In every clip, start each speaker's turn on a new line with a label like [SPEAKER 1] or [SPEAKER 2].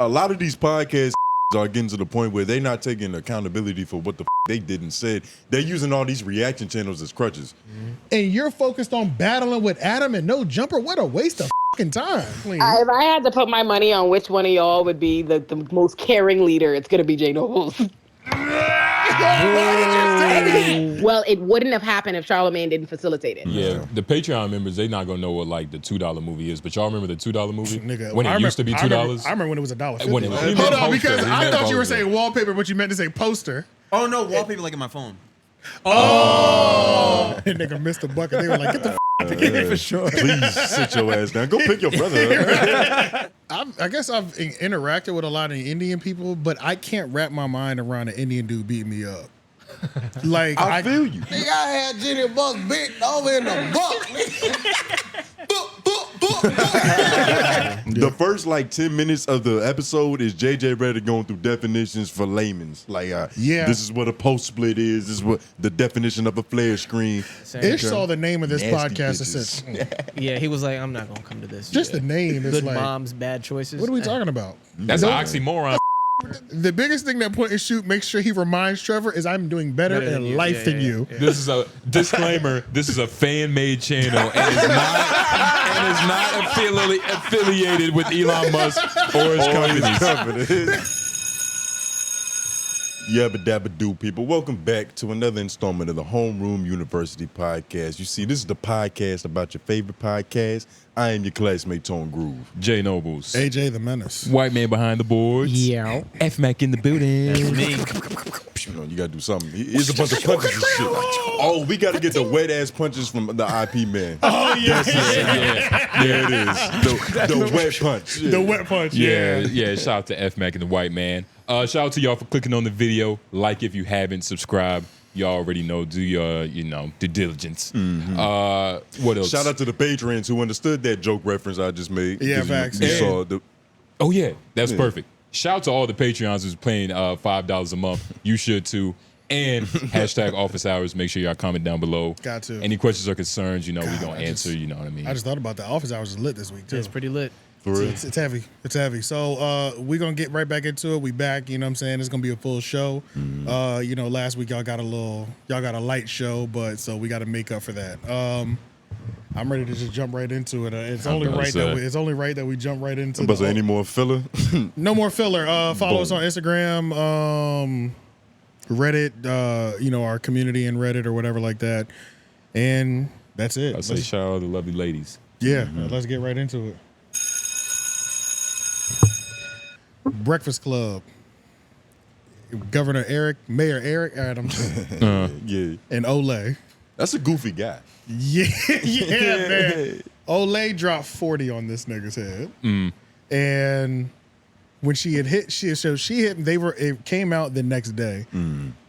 [SPEAKER 1] A lot of these podcasts are getting to the point where they're not taking accountability for what the they did and said. They're using all these reaction channels as crutches.
[SPEAKER 2] And you're focused on battling with Adam and no jumper. What a waste of fucking time.
[SPEAKER 3] If I had to put my money on which one of y'all would be the most caring leader, it's gonna be J Nobles. Well, it wouldn't have happened if Charlamagne didn't facilitate it.
[SPEAKER 4] Yeah, the Patreon members, they not gonna know what like the $2 movie is, but y'all remember the $2 movie?
[SPEAKER 2] Nigga,
[SPEAKER 4] when it used to be $2?
[SPEAKER 2] I remember when it was $1.50.
[SPEAKER 4] When it was-
[SPEAKER 2] Hold on,
[SPEAKER 4] poster.
[SPEAKER 2] because
[SPEAKER 4] He
[SPEAKER 2] I
[SPEAKER 4] meant
[SPEAKER 2] thought you were
[SPEAKER 4] poster.
[SPEAKER 2] saying wallpaper, but you meant to say poster.
[SPEAKER 5] Oh no, wallpaper like in my phone.
[SPEAKER 2] Oh, nigga missed the bucket. They were like, get the out of here for sure.
[SPEAKER 1] Please sit your ass down. Go pick your brother up.
[SPEAKER 2] I guess I've interacted with a lot of Indian people, but I can't wrap my mind around an Indian dude beating me up. Like
[SPEAKER 1] I feel you.
[SPEAKER 6] Nigga, I had Jenny Buck bent over in the buck.
[SPEAKER 1] The first like 10 minutes of the episode is JJ Reddick going through definitions for layman's. Like, this is what a post split is. This is what the definition of a flare screen.
[SPEAKER 2] Ish saw the name of this
[SPEAKER 1] Nasty
[SPEAKER 2] podcast
[SPEAKER 1] bitches.
[SPEAKER 2] and said,
[SPEAKER 7] Yeah, he was like, I'm not gonna come to this.
[SPEAKER 2] just the name is
[SPEAKER 7] Good
[SPEAKER 2] like,
[SPEAKER 7] moms, bad choices.
[SPEAKER 2] what are we talking about?
[SPEAKER 4] That's an oxymoron.
[SPEAKER 2] The biggest thing that Point and Shoot makes sure he reminds Trevor is I'm doing better
[SPEAKER 7] Better than
[SPEAKER 2] in
[SPEAKER 7] you.
[SPEAKER 2] life than you.
[SPEAKER 4] This is a disclaimer. This is a fan-made channel and is not affiliated with Elon Musk or his companies.
[SPEAKER 1] Yabba dabba do, people. Welcome back to another installment of the Homeroom University podcast. You see, this is the podcast about your favorite podcast. I am your classmate, Tone Groove.
[SPEAKER 4] J Nobles.
[SPEAKER 2] AJ the Menace.
[SPEAKER 4] White man behind the boards.
[SPEAKER 7] Yeah.
[SPEAKER 4] F Mac in the building.
[SPEAKER 7] That's me.
[SPEAKER 1] You know, you gotta do something. Here's a bunch of punches and shit. Oh, we gotta get the wet ass punches from the IP man.
[SPEAKER 2] Oh, yeah.
[SPEAKER 1] There it is. The wet punch.
[SPEAKER 2] The wet punch.
[SPEAKER 4] Yeah. Shout out to F Mac and the White man. Shout out to y'all for clicking on the video. Like if you haven't, subscribe. Y'all already know, do your, due diligence. What else?
[SPEAKER 1] Shout out to the patrons who understood that joke reference I just made.
[SPEAKER 2] Yeah,
[SPEAKER 1] 'Cause
[SPEAKER 2] facts.
[SPEAKER 1] You
[SPEAKER 2] Yeah.
[SPEAKER 1] saw the.
[SPEAKER 4] Oh yeah, that's perfect. Shout out to all the Patreons who's paying $5 a month. You should too. And hashtag office hours. Make sure y'all comment down below.
[SPEAKER 2] Got to.
[SPEAKER 4] Any questions or concerns, we gonna
[SPEAKER 2] I
[SPEAKER 4] answer. You know what I mean?
[SPEAKER 2] I just thought about that. Office hours is lit this week, too.
[SPEAKER 7] It's pretty lit.
[SPEAKER 1] For real.
[SPEAKER 2] It's heavy. It's heavy. So we're going to get right back into it. We back, you know what I'm saying? It's going to be a full show. Last week y'all got a light show, but so we got to make up for that. I'm ready to just jump right into it. It's only right that we jump right into
[SPEAKER 1] But any more filler?
[SPEAKER 2] No more filler. Follow us on Instagram, Reddit, our community in Reddit or whatever like that. And that's it.
[SPEAKER 4] I say shout out to the lovely ladies.
[SPEAKER 2] Yeah, let's get right into it. Breakfast Club. Governor Mayor Eric Adams,
[SPEAKER 1] Yeah.
[SPEAKER 2] and Olay.
[SPEAKER 1] That's a goofy guy.
[SPEAKER 2] Yeah, man. Olay dropped 40 on this nigga's head. And when she had hit, she hit me. It came out the next day.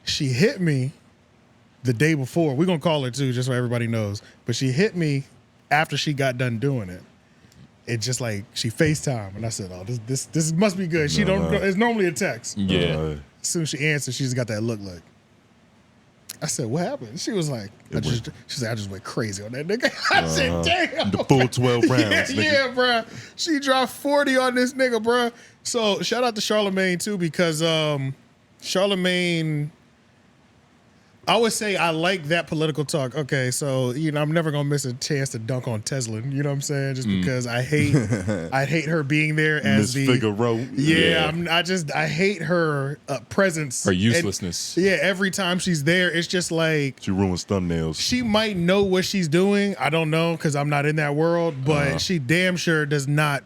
[SPEAKER 2] She hit me the day before. We're gonna call her too, just so everybody knows. But she hit me after she got done doing it. It just like she FaceTime, and I said, "Oh, this must be good." She don't. It's normally a text.
[SPEAKER 4] Yeah.
[SPEAKER 2] As soon as she answered, she's got that look like. I said, "What happened?" She was like, she said, "I just went crazy on that nigga." I said, "Damn."
[SPEAKER 1] The full 12 rounds.
[SPEAKER 2] Yeah, bro. She dropped 40 on this nigga, bro. So shout out to Charlamagne too, because Charlamagne. I would say I like that political talk. Okay, so I'm never gonna miss a chance to dunk on 𝙿𝙾𝚃𝚃. You know what I'm saying? Just because I hate her being there as
[SPEAKER 1] Miss
[SPEAKER 2] the
[SPEAKER 1] Figaro.
[SPEAKER 2] Yeah, I hate her presence.
[SPEAKER 4] Her uselessness.
[SPEAKER 2] And, every time she's there, it's just like
[SPEAKER 1] She ruins thumbnails.
[SPEAKER 2] she might know what she's doing. I don't know because I'm not in that world, but she damn sure does not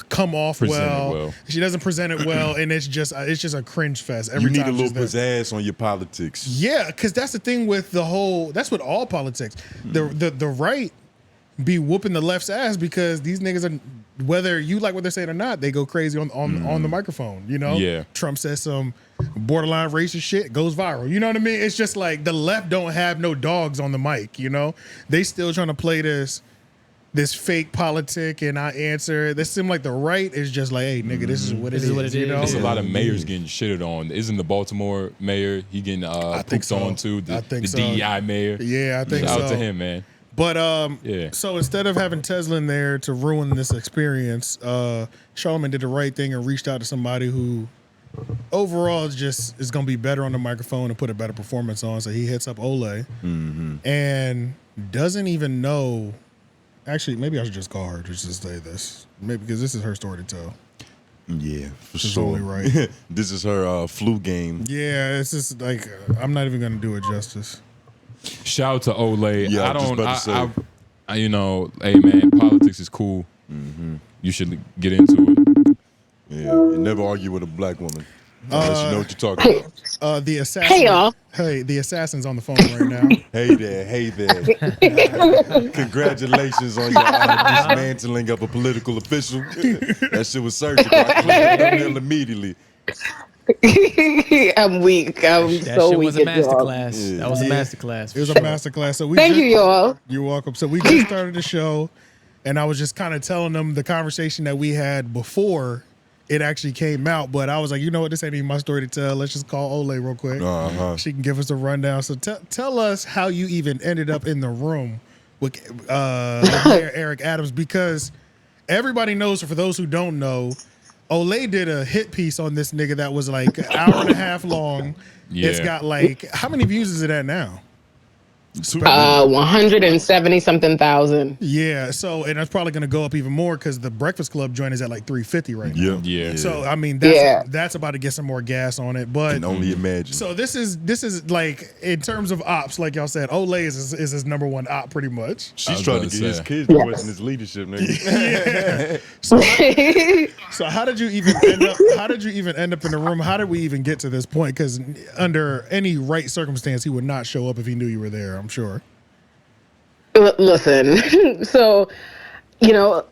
[SPEAKER 2] come off
[SPEAKER 4] Present it
[SPEAKER 2] well.
[SPEAKER 4] well.
[SPEAKER 2] She doesn't present it well, and it's just a cringe fest every
[SPEAKER 1] You need
[SPEAKER 2] time
[SPEAKER 1] a little
[SPEAKER 2] she's there.
[SPEAKER 1] pizzazz on your politics.
[SPEAKER 2] Yeah, because that's the thing with that's with all politics. The right be whooping the left's ass because these niggas are, whether you like what they're saying or not, they go crazy on the microphone.
[SPEAKER 4] Yeah.
[SPEAKER 2] Trump says some borderline racist shit, goes viral. You know what I mean? It's just like the left don't have no dogs on the mic. They still trying to play this fake politic, and I answer. This seemed like the right is just like, hey, nigga, this is what it is.
[SPEAKER 4] There's a lot of mayors getting shitted on. Isn't the Baltimore mayor, he getting pooped on too? The
[SPEAKER 2] I think so.
[SPEAKER 4] DEI mayor.
[SPEAKER 2] Yeah, I think
[SPEAKER 4] Shout out
[SPEAKER 2] so.
[SPEAKER 4] to him, man.
[SPEAKER 2] But
[SPEAKER 4] Yeah.
[SPEAKER 2] so instead of having Teslin there to ruin this experience, Charlamagne did the right thing and reached out to somebody who overall is going to be better on the microphone and put a better performance on. So he hits up Olay and doesn't even know. Actually, maybe I should just call her to just say this. Maybe because this is her story to tell.
[SPEAKER 1] Yeah, for
[SPEAKER 2] This is
[SPEAKER 1] sure.
[SPEAKER 2] only right.
[SPEAKER 1] This is her flu game.
[SPEAKER 2] Yeah, it's just like I'm not even going to do it justice.
[SPEAKER 4] Shout out to Olay.
[SPEAKER 1] Yeah,
[SPEAKER 4] I
[SPEAKER 1] I was just
[SPEAKER 4] don't.
[SPEAKER 1] about to say.
[SPEAKER 4] I you know, hey man, politics is cool. You should get into it.
[SPEAKER 1] Yeah, and never argue with a black woman unless you know what you're talking about.
[SPEAKER 2] The assassin.
[SPEAKER 3] Hey, y'all.
[SPEAKER 2] Hey, the assassin's on the phone right now.
[SPEAKER 1] Hey there. Congratulations on your dismantling of a political official. That shit was surgical. I clicked on the immediately.
[SPEAKER 3] I'm weak. I'm
[SPEAKER 7] That
[SPEAKER 3] so
[SPEAKER 7] shit
[SPEAKER 3] weak.
[SPEAKER 7] was a
[SPEAKER 3] at y'all.
[SPEAKER 7] masterclass.
[SPEAKER 1] Yeah.
[SPEAKER 7] That was a
[SPEAKER 2] Yeah.
[SPEAKER 7] masterclass.
[SPEAKER 2] It was a masterclass. So we
[SPEAKER 3] Thank
[SPEAKER 2] just,
[SPEAKER 3] you, y'all.
[SPEAKER 2] You're welcome. So we just started the show, and I was just kind of telling them the conversation that we had before it actually came out. But I was like, you know what? This ain't even my story to tell. Let's just call Olay real quick. She can give us a rundown. So tell us how you even ended up in the room with Mayor Eric Adams, because everybody knows, for those who don't know, Olay did a hit piece on this nigga that was like an hour and a half long.
[SPEAKER 4] Yeah.
[SPEAKER 2] It's got like, how many views is it at now?
[SPEAKER 3] 170 something thousand.
[SPEAKER 2] Yeah, so, and it's probably going to go up even more because the Breakfast Club joint is at like 350 right now.
[SPEAKER 4] Yeah.
[SPEAKER 2] So I mean,
[SPEAKER 3] Yeah.
[SPEAKER 2] that's about to get some more gas on it. But
[SPEAKER 1] Can only imagine.
[SPEAKER 2] so this is like, in terms of ops, like y'all said, Olay is his number one op pretty much.
[SPEAKER 1] She's
[SPEAKER 4] was
[SPEAKER 1] trying
[SPEAKER 4] about
[SPEAKER 1] to
[SPEAKER 4] to
[SPEAKER 1] get his
[SPEAKER 4] say.
[SPEAKER 1] kids to question his leadership, nigga.
[SPEAKER 2] So how did you even end up? How did you even end up in the room? How did we even get to this point? Because under any right circumstance, he would not show up if he knew you were there, I'm sure.
[SPEAKER 3] Listen, so, you know,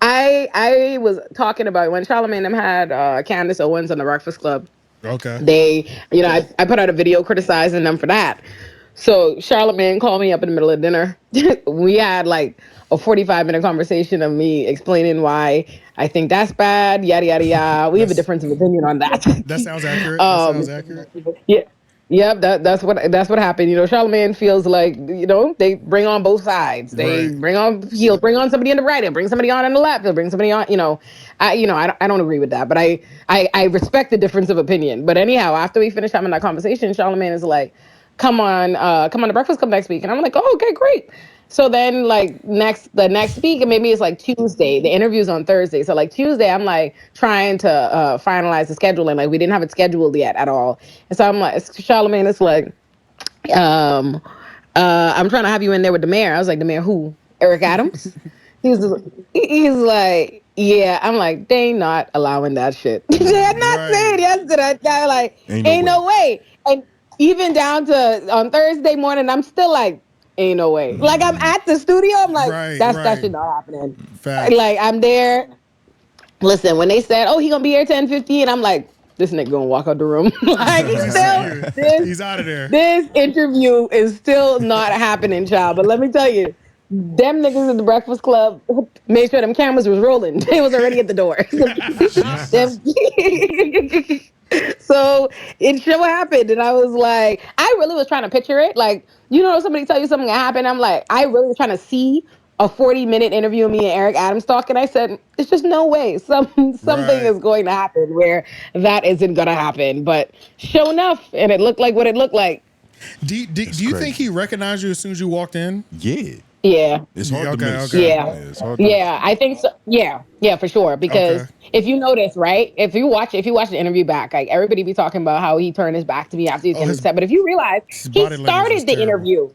[SPEAKER 3] I was talking about when Charlamagne and them had Candace Owens on the Breakfast Club.
[SPEAKER 2] Okay.
[SPEAKER 3] They, you know, I put out a video criticizing them for that. So Charlamagne called me up in the middle of dinner. We had like a 45-minute conversation of me explaining why I think that's bad, yada, yada, yada. We have a difference of opinion on that.
[SPEAKER 2] That sounds accurate. That sounds accurate.
[SPEAKER 3] Yeah. Yep, that's what happened. You know, Charlamagne feels like, you know, they bring on both sides. They
[SPEAKER 2] Right.
[SPEAKER 3] he'll bring on somebody on the right, he'll bring somebody on the left, he'll bring somebody on, you know. I don't agree with that, but I respect the difference of opinion. But anyhow, after we finished having that conversation, Charlamagne is like, come on to Breakfast Club next week. And I'm like, oh, okay, great. So then like the next week, and maybe it's like Tuesday, the interview's on Thursday. So like Tuesday, I'm like trying to finalize the schedule, and like we didn't have it scheduled yet at all. And so I'm like, Charlamagne is like, I'm trying to have you in there with the mayor. I was like, the mayor who? Eric Adams? he's like, yeah. I'm like, they not allowing that shit. They're not saying yes to that. They're like, ain't no way. And even down to on Thursday morning, I'm still like, ain't no way. Like I'm at the studio, I'm like, that shit not happening.
[SPEAKER 2] Fact.
[SPEAKER 3] Like I'm there. Listen, when they said, oh, he gonna be here 10:15, I'm like, this nigga gonna walk out the room. Like
[SPEAKER 2] He's out of there.
[SPEAKER 3] This interview is still not happening, child. But let me tell you, them niggas at the Breakfast Club made sure them cameras was rolling. They was already at the door. So it show happened, and I was like, I really was trying to picture it. Like, you know, somebody tell you something that happened. I'm like, I really was trying to see a 40-minute interview of me and Eric Adams talking. I said, there's just no way something is going to happen where that isn't going to happen. But sure enough, and it looked like what it looked like.
[SPEAKER 2] Do you think he recognized you as soon as you walked in?
[SPEAKER 1] Yeah.
[SPEAKER 3] Yeah.
[SPEAKER 1] It's hard to miss.
[SPEAKER 2] Okay.
[SPEAKER 3] Yeah.
[SPEAKER 1] It's hard to
[SPEAKER 3] Yeah, I think so. Yeah, for sure. Because if you notice, right, if you watch the interview back, like everybody be talking about how he turned his back to me after he came to set. But if you realize, he started the interview.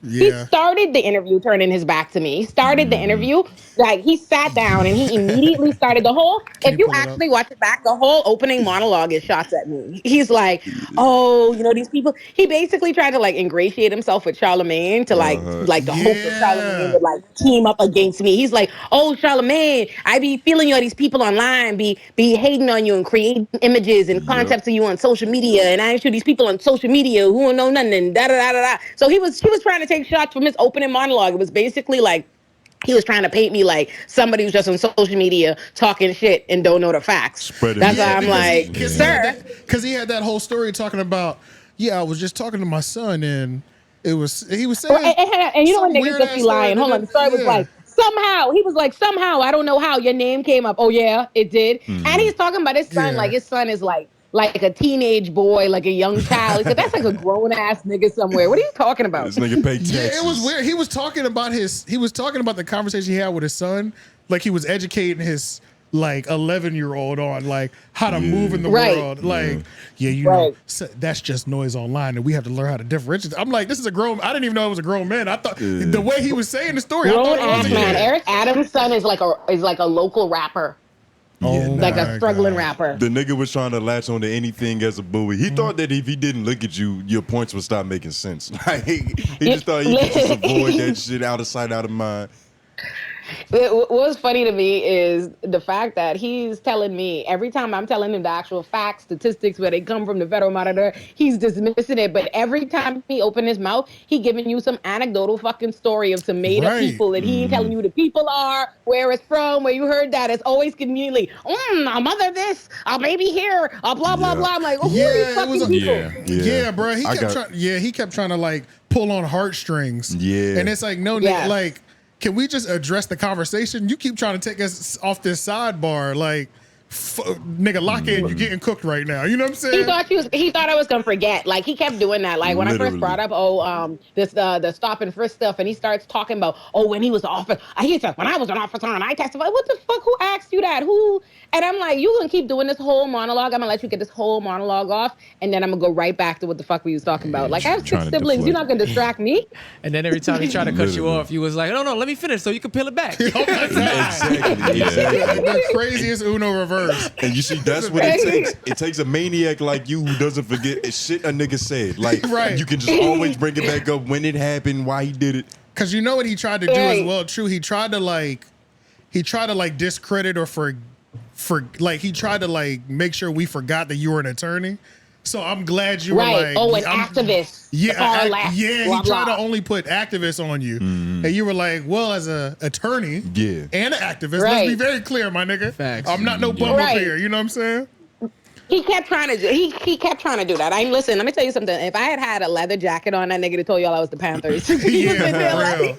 [SPEAKER 2] Yeah.
[SPEAKER 3] He started the interview turning his back to me. He started the interview, like he sat down and he immediately started the whole, if you actually watch it back, the whole opening monologue is shots at me. He's like, oh, you know, these people, he basically tried to like ingratiate himself with Charlamagne to like the hope that Charlamagne would like team up against me. He's like, oh, Charlamagne, I be feeling you know, these people online be hating on you and creating images and concepts of you on social media. And I show these people on social media who don't know nothing and da-da-da-da-da. So he was trying to take shots from his opening monologue. It was basically like he was trying to paint me like somebody who's just on social media talking shit and don't know the facts. That's why I'm like, sir.
[SPEAKER 2] Because he had that whole story talking about, I was just talking to my son and He was saying,
[SPEAKER 3] and you know when
[SPEAKER 2] some
[SPEAKER 3] niggas just be lying. Hold on, the story was like, somehow, he was like, somehow, I don't know how, your name came up. Oh yeah, it did. And he's talking about his son, like his son is like a teenage boy, like a young child. He said, that's like a grown ass nigga somewhere. What are you talking about?
[SPEAKER 1] This nigga pay taxes.
[SPEAKER 2] Yeah, it was weird. He was talking about the conversation he had with his son. Like he was educating his like 11-year-old on like how to move in the world. Like, you know, that's just noise online and we have to learn how to differentiate. I'm like, this is a grown, I didn't even know it was a grown man. I thought the way he was saying the story,
[SPEAKER 3] grown ass man. Eric Adams' son is like a local rapper. Like a struggling rapper.
[SPEAKER 1] The nigga was trying to latch on to anything as a buoy. He thought that if he didn't look at you, your points would stop making sense. Like he just thought he could just avoid that shit, out of sight, out of mind.
[SPEAKER 3] What was funny to me is the fact that he's telling me every time I'm telling him the actual facts, statistics, where they come from, the Federal Monitor, he's dismissing it. But every time he open his mouth, he giving you some anecdotal fucking story of some made up people that he ain't telling you who the people are, where it's from, where you heard that. It's always conveniently, a mother this, a baby here, a blah blah blah. I'm like, who are these fucking people?
[SPEAKER 2] Yeah, bro. He kept trying to like pull on heartstrings. Yeah, and it's like like. Can we just address the conversation? You keep trying to take us off this sidebar, like, nigga, lock in. You're getting cooked right now. You know what I'm saying?
[SPEAKER 3] He thought I was gonna forget. Like he kept doing that. Like when I first brought up, the stop and frisk stuff, and he starts talking about, when he was an officer. He said, when I was an officer and I testified. What the fuck? Who asked you that? Who? And I'm like, you gonna keep doing this whole monologue? I'm gonna let you get this whole monologue off, and then I'm gonna go right back to what the fuck we was talking about. Like I have 6 siblings. You're not gonna distract me.
[SPEAKER 7] And then every time he tried to cut you off, you was like, no, let me finish so you can peel it back.
[SPEAKER 2] Oh my God. Exactly. The craziest Uno reverse.
[SPEAKER 1] And you see, that's what it takes. It takes a maniac like you who doesn't forget shit a nigga said. Like you can just always bring it back up when it happened, why he did it.
[SPEAKER 2] Because you know what he tried to do as well. True, he tried to discredit or he tried to make sure we forgot that you were an attorney. So I'm glad you were like,
[SPEAKER 3] an activist.
[SPEAKER 2] He tried to only put activists on you, and you were like, well, as an attorney, and an activist, let's be very clear, my nigga.
[SPEAKER 7] Facts.
[SPEAKER 2] I'm not no bum up here. You know what I'm saying?
[SPEAKER 3] He kept trying to do. He kept trying to do that. Listen. Let me tell you something. If I had a leather jacket on, that nigga would told y'all I was the Panthers. He was like,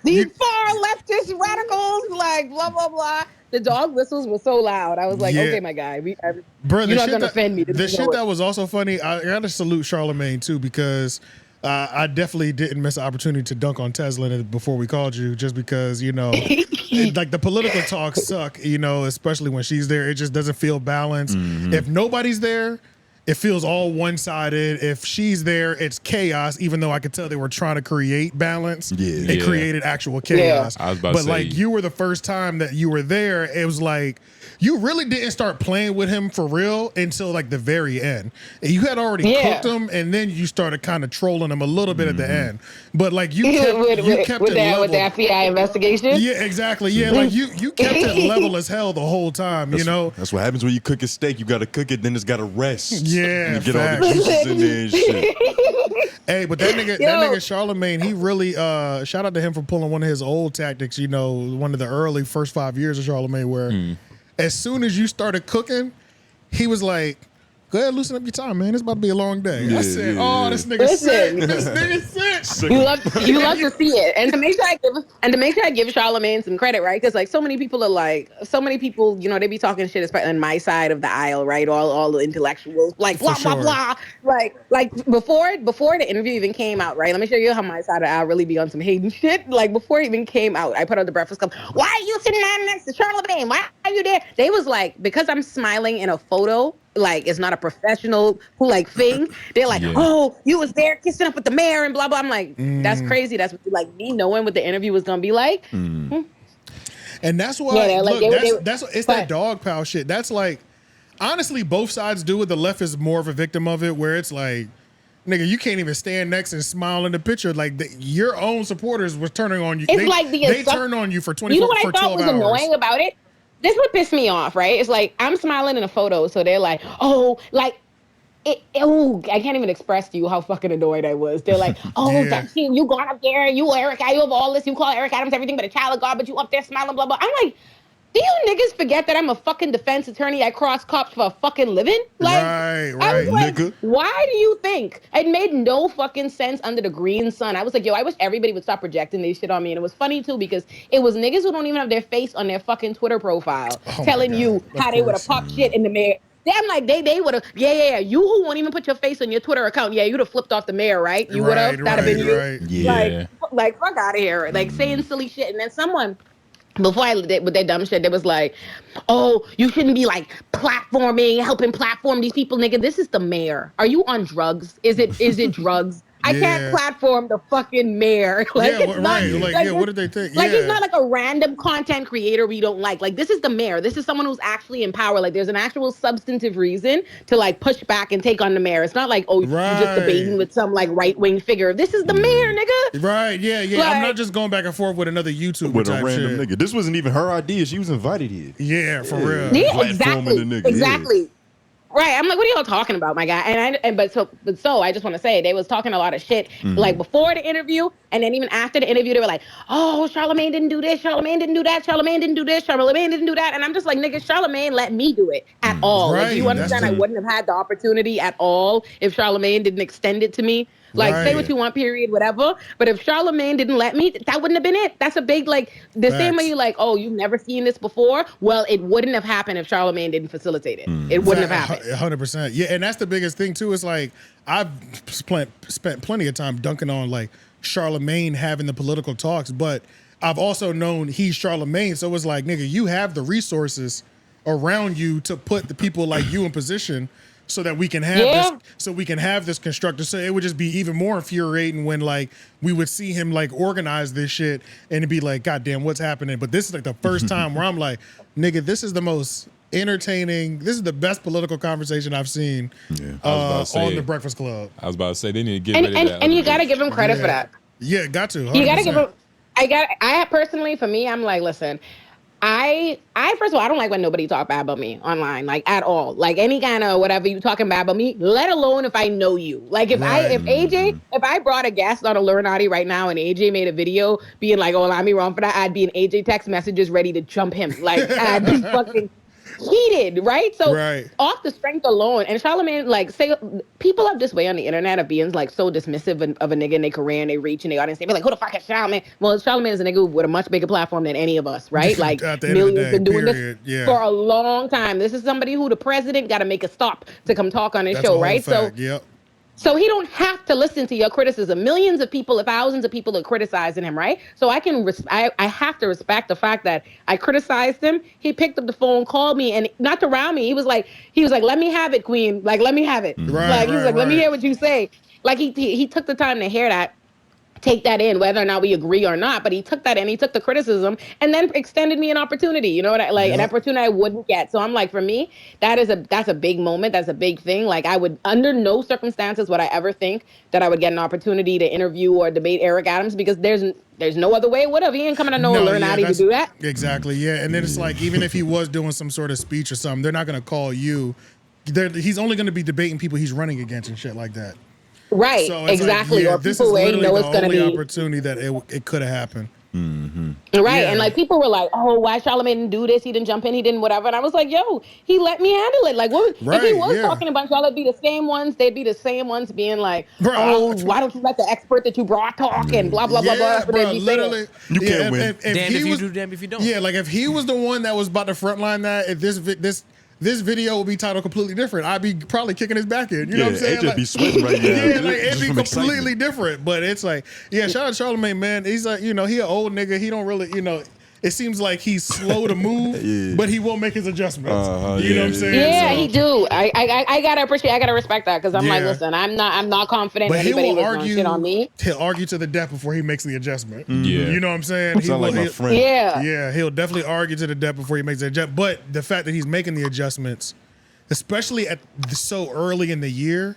[SPEAKER 3] these far leftist radicals, like blah blah blah. The dog whistles were so loud. I was like, okay, my guy, you're not gonna offend me.
[SPEAKER 2] The shit that was also funny. I gotta salute Charlamagne too, because I definitely didn't miss the opportunity to dunk on Tesla before we called you, just because, like the political talks suck, especially when she's there. It just doesn't feel balanced. If nobody's there, it feels all one-sided. If she's there, it's chaos, even though I could tell they were trying to create balance. It created actual chaos.
[SPEAKER 4] I was about to say,
[SPEAKER 2] like, you were the first time that you were there, it was like, you really didn't start playing with him for real until like the very end. And you had already cooked him, and then you started kind of trolling him a little bit at the end. But like you kept
[SPEAKER 3] with the FBI investigation.
[SPEAKER 2] Yeah, exactly. Yeah, like you kept it level as hell the whole time.
[SPEAKER 1] That's what happens when you cook a steak. You got to cook it, then it's got to rest.
[SPEAKER 2] Yeah,
[SPEAKER 1] you get all the juices in there and shit.
[SPEAKER 2] Hey, but that nigga Charlamagne, he really shout out to him for pulling one of his old tactics. One of the early first 5 years of Charlamagne, where as soon as you started cooking, he was like, go ahead, loosen up your time, man. It's about to be a long day. I said, this nigga sick. This nigga sick.
[SPEAKER 3] You love to see it. And to make sure I give Charlamagne some credit, right? Because like so many people, they be talking shit, especially on my side of the aisle, right? All the intellectuals, like blah blah blah. Like before the interview even came out, right? Let me show you how my side of the aisle really be on some hating shit. Like before it even came out, I put out the Breakfast Club. Why are you sitting down next to Charlamagne? Why are you there? They was like, because I'm smiling in a photo. Like it's not a professional thing. They're like, oh, you was there kissing up with the mayor and blah blah. I'm like, that's crazy. That's like me knowing what the interview was gonna be like.
[SPEAKER 2] And that's why it's that dog pal shit. That's like, honestly, both sides do it. The left is more of a victim of it, where it's like, nigga, you can't even stand next and smile in the picture. Like your own supporters was turning on you. They turned on you for 24
[SPEAKER 3] You know what I thought was
[SPEAKER 2] hours.
[SPEAKER 3] annoying about it? This would piss me off, right? It's like, I'm smiling in a photo, so they're like, I can't even express to you how fucking annoyed I was. They're like, that's you going up there, you Eric, you have all this, you call Eric Adams everything but a child of God, but you up there smiling, blah, blah. I'm like, Do you niggas forget that I'm a fucking defense attorney? I cross cops for a fucking living? Like,
[SPEAKER 2] right,
[SPEAKER 3] I was like,
[SPEAKER 1] nigga.
[SPEAKER 3] why do you think? It made no fucking sense under the green sun. I was like, yo, I wish everybody would stop projecting this shit on me. And it was funny too because it was niggas who don't even have their face on their fucking Twitter profile telling you how they would have popped shit in the mirror. I'm like, they would have, yeah. You who won't even put your face on your Twitter account, yeah, you'd have flipped off the mayor, right? You would have. That'd have been you.
[SPEAKER 2] Right.
[SPEAKER 4] Yeah.
[SPEAKER 3] Like, fuck out of here. Like, saying silly shit. And then someone, before I did with their dumb shit, they was like, oh, you shouldn't be like helping platform these people, nigga. This is the mayor. Are you on drugs? Is it drugs? I can't platform the fucking mayor. Like, it's not,
[SPEAKER 2] what did they think?
[SPEAKER 3] Like, he's not like a random content creator we don't like. Like, this is the mayor. This is someone who's actually in power. Like, there's an actual substantive reason to, like, push back and take on the mayor. It's not like, oh, you're just debating with some, like, right-wing figure. This is the mayor, nigga.
[SPEAKER 2] Right, yeah.
[SPEAKER 3] Like,
[SPEAKER 2] I'm not just going back and forth with another YouTuber
[SPEAKER 1] with a
[SPEAKER 2] type
[SPEAKER 1] random
[SPEAKER 2] shit.
[SPEAKER 1] nigga. This wasn't even her idea. She was invited here.
[SPEAKER 2] Yeah, for real.
[SPEAKER 3] Yeah,
[SPEAKER 1] Platforming the nigga,
[SPEAKER 3] exactly. Right, I'm like, what are y'all talking about, my guy? But so I just want to say they was talking a lot of shit like before the interview, and then even after the interview, they were like, "Oh, Charlamagne didn't do this, Charlamagne didn't do that, Charlamagne didn't do this, Charlamagne didn't do that," and I'm just like, nigga, Charlamagne let me do it at all.
[SPEAKER 2] Right,
[SPEAKER 3] Like, do you understand? I wouldn't have had the opportunity at all if Charlamagne didn't extend it to me. Like, say what you want, period, whatever. But if Charlamagne didn't let me, that wouldn't have been it. That's a big, like, the same way you like, oh, you've never seen this before. Well, it wouldn't have happened if Charlamagne didn't facilitate it. It wouldn't have happened.
[SPEAKER 2] 100%. Yeah, and that's the biggest thing, too. It's like, I've spent plenty of time dunking on, like, Charlamagne having the political talks, but I've also known he's Charlamagne. So it's like, nigga, you have the resources around you to put the people like you in position so that we can have this constructive. So it would just be even more infuriating when, like, we would see him, like, organize this shit and it'd be like, God damn, what's happening? But this is like the first time where I'm like, nigga, this is the most entertaining, this is the best political conversation I've seen on the Breakfast Club.
[SPEAKER 4] I was about to say they need to get rid of that.
[SPEAKER 3] And you got to give him credit for that.
[SPEAKER 2] Yeah, got to. 100%.
[SPEAKER 3] You got to give him. I personally, for me, I'm like, listen, I first of all, I don't like when nobody talk bad about me online, like, at all. Like, any kind of whatever you talking bad about me, let alone if I know you. Like, if I brought a guest on 𝙿𝙾𝚃𝚃 right now and AJ made a video being like, oh, I'm wrong for that, I'd be in AJ text messages ready to jump him. Like, I'd be fucking heated, right? So off the strength alone, and Charlamagne, like, say people up this way on the internet of being like so dismissive of a nigga in their career and they reach and they audience, they be like, who the fuck is Charlamagne? Well, Charlamagne is a nigga with a much bigger platform than any of us, right? Like, millions been doing this for a long time. This is somebody who the president got to make a stop to come talk on his show, right? So he don't have to listen to your criticism. Millions of people, thousands of people are criticizing him, right? So I have to respect the fact that I criticized him. He picked up the phone, called me, and not to round me. He was like, let me have it, queen. Like, let me have it. Let me hear what you say. Like, he took the time to hear that. Take that in, whether or not we agree or not. But he took that in, he took the criticism, and then extended me an opportunity. You know what an opportunity I wouldn't get. So I'm like, for me, that's a big moment. That's a big thing. Like, I would, under no circumstances would I ever think that I would get an opportunity to interview or debate Eric Adams, because there's no other way it would have. He ain't coming to 𝙿𝙾𝚃𝚃 to do that.
[SPEAKER 2] Exactly, yeah. And then it's like, even if he was doing some sort of speech or something, they're not going to call you. He's only going to be debating people he's running against and shit like that.
[SPEAKER 3] Right,
[SPEAKER 2] so
[SPEAKER 3] exactly.
[SPEAKER 2] Like,
[SPEAKER 3] or people where you know it's going to be
[SPEAKER 2] the only opportunity that it could have happened.
[SPEAKER 3] Right, and like people were like, "Oh, why Charlamagne didn't do this? He didn't jump in. He didn't whatever." And I was like, "Yo, he let me handle it. Like, what if he was talking about y'all? It'd be the same ones. They'd be the same ones being like, "Oh, why don't you let the expert that you brought talk and blah blah blah blah."
[SPEAKER 2] Bro, literally,
[SPEAKER 1] you can't win.
[SPEAKER 7] Damn if you do, damn if you don't.
[SPEAKER 2] Yeah, like if he was the one that was about to frontline that, if this video would be titled completely different. I'd be probably kicking his back in. You know what I'm saying?
[SPEAKER 1] AJ be sweating right now.
[SPEAKER 2] Yeah, like it'd be completely different. But it's like, shout out to Charlamagne, man. He's like, he an old nigga. He don't really, it seems like he's slow to move, but he won't make his adjustments. You know what I'm saying?
[SPEAKER 3] Yeah, he do. I gotta appreciate. I gotta respect that, because I'm like, listen, I'm not confident
[SPEAKER 2] but
[SPEAKER 3] anybody was gonna shit on me.
[SPEAKER 2] He'll argue to the death before he makes the adjustment.
[SPEAKER 4] Yeah,
[SPEAKER 2] you know what I'm saying?
[SPEAKER 1] Sound like my friend.
[SPEAKER 3] Yeah,
[SPEAKER 2] he'll definitely argue to the death before he makes the adjustment. But the fact that he's making the adjustments, especially at so early in the year,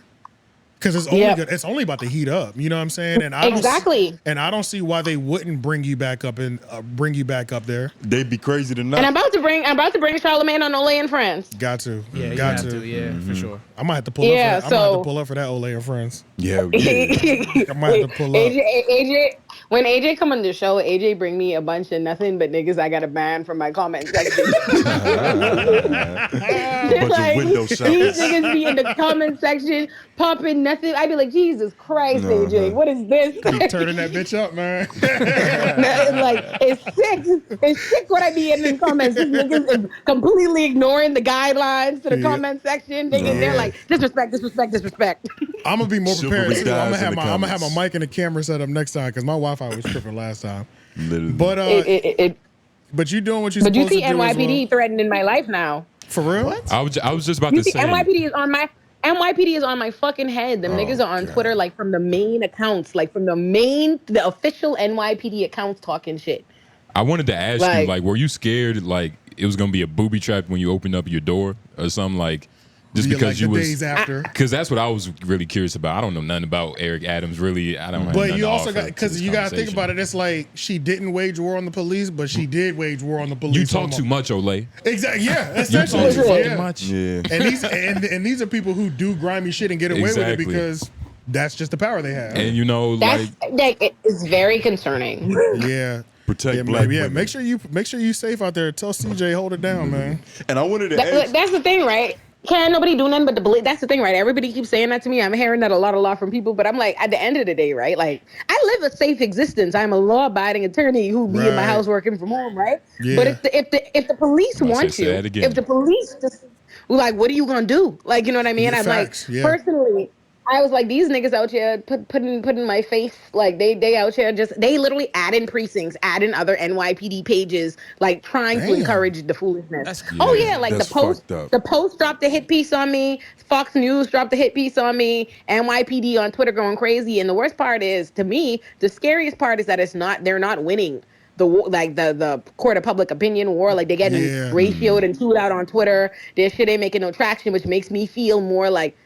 [SPEAKER 2] because it's only about to heat up. You know what I'm saying? And I don't see why they wouldn't bring you back up and bring you back up there.
[SPEAKER 1] They'd be crazy to not.
[SPEAKER 3] And I'm about to bring Charlamagne on Olay and Friends.
[SPEAKER 2] Got to.
[SPEAKER 7] Yeah,
[SPEAKER 2] got
[SPEAKER 7] to. Yeah, for sure.
[SPEAKER 2] I might have to pull up. I might have to pull up for that Olay and Friends.
[SPEAKER 1] Yeah.
[SPEAKER 2] I might have to pull up.
[SPEAKER 3] when AJ come on the show, AJ bring me a bunch of nothing but niggas I got to ban from my comment section. Like, these niggas be in the comment section popping nothing. I'd be like, Jesus Christ, AJ, what is this?
[SPEAKER 2] Keep turning that bitch up, man.
[SPEAKER 3] Like, it's sick. It's sick what I be in the comments. These niggas is completely ignoring the guidelines to the comment section. They're like, disrespect.
[SPEAKER 2] I'm gonna be more prepared too. I'm
[SPEAKER 1] dies in the
[SPEAKER 2] gonna have
[SPEAKER 1] comments.
[SPEAKER 2] my mic and the camera set up next time because my Wi-Fi was tripping last time.
[SPEAKER 1] Literally.
[SPEAKER 2] But but you doing what you're
[SPEAKER 3] But you
[SPEAKER 2] supposed
[SPEAKER 3] see
[SPEAKER 2] to do as
[SPEAKER 3] NYPD
[SPEAKER 2] well.
[SPEAKER 3] threatening my life now.
[SPEAKER 2] For real?
[SPEAKER 4] I was just about
[SPEAKER 3] You
[SPEAKER 4] to
[SPEAKER 3] see
[SPEAKER 4] say.
[SPEAKER 3] NYPD is on my fucking head. Them niggas are on Twitter like from the main accounts, like from the official NYPD accounts talking shit.
[SPEAKER 4] I wanted to ask you, like, were you scared like it was gonna be a booby trap when you opened up your door or something, like just because
[SPEAKER 2] like
[SPEAKER 4] you
[SPEAKER 2] the
[SPEAKER 4] was
[SPEAKER 2] days after?
[SPEAKER 4] Because that's what I was really curious about. I don't know nothing about Eric Adams, really. I don't. Have
[SPEAKER 2] But
[SPEAKER 4] nothing
[SPEAKER 2] you
[SPEAKER 4] to
[SPEAKER 2] also
[SPEAKER 4] offer
[SPEAKER 2] got
[SPEAKER 4] to
[SPEAKER 2] because
[SPEAKER 4] this
[SPEAKER 2] you got to think
[SPEAKER 4] conversation.
[SPEAKER 2] about it. It's like she didn't wage war on the police, but she did wage war on the police.
[SPEAKER 4] You talk too much, Olay.
[SPEAKER 2] Exactly. Yeah.
[SPEAKER 4] You
[SPEAKER 2] Essentially.
[SPEAKER 4] talk too fucking
[SPEAKER 2] Yeah.
[SPEAKER 4] much.
[SPEAKER 1] Yeah.
[SPEAKER 2] And these are people who do grimy shit and get away with it
[SPEAKER 4] Exactly.
[SPEAKER 2] because that's just the power they have.
[SPEAKER 4] And you know, like
[SPEAKER 3] It's very concerning.
[SPEAKER 2] Yeah.
[SPEAKER 1] Protect
[SPEAKER 2] Yeah,
[SPEAKER 1] black
[SPEAKER 2] yeah.
[SPEAKER 1] women.
[SPEAKER 2] Make sure you safe out there. Tell CJ hold it down, man.
[SPEAKER 1] And I wanted to ask.
[SPEAKER 3] That's the thing, right? Can't nobody do nothing but the believe. That's the thing, right? Everybody keeps saying that to me. I'm hearing that a lot from people, but I'm like, at the end of the day, right? Like, I live a safe existence. I'm a law-abiding attorney who be in my
[SPEAKER 2] Right.
[SPEAKER 3] house working from home, right?
[SPEAKER 2] Yeah.
[SPEAKER 3] But if the police want you,
[SPEAKER 4] say it again.
[SPEAKER 3] if the police just like, what are you gonna do? Like, you know what I mean?
[SPEAKER 2] Yeah,
[SPEAKER 3] I'm
[SPEAKER 2] facts,
[SPEAKER 3] like,
[SPEAKER 2] yeah.
[SPEAKER 3] personally, I was like, these niggas out here putting my face, like they out here they literally add in precincts, add in other NYPD pages, like trying to
[SPEAKER 2] Damn.
[SPEAKER 3] encourage the foolishness.
[SPEAKER 7] That's
[SPEAKER 3] Oh yeah, like
[SPEAKER 1] That's
[SPEAKER 3] the Post,
[SPEAKER 1] fucked up.
[SPEAKER 3] the Post dropped a hit piece on me, Fox News dropped a hit piece on me, NYPD on Twitter going crazy, and the worst part is, to me, the scariest part is that they're not winning. The court of public opinion war, like they getting
[SPEAKER 2] Yeah.
[SPEAKER 3] ratioed and chewed out on Twitter. Their shit ain't making no traction, which makes me feel more like,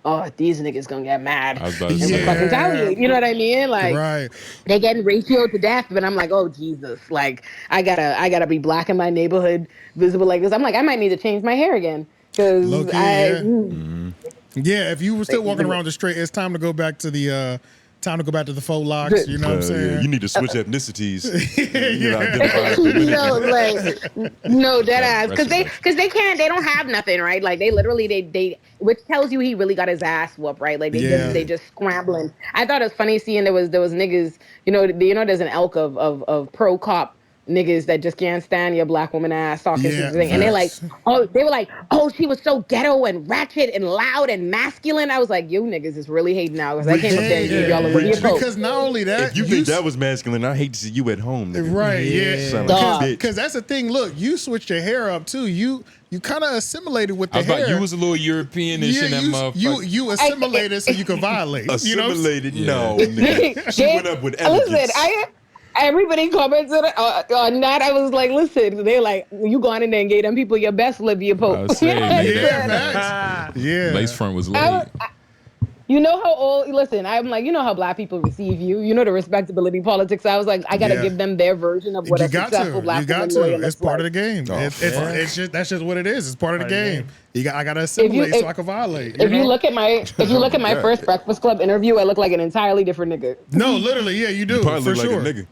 [SPEAKER 3] oh, these niggas gonna get mad
[SPEAKER 4] I was about to
[SPEAKER 3] and
[SPEAKER 4] say.
[SPEAKER 3] fucking retaliate. You know what I mean? Like,
[SPEAKER 2] Right.
[SPEAKER 3] they getting ratioed to death, but I'm like, oh Jesus, like I gotta be black in my neighborhood, visible like this. I'm like, I might need to change my hair again because
[SPEAKER 2] Low-key, yeah. Yeah, if you were still walking around the straight, it's time to go back to the faux locks. You know what I'm saying?
[SPEAKER 1] You need to switch ethnicities.
[SPEAKER 3] no, dead ass,
[SPEAKER 4] Rest
[SPEAKER 3] because they don't have nothing, right? Like they literally they which tells you he really got his ass whooped, right? Like they just scrambling. I thought it was funny seeing there was niggas, you know there's an elk of pro cop niggas that just can't stand your black woman ass talking
[SPEAKER 2] Yeah,
[SPEAKER 3] thing. And they
[SPEAKER 2] facts.
[SPEAKER 3] were like, oh, she was so ghetto and ratchet and loud and masculine. I was like, you niggas is really hating now because I came up there and gave y'all a video post.
[SPEAKER 2] Because not only that,
[SPEAKER 1] If you think that was masculine, I hate to see you at home. Nigga.
[SPEAKER 2] right, yeah.
[SPEAKER 1] Sound like a bitch.
[SPEAKER 2] Because that's the thing. Look, you switched your hair up too. You kind of assimilated with the
[SPEAKER 4] I was
[SPEAKER 2] hair.
[SPEAKER 4] like, you was a little European-ish in that motherfucker.
[SPEAKER 2] you assimilated so you could violate. You know what I'm saying?
[SPEAKER 1] Assimilated? No, nigga. She went up with elegance.
[SPEAKER 3] Listen, everybody commented on that. I was like, listen, they're like, you going in there and gave them people your best Libya
[SPEAKER 4] I
[SPEAKER 3] Pope.
[SPEAKER 4] was saying, nigga.
[SPEAKER 2] Yeah, facts. Yeah.
[SPEAKER 4] Lace front was
[SPEAKER 3] I
[SPEAKER 4] laid.
[SPEAKER 3] was- You know how old? Listen, I'm like, you know how black people receive you. You know the respectability politics. I was like, I gotta
[SPEAKER 2] Yeah.
[SPEAKER 3] give them their version of what
[SPEAKER 2] You
[SPEAKER 3] a
[SPEAKER 2] got
[SPEAKER 3] successful
[SPEAKER 2] to.
[SPEAKER 3] black
[SPEAKER 2] You got
[SPEAKER 3] woman
[SPEAKER 2] to.
[SPEAKER 3] lawyer
[SPEAKER 2] It's
[SPEAKER 3] looks
[SPEAKER 2] part
[SPEAKER 3] like.
[SPEAKER 2] of the game.
[SPEAKER 1] Oh,
[SPEAKER 2] It's just that's just what it is. It's part of the game. I gotta
[SPEAKER 3] If
[SPEAKER 2] assimilate
[SPEAKER 3] you-
[SPEAKER 2] so I can violate.
[SPEAKER 3] If you
[SPEAKER 2] know?
[SPEAKER 3] look at my
[SPEAKER 1] God.
[SPEAKER 3] first Breakfast Club interview, I look like an entirely different nigga.
[SPEAKER 2] No, literally, yeah, you do
[SPEAKER 1] Probably
[SPEAKER 2] for
[SPEAKER 1] look
[SPEAKER 2] sure.
[SPEAKER 1] like a nigga.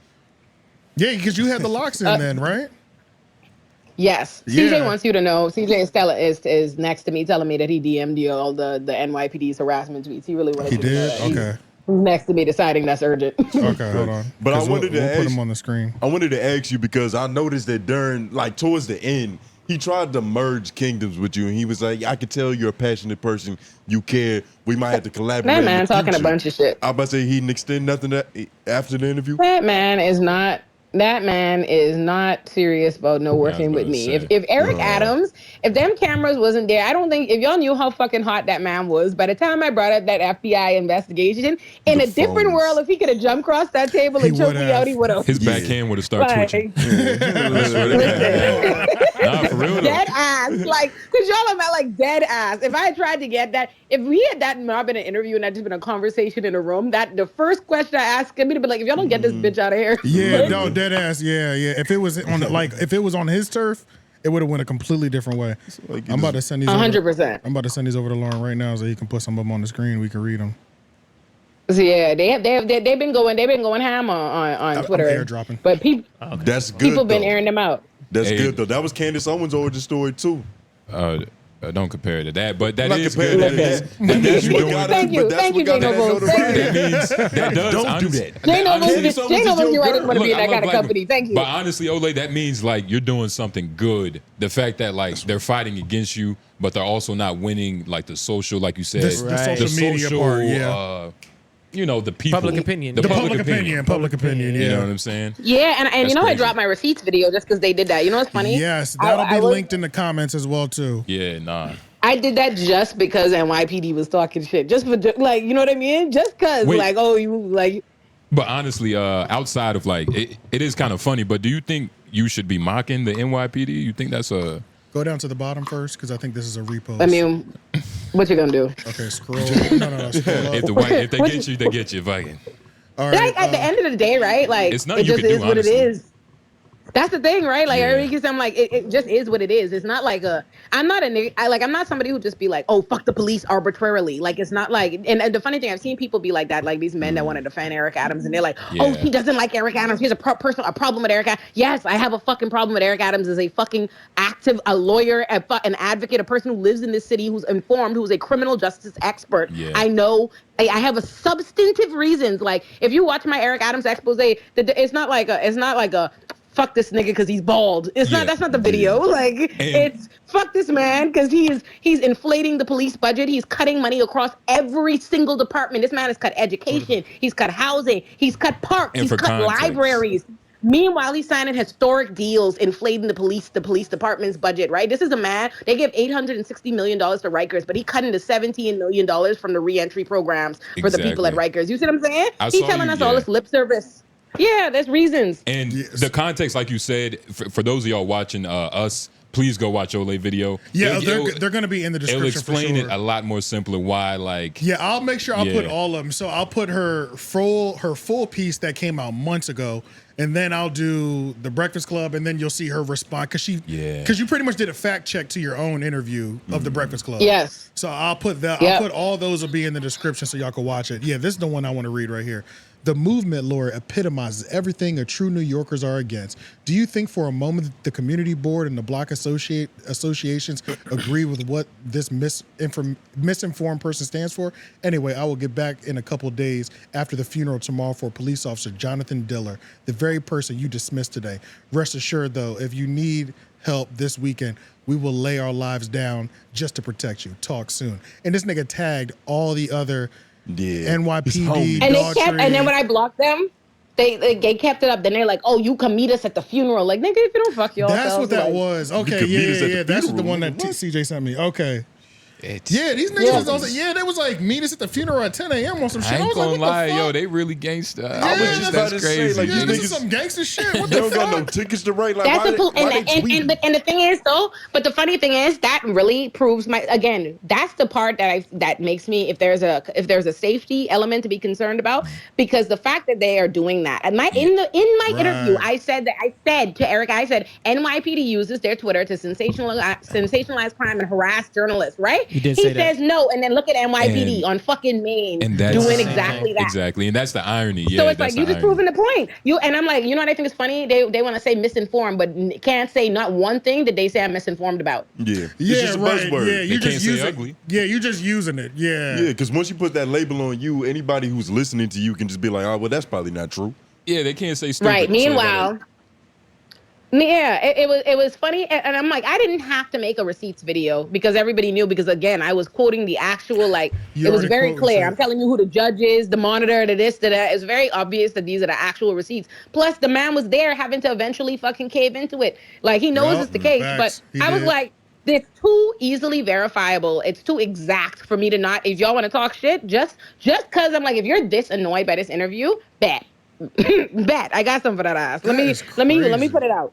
[SPEAKER 2] Yeah, because you had the locks in then, right?
[SPEAKER 3] Yes.
[SPEAKER 2] Yeah.
[SPEAKER 3] CJ wants you to know. CJ Stella is next to me telling me that he DM'd you all the NYPD's harassment tweets. He really wanted
[SPEAKER 2] He
[SPEAKER 3] you to know
[SPEAKER 2] did.
[SPEAKER 3] that. He's
[SPEAKER 2] Okay.
[SPEAKER 3] next to me deciding that's urgent.
[SPEAKER 2] Okay, hold on.
[SPEAKER 1] But I
[SPEAKER 2] 'Cause
[SPEAKER 1] wanted to
[SPEAKER 2] we'll put
[SPEAKER 1] ask-
[SPEAKER 2] him on the screen.
[SPEAKER 1] I wanted to ask you because I noticed that towards the end, he tried to merge kingdoms with you, and he was like, "I could tell you're a passionate person. You care. We might have to collaborate."
[SPEAKER 3] That
[SPEAKER 1] in
[SPEAKER 3] man
[SPEAKER 1] the
[SPEAKER 3] talking a
[SPEAKER 1] future."
[SPEAKER 3] bunch of shit.
[SPEAKER 1] I was about to say he didn't extend nothing after the interview.
[SPEAKER 3] That man is not serious about no working
[SPEAKER 4] about
[SPEAKER 3] with
[SPEAKER 4] to
[SPEAKER 3] me.
[SPEAKER 4] say.
[SPEAKER 3] If Eric Adams, if them cameras wasn't there, I don't think, if y'all knew how fucking hot that man was, by the time I brought up that FBI investigation, in
[SPEAKER 1] The
[SPEAKER 3] a different
[SPEAKER 1] phones.
[SPEAKER 3] world, if he could have jumped across that table and
[SPEAKER 2] He
[SPEAKER 3] choked me
[SPEAKER 2] would've.
[SPEAKER 3] out, he would have.
[SPEAKER 4] His backhand would have started
[SPEAKER 3] Like,
[SPEAKER 4] twitching. I swear to God. Nah, for real though.
[SPEAKER 3] dead ass, like, cause y'all are like dead ass. If I had tried to get that, if we had that not been an interview and that just been a conversation in a room, that the first question I asked him, he'd be like, if y'all don't get this bitch out of here,
[SPEAKER 2] Yeah, no, dead ass. Yeah, yeah. If it was on his turf, it would have went a completely different way.
[SPEAKER 1] Like,
[SPEAKER 2] I'm about to send these.
[SPEAKER 3] 100%.
[SPEAKER 2] I'm about to send these over to Lauren right now so he can put some of them on the screen. We can read them.
[SPEAKER 3] So yeah, they've been going ham on Twitter.
[SPEAKER 2] I'm airdropping.
[SPEAKER 3] But people
[SPEAKER 1] That's good.
[SPEAKER 3] people been
[SPEAKER 1] though.
[SPEAKER 3] airing them out.
[SPEAKER 1] That's good though. That was Candace Owens' origin story too.
[SPEAKER 4] Don't compare it to that, but that
[SPEAKER 1] Not
[SPEAKER 4] is
[SPEAKER 1] compared
[SPEAKER 4] good.
[SPEAKER 1] to
[SPEAKER 4] That
[SPEAKER 1] that.
[SPEAKER 4] means
[SPEAKER 1] That's
[SPEAKER 4] you're
[SPEAKER 1] what
[SPEAKER 4] doing.
[SPEAKER 1] got
[SPEAKER 3] Thank
[SPEAKER 1] us-
[SPEAKER 3] you.
[SPEAKER 1] but that's
[SPEAKER 3] Thank
[SPEAKER 1] what
[SPEAKER 3] you,
[SPEAKER 1] got
[SPEAKER 3] Jay
[SPEAKER 1] us
[SPEAKER 3] Noble.
[SPEAKER 1] notoriety.
[SPEAKER 4] That means that does
[SPEAKER 1] Don't do
[SPEAKER 4] honestly-
[SPEAKER 1] that.
[SPEAKER 3] Jay Noble,
[SPEAKER 1] Candace Owens
[SPEAKER 3] Jay
[SPEAKER 1] is
[SPEAKER 3] Noble
[SPEAKER 1] your
[SPEAKER 3] knew I didn't
[SPEAKER 1] girl.
[SPEAKER 3] want to be in
[SPEAKER 4] Look,
[SPEAKER 3] that
[SPEAKER 4] I
[SPEAKER 3] kind of
[SPEAKER 4] love black
[SPEAKER 3] company.
[SPEAKER 4] people.
[SPEAKER 3] Thank you.
[SPEAKER 4] But honestly, Olay, that means like you're doing something good. The fact that like they're fighting against you, but they're also not winning like the social, like you said,
[SPEAKER 2] The social media part, yeah.
[SPEAKER 4] You know, the people,
[SPEAKER 7] Public opinion.
[SPEAKER 2] The public opinion. Public opinion. Yeah.
[SPEAKER 4] You know what I'm saying?
[SPEAKER 3] Yeah, and
[SPEAKER 4] That's
[SPEAKER 3] you know I
[SPEAKER 4] crazy.
[SPEAKER 3] dropped my receipts video just because they did that. You know what's funny?
[SPEAKER 2] Yes, that'll
[SPEAKER 3] I
[SPEAKER 2] be
[SPEAKER 3] was-
[SPEAKER 2] linked in the comments as well too.
[SPEAKER 4] Yeah, nah.
[SPEAKER 3] I did that just because NYPD was talking shit. Just for like, you know what I mean? Just because,
[SPEAKER 4] Wait.
[SPEAKER 3] like, oh, you like.
[SPEAKER 4] But honestly, outside of like, it is kind of funny. But do you think you should be mocking the NYPD? You think that's a
[SPEAKER 2] Go down to the bottom first because I think this is a repost.
[SPEAKER 3] I mean, what you gonna do?
[SPEAKER 2] okay, scroll. No, scroll up.
[SPEAKER 4] if they get you, they get you. Fucking.
[SPEAKER 2] All right.
[SPEAKER 3] Like at the end of the day, right? Like
[SPEAKER 4] It's nothing
[SPEAKER 3] it
[SPEAKER 4] you
[SPEAKER 3] just
[SPEAKER 4] can do,
[SPEAKER 3] is what
[SPEAKER 4] honestly.
[SPEAKER 3] it is. That's the thing, right? Like
[SPEAKER 4] Yeah.
[SPEAKER 3] everybody keeps saying, like it just is what it is. It's not like I'm not a nigga. I'm not somebody who just be like, oh, fuck the police arbitrarily. Like it's not like. And the funny thing, I've seen people be like that, like these men that want to defend Eric Adams, and they're like, oh,
[SPEAKER 4] Yeah.
[SPEAKER 3] he doesn't like Eric Adams. He has a problem with Eric Adams. Yes, I have a fucking problem with Eric Adams as a fucking active, a lawyer, an advocate, a person who lives in this city, who's informed, who's a criminal justice expert.
[SPEAKER 4] Yeah.
[SPEAKER 3] I know. I have a substantive reasons. Like if you watch my Eric Adams expose, it's not like a fuck this nigga because he's bald. It's
[SPEAKER 4] Yeah.
[SPEAKER 3] not. That's not the video. Like it's fuck this man because he's inflating the police budget. He's cutting money across every single department. This man has cut education. He's cut housing. He's cut parks.
[SPEAKER 4] And
[SPEAKER 3] He's
[SPEAKER 4] for
[SPEAKER 3] cut
[SPEAKER 4] context.
[SPEAKER 3] libraries. Meanwhile, he's signing historic deals, inflating the police department's budget, right? This is a man, they give $860 million to Rikers, but he cut into $17 million from the reentry programs for the people at
[SPEAKER 4] Exactly.
[SPEAKER 3] Rikers. You see what I'm saying?
[SPEAKER 4] I
[SPEAKER 3] He's
[SPEAKER 4] saw
[SPEAKER 3] telling
[SPEAKER 4] you,
[SPEAKER 3] us all
[SPEAKER 4] yeah.
[SPEAKER 3] this lip service. Yeah, there's reasons.
[SPEAKER 4] And
[SPEAKER 2] Yes.
[SPEAKER 4] the context, like you said, for those of y'all watching us, please go watch Olay video.
[SPEAKER 2] Yeah,
[SPEAKER 4] It'll-
[SPEAKER 2] they're going to be in the
[SPEAKER 4] It'll
[SPEAKER 2] description
[SPEAKER 4] explain
[SPEAKER 2] for sure.
[SPEAKER 4] it a lot more simpler why, like,
[SPEAKER 2] Yeah, I'll make sure I'll put
[SPEAKER 4] Yeah.
[SPEAKER 2] all of them. So I'll put her full piece that came out months ago, and then I'll do the Breakfast Club, and then you'll see her respond because you pretty much did a fact check to your own interview of the Breakfast Club.
[SPEAKER 3] Yes.
[SPEAKER 2] So I'll put that.
[SPEAKER 3] Yep.
[SPEAKER 2] I'll put all those will be in the description so y'all can watch it. Yeah, this is the one I want to read right here. The movement, Laura, epitomizes everything a true New Yorkers are against. Do you think for a moment that the community board and the block associations agree with what this misinformed person stands for? Anyway, I will get back in a couple of days after the funeral tomorrow for police officer Jonathan Diller, the very person you dismissed today. Rest assured, though, if you need help this weekend, we will lay our lives down just to protect you. Talk soon. And this nigga tagged all the other NYPD,
[SPEAKER 3] And they
[SPEAKER 2] Daughtry.
[SPEAKER 3] kept, and then when I blocked them, they kept it up. Then they're like, "Oh, you can meet us at the funeral." Like, nigga, if you don't fuck yourself.
[SPEAKER 2] That's what that
[SPEAKER 3] like,
[SPEAKER 2] was. Okay,
[SPEAKER 1] could meet us at
[SPEAKER 2] yeah.
[SPEAKER 1] the
[SPEAKER 2] That's the
[SPEAKER 1] funeral.
[SPEAKER 2] one that
[SPEAKER 1] What?
[SPEAKER 2] CJ sent me. Okay.
[SPEAKER 4] it's,
[SPEAKER 2] Yeah, these niggas was also, they was like, meet us at the funeral at 10 a.m. on some shit.
[SPEAKER 4] I
[SPEAKER 2] I
[SPEAKER 4] ain't
[SPEAKER 2] was like,
[SPEAKER 4] gonna
[SPEAKER 2] what
[SPEAKER 4] lie,
[SPEAKER 2] the fuck?
[SPEAKER 4] yo, they really gangsta.
[SPEAKER 2] I was just
[SPEAKER 1] about
[SPEAKER 4] that's
[SPEAKER 1] to say,
[SPEAKER 4] crazy.
[SPEAKER 1] like,
[SPEAKER 2] Yeah,
[SPEAKER 1] these
[SPEAKER 2] this
[SPEAKER 1] niggas-
[SPEAKER 2] is some gangster shit. What
[SPEAKER 1] They
[SPEAKER 2] the
[SPEAKER 1] don't got no
[SPEAKER 2] fuck?
[SPEAKER 1] tickets to write. Like,
[SPEAKER 3] That's
[SPEAKER 1] why
[SPEAKER 3] the cool,
[SPEAKER 1] they, why they tweeting?
[SPEAKER 3] and the thing is though, but the funny thing is that really proves that's the part that makes me if there's a safety element to be concerned about, because the fact that they are doing that and in my interview I said to Eric, I said NYPD uses their Twitter to sensationalize crime and harass journalists, right?
[SPEAKER 7] You did
[SPEAKER 3] he
[SPEAKER 7] say that.
[SPEAKER 3] says no, and then look at NYPD
[SPEAKER 4] And-
[SPEAKER 3] on fucking Maine
[SPEAKER 4] and that's
[SPEAKER 3] doing exactly that.
[SPEAKER 4] Exactly, and that's the irony. Yeah,
[SPEAKER 3] So it's
[SPEAKER 4] that's
[SPEAKER 3] like you
[SPEAKER 4] the
[SPEAKER 3] just
[SPEAKER 4] irony.
[SPEAKER 3] proving the point. And I'm like, you know what I think is funny? They want to say misinformed, but can't say not one thing that they say I'm misinformed about.
[SPEAKER 1] Yeah, it's
[SPEAKER 2] Yeah,
[SPEAKER 1] just a
[SPEAKER 2] right.
[SPEAKER 1] buzzword.
[SPEAKER 2] Yeah, you
[SPEAKER 4] They
[SPEAKER 2] just
[SPEAKER 4] can't say
[SPEAKER 2] use it.
[SPEAKER 4] ugly.
[SPEAKER 2] Yeah, you just using it. Yeah.
[SPEAKER 1] Yeah, because once you put that label on you, anybody who's listening to you can just be like, oh, well, that's probably not true.
[SPEAKER 4] Yeah, they can't say stupid.
[SPEAKER 3] Right.
[SPEAKER 4] so
[SPEAKER 3] Meanwhile, it was funny, and I'm like, I didn't have to make a receipts video because everybody knew. Because again, I was quoting the actual
[SPEAKER 2] You
[SPEAKER 3] it was
[SPEAKER 2] already
[SPEAKER 3] very
[SPEAKER 2] quoted
[SPEAKER 3] clear.
[SPEAKER 2] it.
[SPEAKER 3] I'm telling you who the judge is, the monitor, the this, the that. It's very obvious that these are the actual receipts. Plus, the man was there having to eventually fucking cave into it. Like he knows
[SPEAKER 2] Yup,
[SPEAKER 3] it's the case,
[SPEAKER 2] facts.
[SPEAKER 3] but
[SPEAKER 2] He
[SPEAKER 3] I was
[SPEAKER 2] did.
[SPEAKER 3] like, it's too easily verifiable. It's too exact for me to not. If y'all want to talk shit, just because I'm like, if you're this annoyed by this interview, bet. Bet. I got something for that ass. Let me
[SPEAKER 2] crazy.
[SPEAKER 3] put it out.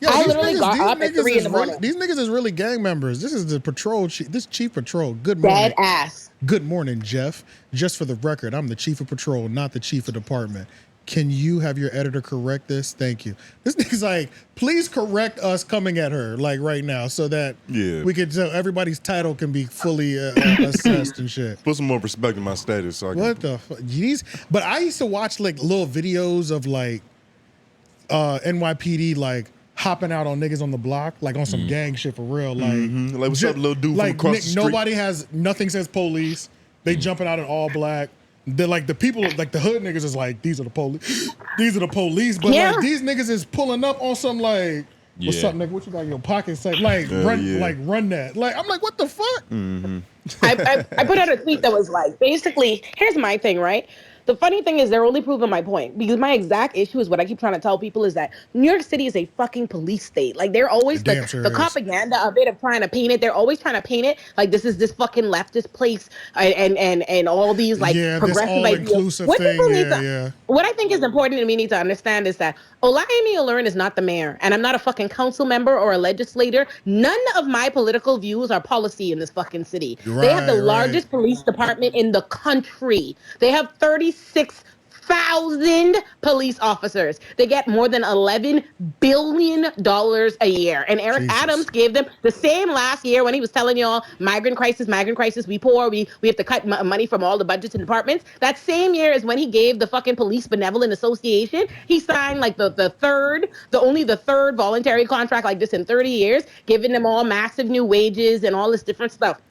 [SPEAKER 2] Yo,
[SPEAKER 3] I
[SPEAKER 2] these
[SPEAKER 3] literally
[SPEAKER 2] niggas-
[SPEAKER 3] got
[SPEAKER 2] these
[SPEAKER 3] up at
[SPEAKER 2] niggas
[SPEAKER 3] 3 in
[SPEAKER 2] is
[SPEAKER 3] the
[SPEAKER 2] really-
[SPEAKER 3] morning.
[SPEAKER 2] These niggas is really gang members. This is the patrol chief. This chief patrol. Good morning.
[SPEAKER 3] Dead ass.
[SPEAKER 2] Good morning, Jeff. Just for the record, I'm the chief of patrol, not the chief of department. can you have your editor correct this? Thank you. This nigga's like, please correct us coming at her like right now so that we could so everybody's title can be fully assessed and shit.
[SPEAKER 1] Put some more respect in my status. So
[SPEAKER 2] What the fuck? But I used to watch like little videos of like NYPD like hopping out on niggas on the block, like on some gang shit for real. Like,
[SPEAKER 1] like what's up, little dude
[SPEAKER 2] like,
[SPEAKER 1] from across the street?
[SPEAKER 2] Nobody has, nothing says police. They jumping out in all black. They're like the people, like the hood niggas is like, these are the police. These are the police. But like these niggas is pulling up on some like, what's up, nigga? What you got in your pocket? Say, like, run that. Like, I'm like, what the fuck?
[SPEAKER 3] I put out a tweet that was like, basically, here's my thing, right? The funny thing is they're only proving my point because my exact issue is what I keep trying to tell people is that New York City is a fucking police state. Like they're always the propaganda of it of trying to paint it. They're always trying to paint it like this is this fucking leftist place and all these like progressive ideas. What people need to, what I think is important and we need to understand is that Olayemi Olurin is not the mayor and I'm not a fucking council member or a legislator. None of my political views are policy in this fucking city. They have the largest police department in the country. They have 36,000 police officers. They get more than $11 billion a year. And Eric Adams gave them the same last year when he was telling y'all, migrant crisis, we poor, we have to cut money from all the budgets and departments. That same year is when he gave the fucking Police Benevolent Association, he signed like the third voluntary contract like this in 30 years, giving them all massive new wages and all this different stuff.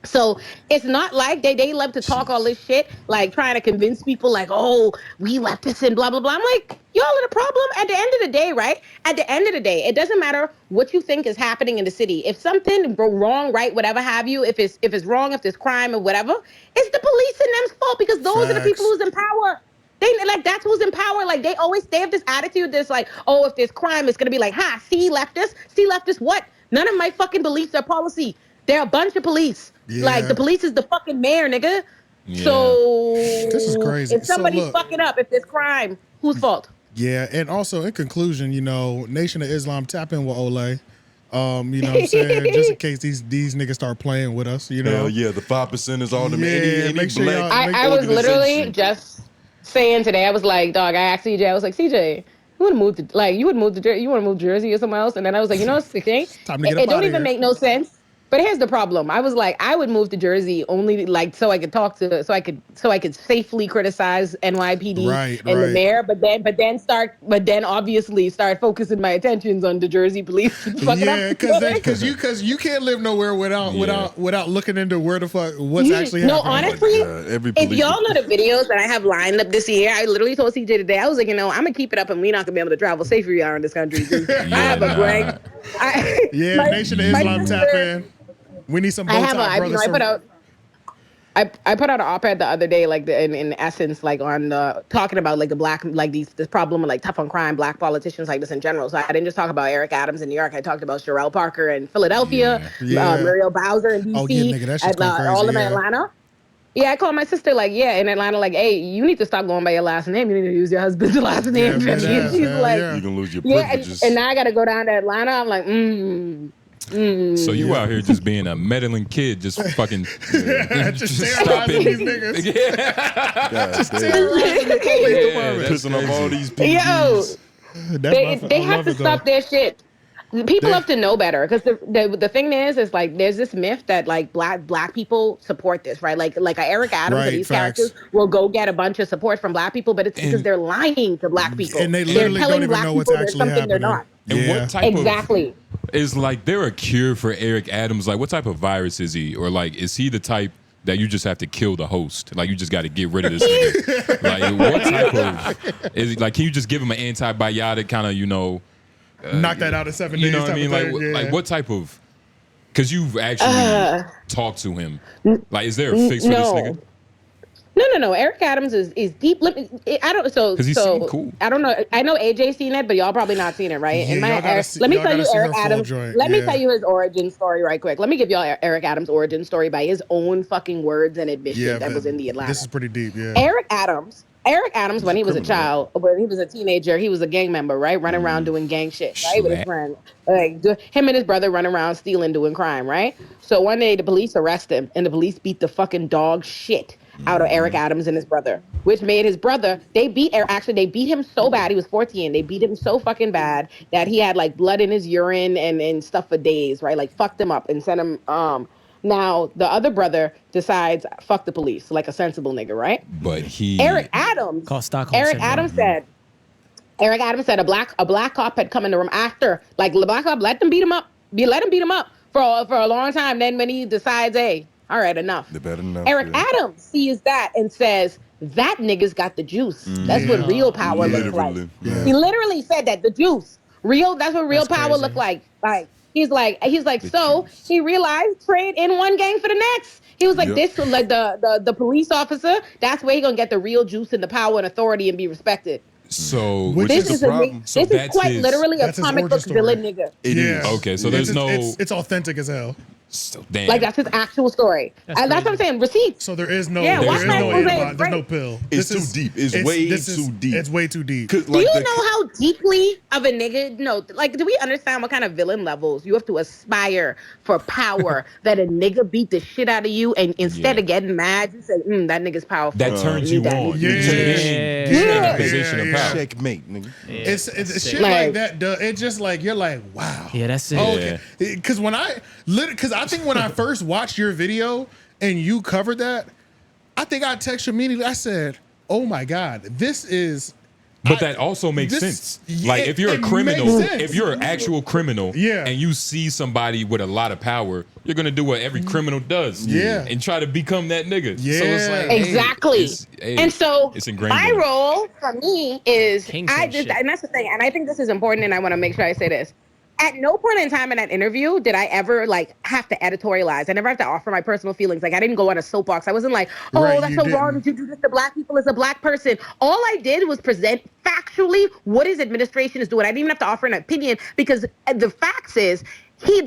[SPEAKER 3] So it's not like they love to talk all this shit, like trying to convince people like, oh, we leftists and blah, blah, blah. I'm like, y'all are the problem at the end of the day, right? At the end of the day, it doesn't matter what you think is happening in the city. If something wrong, right, whatever have you, if it's wrong, if there's crime or whatever, it's the police and them's fault because those are the people who's in power. They like that's who's in power. Like they have this attitude that's like, oh, if there's crime, it's gonna be like, see leftists what? None of my fucking beliefs are policy. They're a bunch of police. Like the police is the fucking mayor, nigga. So
[SPEAKER 2] this is crazy.
[SPEAKER 3] If somebody's fucking up, if there's crime, whose fault?
[SPEAKER 2] Yeah, and also in conclusion, you know, Nation of Islam, tap in with Olay. You know what I'm saying? Just in case these niggas start playing with us, you know.
[SPEAKER 1] Hell yeah, the 5% is all them. Any
[SPEAKER 2] make sure
[SPEAKER 1] black
[SPEAKER 3] I was literally just saying today, I was like, dog, I asked CJ, I was like, CJ, you would move to you want to move to Jersey or somewhere else? And then I was like, you know what's the thing? It don't even make no sense. But here's the problem. I was like, I would move to Jersey only like so I could safely criticize NYPD and the mayor, but then obviously start focusing my attentions on the Jersey police.
[SPEAKER 2] Because you can't live nowhere without looking into where the fuck what's actually happening.
[SPEAKER 3] No, honestly, if y'all know the videos that I have lined up this year, I literally told CJ today, I was like, you know, I'm gonna keep it up and we're not gonna be able to travel safe for y'all in this country. I have a great
[SPEAKER 2] Nation of Islam tap in. We need some I
[SPEAKER 3] put out an op-ed the other day, like in essence, like on talking about like the black, like this problem of like tough on crime, black politicians like this in general. So I didn't just talk about Eric Adams in New York. I talked about Sherelle Parker in Philadelphia, Muriel Bowser in DC, all of them in Atlanta. Yeah, I called my sister like, in Atlanta, like, hey, you need to stop going by your last name. You need to use your husband's last name. She's like,
[SPEAKER 1] you're gonna lose your privileges.
[SPEAKER 3] And now I got to go down to Atlanta. I'm like,
[SPEAKER 4] So you out here just being a meddling kid, just fucking
[SPEAKER 2] just terrorizing these niggas. Just terrorizing the police department.
[SPEAKER 1] Pissing off all these people.
[SPEAKER 3] They have to stop their shit. People have to know better because the thing is like there's this myth that like black people support this, right? Like Eric Adams and these characters will go get a bunch of support from black people, but it's because they're lying to black people.
[SPEAKER 2] And they literally don't even know what's actually happening.
[SPEAKER 3] They're not.
[SPEAKER 4] And what type of is like there a cure for Eric Adams? Like what type of virus is he? Or like is he the type that you just have to kill the host? Like you just got to get rid of this nigga. Like what type of is he, like can you just give him an antibiotic kind of, you know,
[SPEAKER 2] knock that out in 7 days?
[SPEAKER 4] You know what I mean? Like what type of, because you've actually talked to him. Like is there a fix for this nigga?
[SPEAKER 3] No. Eric Adams is deep. I don't. So
[SPEAKER 4] he seemed cool.
[SPEAKER 3] I don't know. I know AJ seen it, but y'all probably not seen it, right? Let me tell you Eric Adams. Let me tell you his origin story right quick. Let me give y'all Eric Adams' origin story by his own fucking words and admission that was in the Atlanta.
[SPEAKER 2] This is pretty deep. Yeah.
[SPEAKER 3] Eric Adams, when he was a child, when he was a teenager, he was a gang member, right? Running around doing gang shit, right? With his friend. Like him and his brother running around stealing, doing crime, right? So one day the police arrest him and the police beat the fucking dog shit out of Eric Adams and his brother, which made his brother, they beat him so bad. He was 14. They beat him so fucking bad that he had like blood in his urine and stuff for days, right? Like fucked him up and sent him, now the other brother decides, fuck the police, like a sensible nigga, right?
[SPEAKER 4] But
[SPEAKER 3] Eric Adams said a black cop had come in the room after, like the black cop let him beat him up for a long time. Then when he decides, hey, all right, enough. Eric Adams sees that and says, that nigga's got the juice. That's what real power looks like. Yeah. He literally said that, the juice. That's what real power look like. Like he's like, so he realized trade in one gang for the next. He was like, this, like the police officer, that's where he gonna get the real juice and the power and authority and be respected.
[SPEAKER 1] So
[SPEAKER 3] this is quite literally a comic book villain nigga.
[SPEAKER 1] It is.
[SPEAKER 4] Okay, so there's
[SPEAKER 2] it's authentic as hell.
[SPEAKER 4] So, damn.
[SPEAKER 3] Like that's his actual story. That's what I'm saying. Receipts.
[SPEAKER 2] So there is no,
[SPEAKER 3] there's
[SPEAKER 2] no pill.
[SPEAKER 1] It's too deep. It's way too deep.
[SPEAKER 2] It's way too deep.
[SPEAKER 3] Do you know how deeply of a nigga? No, like, do we understand what kind of villain levels you have to aspire for power that a nigga beat the shit out of you, and instead of getting mad, you say, "That nigga's powerful."
[SPEAKER 4] That turns you on.
[SPEAKER 2] Yeah.
[SPEAKER 4] In a position of power.
[SPEAKER 1] Checkmate, nigga.
[SPEAKER 2] Yeah. It's shit like that. It's just like you're like, wow.
[SPEAKER 7] Yeah, that's it.
[SPEAKER 2] Okay. Because I think when I first watched your video and you covered that, I think I texted you immediately. I said, "Oh my God, this is."
[SPEAKER 4] But that also makes sense. Like if you're a criminal, if you're an actual criminal, and you see somebody with a lot of power, you're gonna do what every criminal does, and try to become that nigga.
[SPEAKER 2] Yeah,
[SPEAKER 4] so it's like,
[SPEAKER 3] exactly.
[SPEAKER 4] And
[SPEAKER 3] so
[SPEAKER 4] it's ingrained.
[SPEAKER 3] My role for me is
[SPEAKER 7] and
[SPEAKER 3] that's the thing, and I think this is important, and I want to make sure I say this. At no point in time in that interview did I ever like have to editorialize. I never have to offer my personal feelings. Like I didn't go on a soapbox. I wasn't like, that's so wrong that you do this to black people as a black person. All I did was present factually what his administration is doing. I didn't even have to offer an opinion because the facts is he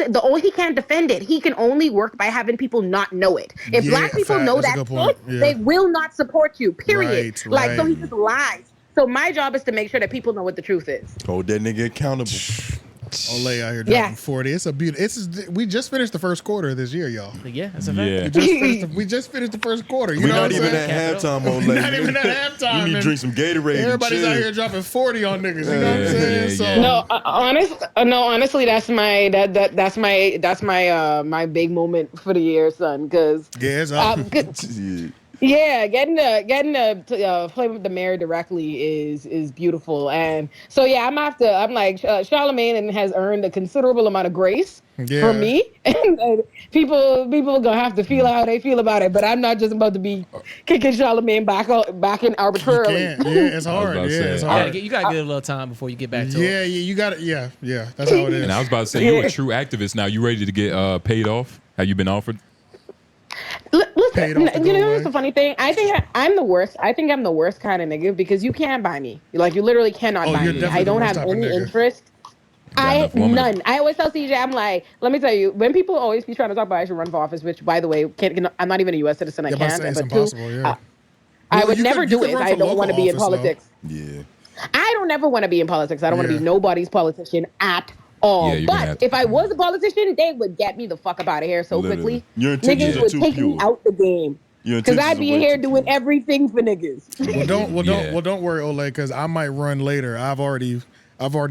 [SPEAKER 3] can't defend it. He can only work by having people not know it. If black people know that shit, they will not support you. Period. So he just lies. So my job is to make sure that people know what the truth is.
[SPEAKER 1] Hold that nigga accountable.
[SPEAKER 2] Olay out here dropping 40. It's a beautiful. We just finished the first quarter of this year, y'all.
[SPEAKER 7] Yeah, that's a fact.
[SPEAKER 2] We just finished the first quarter.
[SPEAKER 1] We're not even at halftime, Olay.
[SPEAKER 2] Not even at halftime.
[SPEAKER 1] You need to drink some Gatorade.
[SPEAKER 2] Everybody's out here dropping 40 on niggas. You know what I'm saying?
[SPEAKER 3] Honestly, that's my big moment for the year, son. Because
[SPEAKER 2] it's up.
[SPEAKER 3] Yeah, getting to play with the mayor directly is beautiful, and so I'm like Charlamagne has earned a considerable amount of grace from me, and people are gonna have to feel how they feel about it. But I'm not just about to be kicking Charlamagne back in arbitrarily.
[SPEAKER 2] It's hard. It's hard.
[SPEAKER 7] You gotta get a little time before you get back to it.
[SPEAKER 2] You got it. Yeah, that's how it is.
[SPEAKER 4] And I was about to say, you're a true activist now. You ready to get paid off? Have you been offered?
[SPEAKER 3] Listen, you know what's the funny thing? I think I'm the worst. I think I'm the worst kind of nigga because you can't buy me. Like you literally cannot buy me. I don't have any interest. None. I always tell CJ, I'm like, let me tell you, when people always be trying to talk about I should run for office, which by the way, I'm not even a U.S. citizen. I can't.
[SPEAKER 2] It's impossible.
[SPEAKER 3] I would never do it if I don't want to be in politics.
[SPEAKER 1] Yeah.
[SPEAKER 3] I don't ever want to be in politics. I don't want to be nobody's politician at all. But if I was a politician, they would get me the fuck up out of here so quickly. Niggas would take me out the game. Because I'd be in here doing everything for niggas.
[SPEAKER 2] Don't worry, Olay, because I might run later. I've already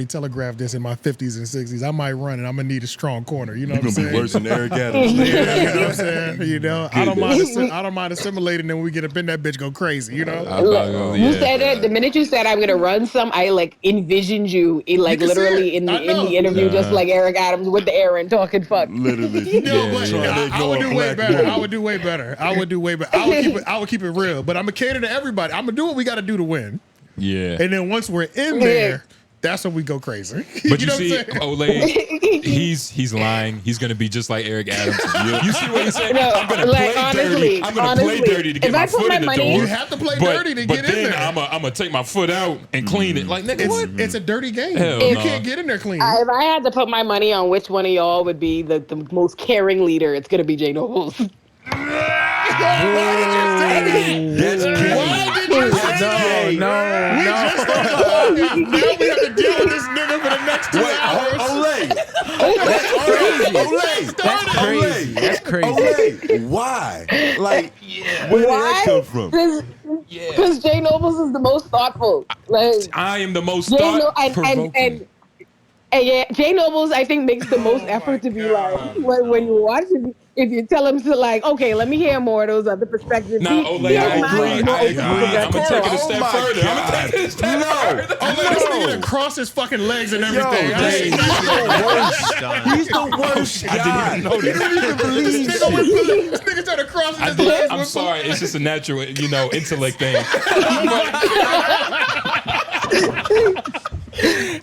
[SPEAKER 2] telegraphed this in my 50s and 60s. I might run and I'm gonna need a strong corner. You know what I'm saying?
[SPEAKER 1] You're gonna be worse than Eric Adams.
[SPEAKER 2] You know what I'm saying? You know, I don't mind assimilating, and when we get up in that bitch, go crazy. You know.
[SPEAKER 3] You said it the minute you said I'm gonna run some. I like envisioned you in like literally in the interview, just like Eric Adams with the Aaron talking fuck.
[SPEAKER 1] Literally.
[SPEAKER 2] I would do way better. I would do way better. I would keep it real. But I'm gonna cater to everybody. I'm gonna do what we got to do to win.
[SPEAKER 4] Yeah.
[SPEAKER 2] And then once we're in there. That's when we go crazy.
[SPEAKER 4] But you see, Olay, he's lying. He's gonna be just like Eric Adams. You see what he said?
[SPEAKER 3] No,
[SPEAKER 4] I'm gonna play dirty. I'm gonna play dirty to get my foot in the door.
[SPEAKER 2] You have to play dirty to get in there.
[SPEAKER 4] I'm gonna take my foot out and clean it. Like nigga, what?
[SPEAKER 2] It's a dirty game.
[SPEAKER 4] You
[SPEAKER 2] can't get in there clean.
[SPEAKER 3] If I had to put my money on which one of y'all would be the most caring leader, it's gonna be Jay Nobles.
[SPEAKER 2] That's gay.
[SPEAKER 7] No.
[SPEAKER 2] Now we have to deal with this nigga for the next 2 hours.
[SPEAKER 1] Olay.
[SPEAKER 7] That's crazy. That's crazy.
[SPEAKER 1] Olay. Why? Like, where did that come from?
[SPEAKER 3] Because Jay Nobles is the most thoughtful. Like,
[SPEAKER 4] I am the most
[SPEAKER 3] and yeah, Jay Nobles, I think, makes the most effort to be like, when you watch it, if you tell him to like, okay, let me hear more of those other perspectives.
[SPEAKER 4] Nah, Olay, I agree. I'm gonna take it a step further.
[SPEAKER 2] This nigga done cross his fucking legs and everything.
[SPEAKER 1] He's the worst guy.
[SPEAKER 4] I didn't even know
[SPEAKER 1] He didn't even believe
[SPEAKER 2] This nigga tried to cross his legs.
[SPEAKER 4] I'm sorry. It's just a natural, intellect thing.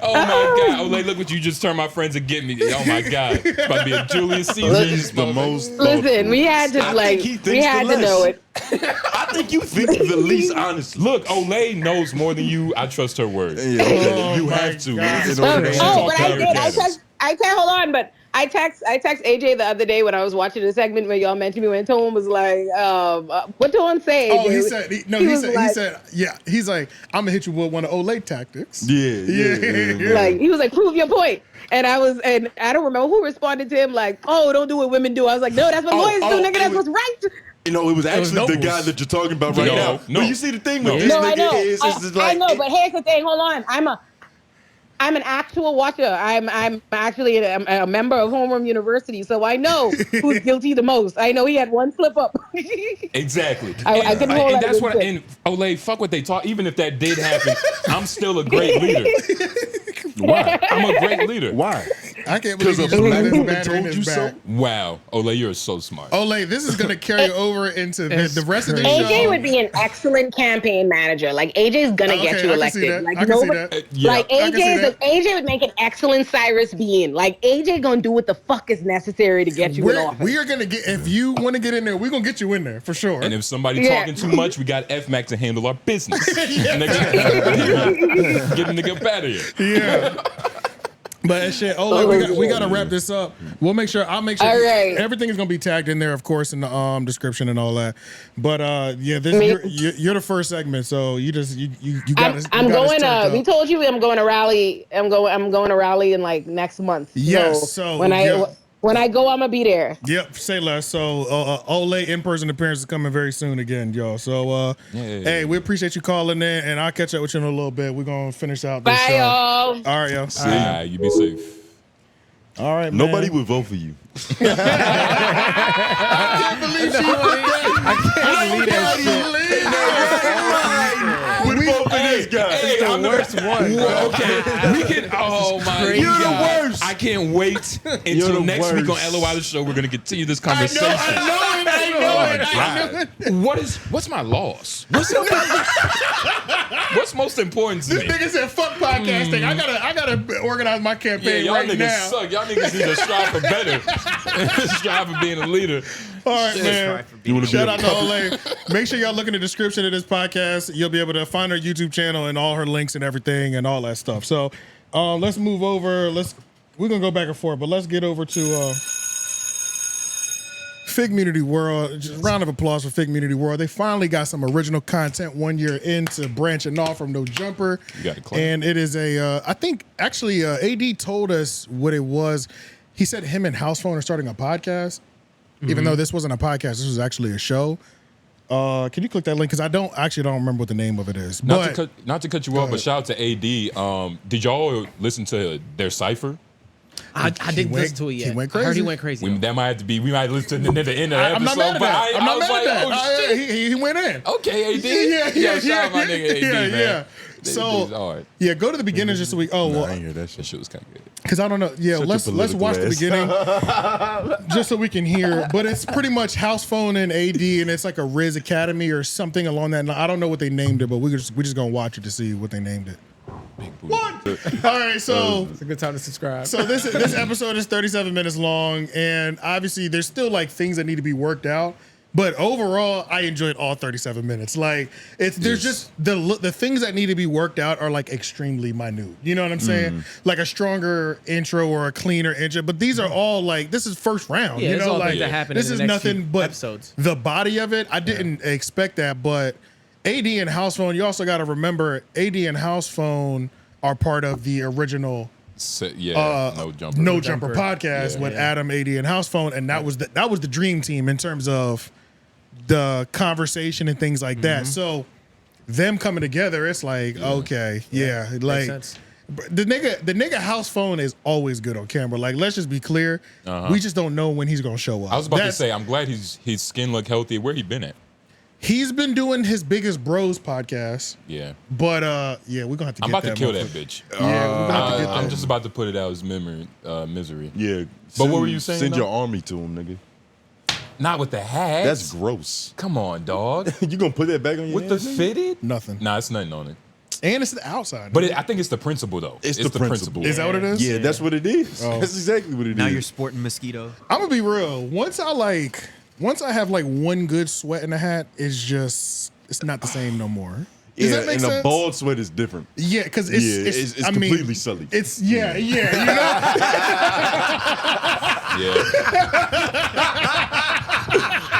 [SPEAKER 4] Oh my God, Olay, look what you just turned my friends and get me. Oh my God, it's about to be a Julius Caesar.
[SPEAKER 1] He's the most.
[SPEAKER 3] Listen, we had to know it.
[SPEAKER 1] I think you think the least honest.
[SPEAKER 4] Look, Olay knows more than you. I trust her word.
[SPEAKER 1] Yeah, you have to.
[SPEAKER 3] I can't hold on, but I text AJ the other day when I was watching the segment where y'all mentioned me when Tone was like, what Tone say?
[SPEAKER 2] Oh, he said, he's like, I'm gonna hit you with one of Olay tactics.
[SPEAKER 1] Yeah.
[SPEAKER 3] Like, he was like, prove your point. And I don't remember who responded to him like, oh, don't do what women do. I was like, no, that's what boys do, nigga, that's what's right.
[SPEAKER 1] It was actually the guy that you're talking about right now.
[SPEAKER 4] No.
[SPEAKER 1] But you see the thing with this nigga is like,
[SPEAKER 3] I know, but here's the thing. Hold on. I'm an actual watcher. I'm actually a member of Homeroom University, so I know who's guilty the most. I know he had one slip up.
[SPEAKER 4] Exactly.
[SPEAKER 3] I can hold
[SPEAKER 4] and
[SPEAKER 3] that
[SPEAKER 4] that's what.
[SPEAKER 3] shit.
[SPEAKER 4] And Olay, fuck what they talk. Even if that did happen, I'm still a great leader.
[SPEAKER 1] why?
[SPEAKER 4] I'm a great leader.
[SPEAKER 1] Why?
[SPEAKER 2] I can't believe you
[SPEAKER 1] Because a black
[SPEAKER 2] just
[SPEAKER 1] woman
[SPEAKER 2] battery in
[SPEAKER 1] told
[SPEAKER 2] his
[SPEAKER 1] you
[SPEAKER 2] back.
[SPEAKER 1] so?
[SPEAKER 4] Wow, Olay, you're so smart.
[SPEAKER 2] Olay, this is gonna carry over into the rest of the
[SPEAKER 3] AJ
[SPEAKER 2] show.
[SPEAKER 3] would be an excellent campaign manager. Like AJ's gonna get you elected. Like nobody, like AJ would make an excellent Cyrus Bean. Like AJ gonna do what the fuck is necessary to get you in office.
[SPEAKER 2] We are gonna get, if you want to get in there, we're gonna get you in there for sure.
[SPEAKER 4] And if somebody talking too much, we got FMAC to handle our business. Get the nigga up out of here.
[SPEAKER 2] Yeah. But shit, we gotta wrap this up. I'll make sure everything is gonna be tagged in there, of course, in the description and all that. But you're the first segment, so you gotta.
[SPEAKER 3] I'm going to. We told you I'm going to rally. I'm going to rally in like next month.
[SPEAKER 2] Yes. So when
[SPEAKER 3] I go, I'm gonna be there.
[SPEAKER 2] Yep. Say less. So Olay in-person appearance is coming very soon again, y'all. So hey, we appreciate you calling in, and I'll catch up with you in a little bit. We're gonna finish out this
[SPEAKER 3] Bye,
[SPEAKER 2] show.
[SPEAKER 3] y'all.
[SPEAKER 2] All right, y'all.
[SPEAKER 4] You be safe.
[SPEAKER 2] All right,
[SPEAKER 1] Nobody would vote for you.
[SPEAKER 2] I can't believe she put that.
[SPEAKER 7] I can't believe that shit.
[SPEAKER 1] We vote for this guy.
[SPEAKER 7] It's the worst one.
[SPEAKER 4] Okay, we can. Oh my
[SPEAKER 7] crazy.
[SPEAKER 1] You're the
[SPEAKER 4] God!
[SPEAKER 1] worst.
[SPEAKER 4] I can't wait until next week on LOI the show. We're gonna continue this conversation.
[SPEAKER 2] I know it.
[SPEAKER 4] What's my loss? What's most important to
[SPEAKER 2] This
[SPEAKER 4] me?
[SPEAKER 2] nigga said fuck podcasting. I gotta organize my campaign
[SPEAKER 4] y'all
[SPEAKER 2] right
[SPEAKER 4] niggas
[SPEAKER 2] now.
[SPEAKER 4] suck. Y'all niggas need to strive for better. Strive for being a leader.
[SPEAKER 2] All right, man. Shout out to Olay. Make sure y'all look in the description of this podcast. You'll be able to find her YouTube channel and all her links and everything and all that stuff. So let's move over. We're gonna go back and forth, but let's get over to Figgmunity World. Just a round of applause for Figgmunity World. They finally got some original content 1 year into branching off from No Jumper.
[SPEAKER 4] You got it, Clay.
[SPEAKER 2] And it is I think actually AD told us what it was. He said him and Housephone are starting a podcast. Even though this wasn't a podcast, this was actually a show. Can you click that link? Because I don't remember what the name of it is.
[SPEAKER 4] Not to cut you off, but shout out to AD. Did y'all listen to their cipher?
[SPEAKER 7] I didn't listen to it yet.
[SPEAKER 2] He went
[SPEAKER 7] I heard he
[SPEAKER 2] crazy.
[SPEAKER 7] went crazy.
[SPEAKER 4] We might listen to the end of the episode.
[SPEAKER 2] I'm not mad at that.
[SPEAKER 4] I was like, oh shit.
[SPEAKER 2] He went in.
[SPEAKER 4] Okay, AD.
[SPEAKER 2] Yeah,
[SPEAKER 4] shout out my nigga AD, man.
[SPEAKER 2] Yeah. So
[SPEAKER 4] all right.
[SPEAKER 2] yeah, go to the beginning just so we. Oh,
[SPEAKER 1] I
[SPEAKER 2] well,
[SPEAKER 1] ain't hear that shit.
[SPEAKER 4] That shit was kind of good.
[SPEAKER 2] because I don't know. Yeah,
[SPEAKER 1] Such a
[SPEAKER 2] let's watch the
[SPEAKER 1] political
[SPEAKER 2] beginning just so we can hear. But it's pretty much Housephone and AD, and it's like a Riz Academy or something along that line. I don't know what they named it, but we're just gonna watch it to see what they named it. What? All right, so
[SPEAKER 7] It's a good time to subscribe.
[SPEAKER 2] so this episode is 37 minutes long, and obviously there's still like things that need to be worked out. But overall, I enjoyed all 37 minutes. Like there's just the things that need to be worked out are like extremely minute. You know what I'm saying? Like a stronger intro or a cleaner intro. But these are all like this is first round.
[SPEAKER 7] Yeah,
[SPEAKER 2] you
[SPEAKER 7] it's
[SPEAKER 2] know,
[SPEAKER 7] all
[SPEAKER 2] like
[SPEAKER 7] things that happen
[SPEAKER 2] this
[SPEAKER 7] in
[SPEAKER 2] is
[SPEAKER 7] the next
[SPEAKER 2] nothing
[SPEAKER 7] few
[SPEAKER 2] but
[SPEAKER 7] episodes.
[SPEAKER 2] the body of it. I didn't expect that, but AD and Housephone, you also got to remember AD and Housephone are part of the original
[SPEAKER 4] No Jumper.
[SPEAKER 2] No Jumper podcast
[SPEAKER 4] Yeah.
[SPEAKER 2] with Adam, AD, and Housephone, and that was the dream team in terms of the conversation and things like that. So them coming together, it's like okay, like
[SPEAKER 7] sense.
[SPEAKER 2] the nigga Housephone is always good on camera. Like let's just be clear, we just don't know when he's gonna show up.
[SPEAKER 4] I was about to say, I'm glad his skin look healthy. Where he been at?
[SPEAKER 2] He's been doing his Biggest Bros podcast.
[SPEAKER 4] Yeah.
[SPEAKER 2] But we're gonna have to.
[SPEAKER 4] I'm
[SPEAKER 2] get
[SPEAKER 4] about to kill that bitch.
[SPEAKER 2] Yeah, we're gonna have to get that.
[SPEAKER 4] I'm just about to put it out as misery.
[SPEAKER 1] Yeah.
[SPEAKER 4] But what were you saying,
[SPEAKER 1] Send
[SPEAKER 4] though?
[SPEAKER 1] your army to him, nigga.
[SPEAKER 4] Not with the hats.
[SPEAKER 1] That's gross.
[SPEAKER 4] Come on, dog.
[SPEAKER 1] You gonna put that back on your
[SPEAKER 4] With the
[SPEAKER 1] head, nigga?
[SPEAKER 4] fitted?
[SPEAKER 2] Nothing.
[SPEAKER 4] Nah, it's nothing on it.
[SPEAKER 2] And it's the outside.
[SPEAKER 4] But I think it's the principle, though.
[SPEAKER 1] It's the principle.
[SPEAKER 2] Is that what it is?
[SPEAKER 1] Yeah, that's what it is.
[SPEAKER 2] Oh.
[SPEAKER 1] That's exactly what it is.
[SPEAKER 5] Now you're sporting mosquito.
[SPEAKER 2] I'm gonna be real. Once I have like one good sweat in a hat, it's not the same no more. Does that make
[SPEAKER 1] and
[SPEAKER 2] sense?
[SPEAKER 1] a bald sweat is different.
[SPEAKER 2] Yeah, because it's I mean,
[SPEAKER 1] completely sully.
[SPEAKER 2] It's you know.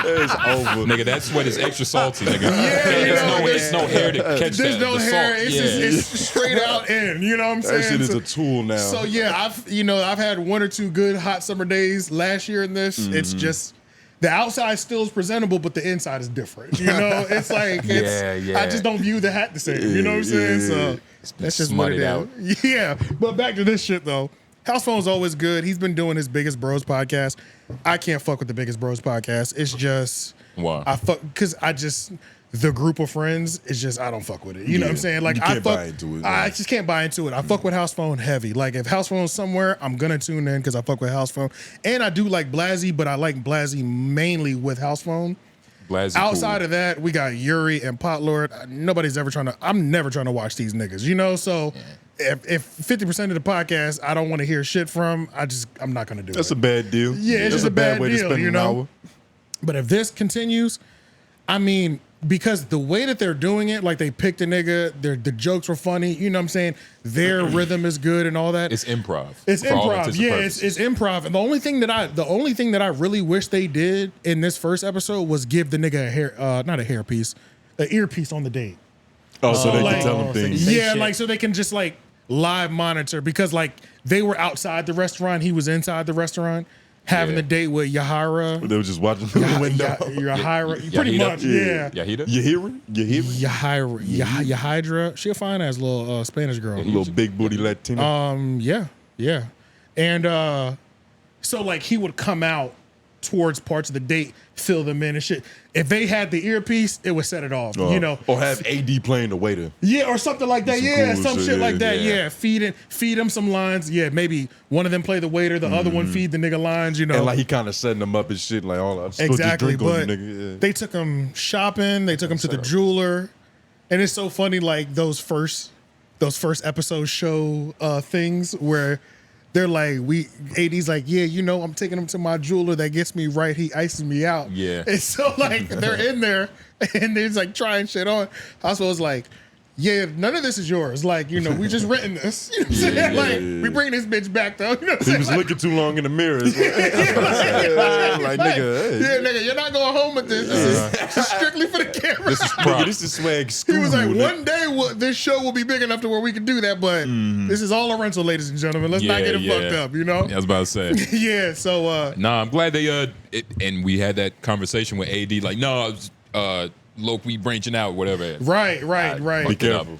[SPEAKER 1] It's over.
[SPEAKER 4] Nigga, that sweat is extra salty, nigga.
[SPEAKER 2] Yeah,
[SPEAKER 4] There's no hair to catch
[SPEAKER 2] There's
[SPEAKER 4] that.
[SPEAKER 2] no
[SPEAKER 4] the
[SPEAKER 2] hair.
[SPEAKER 4] salt.
[SPEAKER 2] It's straight out in. You know what I'm saying?
[SPEAKER 1] That shit is a tool now.
[SPEAKER 2] So yeah, I've had one or two good hot summer days last year in this. It's just the outside still is presentable, but the inside is different. You know, it's like I just don't view the hat the same. You know what I'm saying? So that's just what it is. Yeah, but back to this shit though. Housephone's always good. He's been doing his Biggest Bros podcast. I can't fuck with the Biggest Bros podcast. It's just
[SPEAKER 4] Why?
[SPEAKER 2] The group of friends is just I don't fuck with it. You know what I'm saying? Like
[SPEAKER 1] you can't buy into it.
[SPEAKER 2] I just can't buy into it. I fuck with Housephone heavy. Like if Housephone's somewhere, I'm gonna tune in because I fuck with Housephone. And I do like 𝙿𝙻𝙰𝚃, but I like 𝙿𝙻𝙰𝚃 mainly with Housephone.
[SPEAKER 4] 𝙿𝙻𝙰𝚃
[SPEAKER 2] Outside
[SPEAKER 4] cool.
[SPEAKER 2] of that, we got Yuriy and Potlord. I'm never trying to watch these niggas, you know? So if 50% of the podcast I don't want to hear shit from, I'm not gonna do it.
[SPEAKER 1] That's a bad deal.
[SPEAKER 2] Yeah, it's
[SPEAKER 1] That's
[SPEAKER 2] just
[SPEAKER 1] a
[SPEAKER 2] a bad
[SPEAKER 1] way to
[SPEAKER 2] deal,
[SPEAKER 1] spend
[SPEAKER 2] you
[SPEAKER 1] an
[SPEAKER 2] know?
[SPEAKER 1] hour.
[SPEAKER 2] But if this continues, I mean, because the way that they're doing it, like they picked a nigga, the jokes were funny, you know what I'm saying? Their rhythm is good and all that.
[SPEAKER 4] It's improv.
[SPEAKER 2] It's
[SPEAKER 4] for all
[SPEAKER 2] improv.
[SPEAKER 4] intents and
[SPEAKER 2] Yeah,
[SPEAKER 4] purposes.
[SPEAKER 2] it's improv. And the only thing that I really wish they did in this first episode was give the nigga an earpiece on the date.
[SPEAKER 1] Oh, so they
[SPEAKER 2] like-
[SPEAKER 1] can tell them things.
[SPEAKER 2] Yeah,
[SPEAKER 7] shit.
[SPEAKER 2] like so they can just like live monitor because like they were outside the restaurant, he was inside the restaurant having
[SPEAKER 4] Yeah.
[SPEAKER 2] the date with Yahara.
[SPEAKER 1] They were just watching through the window.
[SPEAKER 2] Yahira, pretty
[SPEAKER 4] Yahida?
[SPEAKER 2] much, yeah.
[SPEAKER 4] Yahida?
[SPEAKER 1] You hear it? You hear it?
[SPEAKER 2] Yahidra, she a fine ass little Spanish girl.
[SPEAKER 1] Little big booty Latino.
[SPEAKER 2] Yeah. And so like he would come out towards parts of the date, fill them in and shit. If they had the earpiece, it would set it off. You know.
[SPEAKER 1] Or have AD playing the waiter.
[SPEAKER 2] Yeah, or something like that.
[SPEAKER 1] Some
[SPEAKER 2] Yeah,
[SPEAKER 1] cool
[SPEAKER 2] some
[SPEAKER 1] shit,
[SPEAKER 2] shit like that.
[SPEAKER 4] yeah.
[SPEAKER 2] Yeah. Feed him some lines. Yeah, maybe one of them play the waiter, the other one feed the nigga lines, you know.
[SPEAKER 1] And like he kind of setting them up and shit. Like, all
[SPEAKER 2] Exactly,
[SPEAKER 1] drink on
[SPEAKER 2] but
[SPEAKER 1] you, nigga. Yeah.
[SPEAKER 2] they took him shopping. They took him to the jeweler, and it's so funny. Like those first episode show things where they're like, AD's like, yeah, you know, I'm taking him to my jeweler that gets me right. He ices me out.
[SPEAKER 4] Yeah.
[SPEAKER 2] And so like they're in there and they're just like trying shit on. Hospital was like, yeah, none of this is yours. Like, you know, we just renting this. You know what I'm saying?
[SPEAKER 4] Yeah,
[SPEAKER 2] Like,
[SPEAKER 1] yeah.
[SPEAKER 2] we bring this bitch back though. You know what I'm
[SPEAKER 1] He
[SPEAKER 2] saying?
[SPEAKER 1] was
[SPEAKER 2] Like,
[SPEAKER 1] looking too long in the mirror. It's like, nigga, hey.
[SPEAKER 2] yeah, nigga, you're not going home with this. This is strictly for the camera.
[SPEAKER 4] This is
[SPEAKER 1] Nigga,
[SPEAKER 4] prop.
[SPEAKER 1] this is swag
[SPEAKER 2] He
[SPEAKER 1] school.
[SPEAKER 2] was like,
[SPEAKER 1] nigga.
[SPEAKER 2] one day this show will be big enough to where we can do that, but this is all a rental, ladies and gentlemen. Let's not
[SPEAKER 4] Yeah,
[SPEAKER 2] get it
[SPEAKER 4] yeah.
[SPEAKER 2] fucked up, you know?
[SPEAKER 4] I was about to say.
[SPEAKER 2] Yeah, so
[SPEAKER 4] Nah, I'm glad they and we had that conversation with AD. Like, no, Loke, we branching out, whatever.
[SPEAKER 2] right.
[SPEAKER 1] Be careful.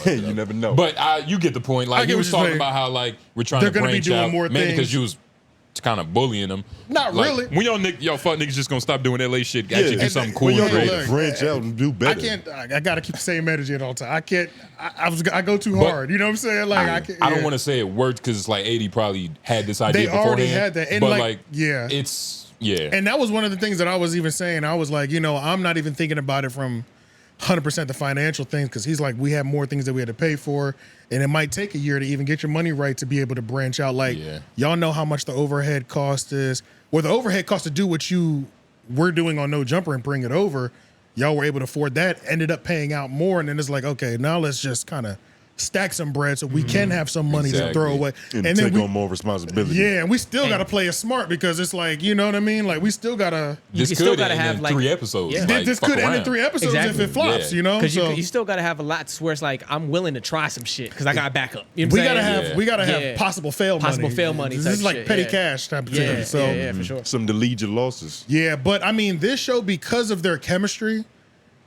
[SPEAKER 1] You never know.
[SPEAKER 4] But you get the point.
[SPEAKER 2] I
[SPEAKER 4] Like
[SPEAKER 2] get
[SPEAKER 4] he
[SPEAKER 2] what
[SPEAKER 4] was
[SPEAKER 2] you're
[SPEAKER 4] talking
[SPEAKER 2] saying.
[SPEAKER 4] about how like we're trying
[SPEAKER 2] They're
[SPEAKER 4] to
[SPEAKER 2] gonna be
[SPEAKER 4] branch
[SPEAKER 2] doing
[SPEAKER 4] out,
[SPEAKER 2] more
[SPEAKER 4] mainly
[SPEAKER 2] things.
[SPEAKER 4] because you was kind of bullying them.
[SPEAKER 2] Not
[SPEAKER 4] Like,
[SPEAKER 2] really.
[SPEAKER 4] When y'all fuck niggas just gonna stop doing LA shit, actually do
[SPEAKER 2] and
[SPEAKER 4] something
[SPEAKER 2] then-
[SPEAKER 4] cool
[SPEAKER 2] when
[SPEAKER 4] and
[SPEAKER 2] y'all
[SPEAKER 4] creative.
[SPEAKER 2] look,
[SPEAKER 1] branch out and do better.
[SPEAKER 2] I gotta keep the same energy at all times. I can't. I go too hard. You know what I'm saying? Like I can't.
[SPEAKER 4] I don't want to say it worked because it's like 80 probably had this idea
[SPEAKER 2] They already
[SPEAKER 4] beforehand,
[SPEAKER 2] had that, and
[SPEAKER 4] but
[SPEAKER 2] like, yeah.
[SPEAKER 4] it's yeah.
[SPEAKER 2] And that was one of the things that I was even saying. I was like, you know, I'm not even thinking about it from 100% the financial things because he's like, we have more things that we had to pay for, and it might take a year to even get your money right to be able to branch out. Like, y'all know how much the overhead cost is, or the overhead cost to do what you were doing on No Jumper and bring it over. Y'all were able to afford that, ended up paying out more, and then it's like, okay, now let's just kind of stack some bread so we can have some money to throw away.
[SPEAKER 1] And
[SPEAKER 2] then
[SPEAKER 1] take on more responsibility.
[SPEAKER 2] Yeah, and we still got to play it smart because it's like, you know what I mean? Like, we still got to...
[SPEAKER 4] This
[SPEAKER 7] You
[SPEAKER 4] could
[SPEAKER 7] still gotta
[SPEAKER 4] end
[SPEAKER 7] have,
[SPEAKER 4] in
[SPEAKER 7] like-
[SPEAKER 4] 3 episodes.
[SPEAKER 7] Yeah.
[SPEAKER 4] Like,
[SPEAKER 2] this
[SPEAKER 4] fuck
[SPEAKER 2] could end in
[SPEAKER 4] around.
[SPEAKER 2] 3 episodes
[SPEAKER 7] Exactly.
[SPEAKER 2] if it flops,
[SPEAKER 4] Yeah.
[SPEAKER 2] you know?
[SPEAKER 7] Because
[SPEAKER 2] So
[SPEAKER 7] you still got to have a lot where it's like, I'm willing to try some shit because I got backup. You know
[SPEAKER 2] we
[SPEAKER 7] what I'm
[SPEAKER 2] gotta
[SPEAKER 7] saying?
[SPEAKER 2] have we gotta have
[SPEAKER 7] Yeah.
[SPEAKER 2] possible fail money. This
[SPEAKER 7] type
[SPEAKER 2] is like
[SPEAKER 7] shit,
[SPEAKER 2] petty
[SPEAKER 7] yeah.
[SPEAKER 2] cash type of
[SPEAKER 7] Yeah,
[SPEAKER 2] thing. So
[SPEAKER 7] yeah, for sure.
[SPEAKER 1] Some to lead your losses.
[SPEAKER 2] yeah, but I mean, this show, because of their chemistry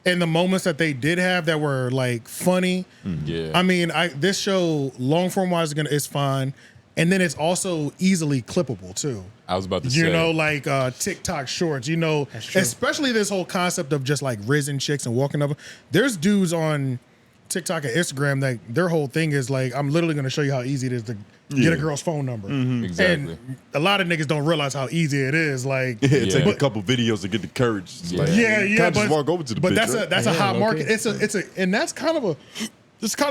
[SPEAKER 2] and the moments that they did have that were like funny.
[SPEAKER 4] Yeah.
[SPEAKER 2] I mean, this show long form wise is fine, and then it's also easily clippable too.
[SPEAKER 4] I was about to say.
[SPEAKER 2] You know, like TikTok shorts. You know,
[SPEAKER 7] true.
[SPEAKER 2] especially this whole concept of just like risen chicks and walking up. There's dudes on TikTok and Instagram that their whole thing is like, I'm literally going to show you how easy it is to get a girl's phone number.
[SPEAKER 4] Exactly.
[SPEAKER 2] And a lot of niggas don't realize how easy it is. Like,
[SPEAKER 1] It take
[SPEAKER 4] Yeah.
[SPEAKER 1] a couple videos to get the courage. It's like,
[SPEAKER 2] yeah,
[SPEAKER 1] you
[SPEAKER 2] yeah,
[SPEAKER 1] can't
[SPEAKER 2] but
[SPEAKER 1] just walk over to the
[SPEAKER 2] but
[SPEAKER 1] bitch,
[SPEAKER 2] that's
[SPEAKER 1] right?
[SPEAKER 2] a hot
[SPEAKER 7] low
[SPEAKER 2] market.
[SPEAKER 7] key.
[SPEAKER 2] It's a and that's kind of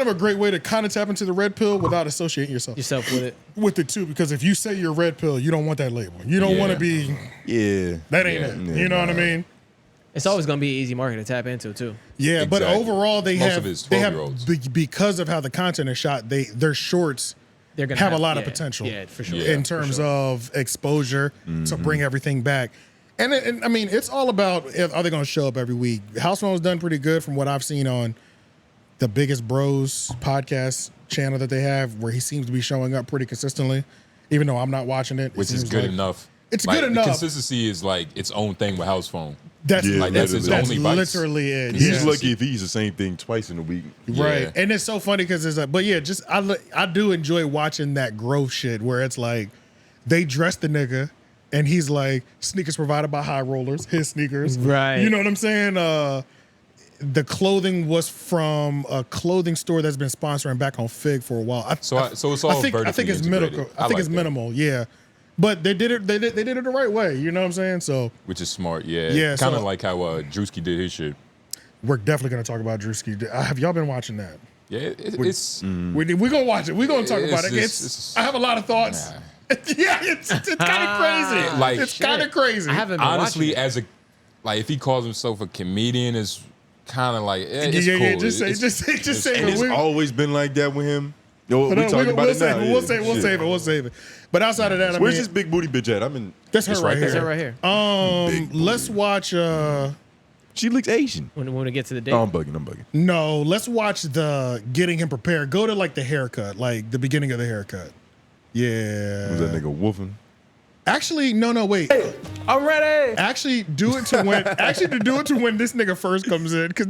[SPEAKER 2] a great way to kind of tap into the red pill without associating yourself
[SPEAKER 7] Yourself with it.
[SPEAKER 2] with it too. Because if you say you're red pill, you don't want that label. You don't
[SPEAKER 4] Yeah.
[SPEAKER 2] want to be
[SPEAKER 1] Yeah.
[SPEAKER 2] that ain't
[SPEAKER 4] Yeah.
[SPEAKER 2] it. You know what I mean?
[SPEAKER 7] It's always going to be an easy market to tap into, too.
[SPEAKER 2] Yeah, but
[SPEAKER 4] Exactly.
[SPEAKER 2] overall they
[SPEAKER 4] Most
[SPEAKER 2] have
[SPEAKER 4] of it's
[SPEAKER 2] they have
[SPEAKER 4] 12-year-olds.
[SPEAKER 2] because of how the content is shot, their shorts
[SPEAKER 7] They're going
[SPEAKER 2] have a lot of potential.
[SPEAKER 7] Yeah, for sure.
[SPEAKER 4] Yeah.
[SPEAKER 2] in terms of exposure to bring everything back. And I mean, it's all about are they going to show up every week? Housephone's done pretty good from what I've seen on the Biggest Bros podcast channel that they have, where he seems to be showing up pretty consistently, even though I'm not watching it.
[SPEAKER 4] Which
[SPEAKER 2] It
[SPEAKER 4] is
[SPEAKER 2] seems
[SPEAKER 4] good
[SPEAKER 2] like-
[SPEAKER 4] enough.
[SPEAKER 2] It's
[SPEAKER 4] Like,
[SPEAKER 2] good enough.
[SPEAKER 4] The consistency is like its own thing with Housephone.
[SPEAKER 2] That's
[SPEAKER 1] Yeah,
[SPEAKER 4] Like that's his
[SPEAKER 2] that's
[SPEAKER 4] only vice.
[SPEAKER 2] literally it.
[SPEAKER 1] He's
[SPEAKER 2] Yeah.
[SPEAKER 1] lucky if he eats the same thing twice in a week.
[SPEAKER 2] Right.
[SPEAKER 4] Yeah.
[SPEAKER 2] And it's so funny because it's like, but yeah, just I do enjoy watching that growth shit where it's like they dress the nigga and he's like, sneakers provided by High Rollers, his sneakers.
[SPEAKER 7] Right.
[SPEAKER 2] You know what I'm saying? The clothing was from a clothing store that's been sponsoring back on Fig for a while.
[SPEAKER 4] So it's all
[SPEAKER 2] I think
[SPEAKER 4] vertically
[SPEAKER 2] it's
[SPEAKER 4] integrated.
[SPEAKER 2] minimal.
[SPEAKER 4] I
[SPEAKER 2] I think
[SPEAKER 4] like
[SPEAKER 2] it's
[SPEAKER 4] that.
[SPEAKER 2] minimal, yeah. But they did it the right way, you know what I'm saying? So
[SPEAKER 4] Which is smart, yeah.
[SPEAKER 2] Yeah,
[SPEAKER 4] Kind of
[SPEAKER 2] so-
[SPEAKER 4] like how Drewski did his shit.
[SPEAKER 2] we're definitely gonna talk about Drewski. Have y'all been watching that?
[SPEAKER 4] Yeah, it's
[SPEAKER 2] We're gonna watch it. We're gonna talk about it.
[SPEAKER 4] It's-
[SPEAKER 2] I have a lot of thoughts. Yeah, it's kind of crazy.
[SPEAKER 4] Like,
[SPEAKER 2] it's kind of crazy.
[SPEAKER 7] I haven't been
[SPEAKER 4] honestly
[SPEAKER 7] watching it.
[SPEAKER 4] as a like if he calls himself a comedian is kind of like it's
[SPEAKER 2] yeah,
[SPEAKER 4] cool.
[SPEAKER 2] yeah. Just say,
[SPEAKER 4] It's-
[SPEAKER 2] just say.
[SPEAKER 1] And
[SPEAKER 2] it.
[SPEAKER 1] it's
[SPEAKER 2] We-
[SPEAKER 1] always been like that with him. Yo,
[SPEAKER 2] but
[SPEAKER 1] we
[SPEAKER 2] no,
[SPEAKER 1] talking about
[SPEAKER 2] we'll
[SPEAKER 1] it
[SPEAKER 2] save
[SPEAKER 1] now.
[SPEAKER 2] it. We'll save it. We'll
[SPEAKER 1] Shit.
[SPEAKER 2] save it. We'll save it. But outside of that, I
[SPEAKER 1] Where's
[SPEAKER 2] mean,
[SPEAKER 1] this big booty bitch at? I'm in.
[SPEAKER 2] that's her
[SPEAKER 4] It's
[SPEAKER 2] right
[SPEAKER 4] right
[SPEAKER 2] here.
[SPEAKER 7] Is that right here?
[SPEAKER 1] Big booty.
[SPEAKER 2] Let's watch.
[SPEAKER 1] She looks Asian.
[SPEAKER 7] When we get to the date.
[SPEAKER 1] Oh, I'm bugging.
[SPEAKER 2] No, let's watch the getting him prepared. Go to like the haircut, like the beginning of the haircut. Yeah.
[SPEAKER 1] Was that nigga woofing?
[SPEAKER 2] Actually, no, wait.
[SPEAKER 7] I'm ready.
[SPEAKER 2] Actually, do it to when this nigga first comes in, because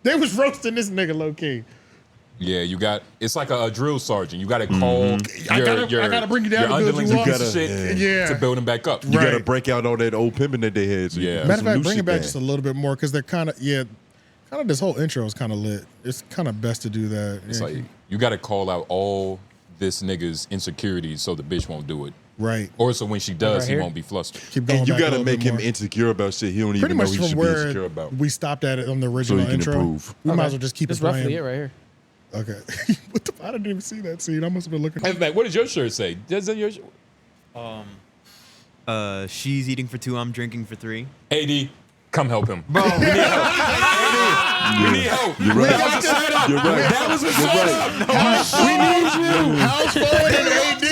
[SPEAKER 2] they was roasting this nigga low key.
[SPEAKER 4] Yeah, you got it's like a drill sergeant. You got to call.
[SPEAKER 2] I gotta bring you down
[SPEAKER 4] your
[SPEAKER 2] to build
[SPEAKER 4] underlings
[SPEAKER 2] you
[SPEAKER 4] and
[SPEAKER 2] up.
[SPEAKER 4] piece of shit
[SPEAKER 2] Yeah.
[SPEAKER 4] to build him back up.
[SPEAKER 1] You
[SPEAKER 2] Right.
[SPEAKER 1] gotta break out all that old pimping that they had. So you
[SPEAKER 4] Yeah.
[SPEAKER 1] can put
[SPEAKER 2] Matter of
[SPEAKER 1] some
[SPEAKER 2] fact,
[SPEAKER 1] new
[SPEAKER 2] bring
[SPEAKER 1] shit
[SPEAKER 2] it back
[SPEAKER 1] down.
[SPEAKER 2] just a little bit more because they're kind of this whole intro is kind of lit. It's kind of best to do that.
[SPEAKER 4] It's
[SPEAKER 2] Yeah,
[SPEAKER 4] like you got to call out all this nigga's insecurities so the bitch won't do it,
[SPEAKER 2] right.
[SPEAKER 4] or so when she does,
[SPEAKER 7] Right
[SPEAKER 4] he
[SPEAKER 7] here?
[SPEAKER 4] won't be flustered.
[SPEAKER 2] Keep going.
[SPEAKER 1] And you
[SPEAKER 2] back a
[SPEAKER 1] gotta
[SPEAKER 2] little
[SPEAKER 1] make
[SPEAKER 2] bit
[SPEAKER 1] him
[SPEAKER 2] more.
[SPEAKER 1] insecure about shit he don't
[SPEAKER 2] Pretty
[SPEAKER 1] even know
[SPEAKER 2] much
[SPEAKER 1] he
[SPEAKER 2] from
[SPEAKER 1] should be insecure
[SPEAKER 2] where
[SPEAKER 1] about.
[SPEAKER 2] we stopped at it on the original
[SPEAKER 1] he can
[SPEAKER 2] intro.
[SPEAKER 1] improve.
[SPEAKER 2] We might as well just keep
[SPEAKER 7] That's
[SPEAKER 2] it playing.
[SPEAKER 7] roughly it right here.
[SPEAKER 2] Okay. What the? I didn't even see that scene. I must have been looking.
[SPEAKER 4] Hey, man, what does your shirt say? Does that your shirt?
[SPEAKER 5] She's eating for 2, I'm drinking for 3.
[SPEAKER 4] AD, come help him.
[SPEAKER 5] Bro,
[SPEAKER 4] We need help.
[SPEAKER 1] You're right.
[SPEAKER 2] got this.
[SPEAKER 1] You're right.
[SPEAKER 4] That was a setup.
[SPEAKER 2] Housephone and AD. Housephone and AD.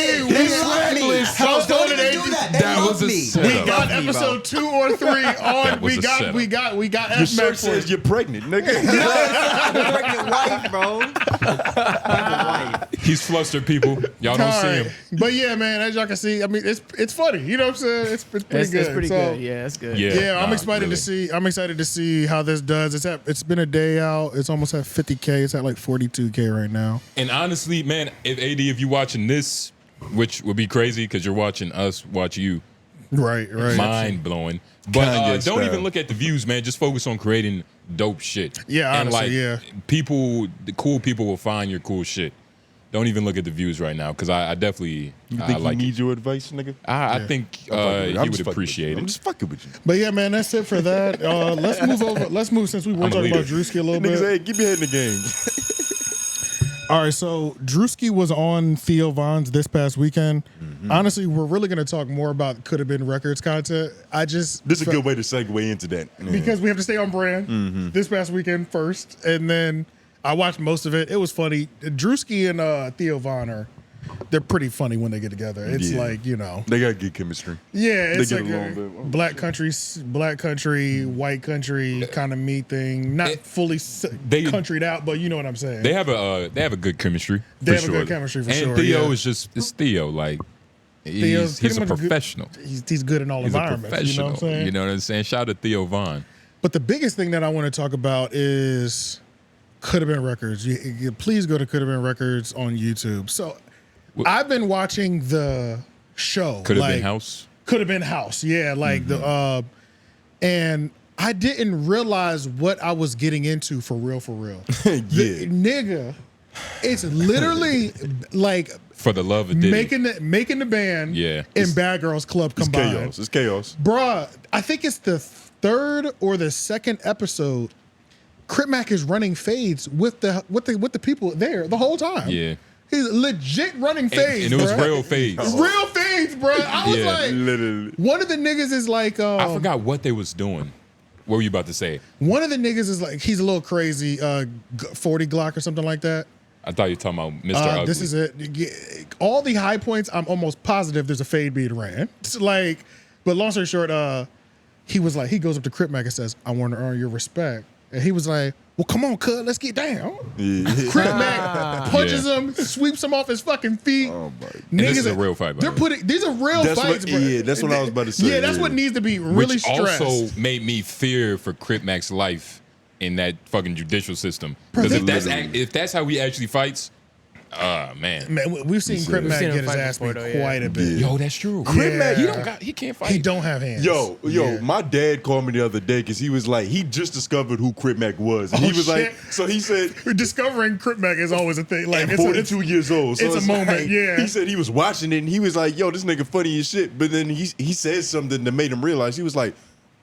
[SPEAKER 4] That was a
[SPEAKER 2] We
[SPEAKER 4] setup.
[SPEAKER 2] got
[SPEAKER 5] Love me, bro.
[SPEAKER 2] episode 2 or 3 on.
[SPEAKER 4] was
[SPEAKER 2] We
[SPEAKER 4] a
[SPEAKER 2] got
[SPEAKER 4] setup.
[SPEAKER 1] Your shirt
[SPEAKER 2] F-Mac for
[SPEAKER 1] says
[SPEAKER 2] it.
[SPEAKER 1] you're pregnant, nigga.
[SPEAKER 5] pregnant wife, bro. Pregnant wife.
[SPEAKER 4] He's flustered, people. Y'all don't see him.
[SPEAKER 2] But yeah, man, as y'all can see, I mean, it's funny. You know what I'm saying? It's pretty good.
[SPEAKER 7] It's pretty
[SPEAKER 2] So,
[SPEAKER 7] good. Yeah, that's good.
[SPEAKER 2] Yeah, I'm
[SPEAKER 4] nah,
[SPEAKER 2] excited
[SPEAKER 4] really.
[SPEAKER 2] to see. I'm excited to see how this does. It's been a day out. It's almost at 50K. It's at like 42K right now.
[SPEAKER 4] And honestly, man, if you watching this, which would be crazy because you're watching us watch you,
[SPEAKER 2] Right.
[SPEAKER 4] mind blowing. But
[SPEAKER 1] Kanye
[SPEAKER 4] don't
[SPEAKER 1] style.
[SPEAKER 4] even look at the views, man. Just focus on creating dope shit.
[SPEAKER 2] Yeah,
[SPEAKER 4] and
[SPEAKER 2] honestly, yeah.
[SPEAKER 4] the cool people will find your cool shit. Don't even look at the views right now because I definitely
[SPEAKER 1] You
[SPEAKER 4] I
[SPEAKER 1] think he
[SPEAKER 4] like
[SPEAKER 1] needs
[SPEAKER 4] it.
[SPEAKER 1] your advice, nigga?
[SPEAKER 4] I think he would appreciate
[SPEAKER 1] I'm
[SPEAKER 4] it.
[SPEAKER 1] just fucking with you.
[SPEAKER 2] But yeah, man, that's it for that. Let's move over. Let's move since we were
[SPEAKER 4] I'm a
[SPEAKER 2] talking about
[SPEAKER 4] leader.
[SPEAKER 2] Drewski a little
[SPEAKER 1] Niggas,
[SPEAKER 2] bit.
[SPEAKER 1] hey, keep your head in the game.
[SPEAKER 2] All right, so Drewski was on Theo Von's this past weekend. Honestly, we're really going to talk more about Could Have Been Records content.
[SPEAKER 1] This is a good way to segue into that.
[SPEAKER 2] because we have to stay on brand this past weekend first, and then I watched most of it. It was funny. Drewski and Theo Von they're pretty funny when they get together. It's like, you know,
[SPEAKER 1] they got good chemistry.
[SPEAKER 2] Yeah, it's
[SPEAKER 1] they
[SPEAKER 2] like
[SPEAKER 1] get
[SPEAKER 2] a
[SPEAKER 1] along
[SPEAKER 2] black country, white country kind of me thing. Not fully countryed out, but you know what I'm saying.
[SPEAKER 4] They have a good chemistry.
[SPEAKER 2] They have a good chemistry for
[SPEAKER 4] and
[SPEAKER 2] sure.
[SPEAKER 4] And Theo is it's Theo. Like he's a professional.
[SPEAKER 2] He's good in all environments. You know what I'm saying?
[SPEAKER 4] You know what I'm saying? Shout out to Theo Von.
[SPEAKER 2] But the biggest thing that I want to talk about is Coulda Been Records. Please go to Coulda Been Records on YouTube. So I've been watching the show.
[SPEAKER 4] Could have been House.
[SPEAKER 2] Could have been House. Yeah, like the and I didn't realize what I was getting into for real. The nigga, it's literally like
[SPEAKER 4] for the love of Diddy.
[SPEAKER 2] making the band and Bad Girls Club combined.
[SPEAKER 1] It's chaos.
[SPEAKER 2] Bruh, I think it's the third or the second episode. Crip Mac is running fades with the people there the whole time.
[SPEAKER 4] Yeah.
[SPEAKER 2] He's legit running fades,
[SPEAKER 4] and it was real fades.
[SPEAKER 2] Real fades, bro. I was like,
[SPEAKER 1] literally.
[SPEAKER 2] One of the niggas is like,
[SPEAKER 4] I forgot what they was doing. What were you about to say?
[SPEAKER 2] One of the niggas is like, he's a little crazy, 40 Glock or something like that.
[SPEAKER 4] I thought you were talking about Mr. Ugly.
[SPEAKER 2] This is it. All the high points, I'm almost positive there's a fade beat ran. It's like, but long story short, he was like, he goes up to Crip Mac and says, I want to earn your respect. And he was like, well, come on, cuz, let's get down. Crip Mac punches him, sweeps him off his fucking feet.
[SPEAKER 1] Oh my!
[SPEAKER 4] And this is a real fight.
[SPEAKER 2] These are real fights, bro.
[SPEAKER 1] Yeah, that's what I was about to say.
[SPEAKER 2] Yeah, that's what needs to be really stressed.
[SPEAKER 4] Which also made me fear for Crip Mac's life in that fucking judicial system. Because if that's how he actually fights, man,
[SPEAKER 2] we've seen Crip Mac get his ass beat quite a bit.
[SPEAKER 4] Yo, that's true.
[SPEAKER 2] Crip Mac,
[SPEAKER 4] he can't fight.
[SPEAKER 2] He don't have hands.
[SPEAKER 1] Yo, my dad called me the other day because he was like, he just discovered who Crip Mac was. And he was like, so he said,
[SPEAKER 2] discovering Crip Mac is always a thing. Like,
[SPEAKER 1] it's 42 years old. So
[SPEAKER 2] it's a moment,
[SPEAKER 1] like,
[SPEAKER 2] yeah.
[SPEAKER 1] He said he was watching it and he was like, yo, this nigga funny as shit. But then he said something that made him realize, he was like,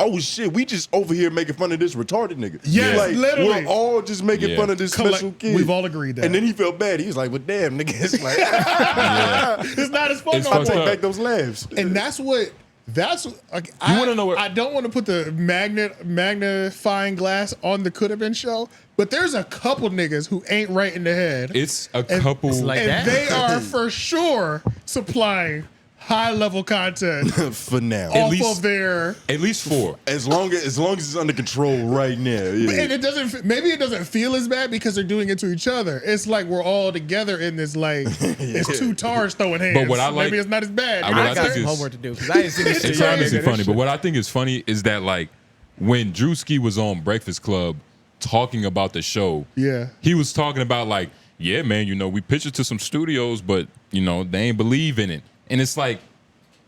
[SPEAKER 1] oh shit, we just over here making fun of this retarded nigga.
[SPEAKER 2] Yes,
[SPEAKER 1] like,
[SPEAKER 2] literally.
[SPEAKER 1] We're all just making fun of this special kid.
[SPEAKER 2] We've all agreed that.
[SPEAKER 1] And then he felt bad. He was like, well, damn, nigga. It's like,
[SPEAKER 2] it's not as fun.
[SPEAKER 1] I'll take back those laughs.
[SPEAKER 2] And that's like,
[SPEAKER 4] you want to know what?
[SPEAKER 2] I don't want to put the magnifying glass on the Coulda Been show, but there's a couple niggas who ain't right in the head.
[SPEAKER 4] It's a couple.
[SPEAKER 7] like
[SPEAKER 2] and
[SPEAKER 7] that?
[SPEAKER 2] they are for sure supplying high level content
[SPEAKER 1] for now.
[SPEAKER 2] off of their
[SPEAKER 4] at least 4.
[SPEAKER 1] As long as it's under control right now. Yeah.
[SPEAKER 2] And it doesn't feel as bad because they're doing it to each other. It's like we're all together in this, like it's two tars throwing hands.
[SPEAKER 4] But what I like,
[SPEAKER 2] maybe it's not as bad.
[SPEAKER 7] I got some homework to do because I ain't seen this shit.
[SPEAKER 4] It's honestly funny. But what I think is funny is that like when Drewski was on Breakfast Club talking about the show, he was talking about like, yeah, man, you know, we pitched it to some studios, but you know, they ain't believe in it. And it's like,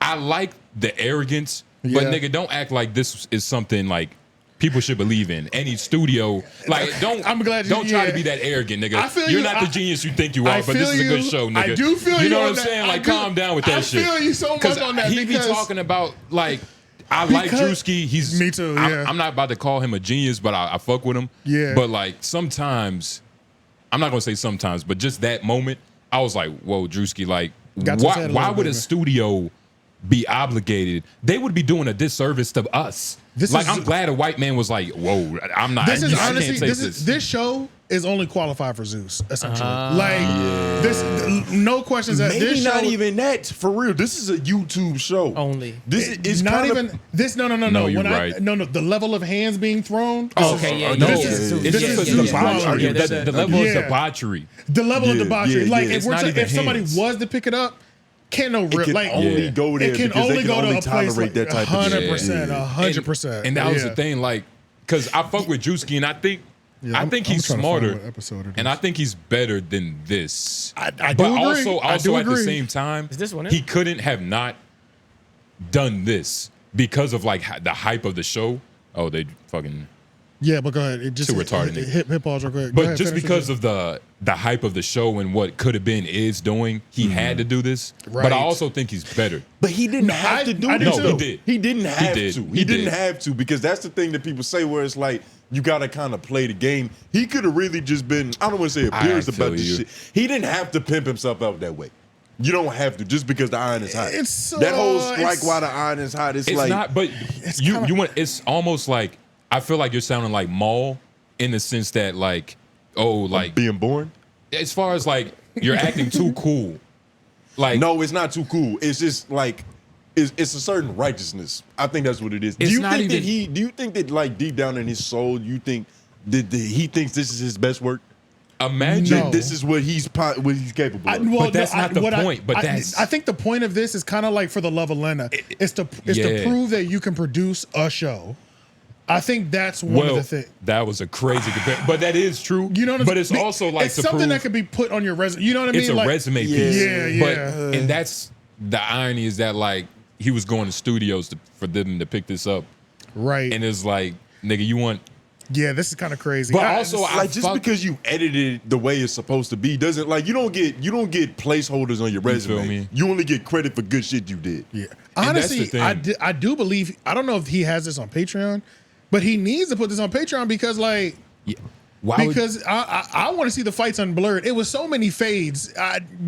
[SPEAKER 4] I like the arrogance, but nigga, don't act like this is something like people should believe in. Any studio, like, don't try to be that arrogant, nigga. You're not the genius you think you are, but this is a good show, nigga.
[SPEAKER 2] I do feel you.
[SPEAKER 4] You know what I'm saying? Like, calm down with that shit.
[SPEAKER 2] I feel you so much on that.
[SPEAKER 4] He be talking about like, I like Drewski.
[SPEAKER 2] Me too. Yeah.
[SPEAKER 4] I'm not about to call him a genius, but I fuck with him.
[SPEAKER 2] Yeah.
[SPEAKER 4] But like sometimes, I'm not gonna say sometimes, but just that moment, I was like, whoa, Drewski, like, why would a studio be obligated? They would be doing a disservice to us. I'm glad a white man was like, whoa, I'm not.
[SPEAKER 2] This is honestly, this show is only qualified for Zeus, essentially. This, no questions.
[SPEAKER 1] Maybe
[SPEAKER 2] this
[SPEAKER 1] not
[SPEAKER 2] show,
[SPEAKER 1] even that. For real, this is a YouTube show
[SPEAKER 7] only.
[SPEAKER 1] This is
[SPEAKER 2] not even this. No.
[SPEAKER 4] No, you're right.
[SPEAKER 2] No. The level of hands being thrown.
[SPEAKER 4] It's just the debauchery. The level of debauchery.
[SPEAKER 2] The level of debauchery. Like
[SPEAKER 4] if
[SPEAKER 2] somebody was to pick it up. Can't no real like
[SPEAKER 1] only go there.
[SPEAKER 2] It can
[SPEAKER 1] because
[SPEAKER 2] only
[SPEAKER 1] they
[SPEAKER 2] go
[SPEAKER 1] only
[SPEAKER 2] to a place like
[SPEAKER 1] that type of
[SPEAKER 2] 100%.
[SPEAKER 4] And that was the thing, like, because I fuck with Drewski, and I think he's smarter, and I think he's better than this.
[SPEAKER 2] I
[SPEAKER 4] but
[SPEAKER 2] do agree.
[SPEAKER 4] also at the same time,
[SPEAKER 7] is this one
[SPEAKER 4] he couldn't have not done this because of like the hype of the show. Oh, they fucking.
[SPEAKER 2] Yeah, but go ahead. It just
[SPEAKER 4] too retarded.
[SPEAKER 2] Hit pause real quick.
[SPEAKER 4] But just because of the hype of the show and what could have been is doing, he had to do this.
[SPEAKER 2] Right.
[SPEAKER 4] But I also think he's better.
[SPEAKER 1] But he didn't have to do it.
[SPEAKER 4] No, he did.
[SPEAKER 1] He didn't have to.
[SPEAKER 4] He
[SPEAKER 1] didn't
[SPEAKER 4] did.
[SPEAKER 1] have to because that's the thing that people say where it's like, you got to kind of play the game. He could have really just been, I don't want to say abused about this shit. He didn't have to pimp himself out that way. You don't have to just because the iron is hot. That whole strike while the iron is hot, it's like.
[SPEAKER 4] Not, but it's almost like, I feel like you're sounding like Maul in the sense that like like
[SPEAKER 1] being born.
[SPEAKER 4] As far as like you're acting too cool. Like
[SPEAKER 1] no, it's not too cool. It's just like it's a certain righteousness. I think that's what it is. Do you think that like deep down in his soul, you think that he thinks this is his best work?
[SPEAKER 4] Imagine
[SPEAKER 1] this is what he's capable of.
[SPEAKER 4] But that's not the point.
[SPEAKER 2] I think the point of this is kind of like for the love of Lena. It's to prove that you can produce a show. I think that's one of the things.
[SPEAKER 4] That was a crazy comparison, but that is true.
[SPEAKER 2] You know what I mean?
[SPEAKER 4] But it's also like
[SPEAKER 2] it's something that could be put on your resume. You know what I mean?
[SPEAKER 4] It's a resume piece.
[SPEAKER 2] Yeah.
[SPEAKER 4] But and that's the irony is that like he was going to studios for them to pick this up,
[SPEAKER 2] right?
[SPEAKER 4] And it's like, nigga, you want.
[SPEAKER 2] Yeah, this is kind of crazy.
[SPEAKER 1] But also, just because you edited it the way it's supposed to be doesn't like you don't get placeholders on your resume.
[SPEAKER 4] You feel me?
[SPEAKER 1] You only get credit for good shit you did.
[SPEAKER 2] Yeah, honestly, I do believe. I don't know if he has this on Patreon, but he needs to put this on Patreon because like.
[SPEAKER 4] Yeah.
[SPEAKER 2] I want to see the fights unblurred. It was so many fades.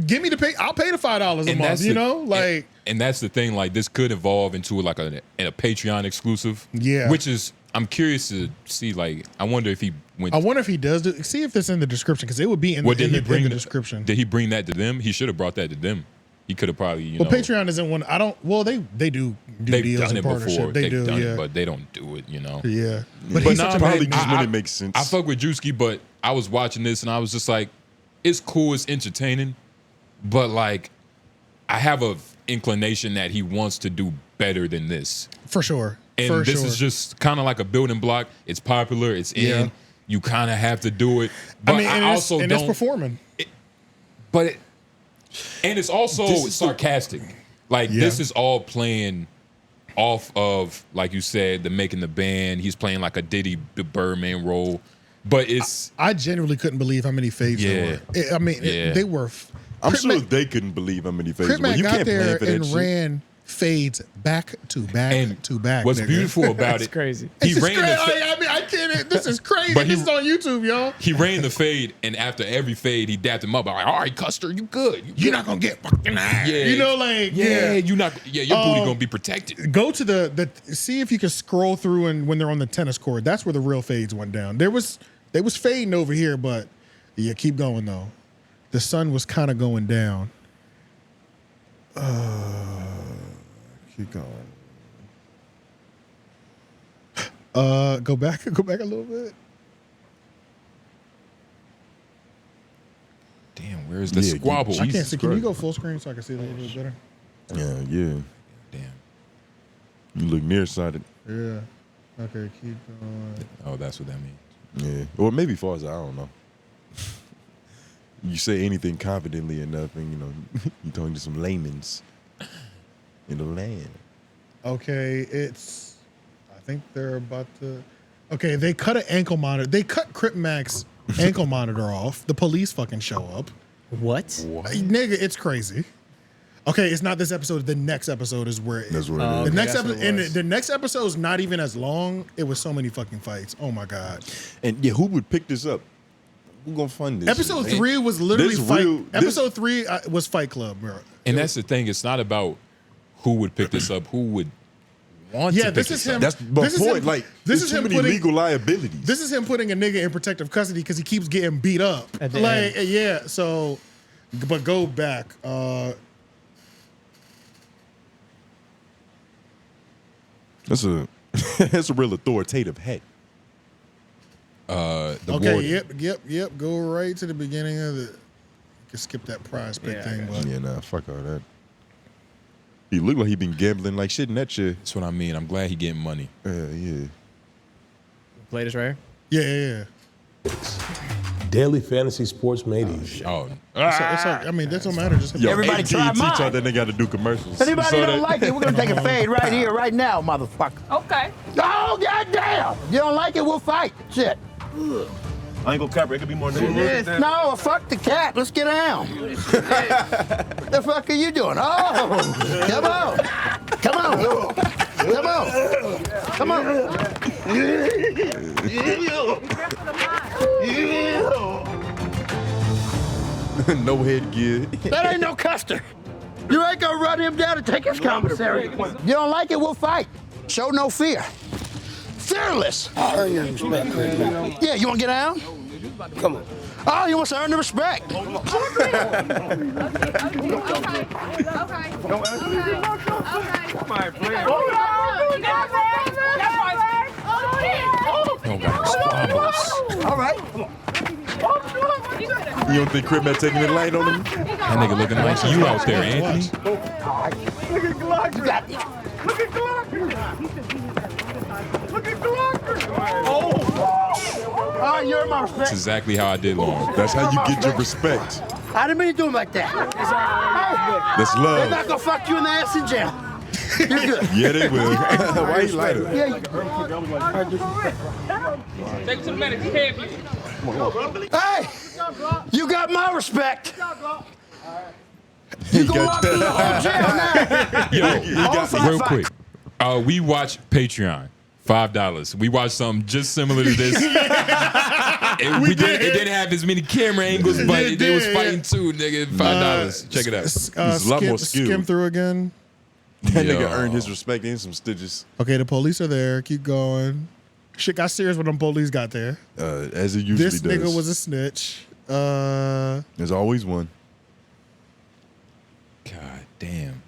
[SPEAKER 2] Give me the pay. I'll pay the $5 a month. You know, like.
[SPEAKER 4] And that's the thing. Like this could evolve into like a Patreon exclusive.
[SPEAKER 2] Yeah.
[SPEAKER 4] Which is. I'm curious to see, like, I wonder if he went.
[SPEAKER 2] I wonder if he does. See if it's in the description because it would be in the description.
[SPEAKER 4] Did he bring that to them? He should have brought that to them. He could have probably, you know.
[SPEAKER 2] Patreon isn't one. I don't. Well, they do
[SPEAKER 4] they've
[SPEAKER 2] deals
[SPEAKER 4] done
[SPEAKER 2] and
[SPEAKER 4] it before.
[SPEAKER 2] They've done
[SPEAKER 4] it, but they don't do it, you know.
[SPEAKER 2] Yeah,
[SPEAKER 1] but he's probably just when it makes sense.
[SPEAKER 4] I fuck with Drewski, but I was watching this and I was just like, it's cool, it's entertaining, but like, I have a inclination that he wants to do better than this.
[SPEAKER 2] For sure.
[SPEAKER 4] And this is just kind of like a building block. It's popular. It's in. You kind of have to do it. But
[SPEAKER 2] it's performing.
[SPEAKER 4] And it's also sarcastic. Like this is all playing off of, like you said, the making the band. He's playing like a Diddy the Birdman role. But it's.
[SPEAKER 2] I genuinely couldn't believe how many fades there were. They were.
[SPEAKER 1] I'm sure they couldn't believe how many fades were. You
[SPEAKER 2] got there and ran fades back to back to back.
[SPEAKER 4] What's beautiful about it?
[SPEAKER 7] Crazy.
[SPEAKER 2] He ran I can't. This is crazy. This is on YouTube, y'all.
[SPEAKER 4] He ran the fade, and after every fade, he dapped him up. Like, all right, Custer, you good?
[SPEAKER 2] You're not gonna get fucking ass.
[SPEAKER 4] Yeah.
[SPEAKER 2] You know, like
[SPEAKER 4] you're not. Yeah, your booty gonna be protected.
[SPEAKER 2] Go to the see if you can scroll through and when they're on the tennis court. That's where the real fades went down. They was fading over here, but yeah, keep going though. The sun was kind of going down. Keep going. Go back a little bit.
[SPEAKER 4] Damn, where's the squabble?
[SPEAKER 2] I can't see. Can you go full screen so I can see it a little bit better?
[SPEAKER 1] Yeah.
[SPEAKER 4] Damn.
[SPEAKER 1] You look nearsighted.
[SPEAKER 2] Yeah. Okay, keep going.
[SPEAKER 4] Oh, that's what that means.
[SPEAKER 1] Yeah. Or maybe far as I don't know. You say anything confidently enough, and you know you're talking to some layman's in the land.
[SPEAKER 2] Okay, I think they're about to. Okay, they cut an ankle monitor. They cut Crip Mac's ankle monitor off. The police fucking show up.
[SPEAKER 7] What?
[SPEAKER 2] Nigga, it's crazy. Okay, it's not this episode. The next episode is where.
[SPEAKER 1] That's what it is.
[SPEAKER 2] The next episode, and the next episode is not even as long. It was so many fucking fights. Oh my god.
[SPEAKER 1] And yeah, who would pick this up? Who gonna fund this?
[SPEAKER 2] Episode 3 was literally Episode 3 was Fight Club, bro.
[SPEAKER 4] And that's the thing. It's not about who would pick this up. Who would want to pick this up.
[SPEAKER 1] That's the point. Like, this is too many legal liabilities.
[SPEAKER 2] This is him putting a nigga in protective custody because he keeps getting beat up. Like, yeah. So, but go back.
[SPEAKER 1] That's a real authoritative head.
[SPEAKER 2] Yep. Go right to the beginning of the. You can skip that prize pick thing, but
[SPEAKER 1] yeah, nah, fuck all that. He looked like he been gambling like shit in that shit.
[SPEAKER 4] That's what I mean. I'm glad he getting money.
[SPEAKER 1] Yeah.
[SPEAKER 7] Play this right here?
[SPEAKER 2] Yeah.
[SPEAKER 8] Daily fantasy sports mateys.
[SPEAKER 4] Oh,
[SPEAKER 2] it's like, I mean, that don't matter. Just
[SPEAKER 6] everybody try mine.
[SPEAKER 1] Taught that nigga got to do commercials.
[SPEAKER 6] Anybody don't like it, we're gonna take a fade right here, right now, motherfucker.
[SPEAKER 3] Okay.
[SPEAKER 6] Oh goddamn! You don't like it, we'll fight. Shit.
[SPEAKER 9] I ain't gonna cover it. It could be more than that.
[SPEAKER 6] No, fuck the cat. Let's get down. What the fuck are you doing? Oh, come on. Come on. Come on. Come on.
[SPEAKER 1] No headgear.
[SPEAKER 6] That ain't no Custer. You ain't gonna run him down and take his commissary. You don't like it, we'll fight. Show no fear. Fearless. Yeah, you wanna get down? Come on. Oh, you want to earn the respect.
[SPEAKER 3] Okay.
[SPEAKER 6] All right.
[SPEAKER 1] You don't think Crip taking the light on him?
[SPEAKER 4] That nigga looking like you out there, Anthony.
[SPEAKER 6] Look at Glock. You got this.
[SPEAKER 9] Look at Glock. Look at Glock. Oh.
[SPEAKER 6] All right, you're my respect.
[SPEAKER 4] That's exactly how I did long.
[SPEAKER 1] That's how you get your respect.
[SPEAKER 6] I didn't mean to do him like that.
[SPEAKER 1] That's love.
[SPEAKER 6] They're not going to fuck you in the ass in jail. You're good.
[SPEAKER 1] Yeah, they will. Why you like it?
[SPEAKER 6] Yeah,
[SPEAKER 7] Take it to the medic. He can't be.
[SPEAKER 6] hey, you got my respect. You gonna lock me in the whole jail now.
[SPEAKER 4] Yo, real quick. We watched Patreon. $5. We watched something just similar to this. It didn't have as many camera angles, but they was fighting too, nigga. $5. Check it out.
[SPEAKER 1] There's a lot more skill.
[SPEAKER 2] Skim through again.
[SPEAKER 1] That nigga earned his respect and some stitches.
[SPEAKER 2] Okay, the police are there. Keep going. Shit got serious when them police got there.
[SPEAKER 1] As it usually
[SPEAKER 2] this
[SPEAKER 1] does.
[SPEAKER 2] This nigga was a snitch.
[SPEAKER 1] There's always one.
[SPEAKER 4] God damn.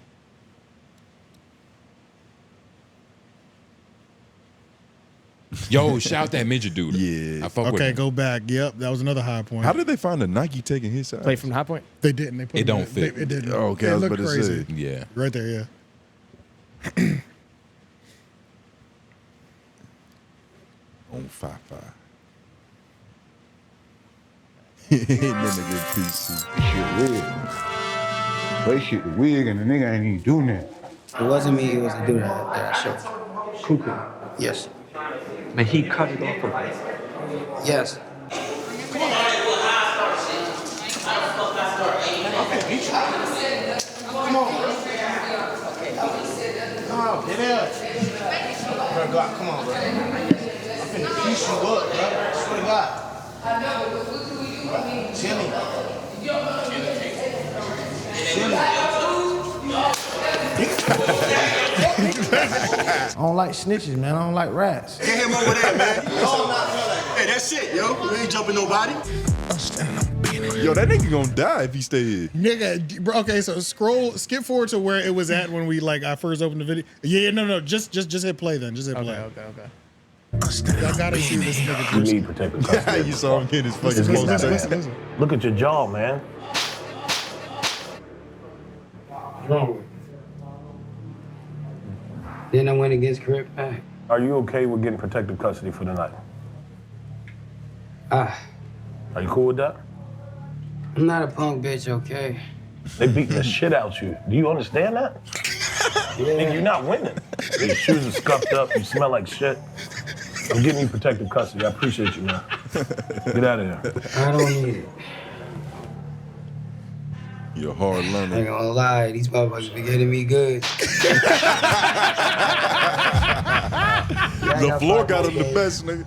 [SPEAKER 4] Yo, shout that midget dude.
[SPEAKER 1] Yeah.
[SPEAKER 4] I fuck with
[SPEAKER 2] Okay,
[SPEAKER 4] him.
[SPEAKER 2] go back. Yep, that was another high point.
[SPEAKER 1] How did they find a Nike taking his side?
[SPEAKER 7] Play from the high point.
[SPEAKER 2] They didn't. They put
[SPEAKER 4] It don't fit.
[SPEAKER 2] It didn't.
[SPEAKER 1] Oh, okay,
[SPEAKER 2] It
[SPEAKER 1] I was
[SPEAKER 2] looked
[SPEAKER 1] about to
[SPEAKER 2] crazy.
[SPEAKER 1] say.
[SPEAKER 4] Yeah.
[SPEAKER 2] Right there, yeah.
[SPEAKER 1] On 5-5. That nigga PC.
[SPEAKER 10] Shit weird. They shit the wig and the nigga ain't even doing that.
[SPEAKER 11] It wasn't me, it was the dude that show.
[SPEAKER 10] Cuckoo.
[SPEAKER 11] Yes. But he cut it off of me. Yes.
[SPEAKER 6] Come on, bro. Come on, get out. Bro, God, come on, bro. I'm finna piece you up, bro. Swear to God. Chilling. I don't like snitches, man. I don't like rats.
[SPEAKER 9] Get him over there, man. Hey, that's it, yo. We ain't jumping nobody.
[SPEAKER 1] Yo, that nigga gonna die if he stay here.
[SPEAKER 2] Nigga, bro, okay, so skip forward to where it was at when we I first opened the video. Yeah, no, just hit play then. Just hit play.
[SPEAKER 7] Okay.
[SPEAKER 2] I gotta see this nigga.
[SPEAKER 8] You need protective custody.
[SPEAKER 1] You saw him get his fucking
[SPEAKER 2] Listen.
[SPEAKER 8] Look at your jaw, man.
[SPEAKER 11] No. Then I went against Crip back.
[SPEAKER 8] Are you okay with getting protective custody for the night?
[SPEAKER 11] Ah.
[SPEAKER 8] Are you cool with that?
[SPEAKER 11] I'm not a punk bitch, okay?
[SPEAKER 8] They beat the shit out you. Do you understand that? Nigga, you're not winning. Your shoes are scuffed up. You smell like shit. I'm giving you protective custody. I appreciate you, man. Get out of here.
[SPEAKER 11] I don't need it.
[SPEAKER 1] You're a hard
[SPEAKER 11] I
[SPEAKER 1] learner.
[SPEAKER 11] ain't gonna lie, these motherfuckers be getting me good.
[SPEAKER 1] The floor got him the best, nigga.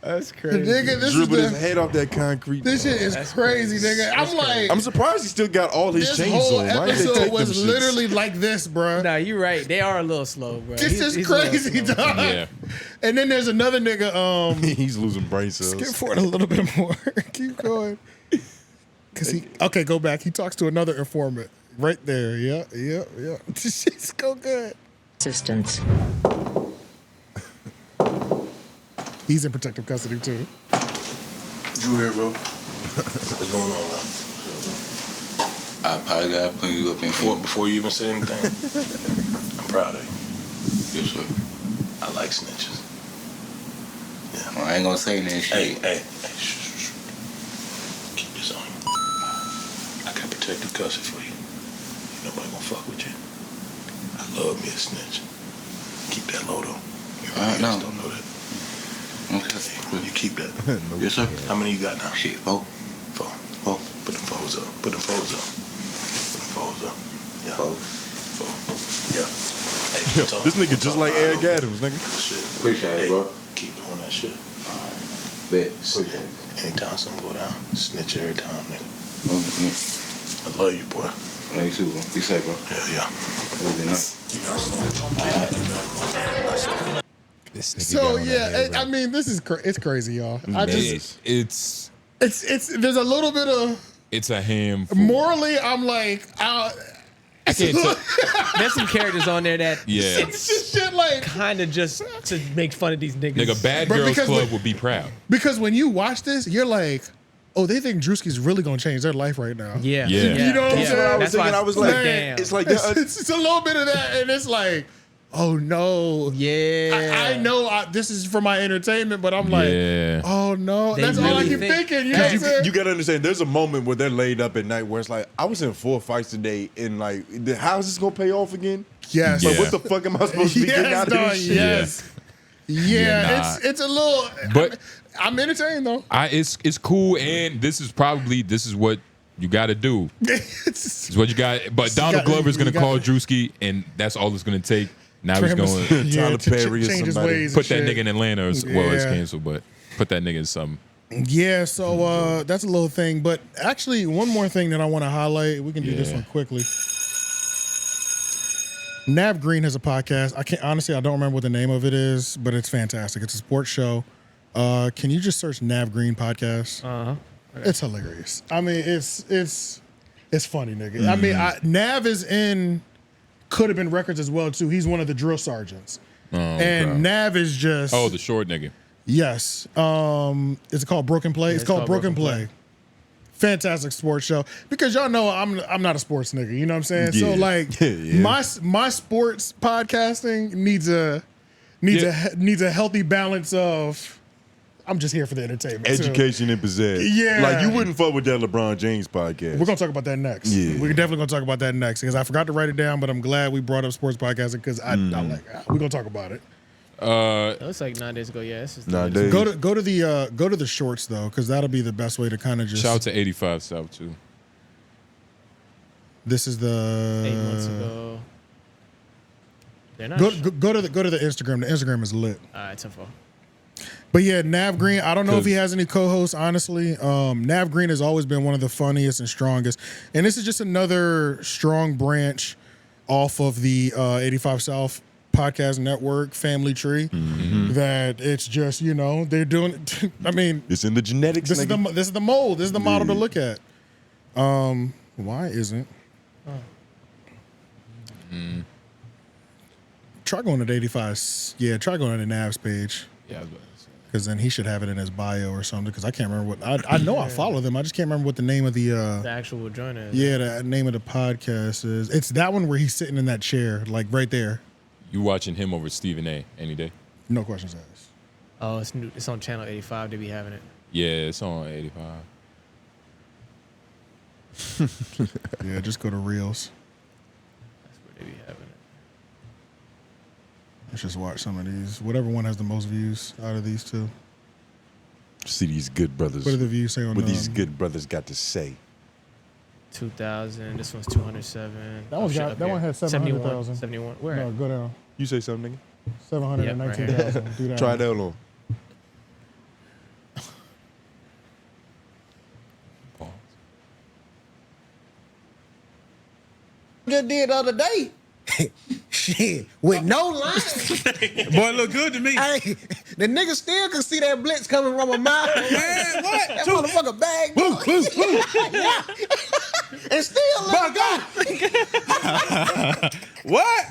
[SPEAKER 2] That's crazy. Nigga, this
[SPEAKER 1] Dribbled
[SPEAKER 2] is
[SPEAKER 1] his head off that concrete.
[SPEAKER 2] This shit is crazy, nigga.
[SPEAKER 1] I'm surprised he still got all his
[SPEAKER 2] this
[SPEAKER 1] chains
[SPEAKER 2] whole
[SPEAKER 1] on. Why did they
[SPEAKER 2] episode
[SPEAKER 1] take
[SPEAKER 2] was
[SPEAKER 1] them shits?
[SPEAKER 2] literally like this, bro.
[SPEAKER 7] Nah, you're right. They are a little slow, bro.
[SPEAKER 2] This is crazy, dog.
[SPEAKER 4] Yeah.
[SPEAKER 2] And then there's another nigga.
[SPEAKER 1] He's losing brain cells.
[SPEAKER 2] Skip forward a little bit more. Keep going. Okay, go back. He talks to another informant right there. Yeah. This shit's go good.
[SPEAKER 12] Assistance.
[SPEAKER 2] He's in protective custody too.
[SPEAKER 13] Drew here, bro. What's going on, man? I probably got to put you up in court before you even say anything. I'm proud of you. Yes, sir. I like snitches. Yeah. Well, I ain't gonna say that shit. Hey, shh. Keep this on you. I got protective custody for you. Ain't nobody gonna fuck with you. I love me a snitch. Keep that low though. Everybody else don't know that. Okay. You keep that. No. Yes, sir. How many you got now? Shit, 4. 4. Put them fours up. Yeah. 4. Yeah. Hey,
[SPEAKER 1] This nigga just like Eric Adams, nigga.
[SPEAKER 13] Shit.
[SPEAKER 5] Appreciate it, bro.
[SPEAKER 13] Keep doing that shit.
[SPEAKER 5] Bet.
[SPEAKER 13] Anytime something go down, snitch every time, nigga. I love you, boy.
[SPEAKER 5] Love you too, bro. Be safe, bro.
[SPEAKER 13] Yeah.
[SPEAKER 5] It was nice.
[SPEAKER 2] So yeah, I mean, this is it's crazy, y'all.
[SPEAKER 4] It's
[SPEAKER 2] there's a little bit of
[SPEAKER 4] it's a handful.
[SPEAKER 2] Morally, I'm like,
[SPEAKER 7] I can't there's some characters on there that
[SPEAKER 2] it's just shit like
[SPEAKER 7] kind of just to make fun of these niggas.
[SPEAKER 4] Nigga, Bad Girls Club would be proud.
[SPEAKER 2] Because when you watch this, you're like, oh, they think Drewski's really gonna change their life right now.
[SPEAKER 7] Yeah.
[SPEAKER 2] You know what I'm saying?
[SPEAKER 1] I was thinking. I was like,
[SPEAKER 7] damn.
[SPEAKER 1] it's like
[SPEAKER 2] it's a little bit of that, and it's like, oh no, I know this is for my entertainment, but I'm like, oh no, that's all I keep thinking. You know what I'm saying?
[SPEAKER 1] You gotta understand. There's a moment where they're laid up at night where it's like, I was in 4 fights today, and like, how is this gonna pay off again?
[SPEAKER 2] Yes.
[SPEAKER 1] Like, what the fuck am I supposed to be getting out of this shit?
[SPEAKER 2] Yes. Yeah, it's a little.
[SPEAKER 4] But
[SPEAKER 2] I'm entertained though.
[SPEAKER 4] It's cool, and this is what you got to do. It's what you got. But Donald Glover is going to call Drewski, and that's all it's going to take. Now he's going
[SPEAKER 1] Tyler Perry or somebody.
[SPEAKER 4] Put that nigga in Atlanta. Well, it's canceled, but put that nigga in something.
[SPEAKER 2] Yeah, so that's a little thing. But actually, one more thing that I want to highlight. We can do this one quickly. Nav Green has a podcast. I don't remember what the name of it is, but it's fantastic. It's a sports show. Can you just search Nav Green podcast? Okay. It's hilarious. I mean, it's funny, nigga. I mean, Nav is in Coulda Been Records as well too. He's one of the drill sergeants, and Nav is just
[SPEAKER 4] the short nigga.
[SPEAKER 2] Yes. Is it called Broken Play? It's called Broken Play. Fantastic sports show, because y'all know I'm not a sports nigga. You know what I'm saying? So like my sports podcasting needs a healthy balance of. I'm just here for the entertainment.
[SPEAKER 1] Education and pizzazz.
[SPEAKER 2] Yeah.
[SPEAKER 1] Like, you wouldn't fuck with that LeBron James podcast.
[SPEAKER 2] We're going to talk about that next.
[SPEAKER 1] Yeah.
[SPEAKER 2] We're definitely going to talk about that next, because I forgot to write it down, but I'm glad we brought up sports podcasting, because I like it. We're going to talk about it.
[SPEAKER 7] It looks like 9 days ago. Yeah, this is
[SPEAKER 1] 9 days.
[SPEAKER 2] Go to the shorts, though, because that'll be the best way to kind of just.
[SPEAKER 4] Shout out to 85 South, too.
[SPEAKER 2] This is the
[SPEAKER 7] 8 months ago. They're not
[SPEAKER 2] go to the Instagram. The Instagram is lit.
[SPEAKER 7] All right, 10-4.
[SPEAKER 2] But yeah, Nav Green, I don't know if he has any co-hosts, honestly. Nav Green has always been one of the funniest and strongest. And this is just another strong branch off of the 85 South podcast network family tree that it's just, they're doing, I mean.
[SPEAKER 1] It's in the genetics.
[SPEAKER 2] This is the mold. This is the model to look at. Why isn't? Try going to the 85. Yeah, try going to the Nav's page.
[SPEAKER 4] Yeah,
[SPEAKER 2] because then he should have it in his bio or something. Because I can't remember what I know. I follow them. I just can't remember what the name of the
[SPEAKER 7] actual joint is.
[SPEAKER 2] Yeah, the name of the podcast is. It's that one where he's sitting in that chair, like right there.
[SPEAKER 4] You watching him over Stephen A. any day?
[SPEAKER 2] No questions asked.
[SPEAKER 7] Oh, it's on channel 85. They be having it.
[SPEAKER 4] Yeah, it's on 85.
[SPEAKER 2] Yeah, just go to Reels.
[SPEAKER 7] That's where they be having it.
[SPEAKER 2] Let's just watch some of these. Whatever one has the most views out of these two.
[SPEAKER 1] See these good brothers.
[SPEAKER 2] What do the views say on
[SPEAKER 1] what these good brothers got to say?
[SPEAKER 7] 2,000. This one's 207.
[SPEAKER 2] That one had 700,000.
[SPEAKER 7] 71. Where?
[SPEAKER 2] No, go down.
[SPEAKER 1] You say something, nigga?
[SPEAKER 2] 719,000. Do that.
[SPEAKER 1] Try that on.
[SPEAKER 6] Just did the other day. Shit, with no line.
[SPEAKER 12] Boy, look good to me.
[SPEAKER 6] Hey, the nigga still can see that blitz coming from a mile.
[SPEAKER 12] Man, what?
[SPEAKER 6] That motherfucker bag. Yeah. And still let it go.
[SPEAKER 12] What?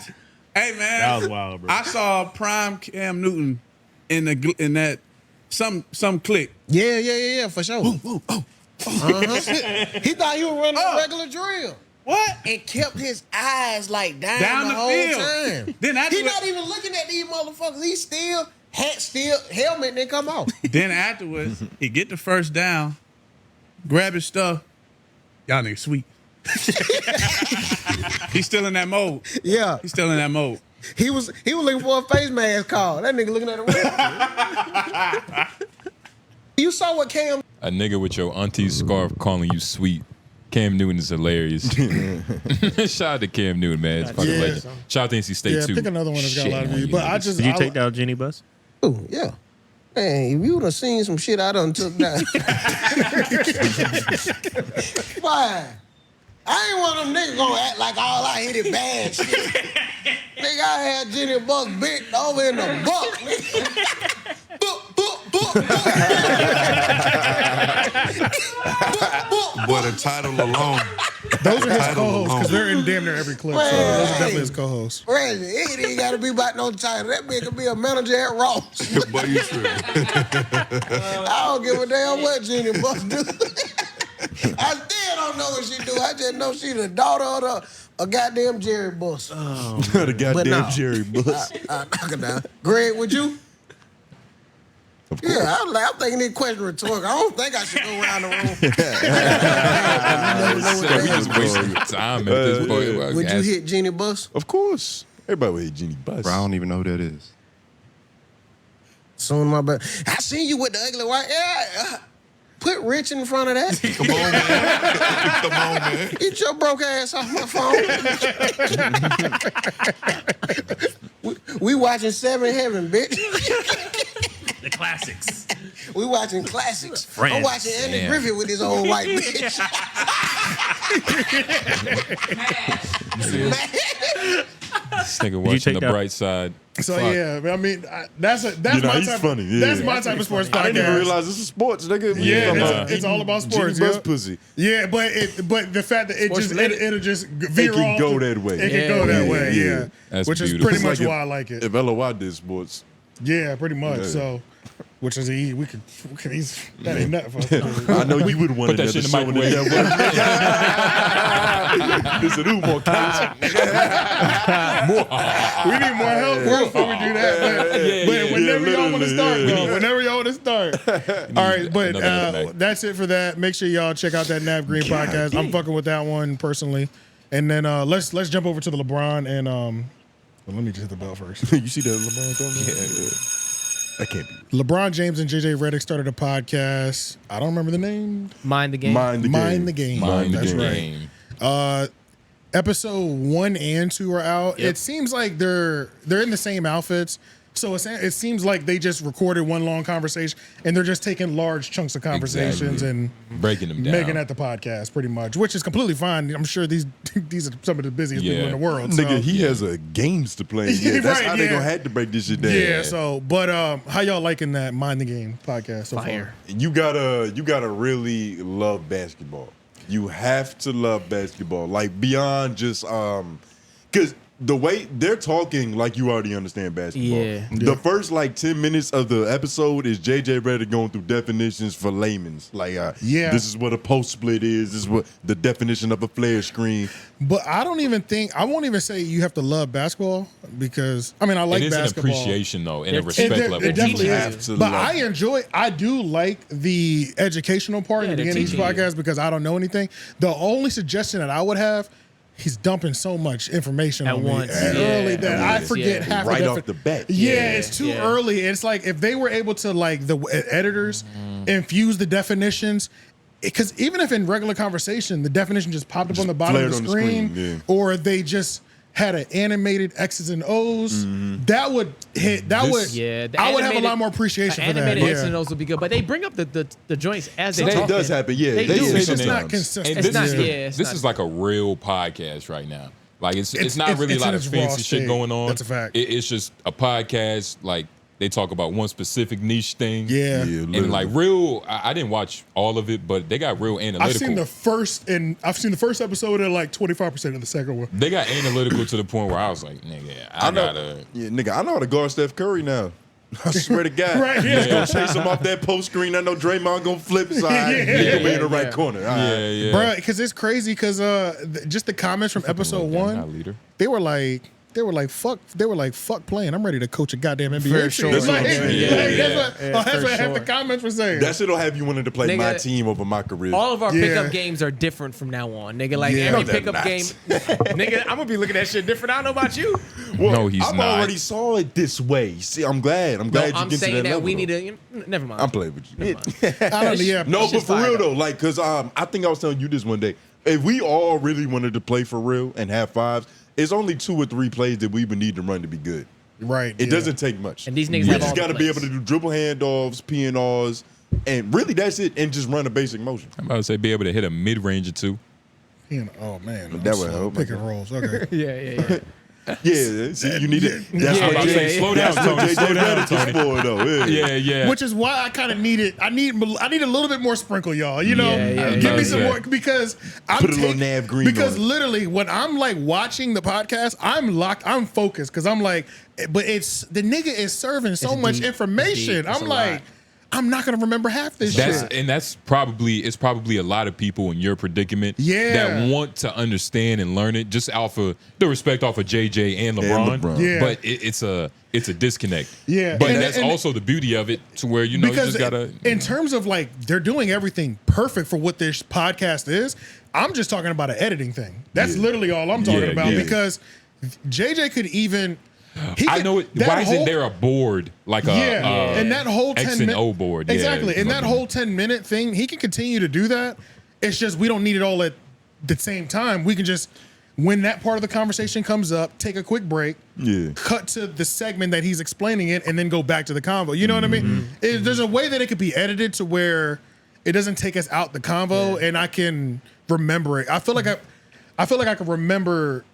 [SPEAKER 12] Hey, man.
[SPEAKER 14] That was wild, bro.
[SPEAKER 12] I saw Prime Cam Newton in that some click.
[SPEAKER 6] Yeah, for sure. He thought he was running a regular drill.
[SPEAKER 12] What?
[SPEAKER 6] And kept his eyes like down the whole
[SPEAKER 12] field.
[SPEAKER 6] time.
[SPEAKER 12] Then
[SPEAKER 6] He's not even looking at these motherfuckers. He still helmet didn't come off.
[SPEAKER 12] Then afterwards, he get the first down, grab his stuff. Y'all niggas sweet. He's still in that mode.
[SPEAKER 6] Yeah.
[SPEAKER 12] He's still in that mode.
[SPEAKER 6] He was looking for a face mask call. That nigga looking at the real. You saw what Cam.
[SPEAKER 4] A nigga with your auntie's scarf calling you sweet. Cam Newton is hilarious. Shout out to Cam Newton, man. It's fucking legend. Shout out to NC State, too.
[SPEAKER 2] Yeah, pick another one that's got a lot of views. But
[SPEAKER 14] Did you take down Jenny Bus?
[SPEAKER 6] Oh, yeah. Man, if you done seen some shit I done took down. Why? I ain't one of them niggas gonna act like all I hit is bad shit. Nigga, I had Jenny Buss bent over in the book.
[SPEAKER 14] Boy, the title alone.
[SPEAKER 2] Those are his co-hosts because they're in damn near every clip. So those are definitely his co-hosts.
[SPEAKER 6] Reggie, it ain't got to be about no title. That bitch could be a manager at Ross.
[SPEAKER 14] Boy, you true.
[SPEAKER 6] I don't give a damn what Jenny Buss do. I still don't know what she do. I just know she the daughter of a goddamn Jerry Buss.
[SPEAKER 1] Oh, the goddamn Jerry Buss.
[SPEAKER 6] Knock it down. Greg, would you?
[SPEAKER 1] Of course.
[SPEAKER 6] Yeah, I'm thinking this question rhetorical. I don't think I should go around the room.
[SPEAKER 4] We just wasting time at this point.
[SPEAKER 6] Would you hit Jenny Buss?
[SPEAKER 1] Of course. Everybody would hit Jenny Buss.
[SPEAKER 14] Bro, I don't even know who that is.
[SPEAKER 6] Soon my bad. I seen you with the ugly white. Yeah. Put Rich in front of that.
[SPEAKER 14] Come on, man. Come on, man.
[SPEAKER 6] Get your broke ass off my phone. we watching Seven Heaven, bitch.
[SPEAKER 12] The classics.
[SPEAKER 6] We watching classics.
[SPEAKER 12] Friends.
[SPEAKER 6] I'm watching Andy Griffith with his old white bitch.
[SPEAKER 4] This nigga watching The Bright Side.
[SPEAKER 2] So yeah, I mean that's my
[SPEAKER 1] he's
[SPEAKER 2] type.
[SPEAKER 1] funny. Yeah.
[SPEAKER 2] That's my type of sports podcast.
[SPEAKER 1] I didn't even realize this is sports, nigga.
[SPEAKER 2] Yeah, it's all about sports.
[SPEAKER 1] Jenny Buss pussy.
[SPEAKER 2] Yeah, but the fact that it'll just veer
[SPEAKER 1] It can
[SPEAKER 2] off.
[SPEAKER 1] go that way.
[SPEAKER 2] It can go that way. Yeah,
[SPEAKER 4] That's
[SPEAKER 2] which
[SPEAKER 4] beautiful.
[SPEAKER 2] is pretty much
[SPEAKER 1] It's like
[SPEAKER 2] why I like it.
[SPEAKER 1] If LOI did sports,
[SPEAKER 2] Yeah, pretty much.
[SPEAKER 1] Yeah.
[SPEAKER 2] So, which is we could that ain't nothing for us.
[SPEAKER 1] I know you would want
[SPEAKER 4] Put that
[SPEAKER 1] another
[SPEAKER 4] shit in the
[SPEAKER 1] show in the
[SPEAKER 4] microwave.
[SPEAKER 1] network. This is more content.
[SPEAKER 2] We need more help before we do that. But whenever y'all want to start, though, whenever y'all want to start. All right, but that's it for that. Make sure y'all check out that Nav Green podcast. I'm fucking with that one personally. And then let's jump over to the LeBron and well, let me just hit the bell first.
[SPEAKER 1] You see that LeBron thumbs? Yeah. That can't be.
[SPEAKER 2] LeBron James and JJ Reddick started a podcast. I don't remember the name.
[SPEAKER 7] Mind the game.
[SPEAKER 1] Mind the game.
[SPEAKER 2] That's right. Episode 1 and 2 are out.
[SPEAKER 7] Yep.
[SPEAKER 2] It seems like they're in the same outfits. So it seems like they just recorded one long conversation and they're just taking large chunks of conversations and
[SPEAKER 4] breaking them down,
[SPEAKER 2] making that the podcast pretty much, which is completely fine. I'm sure these are some of the busiest people in the world.
[SPEAKER 1] Nigga,
[SPEAKER 2] so.
[SPEAKER 1] he has games to play. Yeah, that's how they gonna have to break this shit down.
[SPEAKER 2] Yeah. So, but how y'all liking that Mind the Game podcast so far?
[SPEAKER 1] You gotta really love basketball. You have to love basketball, like beyond just because. The way they're talking, like you already understand basketball.
[SPEAKER 7] Yeah.
[SPEAKER 1] The first 10 minutes of the episode is JJ Reddick going through definitions for layman's. This is what a post split is. This is what the definition of a flare screen.
[SPEAKER 2] But I won't even say you have to love basketball because I like
[SPEAKER 4] it is
[SPEAKER 2] basketball.
[SPEAKER 4] An appreciation though, and a respect level.
[SPEAKER 2] It definitely is. But I do like the educational part in the beginning of each podcast because I don't know anything. The only suggestion that I would have. He's dumping so much information
[SPEAKER 7] at
[SPEAKER 2] on
[SPEAKER 7] once
[SPEAKER 2] me early that I forget half
[SPEAKER 1] right
[SPEAKER 2] of
[SPEAKER 1] off the bat.
[SPEAKER 2] Yeah, it's too early. It's like if they were able to the editors infuse the definitions, because even if in regular conversation the definition just popped up on the bottom of the screen, or they just had an animated X's and O's, that would hit. I would have a lot more appreciation for that.
[SPEAKER 7] Animated X's and O's would be good, but they bring up the joints as they talk.
[SPEAKER 1] It does happen, yeah.
[SPEAKER 7] They do.
[SPEAKER 2] It's just not consistent.
[SPEAKER 4] This is like a real podcast right now. Like it's not really a lot of fancy shit going on.
[SPEAKER 2] That's a fact.
[SPEAKER 4] It's just a podcast like. They talk about one specific niche thing.
[SPEAKER 2] Yeah.
[SPEAKER 4] And real, I didn't watch all of it, but they got real analytical.
[SPEAKER 2] I've seen the first episode and 25% of the second one.
[SPEAKER 4] They got analytical to the point where I was like, nigga, I know
[SPEAKER 1] how to guard Steph Curry now. I swear to God.
[SPEAKER 2] Right,
[SPEAKER 1] Just gonna chase him off that post screen. I know Draymond gonna flip side. He gonna be in the right corner.
[SPEAKER 4] Yeah.
[SPEAKER 2] Bro, because it's crazy because just the comments from episode 1, they were like fuck playing. I'm ready to coach a goddamn NBA.
[SPEAKER 7] Very short.
[SPEAKER 2] That's what
[SPEAKER 7] That's
[SPEAKER 2] half the comments were saying.
[SPEAKER 1] That shit'll have you wanting to play my team over my career.
[SPEAKER 7] All of our pickup games are different from now on, nigga. Every pickup game, nigga, I'm gonna be looking at shit different. I don't know about you.
[SPEAKER 1] Well,
[SPEAKER 4] no, he's
[SPEAKER 1] I've
[SPEAKER 4] not.
[SPEAKER 1] already saw it this way. See, I'm glad. I'm glad you get to that level.
[SPEAKER 7] We need to. Never mind.
[SPEAKER 1] I'm playing with you.
[SPEAKER 2] I don't know. Yeah.
[SPEAKER 1] No, but for real though, because I think I was telling you this one day. If we all really wanted to play for real and have fives, it's only 2 or 3 plays that we would need to run to be good.
[SPEAKER 2] Right.
[SPEAKER 1] It doesn't take much.
[SPEAKER 7] And these niggas
[SPEAKER 1] we
[SPEAKER 7] have
[SPEAKER 1] just
[SPEAKER 7] all
[SPEAKER 1] got to
[SPEAKER 7] the
[SPEAKER 1] be
[SPEAKER 7] plays.
[SPEAKER 1] able to do dribble handoffs, P&Rs, and really that's it, and just run a basic motion.
[SPEAKER 4] I'm about to say be able to hit a mid range or two.
[SPEAKER 2] Oh man,
[SPEAKER 1] That would help.
[SPEAKER 2] Pick and rolls. Okay.
[SPEAKER 7] Yeah.
[SPEAKER 1] Yeah, see, you need it. That's
[SPEAKER 4] Yeah,
[SPEAKER 1] what
[SPEAKER 4] I'm about to say, slow down, Tony. Slow down, Tony.
[SPEAKER 1] Though.
[SPEAKER 4] Yeah.
[SPEAKER 2] Which is why I kind of need it. I need a little bit more sprinkle, y'all. You know, give me some more because I'm
[SPEAKER 1] Put a little Nav green
[SPEAKER 2] because
[SPEAKER 1] on it.
[SPEAKER 2] literally when I'm like watching the podcast, I'm locked. I'm focused because I'm like, but it's the nigga is serving so much information. I'm like, I'm not gonna remember half this shit.
[SPEAKER 4] And it's probably a lot of people in your predicament that want to understand and learn it just off of the respect off of JJ and LeBron.
[SPEAKER 2] Yeah.
[SPEAKER 4] But it's a disconnect.
[SPEAKER 2] Yeah.
[SPEAKER 4] But
[SPEAKER 2] And-
[SPEAKER 4] that's
[SPEAKER 2] and-
[SPEAKER 4] also the beauty of it to where, you know, you just gotta.
[SPEAKER 2] In terms of like, they're doing everything perfect for what this podcast is. I'm just talking about an editing thing. That's literally all I'm talking about because JJ could even.
[SPEAKER 4] I know it. Why isn't there a board like a
[SPEAKER 2] and that whole 10
[SPEAKER 4] X and O board?
[SPEAKER 2] Exactly. And that whole 10-minute thing, he can continue to do that. It's just we don't need it all at the same time. We can just, when that part of the conversation comes up, take a quick break, cut to the segment that he's explaining it, and then go back to the convo. You know what I mean? There's a way that it could be edited to where it doesn't take us out the convo, and I can remember it. I feel like I can remember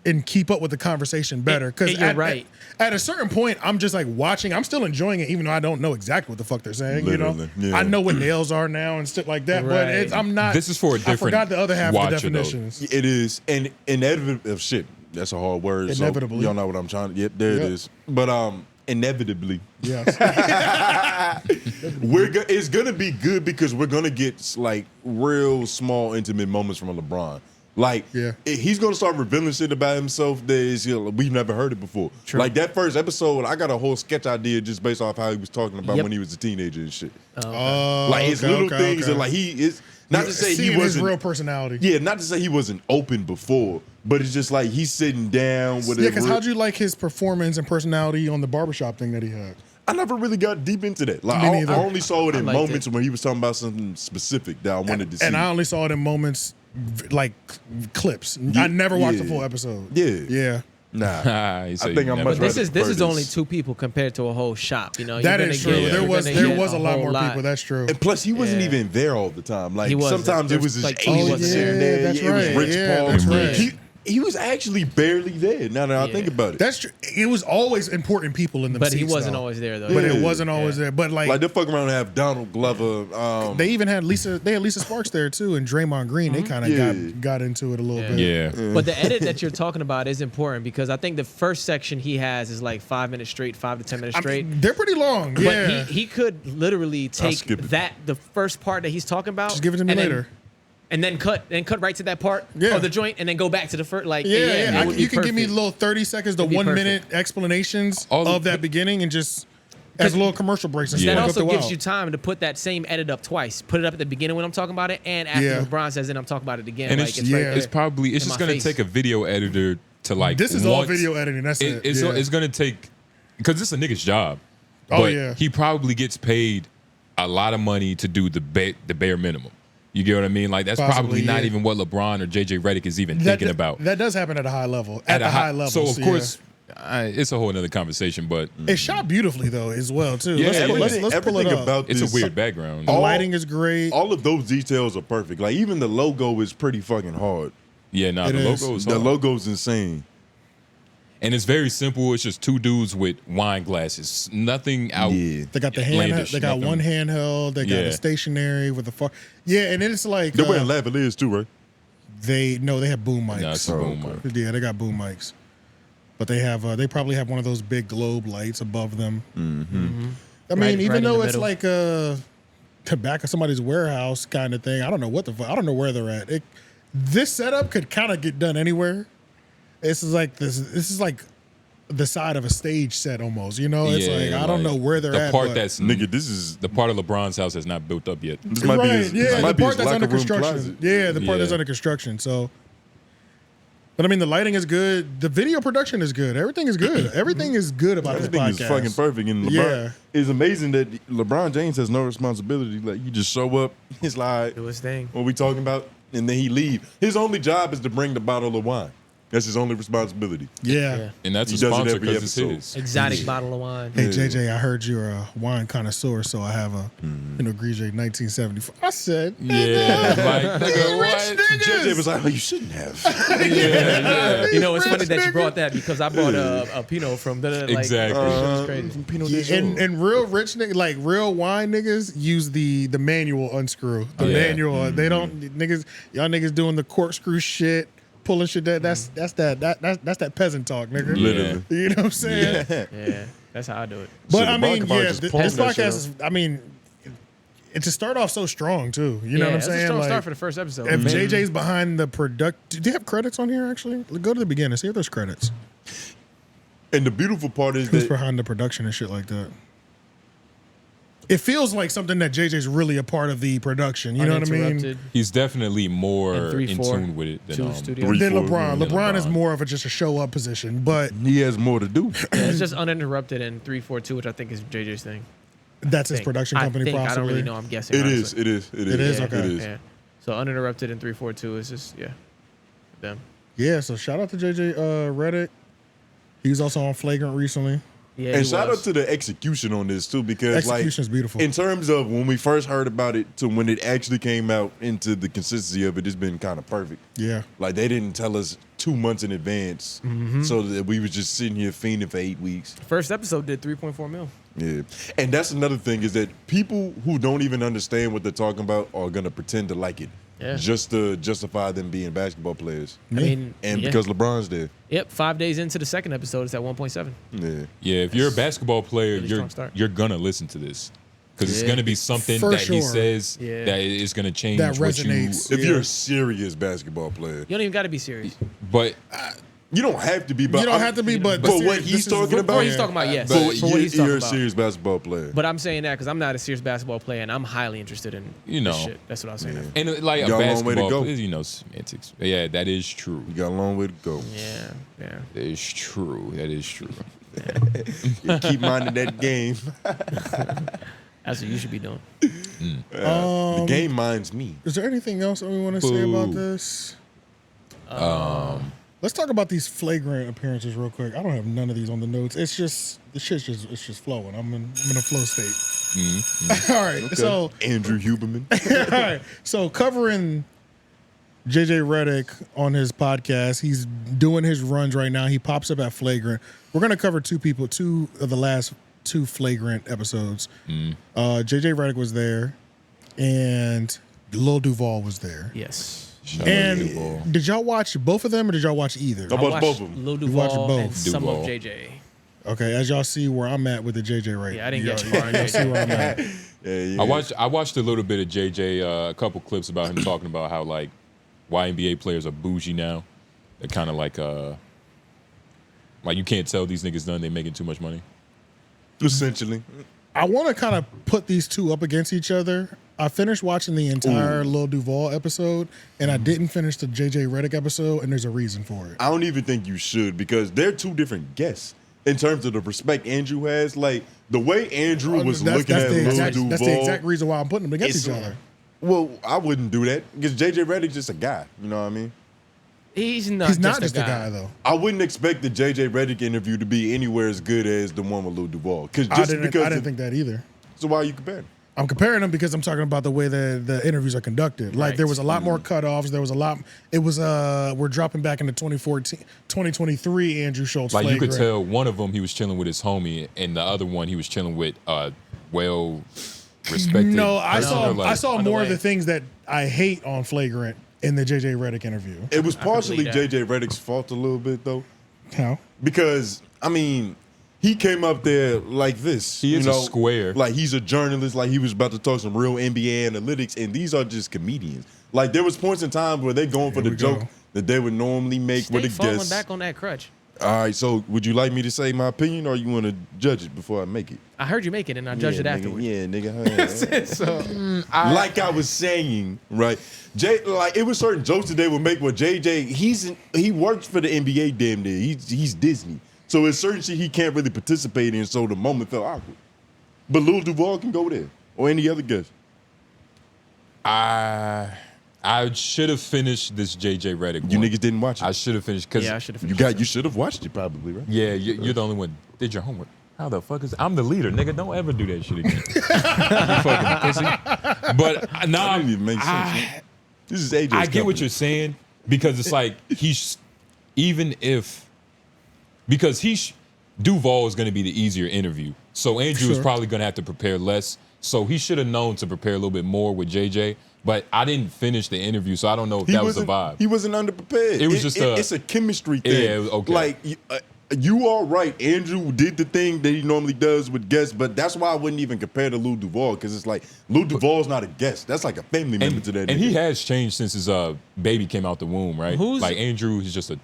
[SPEAKER 2] and keep up with the conversation better. Because
[SPEAKER 7] you're right.
[SPEAKER 2] At a certain point, I'm just like watching. I'm still enjoying it, even though I don't know exactly what the fuck they're saying.
[SPEAKER 1] Literally,
[SPEAKER 2] you know, I know what nails are now and stuff like that. But I'm not.
[SPEAKER 4] This is for a different.
[SPEAKER 2] I forgot the other half of the
[SPEAKER 4] watcher,
[SPEAKER 2] definitions.
[SPEAKER 1] It is and inevitable shit. That's a hard word.
[SPEAKER 2] Inevitably.
[SPEAKER 1] So y'all know what I'm trying to. Yep, there it is. But inevitably,
[SPEAKER 2] yes,
[SPEAKER 1] it's gonna be good because we're gonna get like real small, intimate moments from LeBron. Like, he's gonna start revealing shit about himself that is, you know, we've never heard it before.
[SPEAKER 2] True.
[SPEAKER 1] Like that first episode, I got a whole sketch idea just based off how he was talking about
[SPEAKER 2] Yep.
[SPEAKER 1] when he was a teenager and shit.
[SPEAKER 2] Oh,
[SPEAKER 1] like it's little things that like he is not to say he
[SPEAKER 2] seeing
[SPEAKER 1] wasn't
[SPEAKER 2] his real personality.
[SPEAKER 1] Yeah, not to say he wasn't open before, but it's just like he's sitting down with
[SPEAKER 2] Yeah, because how'd you like his performance and personality on the barbershop thing that he had?
[SPEAKER 1] I never really got deep into that. Like
[SPEAKER 2] Me
[SPEAKER 1] I
[SPEAKER 2] neither.
[SPEAKER 1] only saw it in
[SPEAKER 2] I liked
[SPEAKER 1] moments when he was talking about something specific that I wanted to see.
[SPEAKER 2] And I only saw it in moments like clips. I never watched the full episode.
[SPEAKER 1] Yeah. Nah.
[SPEAKER 4] I
[SPEAKER 1] think I'm
[SPEAKER 7] But
[SPEAKER 1] much
[SPEAKER 7] this is only 2 people compared to a whole shop. You know,
[SPEAKER 2] That
[SPEAKER 7] you're
[SPEAKER 2] is
[SPEAKER 7] gonna
[SPEAKER 2] true.
[SPEAKER 7] get-
[SPEAKER 2] There
[SPEAKER 7] you're
[SPEAKER 2] was
[SPEAKER 7] gonna
[SPEAKER 2] there
[SPEAKER 7] get
[SPEAKER 2] was a lot
[SPEAKER 7] whole
[SPEAKER 2] more people. That's true.
[SPEAKER 1] And plus, he wasn't
[SPEAKER 7] Yeah.
[SPEAKER 1] even there all the time. Like
[SPEAKER 7] He wasn't.
[SPEAKER 1] sometimes it was
[SPEAKER 7] There's,
[SPEAKER 1] his
[SPEAKER 7] like,
[SPEAKER 1] agent sitting there.
[SPEAKER 2] that's
[SPEAKER 1] It was
[SPEAKER 2] right.
[SPEAKER 1] Rich
[SPEAKER 2] Yeah,
[SPEAKER 1] Paul.
[SPEAKER 2] that's right.
[SPEAKER 1] He was actually barely there. Now that I think about it,
[SPEAKER 2] That's true. It was always important people in the
[SPEAKER 7] But he
[SPEAKER 2] seats,
[SPEAKER 7] wasn't
[SPEAKER 2] though.
[SPEAKER 7] always there, though.
[SPEAKER 2] But
[SPEAKER 1] Yeah.
[SPEAKER 2] it wasn't always there. But like
[SPEAKER 1] they fuck around and have Donald Glover.
[SPEAKER 2] they even had Lisa. They had Lisa Sparks there too, and Draymond Green. They kind of got into it a little bit.
[SPEAKER 4] Yeah.
[SPEAKER 7] But the edit that you're talking about is important because I think the first section he has is like 5 minutes straight, 5 to 10 minutes straight.
[SPEAKER 2] They're pretty long.
[SPEAKER 7] But
[SPEAKER 2] Yeah.
[SPEAKER 7] he could literally take
[SPEAKER 1] skip it.
[SPEAKER 7] the first part that he's talking about.
[SPEAKER 2] Just give it to me
[SPEAKER 7] and then-
[SPEAKER 2] later.
[SPEAKER 7] and then cut right to that part of the joint, and then go back to the first. Like,
[SPEAKER 2] Yeah.
[SPEAKER 7] it would be
[SPEAKER 2] You can give me
[SPEAKER 7] perfect.
[SPEAKER 2] little 30 seconds to
[SPEAKER 7] It'd be
[SPEAKER 2] 1
[SPEAKER 7] perfect.
[SPEAKER 2] minute explanations of that beginning, and just as little commercial breaks. And
[SPEAKER 7] That
[SPEAKER 2] stuff
[SPEAKER 7] also
[SPEAKER 2] throughout.
[SPEAKER 7] gives you time to put that same edit up twice. Put it up at the beginning when I'm talking about it, and after
[SPEAKER 2] Yeah.
[SPEAKER 7] LeBron says it, I'm talking about it again.
[SPEAKER 4] And
[SPEAKER 7] like,
[SPEAKER 4] it's,
[SPEAKER 7] it's right there
[SPEAKER 4] it's probably
[SPEAKER 7] in
[SPEAKER 4] just
[SPEAKER 7] my
[SPEAKER 4] gonna
[SPEAKER 7] face.
[SPEAKER 4] take a video editor to like.
[SPEAKER 2] This is all
[SPEAKER 4] once-
[SPEAKER 2] video editing. That's it.
[SPEAKER 4] It's
[SPEAKER 2] Yeah.
[SPEAKER 4] it's gonna take because it's a nigga's job.
[SPEAKER 2] Oh,
[SPEAKER 4] but
[SPEAKER 2] yeah.
[SPEAKER 4] he probably gets paid a lot of money to do the bare minimum. You get what I mean? Like that's
[SPEAKER 2] Possibly,
[SPEAKER 4] probably not
[SPEAKER 2] yeah.
[SPEAKER 4] even what LeBron or JJ Redick is even
[SPEAKER 2] That-
[SPEAKER 4] thinking about.
[SPEAKER 2] That does happen at a high level. At
[SPEAKER 4] a
[SPEAKER 2] the high level.
[SPEAKER 4] So of course, it's a whole another conversation. But
[SPEAKER 2] It's shot beautifully though, as well too.
[SPEAKER 4] Yeah,
[SPEAKER 2] let's pull it
[SPEAKER 1] everything
[SPEAKER 2] up.
[SPEAKER 1] about
[SPEAKER 4] it's
[SPEAKER 1] this,
[SPEAKER 4] a weird background.
[SPEAKER 2] The lighting is great.
[SPEAKER 1] All of those details are perfect. Like even the logo is pretty fucking hard.
[SPEAKER 4] Yeah, nah,
[SPEAKER 2] It
[SPEAKER 4] the
[SPEAKER 2] is.
[SPEAKER 4] logo is
[SPEAKER 1] The
[SPEAKER 4] hard.
[SPEAKER 1] logo's insane.
[SPEAKER 4] And it's very simple. It's just 2 dudes with wine glasses. Nothing out.
[SPEAKER 1] Yeah.
[SPEAKER 2] They got the
[SPEAKER 4] outlandish,
[SPEAKER 2] handheld. They got
[SPEAKER 4] nothing-
[SPEAKER 2] one handheld. They got
[SPEAKER 4] Yeah.
[SPEAKER 2] the stationary with the far. Yeah, and it's like
[SPEAKER 1] They're wearing lavaliers too, right?
[SPEAKER 2] they have boom mics.
[SPEAKER 4] Nah, it's a boom mic.
[SPEAKER 2] Yeah, they got boom mics. But they have they probably have one of those big globe lights above them.
[SPEAKER 1] Mm-hmm.
[SPEAKER 2] I mean,
[SPEAKER 7] Right
[SPEAKER 2] even
[SPEAKER 7] in
[SPEAKER 2] though
[SPEAKER 7] the
[SPEAKER 2] it's
[SPEAKER 7] middle.
[SPEAKER 2] like the back of somebody's warehouse kind of thing, I don't know what the fuck. I don't know where they're at. This setup could kind of get done anywhere. This is like the side of a stage set almost. You know, it's like I don't know where they're
[SPEAKER 4] the
[SPEAKER 2] at.
[SPEAKER 4] part
[SPEAKER 2] but-
[SPEAKER 4] that's
[SPEAKER 1] Nigga, this is
[SPEAKER 4] the part of LeBron's house that's not built up yet.
[SPEAKER 1] this might be
[SPEAKER 2] right.
[SPEAKER 1] his,
[SPEAKER 2] Yeah,
[SPEAKER 1] this
[SPEAKER 2] the
[SPEAKER 1] might be
[SPEAKER 2] part
[SPEAKER 1] his
[SPEAKER 2] that's under
[SPEAKER 1] locker room
[SPEAKER 2] construction.
[SPEAKER 1] closet.
[SPEAKER 2] Yeah, the part that's
[SPEAKER 4] Yeah.
[SPEAKER 2] under construction. So, but I mean, the lighting is good. The video production is good. Everything is good. Everything is good about this
[SPEAKER 1] Everything is
[SPEAKER 2] podcast.
[SPEAKER 1] fucking perfect. And LeBron,
[SPEAKER 2] Yeah.
[SPEAKER 1] it's amazing that LeBron James has no responsibility. Like you just show up, it's like
[SPEAKER 7] Do his thing.
[SPEAKER 1] what we talking about, and then he leave. His only job is to bring the bottle of wine. That's his only responsibility.
[SPEAKER 2] Yeah.
[SPEAKER 4] And that's
[SPEAKER 1] He
[SPEAKER 4] a
[SPEAKER 1] does it
[SPEAKER 4] sponsor
[SPEAKER 1] every
[SPEAKER 4] because it's
[SPEAKER 1] episode.
[SPEAKER 4] his.
[SPEAKER 7] Exotic bottle of wine.
[SPEAKER 2] Hey JJ, I heard you're a wine connoisseur, so I have a Grigé 1974. I said,
[SPEAKER 4] Yeah, like, nigga, what?
[SPEAKER 1] JJ was like, oh, you shouldn't have.
[SPEAKER 4] Yeah.
[SPEAKER 7] You know, it's funny that you brought that because I bought a Pinot from the
[SPEAKER 4] Exactly.
[SPEAKER 2] And real rich niggas, like real wine niggas, use the manual unscrew. The manual. They don't y'all niggas doing the corkscrew shit, pulling shit. That's that peasant talk, nigga.
[SPEAKER 1] Literally.
[SPEAKER 2] You know what I'm saying?
[SPEAKER 7] Yeah, that's how I do it.
[SPEAKER 2] But
[SPEAKER 1] So
[SPEAKER 2] I mean,
[SPEAKER 1] LeBron could
[SPEAKER 2] yeah,
[SPEAKER 1] just
[SPEAKER 2] this
[SPEAKER 1] palm that shit
[SPEAKER 2] podcast
[SPEAKER 1] up.
[SPEAKER 2] is. I mean, to start off so strong too. You know what I'm
[SPEAKER 7] it's
[SPEAKER 2] saying?
[SPEAKER 7] a strong
[SPEAKER 2] Like,
[SPEAKER 7] start for the first episode.
[SPEAKER 2] if JJ's behind the product, do they have credits on here? Actually, go to the beginning. See if there's credits.
[SPEAKER 1] And the beautiful part is
[SPEAKER 2] Who's
[SPEAKER 1] that
[SPEAKER 2] behind the production and shit like that? It feels like something that JJ's really a part of the production. You know what I mean?
[SPEAKER 7] Uninterrupted.
[SPEAKER 4] He's definitely more
[SPEAKER 7] And 3-4
[SPEAKER 4] in tune with it
[SPEAKER 7] to
[SPEAKER 4] than
[SPEAKER 7] the studio.
[SPEAKER 2] Then
[SPEAKER 1] 3-4,
[SPEAKER 2] LeBron.
[SPEAKER 4] than
[SPEAKER 2] LeBron is
[SPEAKER 4] LeBron.
[SPEAKER 2] more of a just a show up position, but
[SPEAKER 1] he has more to do.
[SPEAKER 7] Yeah, it's just uninterrupted and 3-4-2, which I think is JJ's thing.
[SPEAKER 2] that's his production company.
[SPEAKER 7] I think.
[SPEAKER 2] Possibly.
[SPEAKER 7] I don't really know. I'm guessing.
[SPEAKER 1] It
[SPEAKER 7] honestly.
[SPEAKER 1] is.
[SPEAKER 2] It is?
[SPEAKER 7] Yeah,
[SPEAKER 2] Okay.
[SPEAKER 1] It is.
[SPEAKER 7] Yeah. So uninterrupted and 3-4-2 is just them.
[SPEAKER 2] Yeah. So shout out to JJ Reddick. He was also on Flagrant recently.
[SPEAKER 7] Yeah,
[SPEAKER 1] And
[SPEAKER 7] he
[SPEAKER 1] shout
[SPEAKER 7] was.
[SPEAKER 1] out to the execution on this too, because
[SPEAKER 2] Execution's beautiful.
[SPEAKER 1] In terms of when we first heard about it to when it actually came out into the consistency of it, it's been kind of perfect.
[SPEAKER 2] Yeah.
[SPEAKER 1] Like they didn't tell us 2 months in advance, so that we was just sitting here fiending for 8 weeks.
[SPEAKER 7] First episode did 3.4 mil.
[SPEAKER 1] Yeah, and that's another thing is that people who don't even understand what they're talking about are gonna pretend to like it, just to justify them being basketball players.
[SPEAKER 7] I mean,
[SPEAKER 1] and because LeBron's there.
[SPEAKER 7] Yep, 5 days into the second episode, it's at 1.7.
[SPEAKER 1] Yeah,
[SPEAKER 4] Yeah, if you're a basketball player,
[SPEAKER 7] Really strong start.
[SPEAKER 4] you're gonna listen to this because it's
[SPEAKER 7] Yeah.
[SPEAKER 4] gonna be something
[SPEAKER 2] For
[SPEAKER 4] that he
[SPEAKER 2] sure.
[SPEAKER 4] says
[SPEAKER 7] Yeah.
[SPEAKER 4] that is gonna change
[SPEAKER 2] That
[SPEAKER 4] what you.
[SPEAKER 2] resonates.
[SPEAKER 1] if
[SPEAKER 2] Yeah.
[SPEAKER 1] you're a serious basketball player,
[SPEAKER 7] You don't even got to be serious.
[SPEAKER 4] But
[SPEAKER 1] you don't have to be. But
[SPEAKER 2] You don't have to be, but
[SPEAKER 1] what
[SPEAKER 2] this
[SPEAKER 1] he's
[SPEAKER 2] is-
[SPEAKER 1] talking
[SPEAKER 2] for
[SPEAKER 1] about,
[SPEAKER 7] what he's talking about, yes.
[SPEAKER 1] But
[SPEAKER 7] For what he's talking
[SPEAKER 1] you're a
[SPEAKER 7] about.
[SPEAKER 1] serious basketball player.
[SPEAKER 7] But I'm saying that because I'm not a serious basketball player, and I'm highly interested in this shit. That's what I was saying.
[SPEAKER 4] and like
[SPEAKER 1] You
[SPEAKER 4] a
[SPEAKER 1] got a long way to
[SPEAKER 4] basketball,
[SPEAKER 1] go.
[SPEAKER 4] player, you know, semantics. Yeah, that is true.
[SPEAKER 1] You got a long way to go.
[SPEAKER 7] Yeah.
[SPEAKER 4] That is true. That is true.
[SPEAKER 1] You keep minding that game.
[SPEAKER 7] That's what you should be doing.
[SPEAKER 1] The game minds me.
[SPEAKER 2] Is there anything else that we want to say about
[SPEAKER 4] Boo.
[SPEAKER 2] this? Let's talk about these flagrant appearances real quick. I don't have none of these on the notes. It's just the shit's just flowing. I'm in a flow state. All right,
[SPEAKER 1] Okay.
[SPEAKER 2] so
[SPEAKER 1] Andrew Huberman.
[SPEAKER 2] all right, so covering JJ Reddick on his podcast, he's doing his runs right now. He pops up at Flagrant. We're gonna cover two of the last 2 Flagrant episodes. JJ Reddick was there, and Lil Duval was there.
[SPEAKER 7] Yes.
[SPEAKER 2] And did y'all watch both of them, or did y'all watch either?
[SPEAKER 1] I watched both of them.
[SPEAKER 7] Lil
[SPEAKER 2] You watched
[SPEAKER 7] Duval
[SPEAKER 2] both.
[SPEAKER 7] and some of
[SPEAKER 4] Duval.
[SPEAKER 7] JJ.
[SPEAKER 2] Okay, as y'all see where I'm at with the JJ right.
[SPEAKER 7] Yeah, I didn't get
[SPEAKER 2] y'all,
[SPEAKER 7] you far in
[SPEAKER 2] y'all see where I'm at.
[SPEAKER 1] Yeah.
[SPEAKER 4] I watched a little bit of JJ, a couple clips about him talking about how like YNBA players are bougie now. They're kind of like you can't tell these niggas none. They making too much money.
[SPEAKER 1] Essentially.
[SPEAKER 2] I want to kind of put these two up against each other. I finished watching the entire Lil Duval episode, and I didn't finish the JJ Reddick episode, and there's a reason for it.
[SPEAKER 1] I don't even think you should, because they're 2 different guests in terms of the respect Andrew has. Like the way Andrew was looking at Lil Duval.
[SPEAKER 2] That's the exact reason why I'm putting them against each other.
[SPEAKER 1] Well, I wouldn't do that because JJ Reddick's just a guy. You know what I mean?
[SPEAKER 7] He's not
[SPEAKER 2] just a guy though.
[SPEAKER 1] I wouldn't expect the JJ Reddick interview to be anywhere as good as the one with Lil Duval.
[SPEAKER 2] I didn't think that either.
[SPEAKER 1] So why are you comparing?
[SPEAKER 2] I'm comparing them because I'm talking about the way the interviews are conducted. Like there was a lot more cutoffs. There was a lot. It was we're dropping back into 2023 Andrew Schulz.
[SPEAKER 4] Like you could
[SPEAKER 2] Flagrant.
[SPEAKER 4] tell one of them he was chilling with his homie, and the other one he was chilling with well respected.
[SPEAKER 2] No, I
[SPEAKER 4] person.
[SPEAKER 2] saw more of the things that I hate on Flagrant in the JJ Reddick interview.
[SPEAKER 1] It was partially JJ Reddick's fault a little bit though.
[SPEAKER 2] How?
[SPEAKER 1] Because I mean, he came up there like this.
[SPEAKER 4] He is a square.
[SPEAKER 1] Like he's a journalist. Like he was about to talk some real NBA analytics, and these are just comedians. Like there was points in time where they're going for the joke that they would normally make with a
[SPEAKER 7] falling
[SPEAKER 1] guest.
[SPEAKER 7] back on that crutch.
[SPEAKER 1] All right, so would you like me to say my opinion, or you want to judge it before I make it?
[SPEAKER 7] I heard you make it, and I judged it
[SPEAKER 1] nigga,
[SPEAKER 7] afterwards.
[SPEAKER 1] Yeah, nigga.
[SPEAKER 7] So,
[SPEAKER 1] like I was saying, right? Like it was certain jokes that they would make with JJ. He works for the NBA damn near. He's Disney. So it's certain shit he can't really participate in, so the moment felt awkward. But Lil Duval can go there, or any other guest.
[SPEAKER 4] I I should have finished this JJ Reddick.
[SPEAKER 1] You niggas didn't watch it.
[SPEAKER 4] I should have finished because
[SPEAKER 7] Yeah, I should have finished.
[SPEAKER 1] You should have watched it probably, right?
[SPEAKER 4] Yeah, you're the only one did your homework. How the fuck is I'm the leader, nigga? Don't ever do that shit again. You fucking pussy. But now
[SPEAKER 1] I didn't even make sense. Man. This is AJ's
[SPEAKER 4] I get what you're saying because it's like Duval is going to be the easier interview. So Andrew is probably going to have to prepare less. So he should have known to prepare a little bit more with JJ. But I didn't finish the interview, so I don't know if that was the vibe.
[SPEAKER 1] He wasn't underprepared.
[SPEAKER 4] It was just
[SPEAKER 1] it's a chemistry thing.
[SPEAKER 4] Yeah, okay.
[SPEAKER 1] Like you are right. Andrew did the thing that he normally does with guests, but that's why I wouldn't even compare to Lil Duval because it's like Lil Duval's not a guest. That's like a family member to that.
[SPEAKER 4] And
[SPEAKER 1] nigga.
[SPEAKER 4] he has changed since his baby came out the womb, right? Like Andrew is just a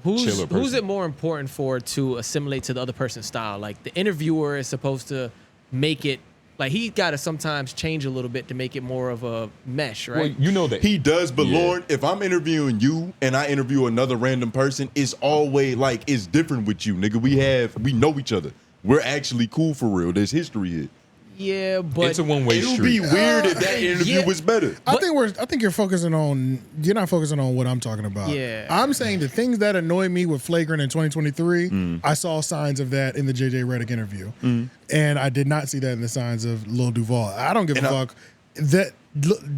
[SPEAKER 4] chiller person.
[SPEAKER 7] Who's it more important for to assimilate to the other person's style? Like the interviewer is supposed to make it. Like he got to sometimes change a little bit to make it more of a mesh, right?
[SPEAKER 4] Well, you know that
[SPEAKER 1] he does, but Lauren, if I'm interviewing you and I interview another random person, it's always like it's different with you, nigga. We know each other. We're actually cool for real. There's history here.
[SPEAKER 7] Yeah, but
[SPEAKER 4] it's a one-way street.
[SPEAKER 1] It'll be weird if that interview was better.
[SPEAKER 2] I think you're focusing on. You're not focusing on what I'm talking about.
[SPEAKER 7] Yeah.
[SPEAKER 2] I'm saying the things that annoy me with Flagrant in 2023. I saw signs of that in the JJ Reddick interview, and I did not see that in the signs of Lil Duval. I don't give a fuck. That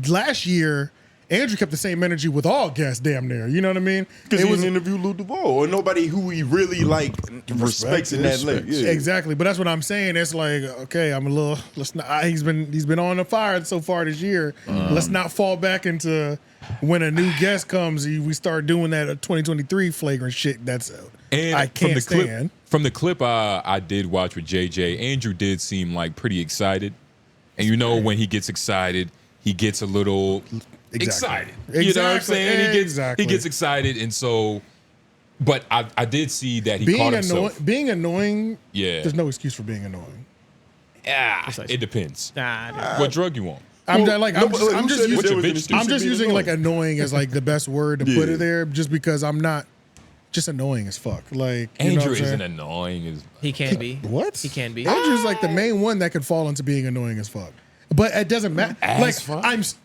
[SPEAKER 2] last year, Andrew kept the same energy with all guests, damn near. You know what I mean?
[SPEAKER 1] Because he was interview Lil Duval or nobody who he really like respects in that level. Yeah.
[SPEAKER 2] Exactly, but that's what I'm saying. It's like, okay, I'm a little. Let's not. He's been on the fire so far this year. Let's not fall back into when a new guest comes. We start doing that 2023 Flagrant shit. That's I can't stand.
[SPEAKER 4] From the clip I did watch with JJ, Andrew did seem like pretty excited, and you know when he gets excited, he gets a little. Excited. You know what I'm saying? He gets excited, and so but I did see that he caught himself.
[SPEAKER 2] Being annoying,
[SPEAKER 4] yeah.
[SPEAKER 2] There's no excuse for being annoying.
[SPEAKER 4] Yeah, it depends.
[SPEAKER 7] Nah,
[SPEAKER 4] what drug you want?
[SPEAKER 2] I'm just using like annoying as like the best word to put it there, just because I'm not just annoying as fuck. Like
[SPEAKER 4] Andrew isn't annoying as
[SPEAKER 7] he can be.
[SPEAKER 2] What?
[SPEAKER 7] He can be.
[SPEAKER 2] Andrew's like the main one that could fall into being annoying as fuck. But it doesn't matter. Like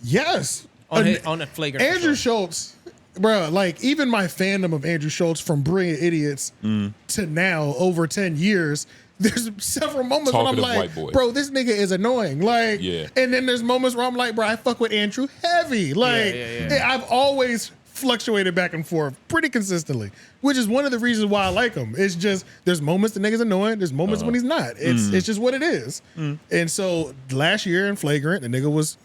[SPEAKER 2] yes.
[SPEAKER 7] On a Flagrant.
[SPEAKER 2] Andrew Schulz, bro, like even my fandom of Andrew Schulz from Brilliant Idiots to now, over 10 years, there's several moments when I'm like, bro, this nigga is annoying. Like, and then there's moments where I'm like, bro, I fuck with Andrew heavy. Like, I've always fluctuated back and forth pretty consistently, which is one of the reasons why I like him. It's just there's moments the nigga's annoying, there's moments when he's not. It's just what it is. And so last year in Flagrant, the nigga was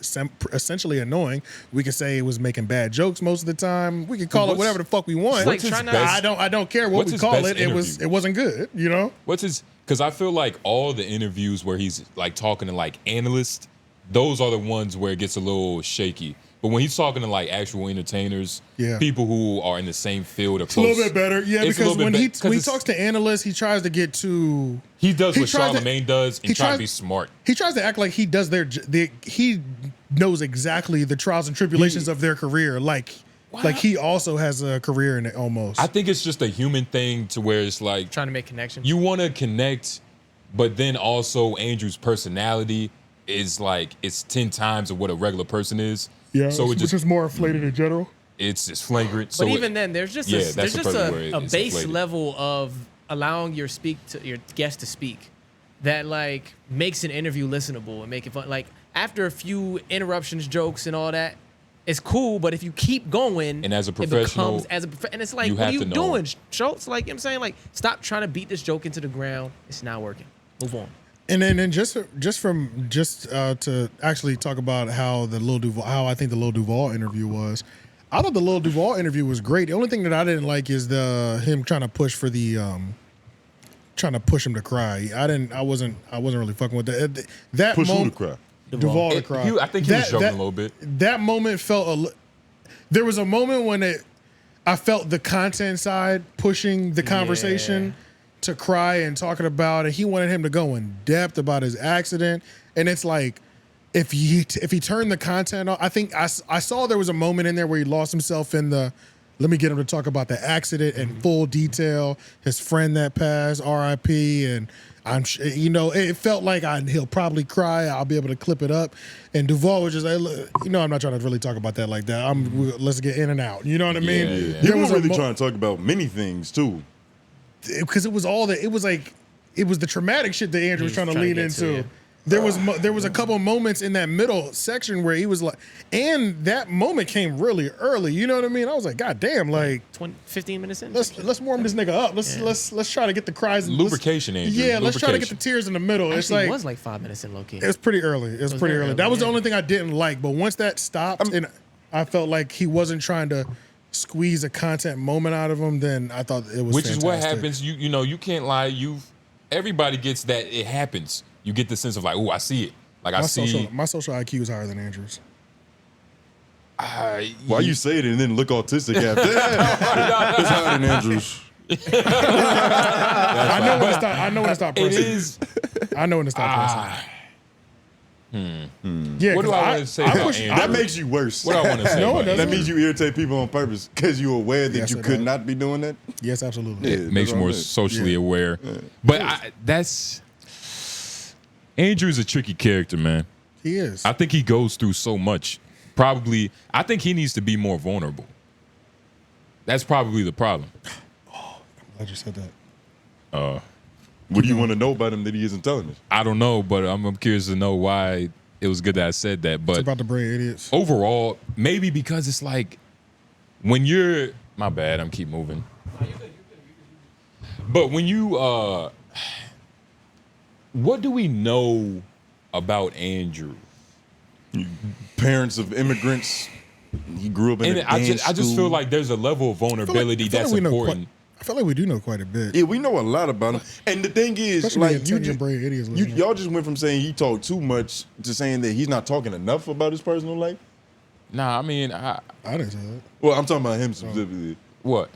[SPEAKER 2] essentially annoying. We could say it was making bad jokes most of the time. We could call it whatever the fuck we want.
[SPEAKER 7] Like
[SPEAKER 2] I don't care what we call it. It wasn't good. You know.
[SPEAKER 4] What's his? Because I feel like all the interviews where he's like talking to like analysts, those are the ones where it gets a little shaky. But when he's talking to like actual entertainers, people who are in the same field or close,
[SPEAKER 2] it's a little bit better. Yeah, because when he talks to analysts, he tries to get too.
[SPEAKER 4] He does what Charlamagne does and tries to be smart.
[SPEAKER 2] He tries to act like he does he knows exactly the trials and tribulations of their career. Like he also has a career in it almost.
[SPEAKER 4] I think it's just a human thing to where it's like
[SPEAKER 7] trying to make connections.
[SPEAKER 4] You want to connect, but then also Andrew's personality is like it's 10 times of what a regular person is.
[SPEAKER 2] Yeah, so it's just more inflated in general.
[SPEAKER 4] It's just flagrant.
[SPEAKER 7] But even then, there's just a base level of allowing your guest to speak that like makes an interview listenable and make it fun. Like after a few interruptions, jokes, and all that, it's cool. But if you keep going,
[SPEAKER 4] and as a professional,
[SPEAKER 7] and it's like, what are you doing, Schulz? Like you know what I'm saying, like stop trying to beat this joke into the ground. It's not working. Move on.
[SPEAKER 2] And then just to actually talk about how I think the Lil Duval interview was. I thought the Lil Duval interview was great. The only thing that I didn't like is him trying to push for trying to push him to cry. I wasn't really fucking with that. That
[SPEAKER 1] push
[SPEAKER 2] moment,
[SPEAKER 1] who to cry?
[SPEAKER 2] Duval to cry.
[SPEAKER 4] I think he was joking a little bit.
[SPEAKER 2] That moment felt there was a moment when I felt the content side pushing the conversation to cry and talking about it. He wanted him to go in depth about his accident, and it's like if he turned the content off. I think I saw there was a moment in there where he lost himself in the Let me get him to talk about the accident in full detail. His friend that passed, R.I.P. And it felt like he'll probably cry. I'll be able to clip it up. And Duval was just like, I'm not trying to really talk about that like that. Let's get in and out. You know what I mean?
[SPEAKER 1] Yeah. He was really trying to talk about many things too.
[SPEAKER 2] Because it was the traumatic shit that Andrew was trying to lean into. There was a couple moments in that middle section where he was like, and that moment came really early. You know what I mean? I was like, God damn, like
[SPEAKER 7] 15 minutes in.
[SPEAKER 2] Let's warm this nigga up. Let's try to get the cries.
[SPEAKER 4] Lubrication, Andrew.
[SPEAKER 2] Yeah, let's try to get the tears in the middle.
[SPEAKER 7] Actually, it was like 5 minutes in low key.
[SPEAKER 2] It was pretty early. It was pretty early. That was the only thing I didn't like. But once that stopped, and I felt like he wasn't trying to squeeze a content moment out of him, then I thought it was.
[SPEAKER 4] Which
[SPEAKER 2] fantastic.
[SPEAKER 4] is what happens. You can't lie. Everybody gets that. It happens. You get the sense of like, oh, I see it. Like my
[SPEAKER 2] social IQ is higher than Andrew's.
[SPEAKER 1] Why you say it and then look autistic after? It's higher than Andrew's.
[SPEAKER 2] I know when to stop pressing.
[SPEAKER 4] It is.
[SPEAKER 2] I know when to stop pressing. Yeah,
[SPEAKER 4] what do I want to say about Andrew?
[SPEAKER 1] That makes you worse.
[SPEAKER 4] What do I want to say?
[SPEAKER 2] No, it doesn't.
[SPEAKER 1] That means you irritate people on purpose because you're aware that you could not be doing that.
[SPEAKER 2] Yes, absolutely.
[SPEAKER 4] It makes you more socially aware. Yeah. But Andrew's a tricky character, man.
[SPEAKER 2] He is.
[SPEAKER 4] I think he goes through so much. Probably, I think he needs to be more vulnerable. That's probably the problem.
[SPEAKER 2] Oh, I'm glad you said that.
[SPEAKER 1] What do you want to know about him that he isn't telling us?
[SPEAKER 4] I don't know, but I'm curious to know why it was good that I said that. But
[SPEAKER 2] it's about the brain idiots.
[SPEAKER 4] Overall, maybe because it's like when you're my bad, I'm keep moving. But when you what do we know about Andrew?
[SPEAKER 1] Parents of immigrants. He grew up in a dance
[SPEAKER 4] I just feel like there's a level of vulnerability that's important.
[SPEAKER 2] I feel like we do know quite a bit.
[SPEAKER 1] Yeah, we know a lot about him. And the thing is,
[SPEAKER 2] especially
[SPEAKER 1] like y'all just went from saying he talked too much to saying that he's not talking enough about his personal life.
[SPEAKER 4] Nah, I mean, I
[SPEAKER 2] didn't say that.
[SPEAKER 1] Well, I'm talking about him specifically.
[SPEAKER 4] What?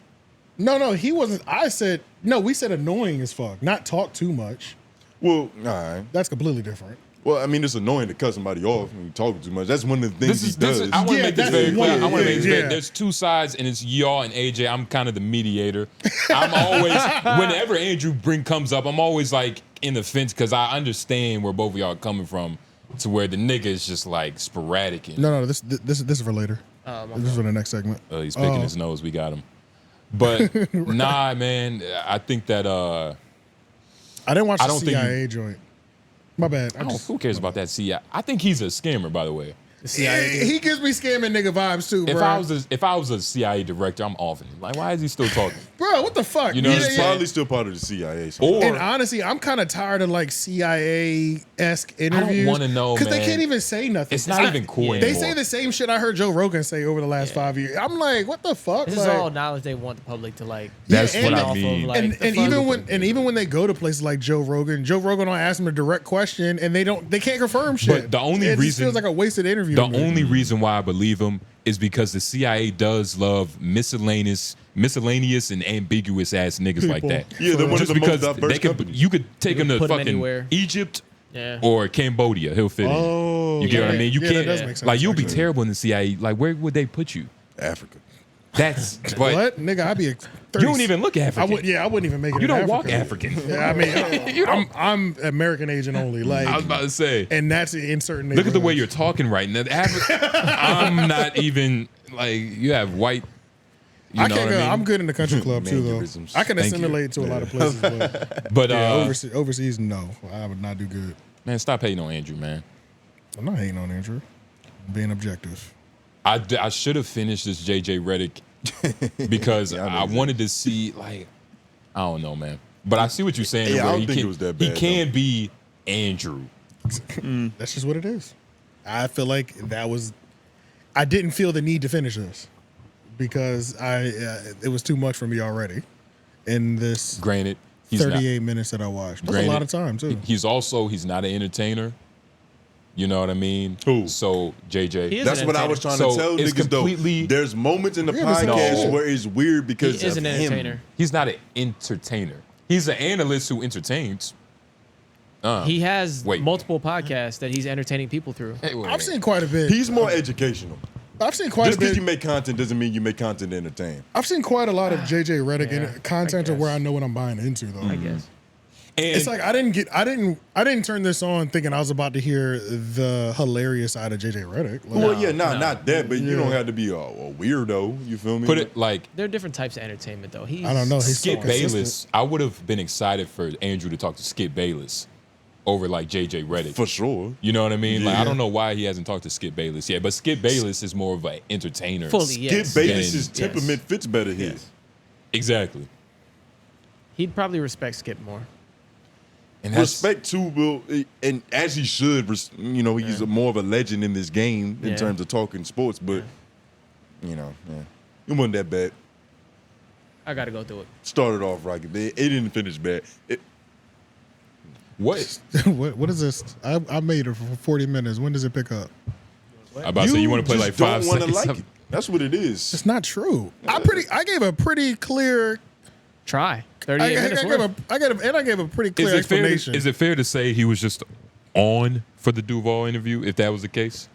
[SPEAKER 2] No, he wasn't. I said no. We said annoying as fuck, not talk too much.
[SPEAKER 1] Well, all right.
[SPEAKER 2] That's completely different.
[SPEAKER 1] Well, I mean, it's annoying to cut somebody off when you talking too much. That's one of the things he does.
[SPEAKER 4] I want to make this very clear. I want to make this very. There's two sides, and it's y'all and AJ. I'm kind of the mediator. I'm always, whenever Andrew comes up, I'm always like in the fence because I understand where both of y'all are coming from. To where the nigga is just like sporadic.
[SPEAKER 2] No, this is for later. This is for the next segment.
[SPEAKER 4] He's picking his nose. We got him. But nah, man. I think that
[SPEAKER 2] I didn't watch the CIA joint. My bad.
[SPEAKER 4] Who cares about that CIA? I think he's a scammer, by the way.
[SPEAKER 2] The CIA he gives me scamming nigga vibes too, bro.
[SPEAKER 4] If I was a CIA director, I'm off it. Like, why is he still talking?
[SPEAKER 2] Bro, what the fuck?
[SPEAKER 1] You know, he's probably still part of the CIA.
[SPEAKER 2] And honestly, I'm kind of tired of like CIA-esque interviews.
[SPEAKER 4] I don't want to know,
[SPEAKER 2] because they can't even say nothing.
[SPEAKER 4] It's not even cool anymore.
[SPEAKER 2] They say the same shit I heard Joe Rogan say over the last 5 years. I'm like, what the fuck?
[SPEAKER 7] This is all knowledge they want the public to like.
[SPEAKER 4] That's what I mean.
[SPEAKER 2] And even when they go to places like Joe Rogan don't ask them a direct question, and they can't confirm shit.
[SPEAKER 4] But the only reason
[SPEAKER 2] it just feels like a wasted interview.
[SPEAKER 4] The only reason why I believe him is because the CIA does love miscellaneous and ambiguous ass niggas like that.
[SPEAKER 1] Yeah, they're one of the most diverse companies.
[SPEAKER 4] You could take him to fucking Egypt or Cambodia. He'll fit in. You get what I mean? You can't.
[SPEAKER 2] That does make sense,
[SPEAKER 4] like you'll be terrible in the CIA. Like where would they put you?
[SPEAKER 1] Africa.
[SPEAKER 4] That's
[SPEAKER 2] what nigga. I'd be.
[SPEAKER 4] 30, you don't even look African.
[SPEAKER 2] I wouldn't even make it.
[SPEAKER 4] You don't
[SPEAKER 2] Africa.
[SPEAKER 4] walk African.
[SPEAKER 2] Yeah, I mean, I'm American agent only. Like
[SPEAKER 4] I was about to say,
[SPEAKER 2] and that's in certain.
[SPEAKER 4] Look at the way you're talking right now. I'm not even like you have white.
[SPEAKER 2] I can't go. I mean? I'm good in the country club too, though. I can assimilate to a lot of places, but overseas, no, I would not do good.
[SPEAKER 4] Man, stop hating on Andrew, man.
[SPEAKER 2] I'm not hating on Andrew. I'm being objective.
[SPEAKER 4] I should have finished this JJ Reddick because I wanted to see, like, I don't know, man. But I see what you're saying.
[SPEAKER 1] Yeah, I don't think it was that bad.
[SPEAKER 4] He can be Andrew.
[SPEAKER 2] That's just what it is. I feel like I didn't feel the need to finish this because it was too much for me already in this.
[SPEAKER 4] Granted,
[SPEAKER 2] 38 minutes that I watched. That's a lot of time too.
[SPEAKER 4] He's not an entertainer. You know what I mean?
[SPEAKER 1] Who?
[SPEAKER 4] So, JJ.
[SPEAKER 1] That's what I was trying to tell niggas, though. There's moments in the podcast where it's weird because
[SPEAKER 7] he is an entertainer.
[SPEAKER 4] Him. He's not an entertainer. He's an analyst who entertains.
[SPEAKER 7] He has multiple podcasts that he's entertaining people through.
[SPEAKER 2] I've seen quite a bit.
[SPEAKER 1] He's more educational.
[SPEAKER 2] I've seen quite
[SPEAKER 1] Just
[SPEAKER 2] a bit.
[SPEAKER 1] because you make content doesn't mean you make content to entertain.
[SPEAKER 2] I've seen quite a lot of JJ Reddick content to where I know what I'm buying into, though.
[SPEAKER 7] I guess.
[SPEAKER 1] And
[SPEAKER 2] It's like I didn't turn this on thinking I was about to hear the hilarious side of JJ Reddick. Like,
[SPEAKER 1] well, yeah, not that, but you don't have to be a weirdo. You feel me?
[SPEAKER 4] Put it like
[SPEAKER 7] There are different types of entertainment, though.
[SPEAKER 2] I don't know. He's
[SPEAKER 4] Skip
[SPEAKER 2] so consistent.
[SPEAKER 4] Bayless. I would have been excited for Andrew to talk to Skip Bayless over like JJ Reddick.
[SPEAKER 1] For sure.
[SPEAKER 4] You know what I mean? Like
[SPEAKER 1] Yeah.
[SPEAKER 4] I don't know why he hasn't talked to Skip Bayless yet, but Skip Bayless is more of an entertainer.
[SPEAKER 7] Fully,
[SPEAKER 1] Skip
[SPEAKER 7] yes.
[SPEAKER 1] Bayless's
[SPEAKER 4] Then-
[SPEAKER 1] temperament fits better here.
[SPEAKER 4] Exactly.
[SPEAKER 7] He'd probably respect Skip more.
[SPEAKER 4] And that's,
[SPEAKER 1] Respect too, will, and as he should. You know, he's more of a legend in this game in
[SPEAKER 7] Yeah.
[SPEAKER 1] terms of talking sports. But you know, it wasn't that bad.
[SPEAKER 7] I got to go through it.
[SPEAKER 1] Started off rocky. It didn't finish bad.
[SPEAKER 4] what?
[SPEAKER 2] what is this? I made it for 40 minutes. When does it pick up?
[SPEAKER 4] I'm about to say you want to play like
[SPEAKER 1] just
[SPEAKER 4] 5
[SPEAKER 1] don't wanna
[SPEAKER 4] seconds.
[SPEAKER 1] like it. That's what it is.
[SPEAKER 2] It's not true. I gave a pretty clear.
[SPEAKER 7] Try. 38 minutes worth.
[SPEAKER 2] I gave a pretty clear
[SPEAKER 4] Is it, fair
[SPEAKER 2] explanation.
[SPEAKER 4] to, is it fair to say he was just on for the Duval interview? If that was the case,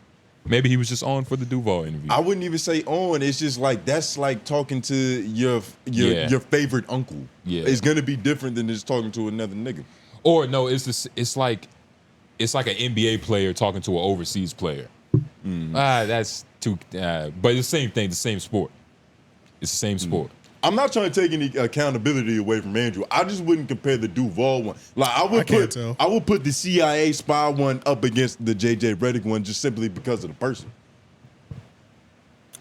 [SPEAKER 4] maybe he was just on for the Duval interview.
[SPEAKER 1] I wouldn't even say on. It's just like that's like talking to your favorite uncle.
[SPEAKER 4] Yeah.
[SPEAKER 1] It's gonna be different than just talking to another nigga.
[SPEAKER 4] Or no, it's like an NBA player talking to an overseas player. That's too. But it's the same thing, the same sport. It's the same sport.
[SPEAKER 1] I'm not trying to take any accountability away from Andrew. I just wouldn't compare the Duval one. Like I would put the CIA spy one up against the JJ Reddick one just simply because of the person.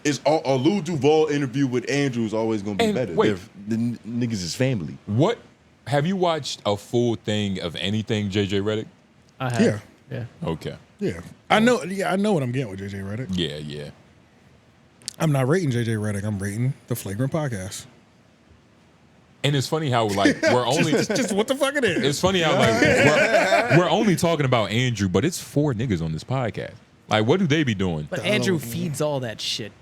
[SPEAKER 1] It's a Lou Duval interview with Andrew is always gonna be
[SPEAKER 4] And
[SPEAKER 1] better.
[SPEAKER 4] wait.
[SPEAKER 1] The niggas is family.
[SPEAKER 4] What have you watched a full thing of anything JJ Reddick?
[SPEAKER 7] I have.
[SPEAKER 2] Yeah.
[SPEAKER 7] Yeah.
[SPEAKER 4] Okay.
[SPEAKER 2] Yeah, I know. Yeah, I know what I'm getting with JJ Reddick.
[SPEAKER 4] Yeah.
[SPEAKER 2] I'm not rating JJ Reddick. I'm rating the Flagrant podcast.
[SPEAKER 4] And it's funny how like we're only
[SPEAKER 2] just what the fuck it is.
[SPEAKER 4] It's funny how like we're only talking about Andrew, but it's 4 niggas on this podcast. Like, what do they be doing?
[SPEAKER 7] But Andrew feeds all that shit.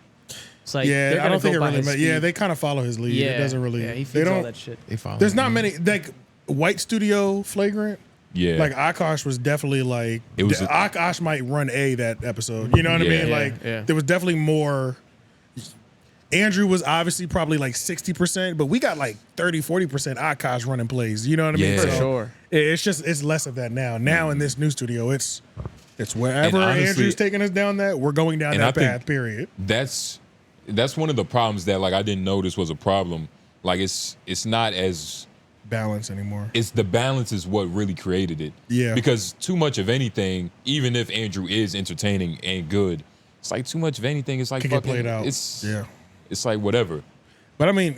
[SPEAKER 7] It's like,
[SPEAKER 2] Yeah,
[SPEAKER 7] they're
[SPEAKER 2] I
[SPEAKER 7] gonna
[SPEAKER 2] don't think
[SPEAKER 7] go
[SPEAKER 2] it
[SPEAKER 7] by
[SPEAKER 2] really
[SPEAKER 7] his
[SPEAKER 2] matters. Yeah,
[SPEAKER 7] speed.
[SPEAKER 2] they kind of follow his lead.
[SPEAKER 7] Yeah,
[SPEAKER 2] It doesn't really.
[SPEAKER 7] yeah, he
[SPEAKER 2] they
[SPEAKER 7] feeds all
[SPEAKER 2] don't.
[SPEAKER 7] that shit.
[SPEAKER 14] They follow
[SPEAKER 2] There's not
[SPEAKER 14] him.
[SPEAKER 2] many like White Studio Flagrant.
[SPEAKER 4] Yeah.
[SPEAKER 2] Like Akash was definitely like
[SPEAKER 4] It was
[SPEAKER 2] Akash might run that episode. You know what I mean?
[SPEAKER 4] Yeah,
[SPEAKER 2] Like
[SPEAKER 7] yeah.
[SPEAKER 2] there was definitely more. Andrew was obviously probably like 60%, but we got like 30-40% Akash running plays. You know what I mean?
[SPEAKER 4] Yeah.
[SPEAKER 7] For sure.
[SPEAKER 2] It's less of that now. Now in this new studio, it's wherever
[SPEAKER 4] And honestly-
[SPEAKER 2] Andrew's taking us down we're going down
[SPEAKER 4] And
[SPEAKER 2] that
[SPEAKER 4] I think
[SPEAKER 2] path. Period.
[SPEAKER 4] That's one of the problems that like I didn't notice was a problem. Like it's not as
[SPEAKER 2] Balance anymore.
[SPEAKER 4] it's the balance is what really created it.
[SPEAKER 2] Yeah.
[SPEAKER 4] Because too much of anything, even if Andrew is entertaining and good, it's like too much of anything. It's like
[SPEAKER 2] Could get
[SPEAKER 4] fucking,
[SPEAKER 2] played out.
[SPEAKER 4] It's
[SPEAKER 2] Yeah.
[SPEAKER 4] It's like whatever.
[SPEAKER 2] But I mean,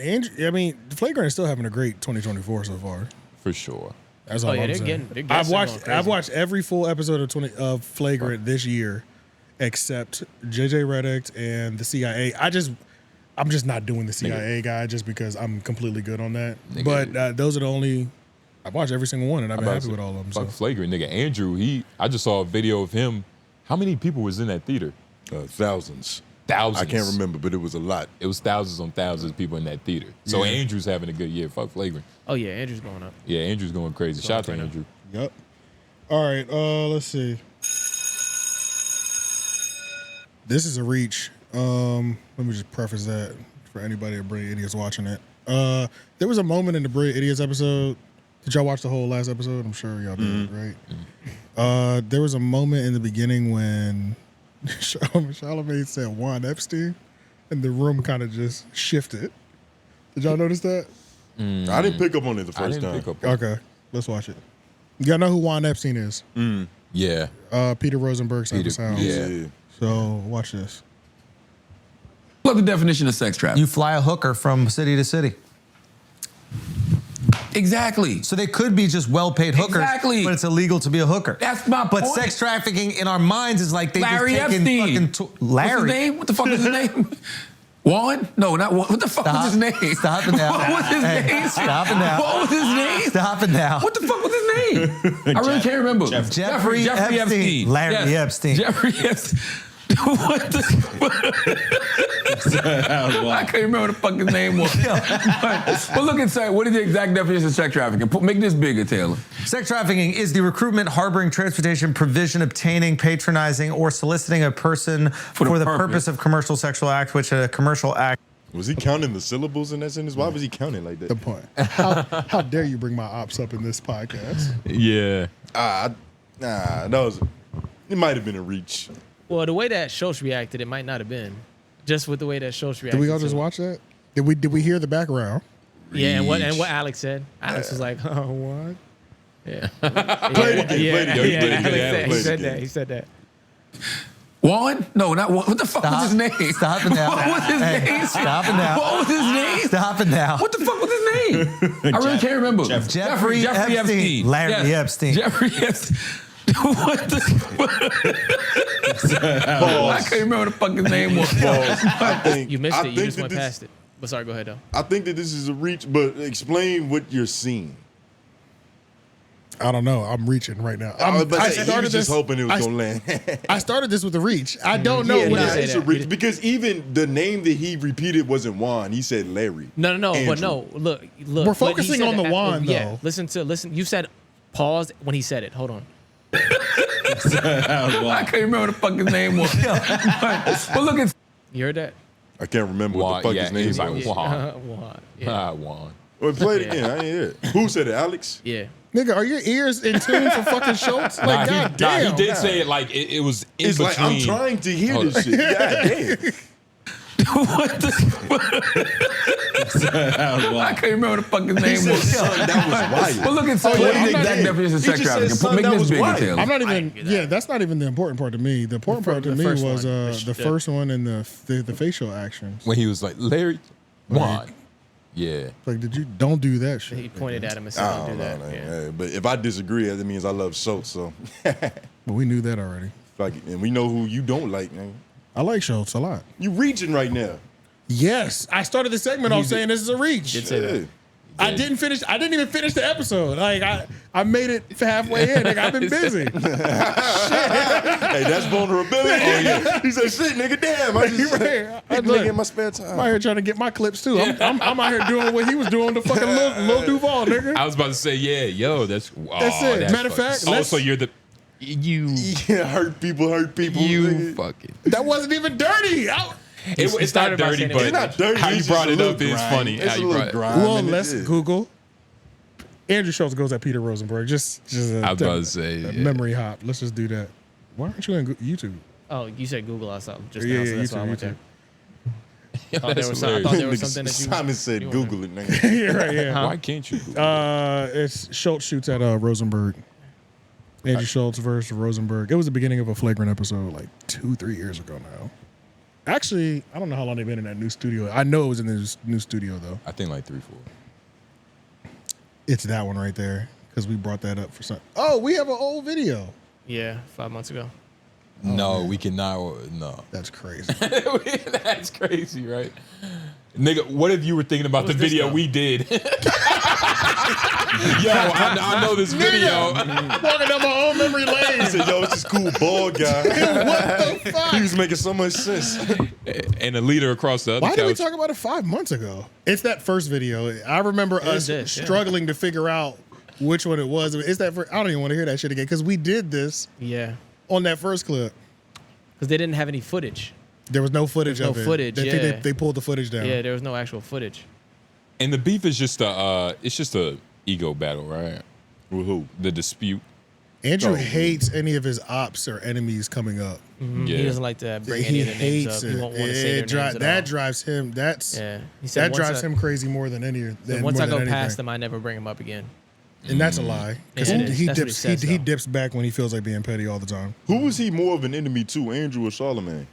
[SPEAKER 2] Flagrant is still having a great 2024 so far.
[SPEAKER 4] For sure.
[SPEAKER 2] That's all I'm saying. I've watched every full episode of Flagrant this year, except JJ Reddick and the CIA. I'm just not doing the CIA guy just because I'm completely good on that. But those are the only. I've watched every single one and I've been happy with all of them.
[SPEAKER 4] Fuck
[SPEAKER 2] So.
[SPEAKER 4] Flagrant, nigga. Andrew, I just saw a video of him. How many people was in that theater?
[SPEAKER 1] Thousands.
[SPEAKER 4] Thousands.
[SPEAKER 1] I can't remember, but it was a lot.
[SPEAKER 4] It was thousands on thousands of people in that theater. So
[SPEAKER 2] Yeah.
[SPEAKER 4] Andrew's having a good year. Fuck Flagrant.
[SPEAKER 7] Oh yeah, Andrew's going up.
[SPEAKER 4] Yeah, Andrew's going crazy. Shout out to Andrew.
[SPEAKER 2] Yep. All right. Let's see. This is a reach. Let me just preface that for anybody at Brilliant Idiots watching it. There was a moment in the Brilliant Idiots episode. Did y'all watch the whole last episode? I'm sure y'all did, right? There was a moment in the beginning when Charlamagne said Juan Epstein, and the room kind of just shifted. Did y'all notice that?
[SPEAKER 1] I didn't pick up on it the first time.
[SPEAKER 2] Okay, let's watch it. Y'all know who Juan Epstein is?
[SPEAKER 4] Yeah.
[SPEAKER 2] Peter Rosenberg side of sounds.
[SPEAKER 15] Yeah.
[SPEAKER 2] So watch this.
[SPEAKER 15] Look, the definition of sex trafficking.
[SPEAKER 16] You fly a hooker from city to city.
[SPEAKER 15] Exactly.
[SPEAKER 16] So they could be just well-paid hookers,
[SPEAKER 15] Exactly.
[SPEAKER 16] but it's illegal to be a hooker.
[SPEAKER 15] That's my
[SPEAKER 16] But
[SPEAKER 15] point.
[SPEAKER 16] sex trafficking in our minds is like they
[SPEAKER 15] Larry
[SPEAKER 16] just taking
[SPEAKER 15] Epstein.
[SPEAKER 16] fucking Larry.
[SPEAKER 15] What's his name? What the fuck is his name? Juan? No, not Juan. What the fuck was his name?
[SPEAKER 16] Stop it now.
[SPEAKER 15] What was his
[SPEAKER 16] Hey,
[SPEAKER 15] name?
[SPEAKER 16] stop it now.
[SPEAKER 15] What was his name?
[SPEAKER 16] Stop it now.
[SPEAKER 15] What the fuck was his name? I really can't remember.
[SPEAKER 16] Jeffrey Epstein. Larry Epstein.
[SPEAKER 15] Jeffrey Epstein. What the? I can't remember what the fuck his name was. But look inside. What is the exact definition of sex trafficking? Make this bigger, Taylor.
[SPEAKER 16] Sex trafficking is the recruitment, harboring, transportation, provision, obtaining, patronizing, or soliciting a person for the purpose of commercial sexual act, which a commercial act.
[SPEAKER 1] Was he counting the syllables in that sentence? Why was he counting like that?
[SPEAKER 2] The point. How dare you bring my ops up in this podcast?
[SPEAKER 4] Yeah.
[SPEAKER 1] That was. It might have been a reach.
[SPEAKER 7] Well, the way that Schulz reacted, it might not have been. Just with the way that Schulz reacted.
[SPEAKER 2] Did we all just watch that? Did we hear the background?
[SPEAKER 7] Yeah, and what Alex said. Alex was like, "Oh, what?" Yeah.
[SPEAKER 1] Play it again.
[SPEAKER 7] He said that.
[SPEAKER 15] Juan? No, not Juan. What the fuck was his name?
[SPEAKER 16] Stop it now.
[SPEAKER 15] What was his name?
[SPEAKER 16] Stop it now.
[SPEAKER 15] What was his name?
[SPEAKER 16] Stop it now.
[SPEAKER 15] What the fuck was his name? I really can't remember.
[SPEAKER 16] Jeffrey Epstein. Larry Epstein.
[SPEAKER 15] Jeffrey Epstein. What the? I can't remember what the fuck his name was.
[SPEAKER 7] You missed it. You just went past it. But sorry, go ahead though.
[SPEAKER 1] I think that this is a reach, but explain what you're seeing.
[SPEAKER 2] I don't know. I'm reaching right now.
[SPEAKER 1] I started just hoping it was gonna land.
[SPEAKER 2] I started this with a reach. I don't know.
[SPEAKER 1] It's a reach because even the name that he repeated wasn't Juan. He said Larry.
[SPEAKER 7] No.
[SPEAKER 1] Andrew.
[SPEAKER 7] But no. Look.
[SPEAKER 2] We're focusing on the Juan though.
[SPEAKER 7] Yeah. Listen. You said pause when he said it. Hold on.
[SPEAKER 15] I can't remember what the fuck his name was. But look at.
[SPEAKER 7] You heard that?
[SPEAKER 1] I can't remember what the fuck his name was.
[SPEAKER 4] Like Juan.
[SPEAKER 7] Juan.
[SPEAKER 4] Juan.
[SPEAKER 1] Well, play it again. I ain't hear it. Who said it? Alex?
[SPEAKER 7] Yeah.
[SPEAKER 2] Nigga, are your ears in tune for fucking Schulz? Like, goddamn.
[SPEAKER 4] He did say it like it was in
[SPEAKER 1] it's
[SPEAKER 4] between.
[SPEAKER 1] Like I'm trying to hear this shit. Goddamn.
[SPEAKER 15] What the? I can't remember what the fuck his name was.
[SPEAKER 1] That was wild.
[SPEAKER 15] But look inside. What is the exact definition of sex trafficking? Make this bigger, Taylor.
[SPEAKER 2] I'm not even. Yeah, that's not even the important part to me. The important part to me was the first one and the facial actions.
[SPEAKER 4] When he was like Larry Juan. Yeah.
[SPEAKER 2] Like, don't do that shit.
[SPEAKER 7] He pointed at him and said, "Don't do that."
[SPEAKER 1] Yeah. But if I disagree, that means I love Schulz. So.
[SPEAKER 2] But we knew that already.
[SPEAKER 1] And we know who you don't like, man.
[SPEAKER 2] I like Schulz a lot.
[SPEAKER 1] You reaching right now.
[SPEAKER 2] Yes, I started the segment off saying this is a reach.
[SPEAKER 7] Did say that.
[SPEAKER 2] I didn't even finish the episode. Like I made it halfway in. Nigga, I've been busy. Shit.
[SPEAKER 1] Hey, that's vulnerability. Oh, yeah. He said, "Shit, nigga, damn." I just nigga in my spare time.
[SPEAKER 2] I'm out here trying to get my clips too. I'm out here doing what he was doing to fucking Lil Duval, nigga.
[SPEAKER 4] I was about to say,
[SPEAKER 2] that's it. Matter of fact,
[SPEAKER 4] so you're the
[SPEAKER 1] hurt people.
[SPEAKER 4] You fucking.
[SPEAKER 2] That wasn't even dirty.
[SPEAKER 4] It's not dirty, but
[SPEAKER 1] it's not dirty.
[SPEAKER 4] How you brought it up is funny.
[SPEAKER 1] It's a little grime.
[SPEAKER 2] Well, let's Google. Andrew Schulz goes at Peter Rosenberg. Just
[SPEAKER 4] I was about to say
[SPEAKER 2] a memory hop. Let's just do that. Why aren't you on YouTube?
[SPEAKER 7] Oh, you said Google or something just
[SPEAKER 2] Yeah,
[SPEAKER 7] now, so that's
[SPEAKER 2] YouTube,
[SPEAKER 7] why I went there. I thought there was something that you.
[SPEAKER 1] Simon said, "Google it, nigga."
[SPEAKER 2] Yeah, right. Yeah.
[SPEAKER 4] Why can't you? Google
[SPEAKER 2] It's Schulz shoots at Rosenberg. Andrew Schulz versus Rosenberg. It was the beginning of a Flagrant episode, like 2-3 years ago now. Actually, I don't know how long they've been in that new studio. I know it was in this new studio though.
[SPEAKER 4] I think like 3-4.
[SPEAKER 2] It's that one right there because we brought that up for some. Oh, we have an old video.
[SPEAKER 7] Yeah, 5 months ago.
[SPEAKER 4] No, we cannot. No,
[SPEAKER 2] that's crazy.
[SPEAKER 4] That's crazy, right? Nigga, what if you were thinking about the video we did? Yo, I know this video.
[SPEAKER 2] Walking down my own memory lane.
[SPEAKER 1] He said, "Yo, it's this cool bald guy."
[SPEAKER 2] What the fuck?
[SPEAKER 1] He was making so much sense.
[SPEAKER 4] And a leader across the other
[SPEAKER 2] Why
[SPEAKER 4] couch.
[SPEAKER 2] did we talk about it 5 months ago? It's that first video. I remember us struggling to figure out which one it was. It's that. I don't even want to hear that shit again because we did this.
[SPEAKER 7] Yeah.
[SPEAKER 2] On that first clip.
[SPEAKER 7] Because they didn't have any footage.
[SPEAKER 2] There was no footage of it.
[SPEAKER 7] No footage.
[SPEAKER 2] They pulled the footage down.
[SPEAKER 7] Yeah, there was no actual footage.
[SPEAKER 4] And the beef is just a ego battle, right?
[SPEAKER 1] With who?
[SPEAKER 4] The dispute.
[SPEAKER 2] Andrew hates any of his ops or enemies coming up.
[SPEAKER 7] Mm-hmm. Yeah. He doesn't like to bring any of their names up. He won't want to say their names at
[SPEAKER 2] that
[SPEAKER 7] all.
[SPEAKER 2] Drives him.
[SPEAKER 7] He said
[SPEAKER 2] that drives him crazy more than any.
[SPEAKER 7] Once I go past them, I never bring him up again.
[SPEAKER 2] And that's a lie. Because he dips back when he feels like being petty all the time.
[SPEAKER 1] Who was he more of an enemy to, Andrew or Charlamagne?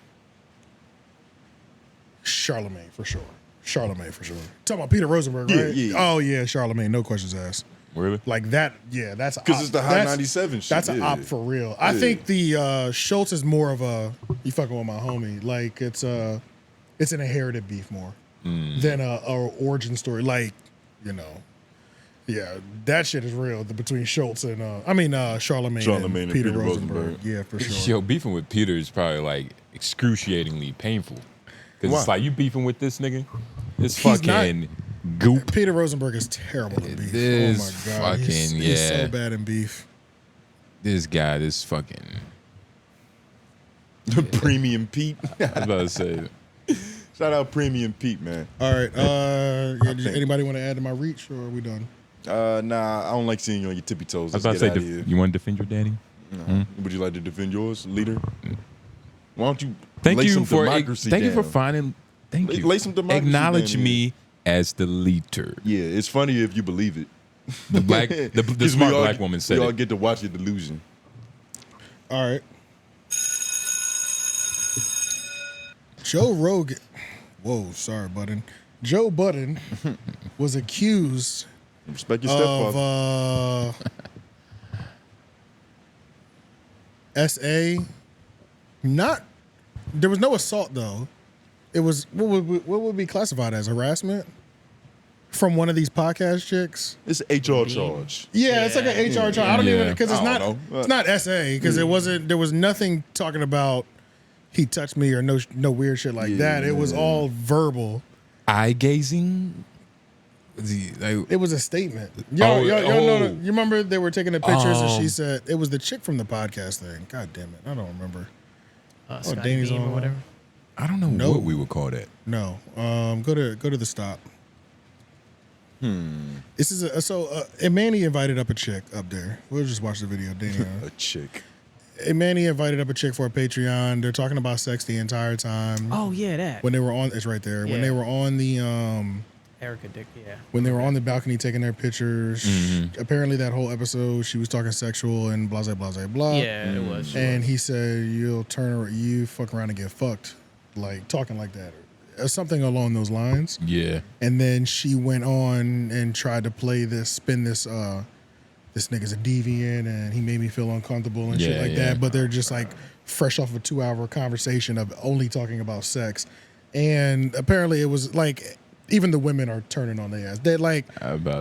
[SPEAKER 2] Charlamagne for sure. Talking about Peter Rosenberg, right?
[SPEAKER 1] Yeah.
[SPEAKER 2] Oh yeah, Charlamagne, no questions asked.
[SPEAKER 4] Really?
[SPEAKER 2] Like that, yeah, that's
[SPEAKER 1] because it's the high 97 shit.
[SPEAKER 2] That's an op for real. I think the Schulz is more of a you fucking with my homie. Like it's an inherited beef more than a origin story. Like, you know. Yeah, that shit is real between Schulz and Charlamagne and Peter Rosenberg. Yeah, for sure.
[SPEAKER 4] Yo, beefing with Peter is probably like excruciatingly painful. Because
[SPEAKER 1] Why?
[SPEAKER 4] it's like you beefing with this nigga. It's
[SPEAKER 2] He's
[SPEAKER 4] fucking goop.
[SPEAKER 2] Peter Rosenberg is terrible in beef.
[SPEAKER 4] This
[SPEAKER 2] Oh my god,
[SPEAKER 4] fucking
[SPEAKER 2] he's so bad in beef.
[SPEAKER 4] This guy, this fucking
[SPEAKER 1] Premium Pete.
[SPEAKER 4] I was about to say.
[SPEAKER 1] Shout out Premium Pete, man.
[SPEAKER 2] All right. Anybody want to add to my reach, or are we done?
[SPEAKER 1] Nah, I don't like seeing you on your tippy toes.
[SPEAKER 4] I was
[SPEAKER 1] Let's
[SPEAKER 4] about to
[SPEAKER 1] get
[SPEAKER 4] say,
[SPEAKER 1] out of here.
[SPEAKER 4] you want to defend your daddy?
[SPEAKER 1] No. Would you like to defend yours, leader? Why don't you
[SPEAKER 4] Thank
[SPEAKER 1] lay
[SPEAKER 4] you
[SPEAKER 1] some
[SPEAKER 4] for
[SPEAKER 1] democracy
[SPEAKER 4] thank you for
[SPEAKER 1] down?
[SPEAKER 4] finding. Thank you.
[SPEAKER 1] Lay some democracy
[SPEAKER 4] Acknowledge
[SPEAKER 1] down
[SPEAKER 4] me as the leader.
[SPEAKER 1] Yeah, it's funny if you believe it.
[SPEAKER 4] The black, the smart black woman said
[SPEAKER 1] we all
[SPEAKER 4] it.
[SPEAKER 1] get to watch your delusion.
[SPEAKER 2] All right. Joe Rogan. Whoa, sorry, Budden. Joe Budden was accused
[SPEAKER 1] Respect your
[SPEAKER 2] of SA. Not. There was no assault though. It was what would be classified as harassment from one of these podcast chicks.
[SPEAKER 1] It's an HR charge.
[SPEAKER 2] Yeah, it's like an HR charge. I don't even because
[SPEAKER 1] I
[SPEAKER 2] it's
[SPEAKER 1] don't know.
[SPEAKER 2] it's not SA because it wasn't. There was nothing talking about he touched me or no weird shit like that. It was all verbal.
[SPEAKER 4] Eye gazing. It
[SPEAKER 2] was a statement. Y'all know. You remember they were taking the pictures and she said it was the chick from the podcast thing. God damn it, I don't remember.
[SPEAKER 7] Scotty
[SPEAKER 2] Danny's
[SPEAKER 7] Beam
[SPEAKER 2] on
[SPEAKER 7] or whatever.
[SPEAKER 4] I don't know what we would call that.
[SPEAKER 2] No. Go to the stop. This is Manny invited up a chick up there. We'll just watch the video. Danny.
[SPEAKER 1] A chick.
[SPEAKER 2] Manny invited up a chick for a Patreon. They're talking about sex the entire time.
[SPEAKER 7] Oh yeah, that.
[SPEAKER 2] When they were on, it's right there. When
[SPEAKER 7] Yeah.
[SPEAKER 2] they were on the
[SPEAKER 7] Erica Dick, yeah.
[SPEAKER 2] when they were on the balcony taking their pictures. Apparently that whole episode she was talking sexual and blah blah blah blah.
[SPEAKER 7] Yeah, it was.
[SPEAKER 2] And he said you fuck around and get fucked, like talking like that, or something along those lines.
[SPEAKER 4] Yeah.
[SPEAKER 2] And then she went on and tried to spin this nigga's a deviant and he made me feel uncomfortable and shit like that. But they're just like fresh off a 2-hour conversation of only talking about sex. And apparently it was like even the women are turning on their ass. They're like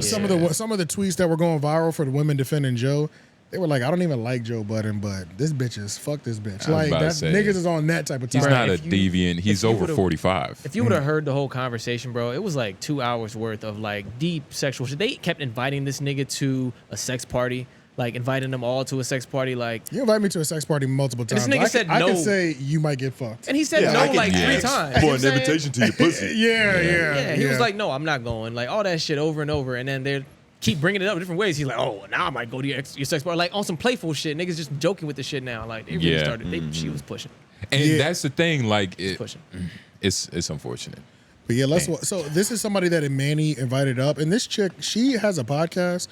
[SPEAKER 2] some of the tweets that were going viral for the women defending Joe. They were like, I don't even like Joe Budden, but this bitch is fuck this bitch. Like niggas is on that type of time.
[SPEAKER 4] He's not a deviant. He's over 45.
[SPEAKER 7] If you would have heard the whole conversation, bro, it was like 2 hours worth of like deep sexual shit. They kept inviting this nigga to a sex party, like inviting them all to a sex party. Like
[SPEAKER 2] you invite me to a sex party multiple times.
[SPEAKER 7] This nigga said no.
[SPEAKER 2] I can say you might get fucked.
[SPEAKER 7] And he said no like 3 times.
[SPEAKER 1] For an invitation to your pussy.
[SPEAKER 2] Yeah.
[SPEAKER 7] He was like, no, I'm not going. Like all that shit over and over. And then they're keep bringing it up in different ways. He's like, oh, now I might go to your sex party. Like on some playful shit. Niggas just joking with the shit now. Like they really started. She was pushing.
[SPEAKER 4] And that's the thing. Like it's unfortunate.
[SPEAKER 2] But yeah, so this is somebody that Manny invited up, and this chick, she has a podcast.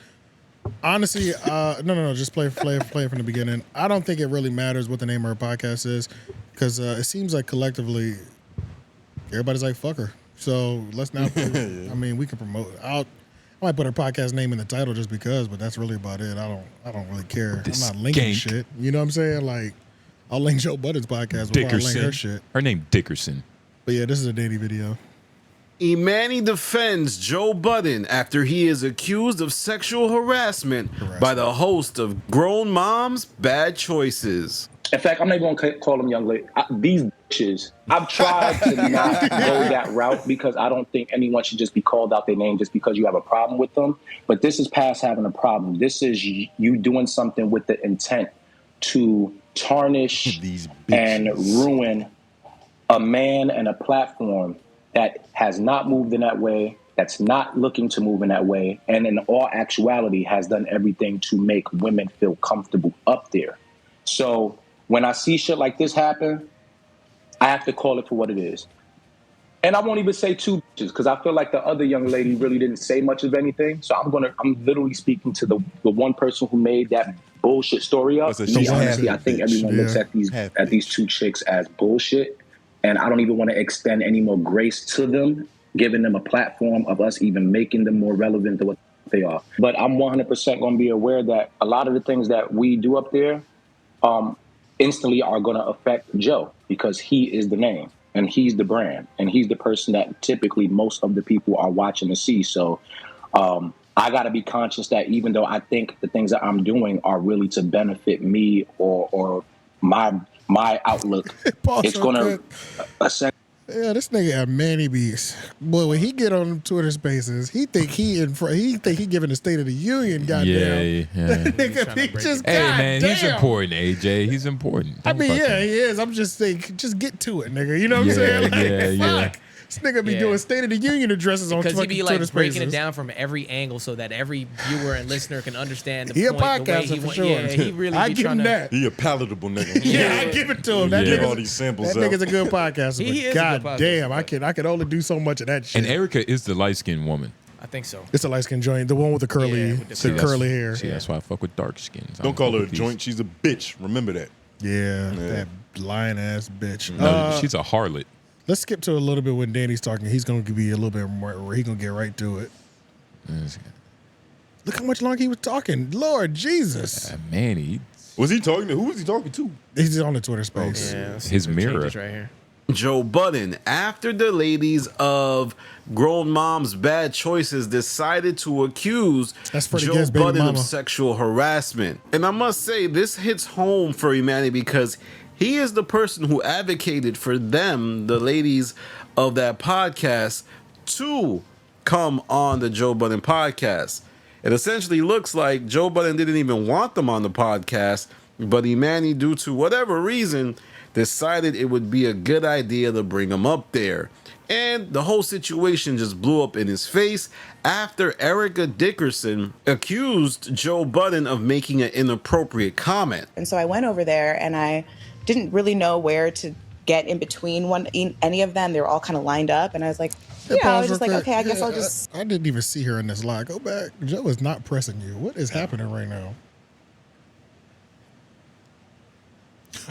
[SPEAKER 2] Honestly, no, just play it from the beginning. I don't think it really matters what the name of her podcast is, because it seems like collectively everybody's like fuck her. So let's not. I mean, we can promote. I might put her podcast name in the title just because, but that's really about it. I don't really care. I'm not linking shit. You know what I'm saying? Like, I'll link Joe Budden's podcast before I link her shit.
[SPEAKER 4] Her name Dickerson.
[SPEAKER 2] But yeah, this is a Danny video.
[SPEAKER 17] Manny defends Joe Budden after he is accused of sexual harassment by the host of Grown Moms Bad Choices.
[SPEAKER 18] In fact, I'm not even going to call them young ladies. These bitches. I've tried to not go that route because I don't think anyone should just be called out their name just because you have a problem with them. But this is past having a problem. This is you doing something with the intent to tarnish and ruin a man and a platform that has not moved in that way, that's not looking to move in that way, and in all actuality has done everything to make women feel comfortable up there. So when I see shit like this happen, I have to call it for what it is. And I won't even say two bitches because I feel like the other young lady really didn't say much of anything. So I'm literally speaking to the one person who made that bullshit story up. Honestly, I think everyone looks at these two chicks as bullshit. And I don't even want to extend any more grace to them, giving them a platform of us even making them more relevant to what they are. But I'm 100% going to be aware that a lot of the things that we do up there instantly are going to affect Joe because he is the name and he's the brand and he's the person that typically most of the people are watching to see. So I got to be conscious that even though I think the things that I'm doing are really to benefit me or my my outlook. It's gonna affect.
[SPEAKER 2] Yeah, this nigga a Manny beast. Boy, when he get on them Twitter Spaces, he think he giving the State of the Union. Goddamn, that nigga, he just
[SPEAKER 4] Hey man,
[SPEAKER 2] goddamn.
[SPEAKER 4] he's important, AJ. He's important.
[SPEAKER 2] I
[SPEAKER 4] Don't
[SPEAKER 2] mean,
[SPEAKER 4] fuck
[SPEAKER 2] yeah,
[SPEAKER 4] him.
[SPEAKER 2] he is. I'm just saying, just get to it, nigga. You know what I'm saying? Fuck. This nigga be doing State of the Union addresses on
[SPEAKER 7] because
[SPEAKER 2] fucking
[SPEAKER 7] he be
[SPEAKER 2] Twitter
[SPEAKER 7] like breaking
[SPEAKER 2] Spaces.
[SPEAKER 7] it down from every angle so that every viewer and listener can understand the
[SPEAKER 2] He a
[SPEAKER 7] point. The way
[SPEAKER 2] podcaster
[SPEAKER 7] he
[SPEAKER 2] for
[SPEAKER 7] wa-
[SPEAKER 2] sure.
[SPEAKER 7] Yeah, he really
[SPEAKER 2] I
[SPEAKER 7] be
[SPEAKER 2] give
[SPEAKER 7] trying
[SPEAKER 2] him
[SPEAKER 7] to.
[SPEAKER 2] that.
[SPEAKER 1] He a palatable nigga.
[SPEAKER 2] Yeah, I give it to him. That
[SPEAKER 1] Give
[SPEAKER 2] nigga's,
[SPEAKER 1] all these samples
[SPEAKER 2] that nigga's a good podcaster.
[SPEAKER 7] He
[SPEAKER 2] but
[SPEAKER 7] is a good
[SPEAKER 2] God
[SPEAKER 7] podcaster,
[SPEAKER 2] damn, I can only do so much of that shit.
[SPEAKER 4] And Erica is the light skinned woman.
[SPEAKER 7] I think so.
[SPEAKER 2] It's a light skin joint, the one with the curly, curly hair.
[SPEAKER 4] See, that's why I fuck with dark skins.
[SPEAKER 1] Don't call her a joint. She's a bitch. Remember that.
[SPEAKER 2] Yeah, that lying ass bitch.
[SPEAKER 4] No, she's a harlot.
[SPEAKER 2] Let's skip to a little bit when Danny's talking. He's going to be a little bit more. He's going to get right to it. Look how much longer he was talking. Lord Jesus.
[SPEAKER 4] Man,
[SPEAKER 1] was he talking to? Who was he talking to?
[SPEAKER 2] He's on the Twitter Space.
[SPEAKER 7] Yeah,
[SPEAKER 4] his mirror
[SPEAKER 7] right here.
[SPEAKER 17] Joe Budden, after the ladies of Grown Mom's Bad Choices decided to accuse
[SPEAKER 2] Freddie
[SPEAKER 17] Joe
[SPEAKER 2] Gibbs' baby
[SPEAKER 17] Budden of
[SPEAKER 2] mama.
[SPEAKER 17] sexual harassment. And I must say, this hits home for Imani because he is the person who advocated for them, the ladies of that podcast, to come on the Joe Budden podcast. It essentially looks like Joe Budden didn't even want them on the podcast, but Imani, due to whatever reason, decided it would be a good idea to bring him up there. And the whole situation just blew up in his face after Erica Dickerson accused Joe Budden of making an inappropriate comment.
[SPEAKER 19] And so I went over there and I didn't really know where to get in between any of them. They were all kind of lined up. And I was like, I was just like, okay, I guess I'll just.
[SPEAKER 2] I didn't even see her in this live. Go back. Joe is not pressing you. What is happening right now?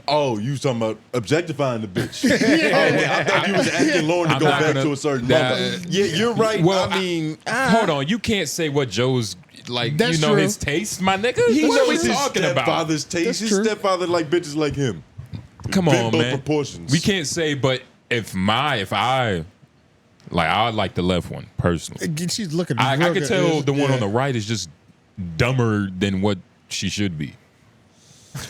[SPEAKER 1] Oh, you was talking about objectifying the bitch. I thought you was asking Lauren to
[SPEAKER 4] I'm
[SPEAKER 1] go
[SPEAKER 4] not
[SPEAKER 1] back
[SPEAKER 4] gonna-
[SPEAKER 1] to a certain
[SPEAKER 4] that-
[SPEAKER 1] number. Yeah, you're right.
[SPEAKER 4] Well,
[SPEAKER 1] I mean,
[SPEAKER 4] hold on. You can't say what Joe's like.
[SPEAKER 2] That's
[SPEAKER 4] you know
[SPEAKER 2] true.
[SPEAKER 4] his taste, my nigga.
[SPEAKER 1] he
[SPEAKER 4] What are we
[SPEAKER 1] knows his
[SPEAKER 4] talking about?
[SPEAKER 1] stepfather's taste.
[SPEAKER 2] That's
[SPEAKER 1] His
[SPEAKER 2] true.
[SPEAKER 1] stepfather like bitches like him.
[SPEAKER 4] Come on,
[SPEAKER 1] Bimbo
[SPEAKER 4] man.
[SPEAKER 1] proportions.
[SPEAKER 4] We can't say, but if I like the left one personally.
[SPEAKER 2] She's looking.
[SPEAKER 4] I
[SPEAKER 2] real
[SPEAKER 4] can
[SPEAKER 2] good.
[SPEAKER 4] tell the one
[SPEAKER 2] Yeah.
[SPEAKER 4] on the right is just dumber than what she should be.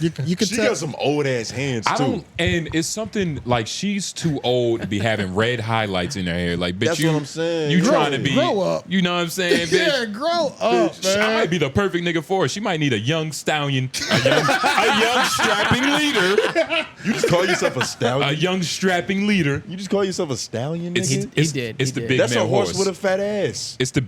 [SPEAKER 2] You can
[SPEAKER 1] She
[SPEAKER 2] tell.
[SPEAKER 1] got some old ass hands
[SPEAKER 4] I
[SPEAKER 1] too.
[SPEAKER 4] don't, and it's something like she's too old to be having red highlights in her hair. Like, bitch,
[SPEAKER 1] That's
[SPEAKER 4] you,
[SPEAKER 1] what I'm saying.
[SPEAKER 4] You
[SPEAKER 1] Grow-
[SPEAKER 4] trying to be,
[SPEAKER 2] grow up.
[SPEAKER 4] You know what I'm saying, bitch?
[SPEAKER 2] Yeah, grow up,
[SPEAKER 4] I
[SPEAKER 2] man.
[SPEAKER 4] might be the perfect nigga for her. She might need a young stallion, a young strapping leader,
[SPEAKER 1] You just call yourself a
[SPEAKER 4] a
[SPEAKER 1] stallion.
[SPEAKER 4] young strapping leader.
[SPEAKER 1] You just call yourself a stallion,
[SPEAKER 4] It's,
[SPEAKER 1] nigga?
[SPEAKER 4] it's,
[SPEAKER 7] did,
[SPEAKER 4] it's
[SPEAKER 7] he
[SPEAKER 4] the
[SPEAKER 7] did.
[SPEAKER 4] big
[SPEAKER 1] That's
[SPEAKER 4] male
[SPEAKER 1] a horse with a fat ass.
[SPEAKER 4] It's the.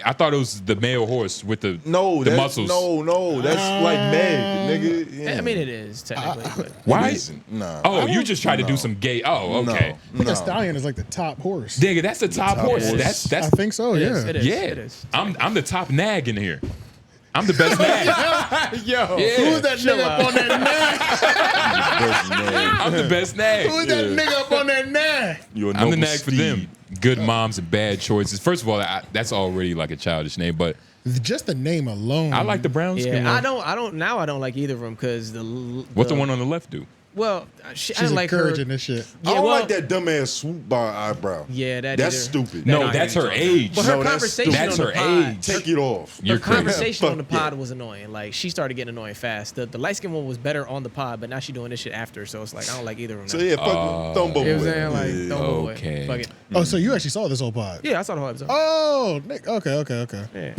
[SPEAKER 4] I thought it was the male horse with the
[SPEAKER 1] No,
[SPEAKER 4] the
[SPEAKER 1] that's,
[SPEAKER 4] muscles.
[SPEAKER 1] No, that's like Meg, nigga. Yeah.
[SPEAKER 7] I mean, it is technically. But
[SPEAKER 4] Why?
[SPEAKER 1] It isn't. Nah.
[SPEAKER 4] Oh, you just tried to do some gay. Oh, okay.
[SPEAKER 2] I think a stallion is like the top horse.
[SPEAKER 4] Nigga, that's the top horse.
[SPEAKER 1] horse.
[SPEAKER 4] That's
[SPEAKER 2] I think so.
[SPEAKER 7] it
[SPEAKER 2] Yeah.
[SPEAKER 7] is, it is,
[SPEAKER 4] yeah.
[SPEAKER 7] it is.
[SPEAKER 4] I'm the top nag in here. I'm the best nag.
[SPEAKER 2] Yo,
[SPEAKER 4] Yeah.
[SPEAKER 2] who's that
[SPEAKER 7] Chill
[SPEAKER 2] nigga
[SPEAKER 7] out.
[SPEAKER 2] up on that nag?
[SPEAKER 4] I'm the best nag.
[SPEAKER 2] Who's that nigga up on that nag?
[SPEAKER 1] You're a
[SPEAKER 4] I'm the
[SPEAKER 1] noble
[SPEAKER 4] nag for
[SPEAKER 1] steed.
[SPEAKER 4] them. Good moms and bad choices. First of all, that's already like a childish name, but
[SPEAKER 2] Just the name alone.
[SPEAKER 4] I like the brown skin.
[SPEAKER 7] Yeah,
[SPEAKER 4] one.
[SPEAKER 7] I don't. Now I don't like either of them because
[SPEAKER 4] What's the one on the left do?
[SPEAKER 7] Well, I
[SPEAKER 2] She's
[SPEAKER 7] didn't like her.
[SPEAKER 2] encouraging this shit.
[SPEAKER 1] I
[SPEAKER 7] Yeah,
[SPEAKER 1] don't
[SPEAKER 7] well,
[SPEAKER 1] like that dumbass swoop bar eyebrow.
[SPEAKER 7] Yeah,
[SPEAKER 1] That's
[SPEAKER 7] either.
[SPEAKER 1] stupid.
[SPEAKER 4] No, that's her age.
[SPEAKER 7] But her
[SPEAKER 1] No, that's
[SPEAKER 7] conversation
[SPEAKER 1] stupid.
[SPEAKER 4] That's
[SPEAKER 7] on
[SPEAKER 4] her
[SPEAKER 7] the pod,
[SPEAKER 4] age.
[SPEAKER 1] Take it off.
[SPEAKER 4] You're
[SPEAKER 7] her
[SPEAKER 4] crazy.
[SPEAKER 7] conversation on the
[SPEAKER 1] Fuck
[SPEAKER 7] pod
[SPEAKER 1] yeah.
[SPEAKER 7] was annoying. Like she started getting annoying fast. The light skin one was better on the pod, but now she's doing this shit after. So it's like I don't like either of them.
[SPEAKER 1] So yeah, fuck throw them both
[SPEAKER 7] You know what I'm
[SPEAKER 1] away.
[SPEAKER 7] saying? Like,
[SPEAKER 1] Yeah.
[SPEAKER 7] throw them both away.
[SPEAKER 4] Okay.
[SPEAKER 7] Fuck it.
[SPEAKER 2] Oh, so you actually saw this whole pod?
[SPEAKER 7] Yeah, I saw the whole episode.
[SPEAKER 2] Oh, Nick. Okay.
[SPEAKER 7] Yeah.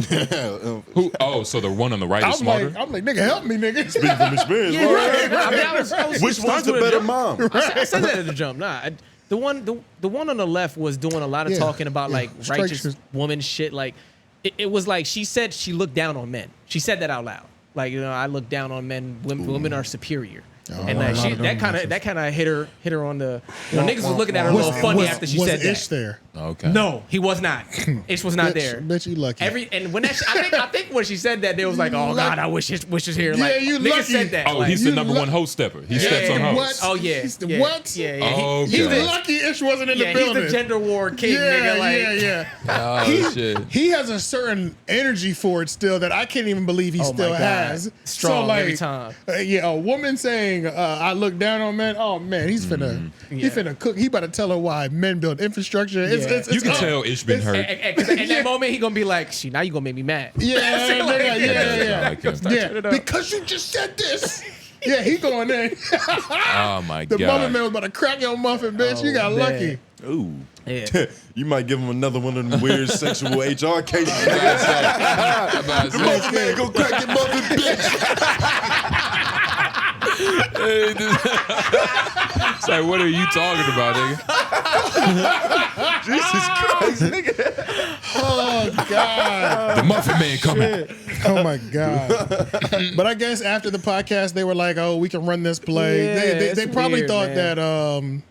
[SPEAKER 4] Who? Oh, so the one on the right is smarter.
[SPEAKER 2] I'm like, nigga, help me, nigga.
[SPEAKER 1] Speaking from experience,
[SPEAKER 7] Yeah,
[SPEAKER 1] bro.
[SPEAKER 7] right. I mean, I was
[SPEAKER 1] Which one's the better mom?
[SPEAKER 7] I said that at the jump. Nah, the one on the left was doing a lot of
[SPEAKER 2] Yeah,
[SPEAKER 7] talking about
[SPEAKER 2] yeah.
[SPEAKER 7] like
[SPEAKER 2] Straight
[SPEAKER 7] righteous
[SPEAKER 2] shit.
[SPEAKER 7] woman shit. Like it was like she said she looked down on men. She said that out loud. Like, you know, I look down on men. Women are superior. And
[SPEAKER 2] a lot of them
[SPEAKER 7] that kind of hit her on the. You know, niggas was looking at her a little funny after she said
[SPEAKER 2] Ish
[SPEAKER 7] that.
[SPEAKER 2] there?
[SPEAKER 4] Okay.
[SPEAKER 7] No, he was not. Ish was not there.
[SPEAKER 2] Bitch, you lucky.
[SPEAKER 7] And when that, I think when she said that, they was like, "Oh God, I wish was here."
[SPEAKER 2] Yeah,
[SPEAKER 7] Like,
[SPEAKER 2] you
[SPEAKER 7] niggas
[SPEAKER 2] lucky.
[SPEAKER 7] said that.
[SPEAKER 4] Oh,
[SPEAKER 7] like,
[SPEAKER 4] he's the
[SPEAKER 2] You
[SPEAKER 4] number one host stepper. He steps on hosts.
[SPEAKER 2] What?
[SPEAKER 7] Oh yeah.
[SPEAKER 2] He's the
[SPEAKER 7] yeah.
[SPEAKER 2] what?
[SPEAKER 7] Yeah.
[SPEAKER 4] Oh,
[SPEAKER 2] He's
[SPEAKER 4] okay.
[SPEAKER 2] lucky Ish wasn't in
[SPEAKER 7] Yeah,
[SPEAKER 2] the building.
[SPEAKER 7] he's the gender war king, nigga. Like,
[SPEAKER 2] yeah.
[SPEAKER 4] Oh shit.
[SPEAKER 2] He has a certain energy for it still that I can't even believe he
[SPEAKER 7] Oh, my
[SPEAKER 2] still
[SPEAKER 7] God.
[SPEAKER 2] has.
[SPEAKER 7] Strong
[SPEAKER 2] so, like,
[SPEAKER 7] every time.
[SPEAKER 2] Yeah, a woman saying, "I look down on men." Oh man, he's finna, he finna cook. He about to tell her why men build infrastructure. It's
[SPEAKER 4] You can tell Ish been hurt.
[SPEAKER 7] Because in that moment, he gonna be like, "See, now you gonna make me mad."
[SPEAKER 2] Yeah,
[SPEAKER 7] Like,
[SPEAKER 2] yeah.
[SPEAKER 4] Like him.
[SPEAKER 2] Yeah, because you just said this. Yeah, he going in.
[SPEAKER 4] Oh my
[SPEAKER 2] The
[SPEAKER 4] god.
[SPEAKER 2] muffin man was about to crack your muffin, bitch. You got lucky.
[SPEAKER 1] Ooh.
[SPEAKER 7] Yeah.
[SPEAKER 1] You might give him another one of them weird sexual HR cases.
[SPEAKER 4] The
[SPEAKER 1] muffin man go crack your muffin, bitch.
[SPEAKER 4] It's like, what are you talking about, nigga?
[SPEAKER 1] Jesus Christ, nigga.
[SPEAKER 2] Oh God.
[SPEAKER 4] The muffin man coming.
[SPEAKER 2] Oh my God. But I guess after the podcast, they were like, "Oh, we can run this play."
[SPEAKER 7] Yeah,
[SPEAKER 2] they
[SPEAKER 7] it's
[SPEAKER 2] probably
[SPEAKER 7] weird,
[SPEAKER 2] thought
[SPEAKER 7] man.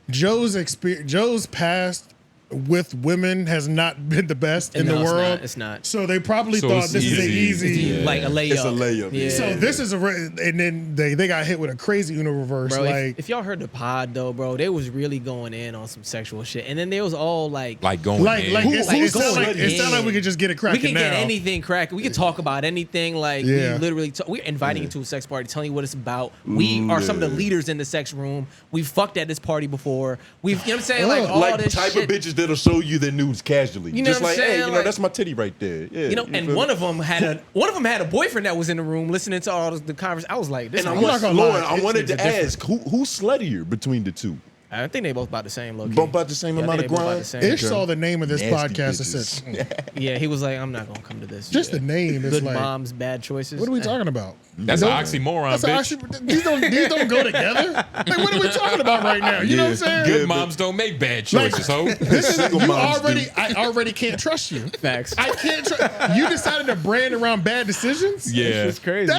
[SPEAKER 2] that Joe's past with women has not been the best in the world.
[SPEAKER 7] It's not.
[SPEAKER 2] So they probably
[SPEAKER 4] So
[SPEAKER 2] thought
[SPEAKER 4] it's
[SPEAKER 2] this is an easy.
[SPEAKER 7] Like a layup.
[SPEAKER 1] It's a layup.
[SPEAKER 7] Yeah.
[SPEAKER 2] So this is and then they got hit with a crazy Uno reverse.
[SPEAKER 7] Bro,
[SPEAKER 2] like
[SPEAKER 7] if y'all heard the pod though, bro, they was really going in on some sexual shit, and then they was all like
[SPEAKER 4] going in.
[SPEAKER 2] it sound like we could just get it cracking
[SPEAKER 7] We can
[SPEAKER 2] now.
[SPEAKER 7] get anything cracking. We can talk about anything. Like
[SPEAKER 2] Yeah.
[SPEAKER 7] we literally, we're inviting you to a sex party, telling you what it's about. We are some of the leaders in the sex room. We fucked at this party before. We've, you know what I'm saying? Like all
[SPEAKER 1] like
[SPEAKER 7] this
[SPEAKER 1] type
[SPEAKER 7] shit.
[SPEAKER 1] of bitches that'll show you their nudes casually.
[SPEAKER 7] You know
[SPEAKER 1] Just
[SPEAKER 7] what I'm
[SPEAKER 1] like,
[SPEAKER 7] saying?
[SPEAKER 1] hey,
[SPEAKER 7] Like-
[SPEAKER 1] that's my titty right there. Yeah,
[SPEAKER 7] You know, and
[SPEAKER 1] feel
[SPEAKER 7] one
[SPEAKER 1] me?
[SPEAKER 7] of them had a boyfriend that was in the room listening to all the conversation. I was like, this.
[SPEAKER 1] And
[SPEAKER 7] nigga-
[SPEAKER 1] I wanted
[SPEAKER 7] this
[SPEAKER 1] to
[SPEAKER 7] nigga's
[SPEAKER 1] ask, who's sluttier between the two?
[SPEAKER 7] I think they both about the same low.
[SPEAKER 1] Both about the same amount of grind?
[SPEAKER 2] Ish saw the name of this
[SPEAKER 1] Nasty
[SPEAKER 2] podcast and
[SPEAKER 1] bitches.
[SPEAKER 2] said,
[SPEAKER 7] Yeah, he was like, I'm not gonna come to this.
[SPEAKER 2] just the name is
[SPEAKER 7] Good
[SPEAKER 2] like,
[SPEAKER 7] moms, bad choices.
[SPEAKER 2] what are we talking about?
[SPEAKER 4] That's an oxymoron,
[SPEAKER 2] That's
[SPEAKER 4] bitch.
[SPEAKER 2] these don't go together. Like, what are we talking about right now? You know what I'm saying?
[SPEAKER 4] Good moms don't make bad choices, ho.
[SPEAKER 2] This is
[SPEAKER 1] Single
[SPEAKER 2] you
[SPEAKER 1] moms
[SPEAKER 2] already. I already can't trust you.
[SPEAKER 7] Facts.
[SPEAKER 2] I can't trust. You decided to brand around bad decisions.
[SPEAKER 4] Yeah.
[SPEAKER 7] It's crazy.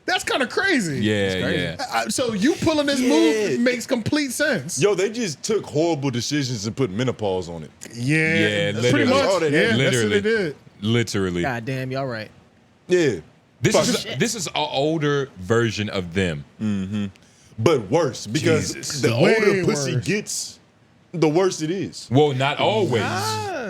[SPEAKER 2] That's kind of crazy.
[SPEAKER 4] Yeah, yeah.
[SPEAKER 2] So you pulling this move makes complete sense.
[SPEAKER 1] Yo, they just took horrible decisions and put menopause on it.
[SPEAKER 2] Yeah,
[SPEAKER 4] literally.
[SPEAKER 2] pretty much.
[SPEAKER 1] That's all they
[SPEAKER 2] Yeah,
[SPEAKER 1] did.
[SPEAKER 2] that's what
[SPEAKER 4] Literally.
[SPEAKER 2] they did.
[SPEAKER 4] Literally.
[SPEAKER 7] God damn, y'all right.
[SPEAKER 1] Yeah.
[SPEAKER 4] This is an older version of them.
[SPEAKER 1] Mm-hmm. But worse, because
[SPEAKER 4] Jesus.
[SPEAKER 1] the
[SPEAKER 2] Way
[SPEAKER 1] older pussy
[SPEAKER 2] worse.
[SPEAKER 1] gets, the worse it is.
[SPEAKER 4] Well, not always.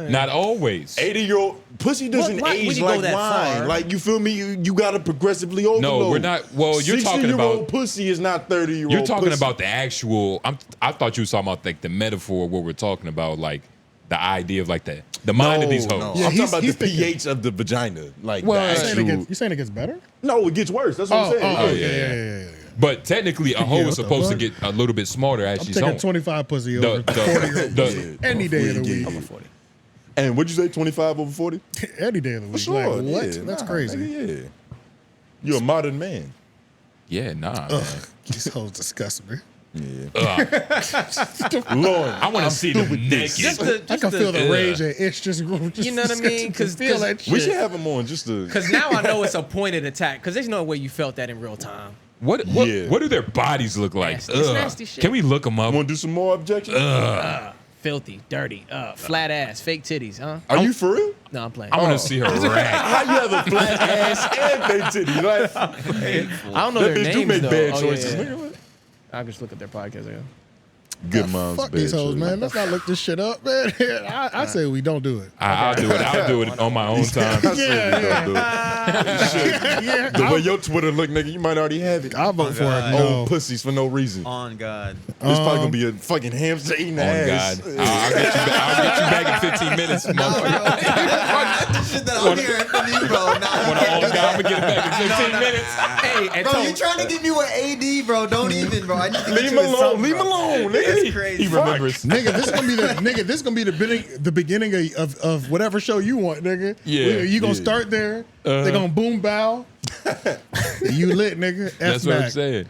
[SPEAKER 4] Not always.
[SPEAKER 1] 80-year-old pussy doesn't
[SPEAKER 7] Well, when
[SPEAKER 1] age
[SPEAKER 7] you go
[SPEAKER 1] like
[SPEAKER 7] that
[SPEAKER 1] wine.
[SPEAKER 7] far.
[SPEAKER 1] Like, you feel me? You gotta progressively overload.
[SPEAKER 4] No, we're not. Well, you're talking
[SPEAKER 1] 60-year-old
[SPEAKER 4] about.
[SPEAKER 1] pussy is not 30-year-old.
[SPEAKER 4] You're talking
[SPEAKER 1] pussy.
[SPEAKER 4] about the actual. I thought you were talking about like the metaphor. What we're talking about, like the idea of like the mind of these hoes.
[SPEAKER 1] No.
[SPEAKER 2] Yeah,
[SPEAKER 1] I'm
[SPEAKER 2] he's-
[SPEAKER 1] talking about
[SPEAKER 2] he's
[SPEAKER 1] the
[SPEAKER 2] thinking-
[SPEAKER 1] pH of the vagina. Like,
[SPEAKER 4] Well,
[SPEAKER 1] the actual.
[SPEAKER 2] You saying it gets better?
[SPEAKER 1] No, it gets worse. That's what I'm saying.
[SPEAKER 2] Oh,
[SPEAKER 1] Yeah.
[SPEAKER 2] yeah.
[SPEAKER 4] But technically, a hoe
[SPEAKER 2] Yeah,
[SPEAKER 4] is
[SPEAKER 2] what the
[SPEAKER 4] supposed to
[SPEAKER 2] fuck?
[SPEAKER 4] get a little bit smarter as
[SPEAKER 2] I'm
[SPEAKER 4] she's
[SPEAKER 2] taking
[SPEAKER 4] home.
[SPEAKER 2] 25 pussy
[SPEAKER 4] The-
[SPEAKER 2] over
[SPEAKER 4] the-
[SPEAKER 2] 40-year-old
[SPEAKER 4] the-
[SPEAKER 2] any day of the week.
[SPEAKER 7] Over 40.
[SPEAKER 1] And what'd you say, 25 over 40?
[SPEAKER 2] Any day of the week.
[SPEAKER 1] Sure.
[SPEAKER 2] Like, what?
[SPEAKER 1] yeah,
[SPEAKER 2] That's
[SPEAKER 1] nah,
[SPEAKER 2] crazy.
[SPEAKER 1] nigga, yeah. You're a modern man.
[SPEAKER 4] Yeah, nah.
[SPEAKER 2] Ugh, these hoes disgust me.
[SPEAKER 1] Yeah.
[SPEAKER 4] Lord, I want to see them naked.
[SPEAKER 2] I can feel the rage and it's just
[SPEAKER 7] You know what I mean?
[SPEAKER 2] Because feel that shit.
[SPEAKER 1] We should have them on just to.
[SPEAKER 7] Because now I know it's a pointed attack. Because there's no way you felt that in real time.
[SPEAKER 4] What do their bodies look like?
[SPEAKER 7] Nasty. It's nasty shit.
[SPEAKER 4] Can we look them up?
[SPEAKER 1] Want to do some more objections?
[SPEAKER 7] Filthy, dirty, flat ass, fake titties, huh?
[SPEAKER 1] Are you for real?
[SPEAKER 7] No, I'm playing.
[SPEAKER 4] I want to see her rack.
[SPEAKER 1] How you have a flat ass and fake titty? Like,
[SPEAKER 7] I don't know
[SPEAKER 1] that
[SPEAKER 7] their
[SPEAKER 1] bitch
[SPEAKER 7] names
[SPEAKER 1] do make
[SPEAKER 7] though.
[SPEAKER 1] bad
[SPEAKER 7] Oh,
[SPEAKER 1] choices.
[SPEAKER 7] yeah.
[SPEAKER 1] Nigga.
[SPEAKER 7] I'll just look at their podcast again.
[SPEAKER 1] Good moms.
[SPEAKER 2] Fuck
[SPEAKER 1] bad
[SPEAKER 2] these hoes,
[SPEAKER 1] choices.
[SPEAKER 2] man. Let's not look this shit up, man. I say we don't do it.
[SPEAKER 4] I'll do it. I'll do it on my own time.
[SPEAKER 2] Yeah.
[SPEAKER 1] The way your Twitter look, nigga, you might already have it.
[SPEAKER 2] I'll vote for it.
[SPEAKER 1] Old
[SPEAKER 2] No.
[SPEAKER 1] pussies for no reason.
[SPEAKER 20] On God.
[SPEAKER 1] It's probably gonna be a fucking hamster eating
[SPEAKER 4] On
[SPEAKER 1] ass.
[SPEAKER 4] God. I'll get you back in 15 minutes, motherfucker.
[SPEAKER 20] That's the shit that I'm hearing from you, bro.
[SPEAKER 4] On God, I'm going to get it back in 15 minutes.
[SPEAKER 7] Hey,
[SPEAKER 20] Bro, you trying to get me with AD, bro? Don't even, bro. I need to get
[SPEAKER 1] Leave
[SPEAKER 20] you
[SPEAKER 1] him
[SPEAKER 20] with
[SPEAKER 1] alone.
[SPEAKER 20] something,
[SPEAKER 1] Leave him
[SPEAKER 20] bro.
[SPEAKER 1] alone, nigga.
[SPEAKER 20] That's crazy.
[SPEAKER 4] He remembers.
[SPEAKER 2] Nigga, this gonna be the beginning of whatever show you want, nigga.
[SPEAKER 4] Yeah.
[SPEAKER 2] You gonna start there. They gonna boom bow. You lit, nigga.
[SPEAKER 4] That's what I'm saying.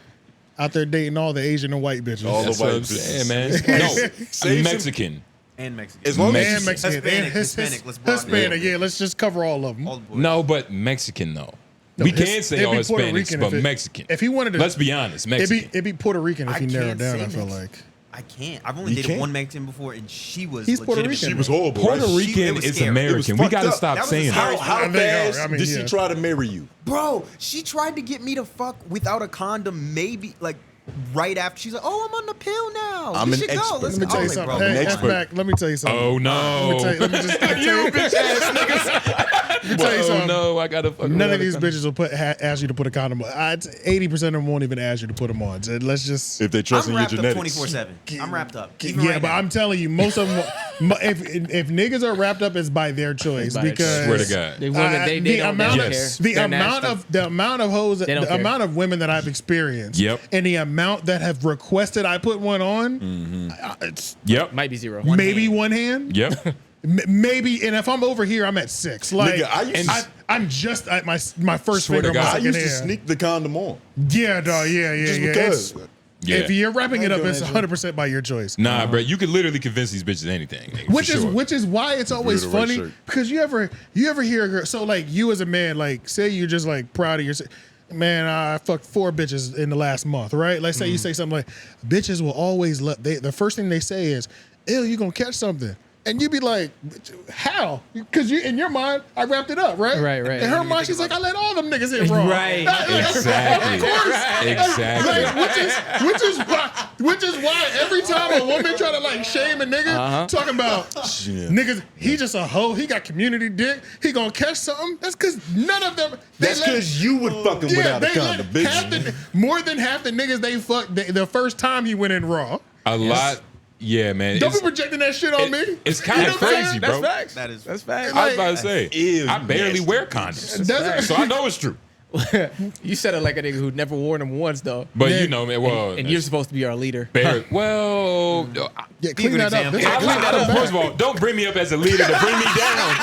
[SPEAKER 2] Out there dating all the Asian and white bitches.
[SPEAKER 1] All the
[SPEAKER 4] That's
[SPEAKER 1] white
[SPEAKER 4] what I'm
[SPEAKER 1] bitches.
[SPEAKER 4] saying, man. No,
[SPEAKER 1] Save some-
[SPEAKER 4] Mexican.
[SPEAKER 20] And Mexican.
[SPEAKER 1] As long as
[SPEAKER 2] And Mexican.
[SPEAKER 20] Hispanic,
[SPEAKER 2] And
[SPEAKER 20] Hispanic, let's broaden it.
[SPEAKER 2] Hispanic, yeah. Let's just cover all of them.
[SPEAKER 20] All the boys.
[SPEAKER 4] No, but Mexican, though.
[SPEAKER 2] No,
[SPEAKER 4] We can say
[SPEAKER 2] it'd
[SPEAKER 4] all
[SPEAKER 2] be Puerto
[SPEAKER 4] Hispanics,
[SPEAKER 2] Rican
[SPEAKER 4] but
[SPEAKER 2] if it-
[SPEAKER 4] Mexican.
[SPEAKER 2] If he wanted to,
[SPEAKER 4] Let's be honest, Mexican.
[SPEAKER 2] it'd be Puerto Rican if
[SPEAKER 20] I
[SPEAKER 2] he narrowed
[SPEAKER 20] can't
[SPEAKER 2] down.
[SPEAKER 20] say
[SPEAKER 2] I feel
[SPEAKER 20] Mexican.
[SPEAKER 2] like
[SPEAKER 20] I can't. I've only
[SPEAKER 1] You
[SPEAKER 20] dated
[SPEAKER 1] can't?
[SPEAKER 20] one Mexican before, and she was
[SPEAKER 2] He's Puerto
[SPEAKER 20] legitimate.
[SPEAKER 2] Rican.
[SPEAKER 1] She was horrible.
[SPEAKER 4] Puerto
[SPEAKER 1] right?
[SPEAKER 4] Rican
[SPEAKER 20] it was
[SPEAKER 4] is
[SPEAKER 20] scary.
[SPEAKER 4] American.
[SPEAKER 1] It
[SPEAKER 4] We
[SPEAKER 1] was
[SPEAKER 4] got to
[SPEAKER 1] fucked
[SPEAKER 4] stop
[SPEAKER 20] up. That was
[SPEAKER 4] saying
[SPEAKER 20] the
[SPEAKER 4] that.
[SPEAKER 20] scariest
[SPEAKER 1] How
[SPEAKER 2] I think,
[SPEAKER 1] fast
[SPEAKER 2] I mean,
[SPEAKER 1] did
[SPEAKER 2] yeah.
[SPEAKER 1] she try to marry you?
[SPEAKER 20] Bro, she tried to get me to fuck without a condom, maybe like right after. She's like, "Oh, I'm on the pill now.
[SPEAKER 1] I'm
[SPEAKER 20] we
[SPEAKER 1] an
[SPEAKER 20] should
[SPEAKER 1] expert.
[SPEAKER 20] go. Let's
[SPEAKER 2] let me
[SPEAKER 20] go."
[SPEAKER 2] tell you
[SPEAKER 20] I was like,
[SPEAKER 2] something.
[SPEAKER 20] bro,
[SPEAKER 2] Hey,
[SPEAKER 20] come
[SPEAKER 2] F
[SPEAKER 20] on.
[SPEAKER 2] back. Let me tell you something.
[SPEAKER 4] Oh, no.
[SPEAKER 2] Let me just tell you
[SPEAKER 4] Oh,
[SPEAKER 2] something.
[SPEAKER 4] no, I got to fuck
[SPEAKER 2] None
[SPEAKER 4] around
[SPEAKER 2] of these
[SPEAKER 4] and-
[SPEAKER 2] bitches will ask you to put a condom on. 80% of them won't even ask you to put them on. So let's just.
[SPEAKER 1] If they trust
[SPEAKER 20] I'm
[SPEAKER 1] in your
[SPEAKER 20] wrapped up
[SPEAKER 1] genetics.
[SPEAKER 20] 24/7. I'm wrapped up.
[SPEAKER 2] Yeah,
[SPEAKER 20] Even right
[SPEAKER 2] but
[SPEAKER 20] now.
[SPEAKER 2] I'm telling you, most of them, if niggas are wrapped up, it's by their choice because
[SPEAKER 4] swear to God,
[SPEAKER 7] the women they don't care.
[SPEAKER 2] The amount of hoes, the amount of women that I've experienced, and the amount that have requested I put one on, it's
[SPEAKER 7] might be zero.
[SPEAKER 2] Maybe one hand.
[SPEAKER 4] Yep.
[SPEAKER 2] Maybe, and if I'm over here, I'm at 6. Like I'm just at my first finger.
[SPEAKER 1] I used to sneak the condom on.
[SPEAKER 2] Yeah, dog. Yeah.
[SPEAKER 1] Because.
[SPEAKER 2] If you're wrapping it up, it's 100% by your choice.
[SPEAKER 4] Nah, bro, you can literally convince these bitches anything. Nigga,
[SPEAKER 2] Which is why it's always funny because you ever hear a girl. So like you as a man, like say you're just like proud of yourself. Man, I fucked 4 bitches in the last month, right? Like say you say something like, bitches will always the first thing they say is, ew, you gonna catch something. And you be like, how? Because you in your mind, I wrapped it up, right?
[SPEAKER 7] Right.
[SPEAKER 2] In her mind, she's like, I let all them niggas hit wrong.
[SPEAKER 7] Right.
[SPEAKER 4] Exactly.
[SPEAKER 2] Of course.
[SPEAKER 4] Exactly.
[SPEAKER 2] Like, which is why every time a woman try to like shame a nigga, talking about niggas, he just a hoe, he got community dick, he gonna catch something. That's because none of them.
[SPEAKER 1] That's because you would fuck him without a condom, bitch.
[SPEAKER 2] More than half the niggas they fucked the first time he went in raw.
[SPEAKER 4] A lot. Yeah, man.
[SPEAKER 2] Don't be projecting that shit on me.
[SPEAKER 4] It's kind of crazy, bro.
[SPEAKER 7] That's facts. That's facts.
[SPEAKER 4] I was about to say, I barely wear condoms, so I know it's true.
[SPEAKER 7] You said it like a nigga who never wore them once, though.
[SPEAKER 4] But you know, man. Well,
[SPEAKER 7] and you're supposed to be our leader.
[SPEAKER 4] Well,
[SPEAKER 2] clean that up.
[SPEAKER 4] First of all, don't bring me up as a leader to bring me down.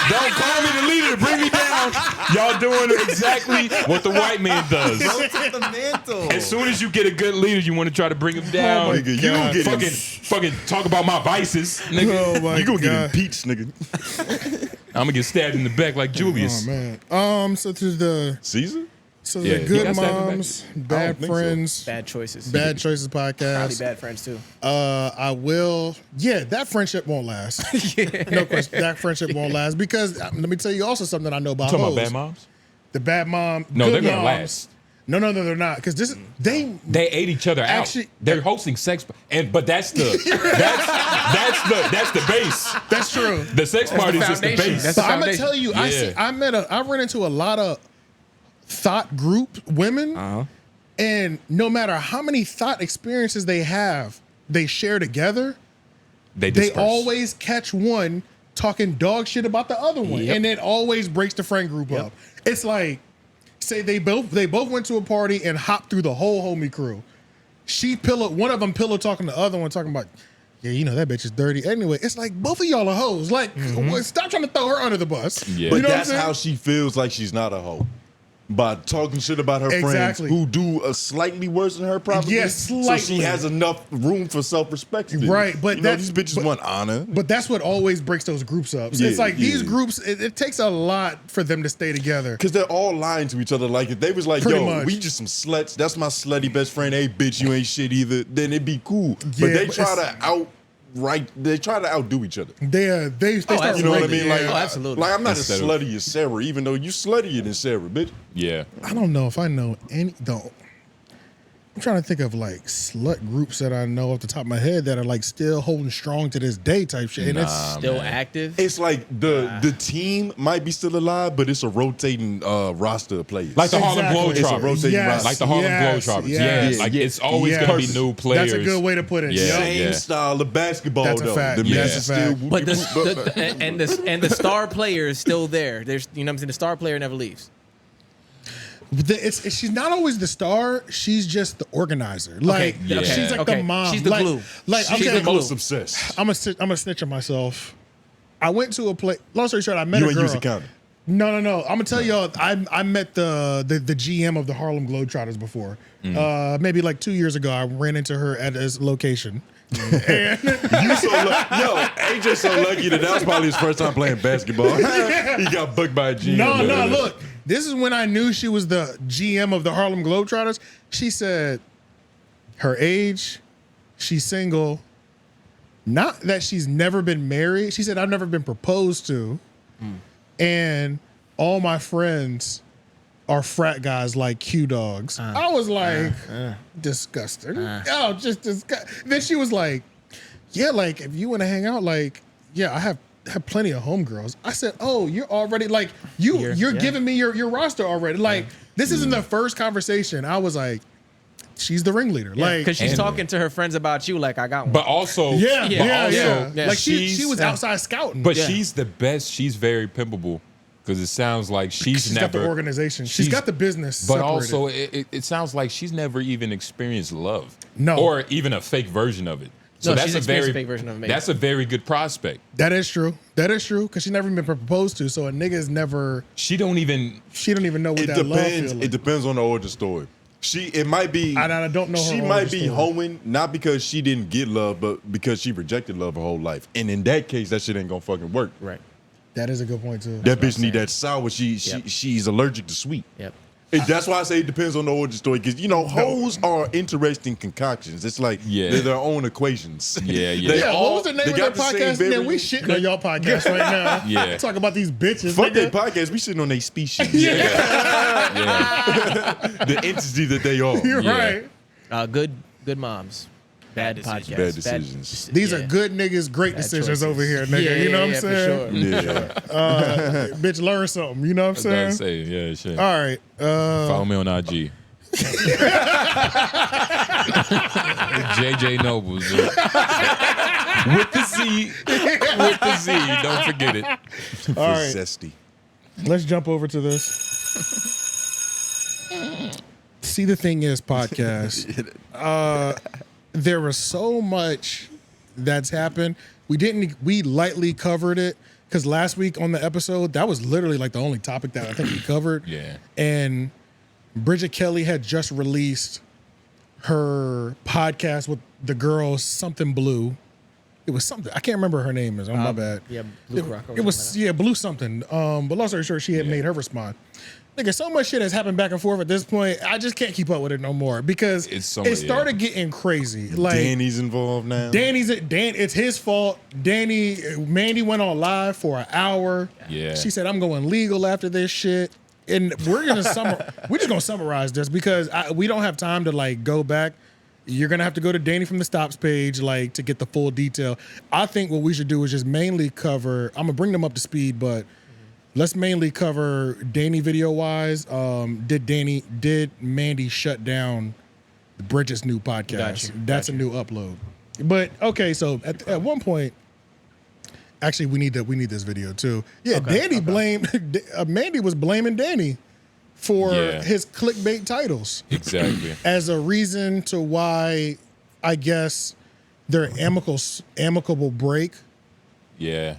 [SPEAKER 4] Don't call me the leader to bring me down. Y'all doing exactly what the white man does.
[SPEAKER 20] Don't take the mantle.
[SPEAKER 4] As soon as you get a good leader, you want to try to bring him down.
[SPEAKER 1] Nigga, you gonna get
[SPEAKER 4] fucking talk about my vices, nigga.
[SPEAKER 2] Oh
[SPEAKER 1] you gonna get impeached, nigga.
[SPEAKER 4] I'm gonna get stabbed in the back like Julius.
[SPEAKER 2] Oh man. So to the
[SPEAKER 1] Caesar.
[SPEAKER 2] So the Good Moms, Bad Friends,
[SPEAKER 7] Bad Choices,
[SPEAKER 2] Bad Choices podcast.
[SPEAKER 7] Probably Bad Friends too.
[SPEAKER 2] I will. Yeah, that friendship won't last. No question. That friendship won't last because let me tell you also something I know about
[SPEAKER 4] Talking
[SPEAKER 2] hoes.
[SPEAKER 4] about Bad Moms.
[SPEAKER 2] The Bad Mom.
[SPEAKER 4] No, they're gonna
[SPEAKER 2] moms.
[SPEAKER 4] last.
[SPEAKER 2] No, they're not. Because this they
[SPEAKER 4] ate each other out. They're hosting sex, but that's the that's the base.
[SPEAKER 2] That's true.
[SPEAKER 4] The sex party is just the base.
[SPEAKER 2] So I'm gonna tell you, I ran into a lot of thought group women, and no matter how many thought experiences they have, they share together. They always catch one talking dog shit about the other one, and it always breaks the friend group up. It's like, say they both went to a party and hopped through the whole homie crew. One of them pillow talking to the other one talking about, yeah, you know that bitch is dirty. Anyway, it's like both of y'all are hoes. Like, stop trying to throw her under the bus.
[SPEAKER 1] Yeah.
[SPEAKER 2] You
[SPEAKER 1] But
[SPEAKER 2] know
[SPEAKER 1] that's how she feels like she's not a hoe. By talking shit about her friends who do a slightly worse than her, probably.
[SPEAKER 2] Yes, slightly.
[SPEAKER 1] So she has enough room for self-respect. Still.
[SPEAKER 2] Right, but
[SPEAKER 1] these bitches want honor.
[SPEAKER 2] But that's what always breaks those groups up. So it's like these groups, it takes a lot for them to stay together.
[SPEAKER 1] Because they're all lying to each other. Like, if they was like,
[SPEAKER 2] Pretty
[SPEAKER 1] yo,
[SPEAKER 2] much.
[SPEAKER 1] we just some sluts. That's my slutty best friend. Hey, bitch, you ain't shit either. Then it'd be cool.
[SPEAKER 2] Yeah,
[SPEAKER 1] but they
[SPEAKER 2] but
[SPEAKER 1] try to they try to outdo each other.
[SPEAKER 2] They start,
[SPEAKER 1] you know what I mean? Like,
[SPEAKER 7] absolutely.
[SPEAKER 1] Like, I'm not as slutty as Sarah, even though you sluttier than Sarah, bitch.
[SPEAKER 4] Yeah.
[SPEAKER 2] I don't know if I know any. I'm trying to think of like slut groups that I know off the top of my head that are like still holding strong to this day type shit. And it's
[SPEAKER 7] still active.
[SPEAKER 1] It's like the team might be still alive, but it's a rotating roster of players.
[SPEAKER 4] Like the Harlem Globetrotters.
[SPEAKER 1] It's a rotating roster.
[SPEAKER 4] Like the Harlem Globetrotters. Yeah. Like it's always gonna be new players.
[SPEAKER 2] That's a good way to put it.
[SPEAKER 1] Same style of basketball.
[SPEAKER 2] That's a
[SPEAKER 1] though.
[SPEAKER 2] fact.
[SPEAKER 1] The men's is still
[SPEAKER 7] But the star player is still there. There's what I'm saying. The star player never leaves.
[SPEAKER 2] She's not always the star. She's just the organizer. Like she's like the mom.
[SPEAKER 7] She's the glue.
[SPEAKER 2] Like
[SPEAKER 1] she's the most obsessed.
[SPEAKER 2] I'm gonna snitch on myself. I went to a place. Long story short, I met
[SPEAKER 1] You
[SPEAKER 2] a
[SPEAKER 1] ain't
[SPEAKER 2] girl.
[SPEAKER 1] use a condom.
[SPEAKER 2] No. I'm gonna tell y'all. I met the GM of the Harlem Globetrotters before. Maybe like 2 years ago. I ran into her at this location. And
[SPEAKER 1] AJ so lucky that was probably his first time playing basketball. He got booked by a GM.
[SPEAKER 2] No, look. This is when I knew she was the GM of the Harlem Globetrotters. She said her age, she's single. Not that she's never been married. She said, I've never been proposed to. And all my friends are frat guys like Q dogs. I was like, disgusting. Oh, just disgusting. Then she was like, yeah, like if you want to hang out, like, yeah, I have plenty of homegirls. I said, oh, you're already like you're giving me your roster already. Like this isn't the first conversation. I was like, she's the ringleader. Like,
[SPEAKER 7] because she's talking to her friends about you. Like, I got one.
[SPEAKER 4] But also,
[SPEAKER 2] yeah. Like
[SPEAKER 4] she
[SPEAKER 2] was outside scouting.
[SPEAKER 4] But she's the best. She's very pimpable because it sounds like she's never
[SPEAKER 2] got the organization. She's got the business.
[SPEAKER 4] But
[SPEAKER 2] separated.
[SPEAKER 4] also, it sounds like she's never even experienced love.
[SPEAKER 2] No,
[SPEAKER 4] or even a fake version of it. So
[SPEAKER 7] no,
[SPEAKER 4] that's
[SPEAKER 7] she's
[SPEAKER 4] a
[SPEAKER 7] experienced
[SPEAKER 4] very
[SPEAKER 7] a fake version of it.
[SPEAKER 4] that's a very good prospect.
[SPEAKER 2] That is true. That is true because she's never been proposed to. So a nigga's never.
[SPEAKER 4] She don't even
[SPEAKER 2] know what that love feels like.
[SPEAKER 1] It depends on the origin story. It might be.
[SPEAKER 2] I don't know.
[SPEAKER 1] She might be hoeing not because she didn't get love, but because she rejected love her whole life. And in that case, that shit ain't gonna fucking work.
[SPEAKER 7] Right.
[SPEAKER 2] That is a good point too.
[SPEAKER 1] That bitch need that sour. She's allergic to sweet.
[SPEAKER 7] Yep.
[SPEAKER 1] That's why I say it depends on the origin story because hoes are interesting concoctions. It's like they're their own equations.
[SPEAKER 2] What was the name of their podcast? Yeah, we shitting on y'all podcast right now.
[SPEAKER 1] Yeah.
[SPEAKER 2] Talk about these bitches.
[SPEAKER 1] Fuck their podcast. We sitting on their species. The entity that they are.
[SPEAKER 2] You're right.
[SPEAKER 7] Good moms. Bad podcasts.
[SPEAKER 1] Bad decisions.
[SPEAKER 2] These are good niggas, great decisions over here, nigga. You know what I'm saying?
[SPEAKER 7] For sure.
[SPEAKER 2] Bitch, learn something. You know what I'm saying?
[SPEAKER 4] Yeah, shit.
[SPEAKER 2] All right.
[SPEAKER 4] Follow me on IG. JJ Nobles. With the Z. With the Z. Don't forget it.
[SPEAKER 2] All right.
[SPEAKER 1] Zesty.
[SPEAKER 2] Let's jump over to this. See, the thing is, podcast. There was so much that's happened. We lightly covered it because last week on the episode, that was literally like the only topic that I think we covered.
[SPEAKER 4] Yeah.
[SPEAKER 2] And Bridget Kelly had just released her podcast with the girl Something Blue. It was something. I can't remember her name is. Oh, my bad.
[SPEAKER 7] Yeah, Blue Rock.
[SPEAKER 2] It was Blue something. But long story short, she had made her respond. Nigga, so much shit has happened back and forth at this point. I just can't keep up with it no more because it started getting crazy. Like
[SPEAKER 1] Danny's involved now.
[SPEAKER 2] It's his fault. Mandii went on live for an hour.
[SPEAKER 4] Yeah.
[SPEAKER 2] She said, "I'm going legal after this shit." And we're just gonna summarize this because we don't have time to like go back. You're gonna have to go to Danny from the Stops page like to get the full detail. I think what we should do is just mainly cover. I'm gonna bring them up to speed, but let's mainly cover Danny video wise. Did Mandii shut down Bridget's new podcast? That's a new upload. But okay, so at one point, actually we need this video too. Yeah, Danny blamed Mandii was blaming Danny for his clickbait titles.
[SPEAKER 4] Exactly.
[SPEAKER 2] As a reason to why I guess their amicable break.
[SPEAKER 4] Yeah.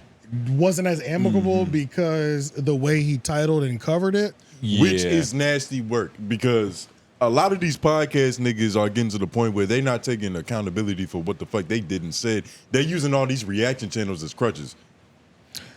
[SPEAKER 2] Wasn't as amicable because the way he titled and covered it.
[SPEAKER 1] Which is nasty work because a lot of these podcast niggas are getting to the point where they're not taking accountability for what the fuck they did and said. They're using all these reaction channels as crutches.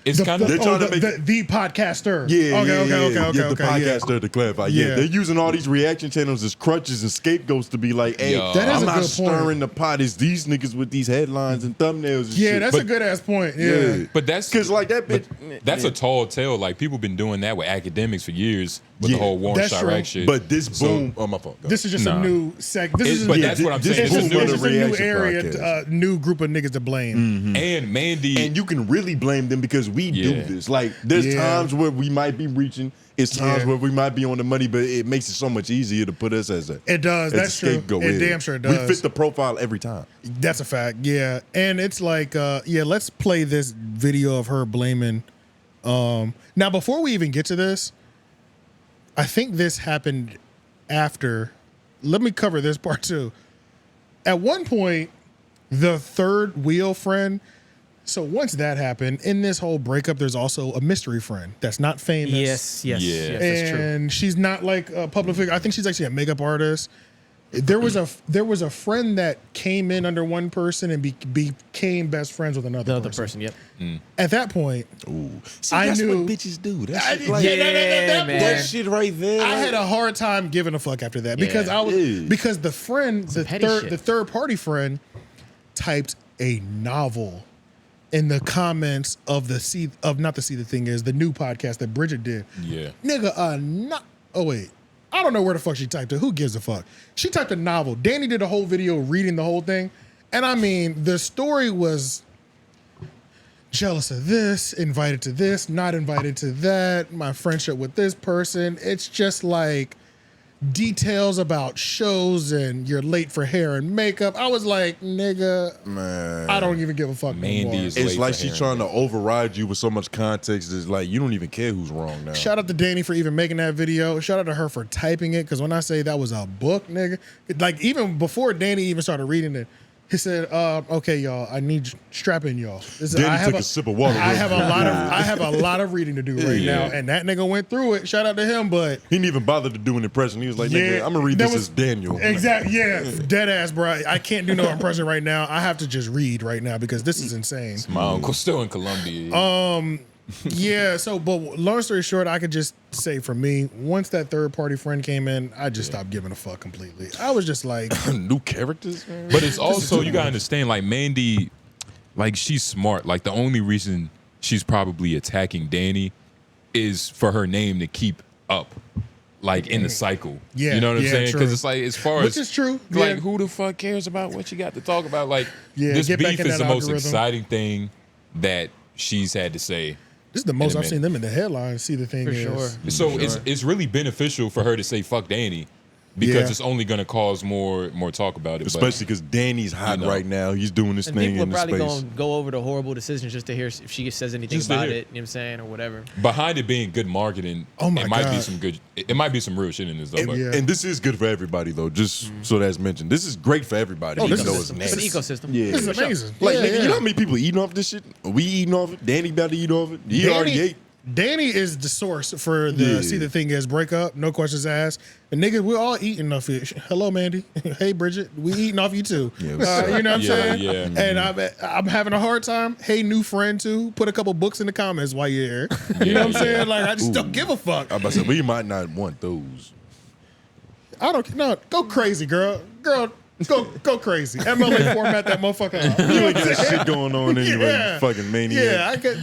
[SPEAKER 4] It's kind of
[SPEAKER 2] the podcaster. Okay.
[SPEAKER 1] The podcaster to clarify. Yeah, they're using all these reaction channels as crutches and scapegoats to be like, hey, I'm not stirring the pot. It's these niggas with these headlines and thumbnails and shit.
[SPEAKER 2] That's a good ass point. Yeah.
[SPEAKER 4] But that's
[SPEAKER 1] because like that bitch.
[SPEAKER 4] That's a tall tale. Like people been doing that with academics for years with the whole Warren Chirac shit.
[SPEAKER 1] But this boom, my fault.
[SPEAKER 2] This is just a new sect.
[SPEAKER 4] That's what I'm saying.
[SPEAKER 2] It's just a new area, new group of niggas to blame.
[SPEAKER 4] And Mandii,
[SPEAKER 1] and you can really blame them because we do this. Like there's times where we might be reaching. It's times where we might be on the money, but it makes it so much easier to put us as a
[SPEAKER 2] That's true. It damn sure does.
[SPEAKER 1] We fit the profile every time.
[SPEAKER 2] That's a fact. Yeah, and it's like let's play this video of her blaming. Now before we even get to this, I think this happened after. Let me cover this part too. At one point, the third wheel friend. So once that happened, in this whole breakup, there's also a mystery friend that's not famous.
[SPEAKER 7] Yes, that's true.
[SPEAKER 2] And she's not like a public figure. I think she's actually a makeup artist. There was a friend that came in under one person and became best friends with another person.
[SPEAKER 7] Yep.
[SPEAKER 2] At that point,
[SPEAKER 1] See,
[SPEAKER 2] I
[SPEAKER 1] that's
[SPEAKER 2] knew
[SPEAKER 1] what bitches do. That shit,
[SPEAKER 2] that
[SPEAKER 1] shit right there.
[SPEAKER 2] I had a hard time giving a fuck after that because because the friend, the third party friend, typed a novel in the comments of the new podcast that Bridget did.
[SPEAKER 4] Yeah.
[SPEAKER 2] Nigga, oh wait. I don't know where the fuck she typed it. Who gives a fuck? She typed a novel. Danny did a whole video reading the whole thing. And I mean, the story was jealous of this, invited to this, not invited to that, my friendship with this person. It's just like, details about shows and you're late for hair and makeup. I was like, nigga,
[SPEAKER 1] man,
[SPEAKER 2] I don't even give a fuck anymore.
[SPEAKER 1] It's like she's trying to override you with so much context. It's like you don't even care who's wrong now.
[SPEAKER 2] Shout out to Danny for even making that video. Shout out to her for typing it, because when I say that was a book, nigga, like even before Danny even started reading it, he said, "Okay, y'all, I need strap in, y'all."
[SPEAKER 1] Danny took a sip of water.
[SPEAKER 2] I have a lot of reading to do right now, and that nigga went through it. Shout out to him, but
[SPEAKER 1] he didn't even bother to do an impression. He was like, "Nigga, I'm gonna read this as Daniel."
[SPEAKER 2] Exactly. Yeah, dead ass, bro. I can't do no impression right now. I have to just read right now because this is insane.
[SPEAKER 4] My uncle's still in Colombia.
[SPEAKER 2] Yeah. So, but long story short, I could just say for me, once that third party friend came in, I just stopped giving a fuck completely. I was just like,
[SPEAKER 1] new characters, man.
[SPEAKER 4] But it's also, you gotta understand, like Mandii, like she's smart. Like the only reason she's probably attacking Danny is for her name to keep up, like in the cycle.
[SPEAKER 2] Yeah,
[SPEAKER 4] you know what I'm
[SPEAKER 2] yeah,
[SPEAKER 4] saying?
[SPEAKER 2] true.
[SPEAKER 4] Because it's like, as far
[SPEAKER 2] Which
[SPEAKER 4] as
[SPEAKER 2] is true.
[SPEAKER 4] like
[SPEAKER 2] Yeah.
[SPEAKER 4] who the fuck cares about what you got to talk about? Like
[SPEAKER 2] Yeah,
[SPEAKER 4] this
[SPEAKER 2] get back
[SPEAKER 4] beef
[SPEAKER 2] in
[SPEAKER 4] is the
[SPEAKER 2] that
[SPEAKER 4] most
[SPEAKER 2] algorithm.
[SPEAKER 4] exciting thing that she's had to say.
[SPEAKER 2] this is the most I've seen them in the headlines. See, the thing is,
[SPEAKER 4] So it's really beneficial for her to say fuck Danny, because it's only going to cause more talk about it.
[SPEAKER 1] Especially because Danny's hot right now. He's doing this
[SPEAKER 7] And
[SPEAKER 1] thing
[SPEAKER 7] people are
[SPEAKER 1] in the
[SPEAKER 7] probably
[SPEAKER 1] space.
[SPEAKER 7] going to go over the horrible decisions just to hear if she says anything
[SPEAKER 4] Just to
[SPEAKER 7] about
[SPEAKER 4] hear.
[SPEAKER 7] it, you know what I'm saying, or whatever.
[SPEAKER 4] Behind it being good marketing,
[SPEAKER 2] Oh my
[SPEAKER 4] it might be
[SPEAKER 2] God.
[SPEAKER 4] some good. It might be some real shit in this though.
[SPEAKER 1] And,
[SPEAKER 4] but
[SPEAKER 1] and this is good for everybody, though. Just so that's mentioned, this is great for everybody.
[SPEAKER 2] Oh,
[SPEAKER 1] even
[SPEAKER 2] this
[SPEAKER 1] though
[SPEAKER 2] is-
[SPEAKER 1] it's
[SPEAKER 7] It's an
[SPEAKER 1] nasty.
[SPEAKER 7] ecosystem.
[SPEAKER 1] Yeah,
[SPEAKER 2] This is amazing.
[SPEAKER 1] Like,
[SPEAKER 2] Yeah,
[SPEAKER 1] nigga,
[SPEAKER 2] yeah.
[SPEAKER 1] you know how many people eating off this shit? We eating off it. Danny about to eat off it. He already ate.
[SPEAKER 2] Danny is the source for the
[SPEAKER 1] Yeah.
[SPEAKER 2] See the Thing Is breakup. No questions asked. And niggas, we're all eating off it. Hello, Mandii. Hey, Bridget. We eating off you too.
[SPEAKER 1] Yeah,
[SPEAKER 2] You know what I'm saying?
[SPEAKER 4] Yeah.
[SPEAKER 2] And I'm having a hard time. Hey, new friend too. Put a couple books in the comments while you're here. You know what I'm saying? Like, I just don't give a fuck.
[SPEAKER 1] I about to say, we might not want those.
[SPEAKER 2] I don't. No, go crazy, girl. Girl, go crazy. MLA format that motherfucker up.
[SPEAKER 1] You ain't got shit going on anyway,
[SPEAKER 2] Yeah.
[SPEAKER 1] you fucking maniac.
[SPEAKER 2] Yeah, I get,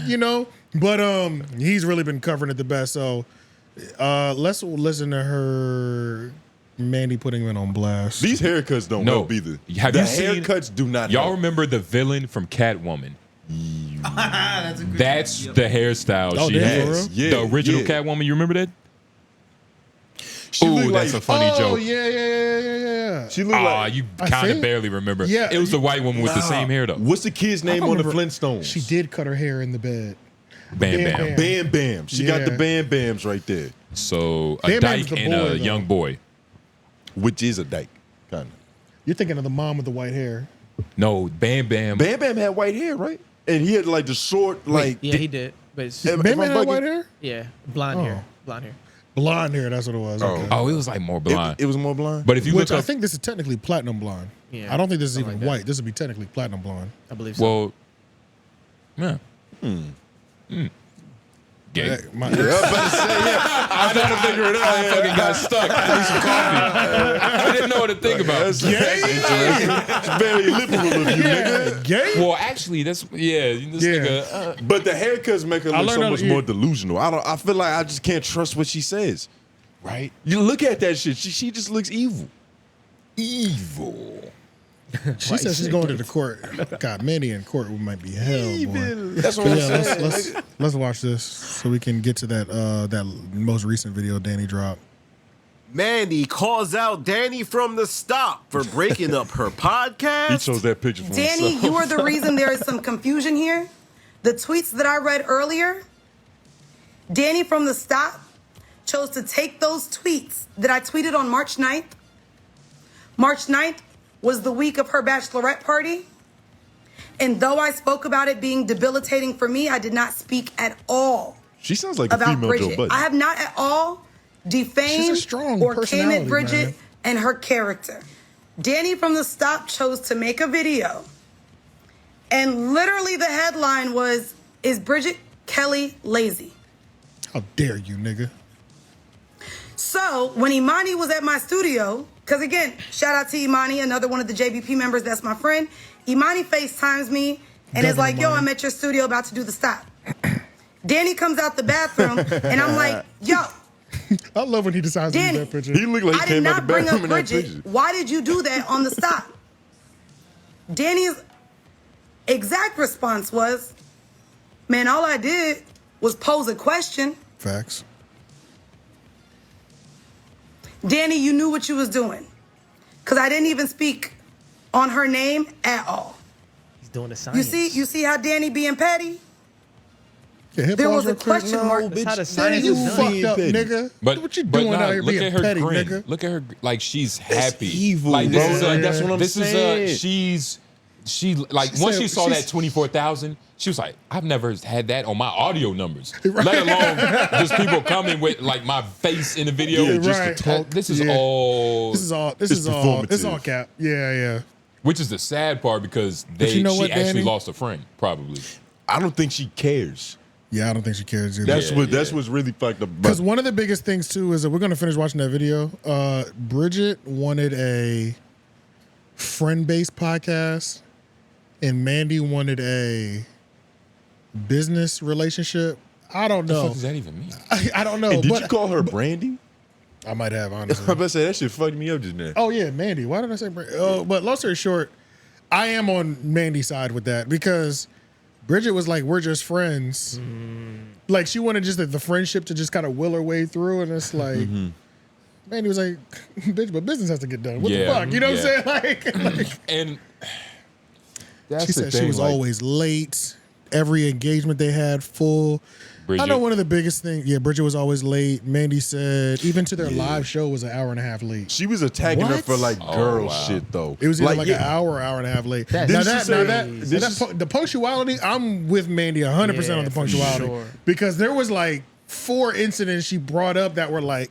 [SPEAKER 2] but he's really been covering it the best. So let's listen to her, Mandii putting him on blast.
[SPEAKER 1] These haircuts don't help either.
[SPEAKER 4] Have
[SPEAKER 1] the
[SPEAKER 4] you seen,
[SPEAKER 1] haircuts do not
[SPEAKER 4] Y'all
[SPEAKER 1] help.
[SPEAKER 4] remember the villain from Catwoman?
[SPEAKER 20] That's a good
[SPEAKER 4] That's the hairstyle
[SPEAKER 2] Oh,
[SPEAKER 4] she
[SPEAKER 2] damn, for
[SPEAKER 4] has.
[SPEAKER 1] real?
[SPEAKER 4] The
[SPEAKER 1] Yeah,
[SPEAKER 4] original
[SPEAKER 1] yeah.
[SPEAKER 4] Catwoman. You remember that?
[SPEAKER 1] She
[SPEAKER 4] Ooh,
[SPEAKER 1] look
[SPEAKER 4] that's
[SPEAKER 1] like-
[SPEAKER 4] a funny
[SPEAKER 2] Oh
[SPEAKER 4] joke.
[SPEAKER 2] yeah.
[SPEAKER 1] She look
[SPEAKER 4] Ah,
[SPEAKER 1] like
[SPEAKER 4] you
[SPEAKER 2] I
[SPEAKER 4] kind of
[SPEAKER 2] think-
[SPEAKER 4] barely remember.
[SPEAKER 2] Yeah,
[SPEAKER 4] It was the white woman with the
[SPEAKER 1] Nah.
[SPEAKER 4] same hair though.
[SPEAKER 1] What's the kid's name on the Flintstones?
[SPEAKER 2] She did cut her hair in the bed.
[SPEAKER 4] Bam
[SPEAKER 2] Bam,
[SPEAKER 4] Bam.
[SPEAKER 1] Bam Bam. She got the
[SPEAKER 2] Yeah.
[SPEAKER 1] Bam Bams right there,
[SPEAKER 4] So a
[SPEAKER 2] Bam Bam's
[SPEAKER 4] dyke
[SPEAKER 2] the
[SPEAKER 4] and
[SPEAKER 2] boy,
[SPEAKER 4] a
[SPEAKER 2] though.
[SPEAKER 4] young boy.
[SPEAKER 1] which is a dyke, kind of.
[SPEAKER 2] You're thinking of the mom with the white hair.
[SPEAKER 4] No, Bam Bam.
[SPEAKER 1] Bam Bam had white hair, right? And he had like the short, like.
[SPEAKER 7] Yeah, he did. But it's,
[SPEAKER 1] Am-
[SPEAKER 2] Bam
[SPEAKER 1] am I
[SPEAKER 2] Bam had
[SPEAKER 1] bugging?
[SPEAKER 2] white hair?
[SPEAKER 7] yeah, blonde
[SPEAKER 2] Oh.
[SPEAKER 7] hair. Blonde hair.
[SPEAKER 2] Blonde hair, that's what it was. Okay.
[SPEAKER 4] Oh, it was like more blonde.
[SPEAKER 1] It was more blonde.
[SPEAKER 4] But if you
[SPEAKER 2] Which
[SPEAKER 4] look
[SPEAKER 2] I
[SPEAKER 4] up,
[SPEAKER 2] think this is technically platinum blonde.
[SPEAKER 7] Yeah,
[SPEAKER 2] I don't think this is
[SPEAKER 7] something
[SPEAKER 2] even
[SPEAKER 7] like that.
[SPEAKER 2] white. This would be technically platinum blonde.
[SPEAKER 7] I believe so.
[SPEAKER 4] well, yeah. Gay.
[SPEAKER 2] Hey, my-
[SPEAKER 1] Yeah, I was about to say, yeah. I'm trying to figure it out.
[SPEAKER 4] I fucking got stuck. I need some coffee. I didn't know what to think about.
[SPEAKER 1] That's interesting. It's very liberal of you, nigga.
[SPEAKER 2] Gay?
[SPEAKER 4] Well, actually, that's this nigga.
[SPEAKER 1] But the haircuts make her
[SPEAKER 2] I
[SPEAKER 1] look
[SPEAKER 2] learned
[SPEAKER 1] so
[SPEAKER 2] how
[SPEAKER 1] much
[SPEAKER 2] to-
[SPEAKER 1] more delusional. I feel like I just can't trust what she says.
[SPEAKER 4] Right?
[SPEAKER 1] You look at that shit. She just looks evil. Evil.
[SPEAKER 2] She says she's going to the court. God, Mandii in court might be hell, boy.
[SPEAKER 1] That's what
[SPEAKER 2] But
[SPEAKER 1] I'm
[SPEAKER 2] yeah,
[SPEAKER 1] saying.
[SPEAKER 2] let's watch this so we can get to that most recent video Danny dropped.
[SPEAKER 17] Mandii calls out Danny from the stop for breaking up her podcast.
[SPEAKER 1] He chose that picture for
[SPEAKER 21] Danny,
[SPEAKER 1] himself.
[SPEAKER 21] you are the reason there is some confusion here. The tweets that I read earlier, Danny from the stop chose to take those tweets that I tweeted on March 9th. March 9th was the week of her bachelorette party. And though I spoke about it being debilitating for me, I did not speak at all
[SPEAKER 1] She sounds like a
[SPEAKER 21] about
[SPEAKER 1] female Joe
[SPEAKER 21] Bridget.
[SPEAKER 1] Budden.
[SPEAKER 21] I have not at all defamed
[SPEAKER 2] She's a strong
[SPEAKER 21] or came
[SPEAKER 2] personality,
[SPEAKER 21] at Bridget
[SPEAKER 2] man.
[SPEAKER 21] and her character. Danny from the stop chose to make a video. And literally the headline was, "Is Bridget Kelly lazy?"
[SPEAKER 2] How dare you, nigga?
[SPEAKER 21] So when Imani was at my studio, because again, shout out to Imani, another one of the JBP members, that's my friend. Imani FaceTimes me and is like, yo, I'm at your studio about to do the stop. Danny comes out the bathroom and I'm like, yo,
[SPEAKER 2] I love when he decides to
[SPEAKER 21] Danny,
[SPEAKER 2] do that picture.
[SPEAKER 1] He looked like he
[SPEAKER 21] I did
[SPEAKER 1] came out
[SPEAKER 21] not
[SPEAKER 1] the
[SPEAKER 21] bring
[SPEAKER 1] bathroom
[SPEAKER 21] up
[SPEAKER 1] in that
[SPEAKER 21] Bridget.
[SPEAKER 1] picture.
[SPEAKER 21] Why did you do that on the stop? Danny's exact response was, man, all I did was pose a question.
[SPEAKER 2] Facts.
[SPEAKER 21] Danny, you knew what you was doing. Because I didn't even speak on her name at all.
[SPEAKER 7] He's doing the science.
[SPEAKER 21] You see how Danny being petty?
[SPEAKER 2] Yeah,
[SPEAKER 21] there was a question mark.
[SPEAKER 7] That's how the science
[SPEAKER 2] you
[SPEAKER 7] is
[SPEAKER 2] fucked
[SPEAKER 7] done.
[SPEAKER 2] up, nigga.
[SPEAKER 4] But
[SPEAKER 2] what you doing out here
[SPEAKER 4] look
[SPEAKER 2] being
[SPEAKER 4] at her
[SPEAKER 2] petty,
[SPEAKER 4] grin.
[SPEAKER 2] nigga?
[SPEAKER 4] Look at her, like she's happy.
[SPEAKER 1] evil,
[SPEAKER 4] like
[SPEAKER 1] bro.
[SPEAKER 4] this is
[SPEAKER 1] Like, that's what I'm saying.
[SPEAKER 4] She like
[SPEAKER 2] She
[SPEAKER 4] once
[SPEAKER 2] said-
[SPEAKER 4] she saw
[SPEAKER 2] she's-
[SPEAKER 4] that 24,000, she was like, I've never had that on my audio numbers. Let alone just people coming with like my face in the video.
[SPEAKER 2] Yeah,
[SPEAKER 4] just
[SPEAKER 2] right.
[SPEAKER 4] to talk. This is
[SPEAKER 2] Yeah.
[SPEAKER 4] all.
[SPEAKER 2] This is all
[SPEAKER 1] performative.
[SPEAKER 2] cap. Yeah.
[SPEAKER 4] Which is the sad part because
[SPEAKER 2] But you know
[SPEAKER 4] she
[SPEAKER 2] what,
[SPEAKER 4] actually
[SPEAKER 2] Danny?
[SPEAKER 4] lost a friend, probably.
[SPEAKER 1] I don't think she cares.
[SPEAKER 2] Yeah, I don't think she cares either.
[SPEAKER 1] That's what's really fucked up.
[SPEAKER 2] Because one of the biggest things too is that we're gonna finish watching that video. Bridget wanted a friend-based podcast, and Mandii wanted a business relationship. I don't
[SPEAKER 4] What the
[SPEAKER 2] know.
[SPEAKER 4] fuck does that even mean?
[SPEAKER 2] I don't know.
[SPEAKER 1] And did
[SPEAKER 2] but,
[SPEAKER 1] you call her Brandy?
[SPEAKER 2] I might have, honestly.
[SPEAKER 1] I'm about to say that shit fucked me up just now.
[SPEAKER 2] Oh yeah, Mandii. Why did I say Brandy? Oh, but long story short, I am on Mandi's side with that because Bridget was like, "We're just friends." Like she wanted just the friendship to just kind of will her way through, and it's like, Mandii was like, "Bitch, but business has to get done. What the fuck?" You know what I'm saying? Like
[SPEAKER 4] and that's
[SPEAKER 2] she
[SPEAKER 4] the
[SPEAKER 2] said she
[SPEAKER 4] thing,
[SPEAKER 2] was
[SPEAKER 4] like-
[SPEAKER 2] always late. Every engagement they had full.
[SPEAKER 4] Bridget.
[SPEAKER 2] I know one of the biggest things. Yeah, Bridget was always late. Mandii said even to their live show was an hour and a half late.
[SPEAKER 1] She was attacking her
[SPEAKER 2] What?
[SPEAKER 1] for like girl
[SPEAKER 4] wow.
[SPEAKER 1] shit though.
[SPEAKER 2] It was either
[SPEAKER 1] like
[SPEAKER 2] an hour and a half late.
[SPEAKER 1] Didn't she say-
[SPEAKER 2] The punctuality, I'm with Mandii 100% on the
[SPEAKER 7] for
[SPEAKER 2] punctuality.
[SPEAKER 7] sure.
[SPEAKER 2] Because there was like 4 incidents she brought up that were like,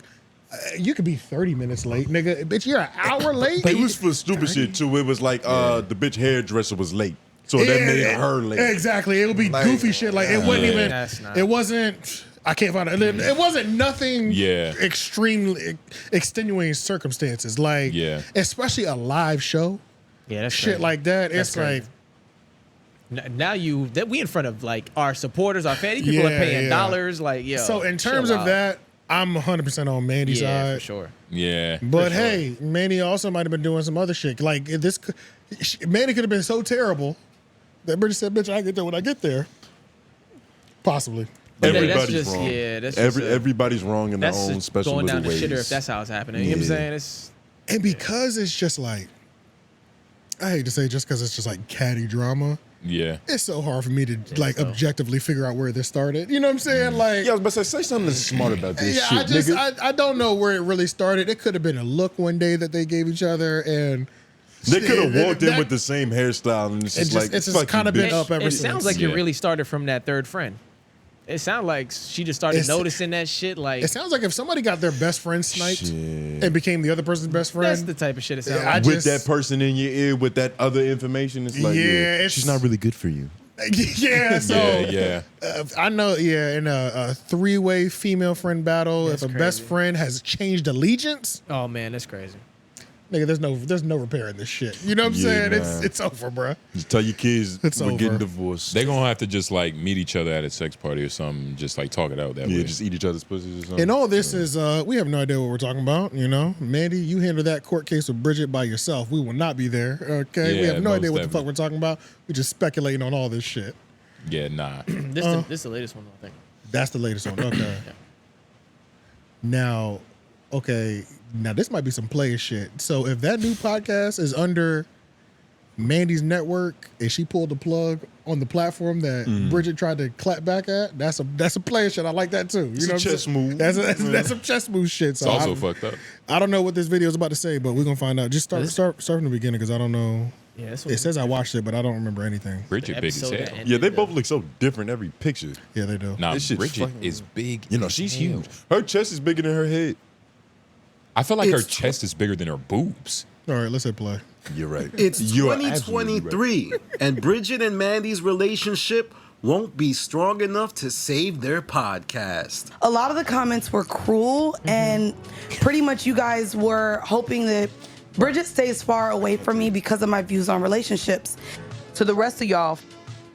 [SPEAKER 2] you could be 30 minutes late, nigga. Bitch, you're an hour late?
[SPEAKER 1] It was for stupid shit too. It was like the bitch hairdresser was late. So that made her late.
[SPEAKER 2] Exactly. It would be
[SPEAKER 1] Like,
[SPEAKER 2] goofy shit. Like it wasn't even,
[SPEAKER 7] That's not-
[SPEAKER 2] it wasn't, I can't find it. It wasn't nothing extremely extenuating circumstances. Like, especially a live show.
[SPEAKER 7] Yeah, that's
[SPEAKER 2] shit
[SPEAKER 7] crazy.
[SPEAKER 2] like that.
[SPEAKER 7] That's
[SPEAKER 2] It's
[SPEAKER 7] crazy.
[SPEAKER 2] like,
[SPEAKER 7] Now we in front of like our supporters, our fans. These people are paying dollars. Like, yo.
[SPEAKER 2] So in terms
[SPEAKER 7] chill
[SPEAKER 2] of
[SPEAKER 7] out.
[SPEAKER 2] that, I'm 100% on Mandi's
[SPEAKER 7] Yeah,
[SPEAKER 2] side.
[SPEAKER 7] for sure.
[SPEAKER 4] Yeah.
[SPEAKER 2] But hey, Mandii also might have been doing some other shit. Like this, Mandii could have been so terrible that Bridget said, "Bitch, I get there when I get there." Possibly.
[SPEAKER 7] But that's
[SPEAKER 1] Everybody's
[SPEAKER 7] just-
[SPEAKER 1] wrong.
[SPEAKER 7] yeah, that's just
[SPEAKER 1] everybody's wrong in their
[SPEAKER 7] That's
[SPEAKER 1] own
[SPEAKER 7] just
[SPEAKER 1] special
[SPEAKER 7] going
[SPEAKER 1] little
[SPEAKER 7] down
[SPEAKER 1] ways.
[SPEAKER 7] the shitter if that's how it's happening. You know what I'm saying? It's
[SPEAKER 2] And because it's just like, I hate to say just because it's just like catty drama.
[SPEAKER 4] Yeah.
[SPEAKER 2] It's so hard for me to like objectively figure out where this started. You know what I'm saying? Like,
[SPEAKER 1] yeah, I was about to say something that's smart about this
[SPEAKER 2] yeah,
[SPEAKER 1] shit, nigga.
[SPEAKER 2] I don't know where it really started. It could have been a look one day that they gave each other, and
[SPEAKER 1] They could have walked in
[SPEAKER 2] that-
[SPEAKER 1] with the same hairstyle, and it's just like
[SPEAKER 2] it's just
[SPEAKER 1] fuck
[SPEAKER 2] kind of
[SPEAKER 1] you,
[SPEAKER 2] been
[SPEAKER 1] bitch.
[SPEAKER 2] up ever
[SPEAKER 7] it
[SPEAKER 2] since.
[SPEAKER 7] sounds like it really started from that third friend. It sounds like she just started noticing that shit. Like
[SPEAKER 2] It sounds like if somebody got their best friend sniped and became the other person's best friend.
[SPEAKER 7] that's the type of shit it sounds
[SPEAKER 2] Yeah,
[SPEAKER 7] like.
[SPEAKER 1] with that person in your ear with that other information, it's like,
[SPEAKER 2] Yeah,
[SPEAKER 1] yeah,
[SPEAKER 2] it's-
[SPEAKER 1] she's not really good for you.
[SPEAKER 2] Yeah, so
[SPEAKER 4] Yeah.
[SPEAKER 2] I know. Yeah, in a 3-way female friend battle, if a best friend has changed allegiance,
[SPEAKER 7] Oh man, that's crazy.
[SPEAKER 2] nigga, there's no repairing this shit. You know what I'm
[SPEAKER 1] Yeah,
[SPEAKER 2] saying?
[SPEAKER 1] nah.
[SPEAKER 2] It's over, bro.
[SPEAKER 1] Just tell your kids
[SPEAKER 2] It's
[SPEAKER 1] we're
[SPEAKER 2] over.
[SPEAKER 1] getting divorced.
[SPEAKER 4] They gonna have to just like meet each other at a sex party or something, just like talk it out that
[SPEAKER 1] Yeah,
[SPEAKER 4] way.
[SPEAKER 1] just eat each other's pussies or something.
[SPEAKER 2] And all this is, we have no idea what we're talking about. You know, Mandii, you handle that court case with Bridget by yourself. We will not be there. Okay, we
[SPEAKER 4] Yeah,
[SPEAKER 2] have no
[SPEAKER 4] most
[SPEAKER 2] idea what the fuck
[SPEAKER 4] definitely.
[SPEAKER 2] we're talking about. We're just speculating on all this shit.
[SPEAKER 4] Yeah, nah.
[SPEAKER 7] This is the latest one, I think.
[SPEAKER 2] That's the latest one. Okay. Now, this might be some player shit. So if that new podcast is under Mandi's network and she pulled the plug on the platform that Bridget tried to clap back at, that's a player shit. I like that too. You
[SPEAKER 1] It's
[SPEAKER 2] know
[SPEAKER 1] a
[SPEAKER 2] what I'm
[SPEAKER 1] chess
[SPEAKER 2] saying?
[SPEAKER 1] move.
[SPEAKER 2] That's some chess move shit.
[SPEAKER 4] It's
[SPEAKER 2] So
[SPEAKER 4] also
[SPEAKER 2] I'm-
[SPEAKER 4] fucked up.
[SPEAKER 2] I don't know what this video is about to say, but we're gonna find out. Just start from the beginning because I don't know.
[SPEAKER 7] Yeah, that's
[SPEAKER 2] It says I watched it, but I don't remember anything.
[SPEAKER 4] Bridget big as
[SPEAKER 7] episode
[SPEAKER 4] hell.
[SPEAKER 7] that ended
[SPEAKER 1] Yeah, they both look so different every picture.
[SPEAKER 2] Yeah, they do.
[SPEAKER 4] Nah,
[SPEAKER 1] This shit's
[SPEAKER 4] Bridget
[SPEAKER 1] fucking-
[SPEAKER 4] is big.
[SPEAKER 1] You know,
[SPEAKER 4] as
[SPEAKER 1] she's
[SPEAKER 4] hell.
[SPEAKER 1] huge. Her chest is bigger than her head.
[SPEAKER 4] I feel like her
[SPEAKER 17] It's
[SPEAKER 4] chest is bigger than her boobs.
[SPEAKER 2] All right, let's hit play.
[SPEAKER 1] You're right.
[SPEAKER 17] It's
[SPEAKER 1] You are absolutely
[SPEAKER 17] 2023, and Bridget and Mandi's relationship won't be strong enough to save their podcast.
[SPEAKER 21] A lot of the comments were cruel, and pretty much you guys were hoping that Bridget stays far away from me because of my views on relationships.
[SPEAKER 3] To the rest of y'all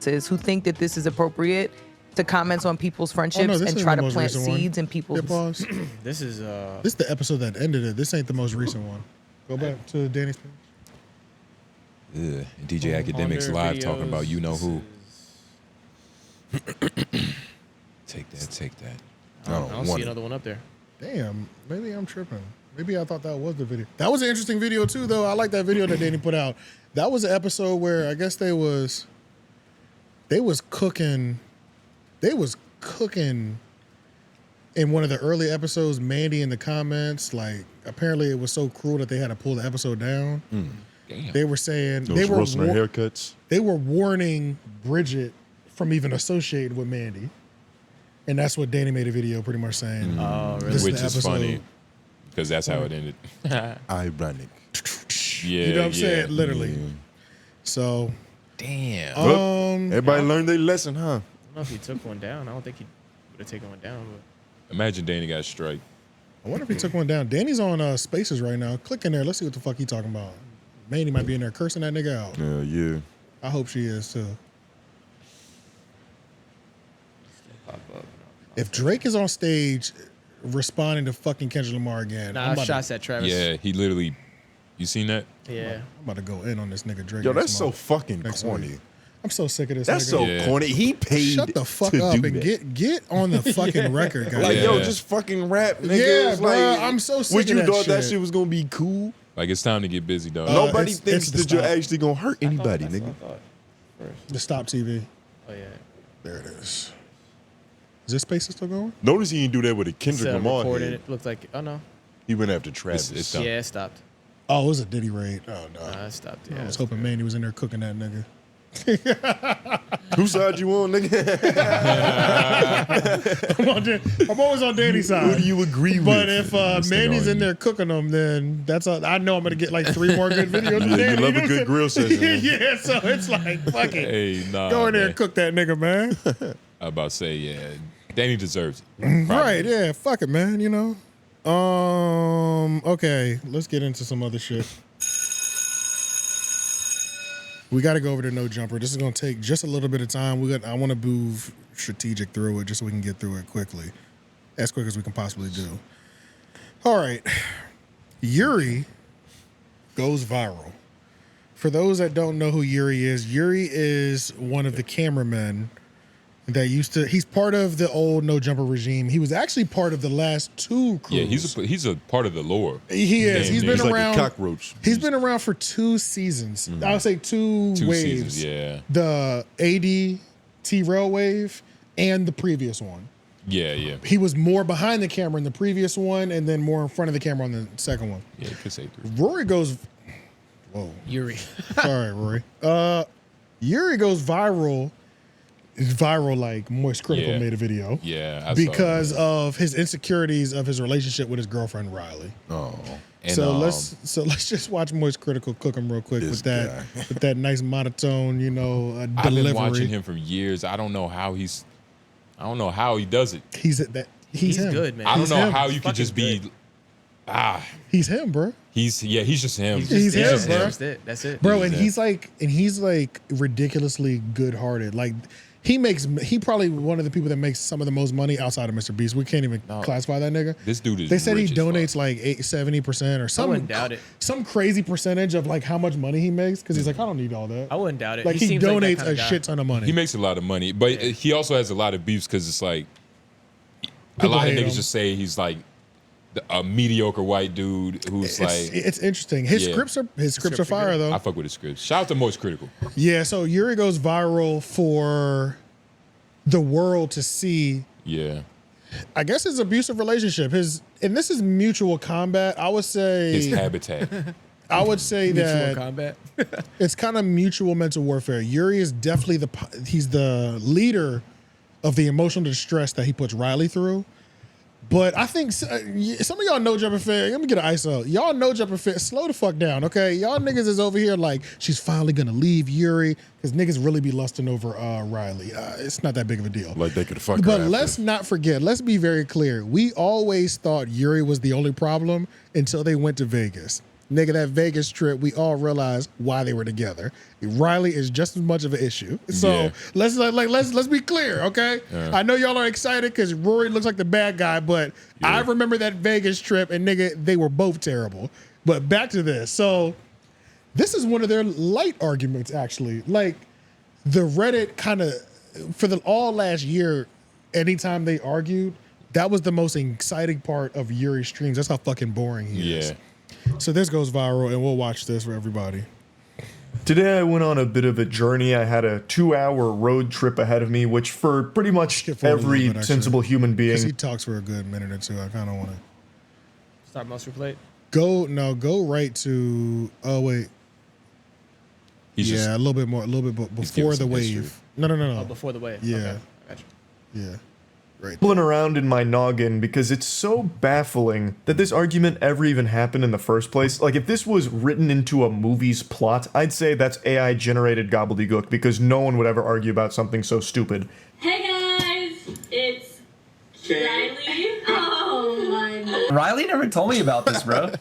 [SPEAKER 3] who think that this is appropriate to comment on people's friendships
[SPEAKER 2] this
[SPEAKER 3] and
[SPEAKER 2] isn't
[SPEAKER 3] try
[SPEAKER 2] the
[SPEAKER 3] to
[SPEAKER 2] most
[SPEAKER 3] plant
[SPEAKER 2] recent one.
[SPEAKER 3] seeds in people's.
[SPEAKER 2] Hit pause.
[SPEAKER 7] This is
[SPEAKER 2] This is the episode that ended it. This ain't the most recent one. Go back to Danny's page.
[SPEAKER 4] Ugh. DJ Academics
[SPEAKER 7] their
[SPEAKER 4] live talking about
[SPEAKER 7] videos,
[SPEAKER 4] you know
[SPEAKER 7] this
[SPEAKER 4] who. Take that.
[SPEAKER 7] I don't see another one up there.
[SPEAKER 2] Damn, maybe I'm tripping. Maybe I thought that was the video. That was an interesting video too, though. I like that video that Danny put out. That was an episode where I guess they was cooking in one of the early episodes. Mandii in the comments, like apparently it was so cruel that they had to pull the episode down.
[SPEAKER 4] Damn.
[SPEAKER 2] They were saying
[SPEAKER 1] Those roasting her haircuts.
[SPEAKER 2] They were warning Bridget from even associating with Mandii. And that's what Danny made a video pretty much saying.
[SPEAKER 4] Oh, really?
[SPEAKER 2] This
[SPEAKER 4] Which is
[SPEAKER 2] episode.
[SPEAKER 4] funny because that's how it ended.
[SPEAKER 1] Ironic.
[SPEAKER 4] Yeah,
[SPEAKER 2] You know what I'm saying? Literally.
[SPEAKER 1] Yeah.
[SPEAKER 2] So,
[SPEAKER 4] damn.
[SPEAKER 1] Everybody learned their lesson, huh?
[SPEAKER 7] I don't know if he took one down. I don't think he would have taken one down. But
[SPEAKER 4] Imagine Danny got a strike.
[SPEAKER 2] I wonder if he took one down. Danny's on Spaces right now. Click in there. Let's see what the fuck he talking about. Mandii might be in there cursing that nigga out.
[SPEAKER 1] Yeah.
[SPEAKER 2] I hope she is too. If Drake is on stage responding to fucking Kendrick Lamar again,
[SPEAKER 7] Nah, shots at Travis.
[SPEAKER 4] Yeah, he literally. You seen that?
[SPEAKER 7] Yeah.
[SPEAKER 2] I'm about to go in on this nigga Drake.
[SPEAKER 1] Yo,
[SPEAKER 2] next
[SPEAKER 1] that's so
[SPEAKER 2] month.
[SPEAKER 1] fucking
[SPEAKER 2] Next
[SPEAKER 1] corny.
[SPEAKER 2] week. I'm so sick of this.
[SPEAKER 1] That's
[SPEAKER 2] nigga.
[SPEAKER 1] so corny. He paid.
[SPEAKER 2] Shut the fuck
[SPEAKER 1] to
[SPEAKER 2] up
[SPEAKER 1] do
[SPEAKER 2] and
[SPEAKER 1] that.
[SPEAKER 2] get on the fucking record, guys.
[SPEAKER 1] Like, yo, just fucking rap, nigga.
[SPEAKER 2] Yeah,
[SPEAKER 1] It's
[SPEAKER 2] bro,
[SPEAKER 1] like,
[SPEAKER 2] I'm so sick
[SPEAKER 1] What
[SPEAKER 2] of
[SPEAKER 1] you
[SPEAKER 2] that
[SPEAKER 1] thought that
[SPEAKER 2] shit.
[SPEAKER 1] shit was gonna be cool?
[SPEAKER 4] Like it's time to get busy, dog.
[SPEAKER 1] Nobody
[SPEAKER 2] it's
[SPEAKER 1] thinks
[SPEAKER 2] the
[SPEAKER 1] that you're
[SPEAKER 2] stop.
[SPEAKER 1] actually gonna hurt anybody, nigga.
[SPEAKER 2] The Stop TV.
[SPEAKER 7] Oh yeah.
[SPEAKER 2] There it is. Is this space still going?
[SPEAKER 1] Notice he didn't do that with a Kendrick
[SPEAKER 7] Instead of
[SPEAKER 1] Lamar.
[SPEAKER 7] recording
[SPEAKER 1] Head.
[SPEAKER 7] it looked like no.
[SPEAKER 1] He went after Travis.
[SPEAKER 4] It's done.
[SPEAKER 7] Yeah, it stopped.
[SPEAKER 2] Oh, it was a Diddy raid. Oh no.
[SPEAKER 7] It stopped.
[SPEAKER 2] I
[SPEAKER 7] Yeah.
[SPEAKER 2] was hoping Mandii was in there cooking that nigga.
[SPEAKER 1] Whose side you on, nigga?
[SPEAKER 2] I'm always on Danny's side.
[SPEAKER 1] Who do you agree with?
[SPEAKER 2] But if Mandy's in there cooking them, then that's I know I'm gonna get like 3 more good videos.
[SPEAKER 1] Yeah,
[SPEAKER 2] with Danny,
[SPEAKER 1] you love
[SPEAKER 2] know
[SPEAKER 1] a
[SPEAKER 2] what
[SPEAKER 1] good
[SPEAKER 2] I'm
[SPEAKER 1] grill
[SPEAKER 2] saying?
[SPEAKER 1] session, man.
[SPEAKER 2] Yeah, so it's like fuck it.
[SPEAKER 4] Hey, nah.
[SPEAKER 2] Go in there
[SPEAKER 4] man.
[SPEAKER 2] and cook that nigga, man.
[SPEAKER 4] I about to say, yeah, Danny deserves it.
[SPEAKER 2] Right? Yeah. Fuck it, man. You know. Okay. Let's get into some other shit. We got to go over to No Jumper. This is going to take just a little bit of time. I want to move strategic through it just so we can get through it quickly. As quick as we can possibly do. All right. Yuriy goes viral. For those that don't know who Yuriy is one of the cameramen that he's part of the old No Jumper regime. He was actually part of the last 2 crews.
[SPEAKER 4] Yeah, he's a part of the lore.
[SPEAKER 2] He is. He's been around.
[SPEAKER 1] Like a cockroach.
[SPEAKER 2] He's been around for 2 seasons. I would say 2
[SPEAKER 4] 2
[SPEAKER 2] waves.
[SPEAKER 4] seasons, yeah.
[SPEAKER 2] The AD T-Rail wave and the previous one.
[SPEAKER 4] Yeah.
[SPEAKER 2] He was more behind the camera in the previous one and then more in front of the camera on the second one.
[SPEAKER 4] Yeah, you could say 3.
[SPEAKER 2] Rory goes. Whoa.
[SPEAKER 7] Yuriy.
[SPEAKER 2] Sorry, Rory. Yuriy goes viral. Viral like Moist Critical made a video.
[SPEAKER 4] Yeah, I
[SPEAKER 2] because of his insecurities of his relationship with his girlfriend Riley.
[SPEAKER 1] Oh.
[SPEAKER 4] And,
[SPEAKER 2] So let's just watch Moist Critical cook him real quick with that nice monotone, delivery.
[SPEAKER 4] I've been watching him for years. I don't know how he does it.
[SPEAKER 2] He's him.
[SPEAKER 7] good, man.
[SPEAKER 4] I don't
[SPEAKER 2] He's
[SPEAKER 4] know
[SPEAKER 2] him.
[SPEAKER 4] how you could just be.
[SPEAKER 2] He's him, bro.
[SPEAKER 4] He's just him.
[SPEAKER 2] He's him,
[SPEAKER 7] That's
[SPEAKER 2] bro.
[SPEAKER 7] it. That's it.
[SPEAKER 2] Bro, and he's like ridiculously good-hearted. Like he probably one of the people that makes some of the most money outside of Mr. Beast. We can't even classify that nigga.
[SPEAKER 4] This dude is.
[SPEAKER 2] They said he
[SPEAKER 4] rich as
[SPEAKER 2] donates like 70% or
[SPEAKER 7] I
[SPEAKER 2] some
[SPEAKER 7] wouldn't doubt it.
[SPEAKER 2] some crazy percentage of like how much money he makes because he's like, I don't need all that.
[SPEAKER 7] I wouldn't doubt it.
[SPEAKER 2] Like he
[SPEAKER 7] seems like that
[SPEAKER 2] donates
[SPEAKER 7] kind of
[SPEAKER 2] a
[SPEAKER 7] guy.
[SPEAKER 2] shit ton of money.
[SPEAKER 4] He makes a lot of money, but he also has a lot of beefs because it's like
[SPEAKER 2] People
[SPEAKER 4] a lot of
[SPEAKER 2] hate
[SPEAKER 4] niggas
[SPEAKER 2] him.
[SPEAKER 4] just say he's like a mediocre white dude who's
[SPEAKER 2] It's interesting. His scripts are fire though.
[SPEAKER 4] I fuck with his scripts. Shout out to Moist Critical.
[SPEAKER 2] Yeah, so Yuriy goes viral for the world to see.
[SPEAKER 4] Yeah.
[SPEAKER 2] I guess his abusive relationship, and this is mutual combat. I would say
[SPEAKER 4] His habitat.
[SPEAKER 2] I would say
[SPEAKER 7] Mutual
[SPEAKER 2] that
[SPEAKER 7] combat.
[SPEAKER 2] it's kind of mutual mental warfare. Yuriy is definitely he's the leader of the emotional distress that he puts Riley through. But I think some of y'all No Jumper fan, let me get an ISO. Y'all No Jumper fan, slow the fuck down, okay? Y'all niggas is over here like, she's finally gonna leave Yuriy, because niggas really be lusting over Riley. It's not that big of a deal.
[SPEAKER 1] Like they could fuck her
[SPEAKER 2] But
[SPEAKER 1] after.
[SPEAKER 2] let's not forget, let's be very clear. We always thought Yuriy was the only problem until they went to Vegas. Nigga, that Vegas trip, we all realized why they were together. Riley is just as much of an issue. So let's be clear, okay?
[SPEAKER 4] Yeah.
[SPEAKER 2] I know y'all are excited because Rory looks like the bad guy, but I remember that Vegas trip and nigga, they were both terrible. But back to this. So this is one of their light arguments, actually. Like the Reddit kind of, for all last year, anytime they argued, that was the most exciting part of Yuri's streams. That's how fucking boring he is. So this goes viral, and we'll watch this for everybody.
[SPEAKER 10] Today I went on a bit of a journey. I had a 2-hour road trip ahead of me, which for pretty much every sensible human being.
[SPEAKER 2] He talks for a good minute or two. I kind of want to
[SPEAKER 7] Start most replay.
[SPEAKER 2] go right to. Oh wait. A little bit more, a little bit before the wave. No.
[SPEAKER 7] Oh, before the wave.
[SPEAKER 2] Yeah.
[SPEAKER 7] Okay, I got you.
[SPEAKER 2] Yeah. Right.
[SPEAKER 10] Pulling around in my noggin because it's so baffling that this argument ever even happened in the first place. Like, if this was written into a movie's plot, I'd say that's AI generated gobbledygook because no one would ever argue about something so stupid.
[SPEAKER 22] Hey guys, it's Riley. Oh my God.
[SPEAKER 23] Riley never told me about this, bro.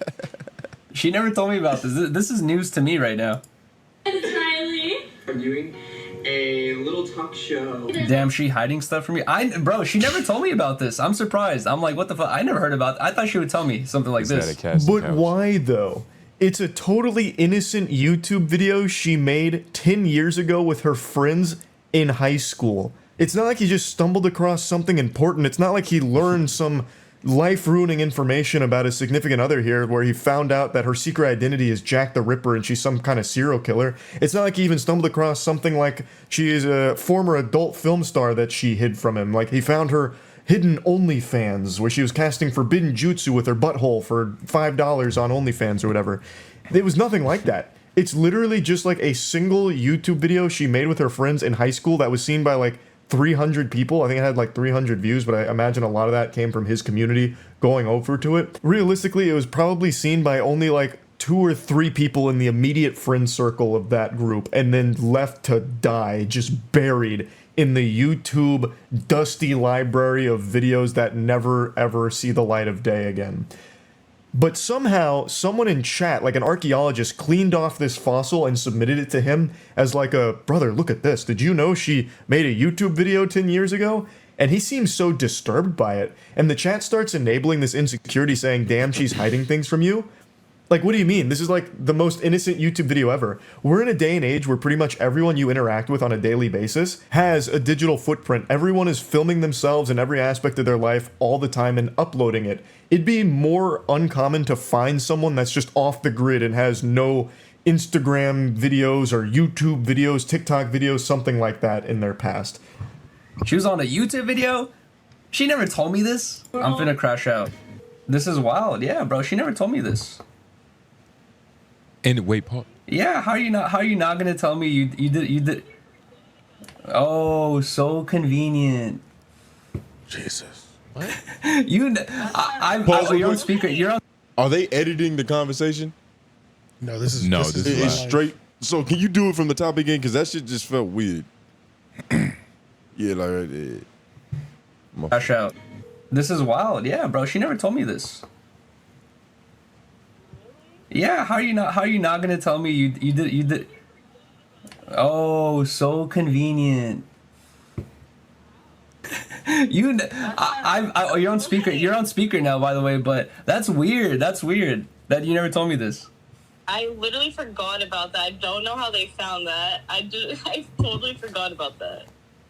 [SPEAKER 23] She never told me about this. This is news to me right now.
[SPEAKER 22] It's Riley.
[SPEAKER 11] I'm doing a little talk show.
[SPEAKER 23] Damn, she hiding stuff from me. Bro, she never told me about this. I'm surprised. I'm like, what the fuck? I never heard about. I thought she would tell me something like this.
[SPEAKER 10] But why though? It's a totally innocent YouTube video she made 10 years ago with her friends in high school. It's not like he just stumbled across something important. It's not like he learned some life-ruining information about his significant other here where he found out that her secret identity is Jack the Ripper and she's some kind of serial killer. It's not like he even stumbled across something like she is a former adult film star that she hid from him. Like, he found her hidden OnlyFans where she was casting forbidden jutsu with her butthole for $5 on OnlyFans or whatever. It was nothing like that. It's literally just like a single YouTube video she made with her friends in high school that was seen by like 300 people. I think it had like 300 views, but I imagine a lot of that came from his community going over to it. Realistically, it was probably seen by only like 2 or 3 people in the immediate friend circle of that group, and then left to die, just buried in the YouTube dusty library of videos that never ever see the light of day again. But somehow, someone in chat, like an archaeologist, cleaned off this fossil and submitted it to him as like a, brother, look at this. Did you know she made a YouTube video 10 years ago? And he seems so disturbed by it. And the chat starts enabling this insecurity saying, damn, she's hiding things from you. Like, what do you mean? This is like the most innocent YouTube video ever. We're in a day and age where pretty much everyone you interact with on a daily basis has a digital footprint. Everyone is filming themselves in every aspect of their life all the time and uploading it. It'd be more uncommon to find someone that's just off the grid and has no Instagram videos or YouTube videos, TikTok videos, something like that in their past.
[SPEAKER 23] She was on a YouTube video? She never told me this? I'm finna crash out. This is wild. Yeah, bro, she never told me this.
[SPEAKER 4] And wait, Paul.
[SPEAKER 23] Yeah, how are you not gonna tell me you did? Oh, so convenient.
[SPEAKER 1] Jesus.
[SPEAKER 23] What? You're on speaker. You're on.
[SPEAKER 1] Are they editing the conversation?
[SPEAKER 2] No, this is
[SPEAKER 1] it's straight. So can you do it from the top again? Because that shit just felt weird. Yeah, like right there.
[SPEAKER 23] Crash out. This is wild. Yeah, bro. She never told me this. Yeah, how are you not gonna tell me you did? Oh, so convenient. You're on speaker. You're on speaker now, by the way. But that's weird. That's weird that you never told me this.
[SPEAKER 22] I literally forgot about that. I don't know how they found that. I totally forgot about that.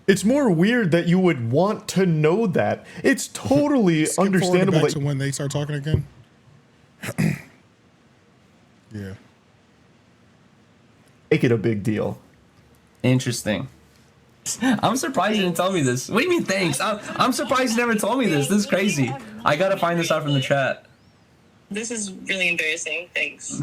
[SPEAKER 10] It's more weird that you would want to know that. It's totally understandable.
[SPEAKER 2] Back to when they start talking again. Yeah.
[SPEAKER 10] Make it a big deal.
[SPEAKER 23] Interesting. I'm surprised you didn't tell me this. What do you mean thanks? I'm surprised you never told me this. This is crazy. I gotta find this out from the chat.
[SPEAKER 22] This is really embarrassing. Thanks.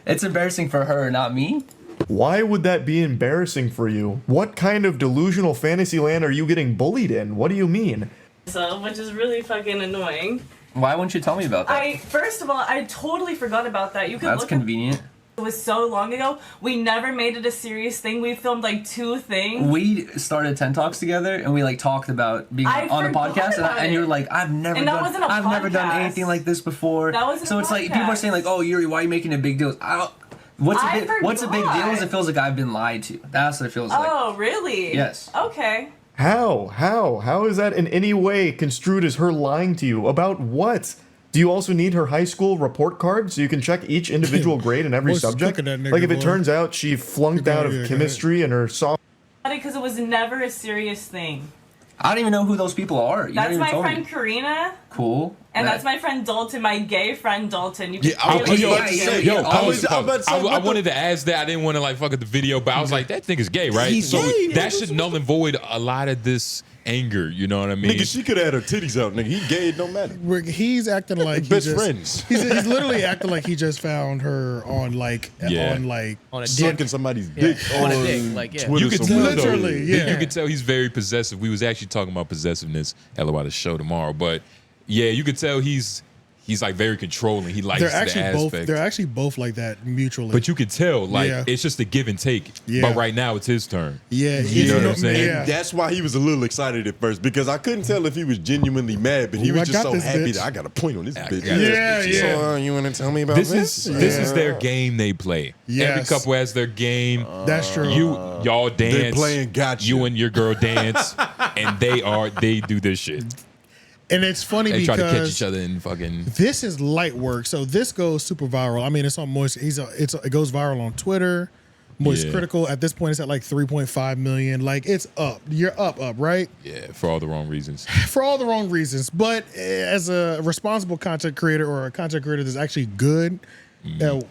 [SPEAKER 23] It's embarrassing for her, not me.
[SPEAKER 10] Why would that be embarrassing for you? What kind of delusional fantasy land are you getting bullied in? What do you mean?
[SPEAKER 22] So, which is really fucking annoying.
[SPEAKER 23] Why wouldn't you tell me about that?
[SPEAKER 22] First of all, I totally forgot about that. You could
[SPEAKER 23] That's
[SPEAKER 22] look
[SPEAKER 23] convenient.
[SPEAKER 22] It was so long ago. We never made it a serious thing. We filmed like 2 things.
[SPEAKER 23] We started 10 Talks together, and we like talked about being on a podcast, and you were like, I've never done anything like this before.
[SPEAKER 22] That wasn't
[SPEAKER 23] so
[SPEAKER 22] a
[SPEAKER 23] it's
[SPEAKER 22] podcast.
[SPEAKER 23] like people are saying like, oh Yuri, why are you making a big deal? What's a big deal is it feels like I've been lied to. That's what it feels like.
[SPEAKER 22] Oh, really?
[SPEAKER 23] Yes.
[SPEAKER 22] Okay.
[SPEAKER 10] How is that in any way construed as her lying to you? About what? Do you also need her high school report card so you can check each individual grade in every subject? Like if it turns out she flunked out of chemistry and her sophomore.
[SPEAKER 22] Because it was never a serious thing.
[SPEAKER 23] I don't even know who those people are. You
[SPEAKER 8] That's
[SPEAKER 23] never
[SPEAKER 8] my
[SPEAKER 23] even told
[SPEAKER 8] friend
[SPEAKER 23] me.
[SPEAKER 8] Karina.
[SPEAKER 23] Cool.
[SPEAKER 8] And that's my friend Dalton, my gay friend Dalton. You
[SPEAKER 4] Yeah,
[SPEAKER 8] can
[SPEAKER 4] I wanted to ask that. I didn't want to like fuck up the video, but I was like, that thing is gay, right?
[SPEAKER 1] He's
[SPEAKER 4] So
[SPEAKER 1] gay,
[SPEAKER 4] that should null and void a lot of this anger. You know what I mean?
[SPEAKER 1] Nigga, she could have had her titties out, nigga. He gay, it don't matter.
[SPEAKER 2] He's acting like he
[SPEAKER 1] best
[SPEAKER 2] just,
[SPEAKER 1] friends.
[SPEAKER 2] He's literally acting like he just found her on like
[SPEAKER 7] on a
[SPEAKER 1] sucking somebody's dick
[SPEAKER 7] on a dick, like
[SPEAKER 1] Twitter
[SPEAKER 4] you could tell,
[SPEAKER 1] somewhere.
[SPEAKER 2] Literally, yeah.
[SPEAKER 4] You could tell he's very possessive. We was actually talking about possessiveness at the show tomorrow, but yeah, you could tell he's like very controlling. He likes
[SPEAKER 2] they're
[SPEAKER 4] the
[SPEAKER 2] actually
[SPEAKER 4] aspect.
[SPEAKER 2] both. They're actually both like that mutually.
[SPEAKER 4] But you could tell, like,
[SPEAKER 2] Yeah.
[SPEAKER 4] it's just a give and take.
[SPEAKER 2] Yeah.
[SPEAKER 4] But right now, it's his turn.
[SPEAKER 2] Yeah,
[SPEAKER 4] You know what I'm saying?
[SPEAKER 2] Yeah.
[SPEAKER 1] That's why he was a little excited at first, because I couldn't tell if he was genuinely mad, but he
[SPEAKER 2] Ooh,
[SPEAKER 1] was
[SPEAKER 2] I
[SPEAKER 1] just
[SPEAKER 2] got
[SPEAKER 1] so
[SPEAKER 2] this
[SPEAKER 1] happy
[SPEAKER 2] bitch.
[SPEAKER 1] that I got a point on this bitch.
[SPEAKER 2] Yeah.
[SPEAKER 1] So you want to tell me about
[SPEAKER 4] This
[SPEAKER 1] this?
[SPEAKER 4] is their game they play. Every
[SPEAKER 2] Yes.
[SPEAKER 4] couple has their game.
[SPEAKER 2] That's true.
[SPEAKER 4] Y'all dance.
[SPEAKER 1] They playing gotcha.
[SPEAKER 4] You and your girl dance, and they do this shit.
[SPEAKER 2] And it's funny
[SPEAKER 4] They
[SPEAKER 2] because
[SPEAKER 4] try to catch each other in fucking.
[SPEAKER 2] this is light work. So this goes super viral. I mean, it's on Moist. It goes viral on Twitter. Moist
[SPEAKER 4] Yeah.
[SPEAKER 2] Critical. At this point, it's at like 3.5 million. Like, it's up. You're up, right?
[SPEAKER 4] Yeah, for all the wrong reasons.
[SPEAKER 2] For all the wrong reasons. But as a responsible content creator, or a content creator that's actually good at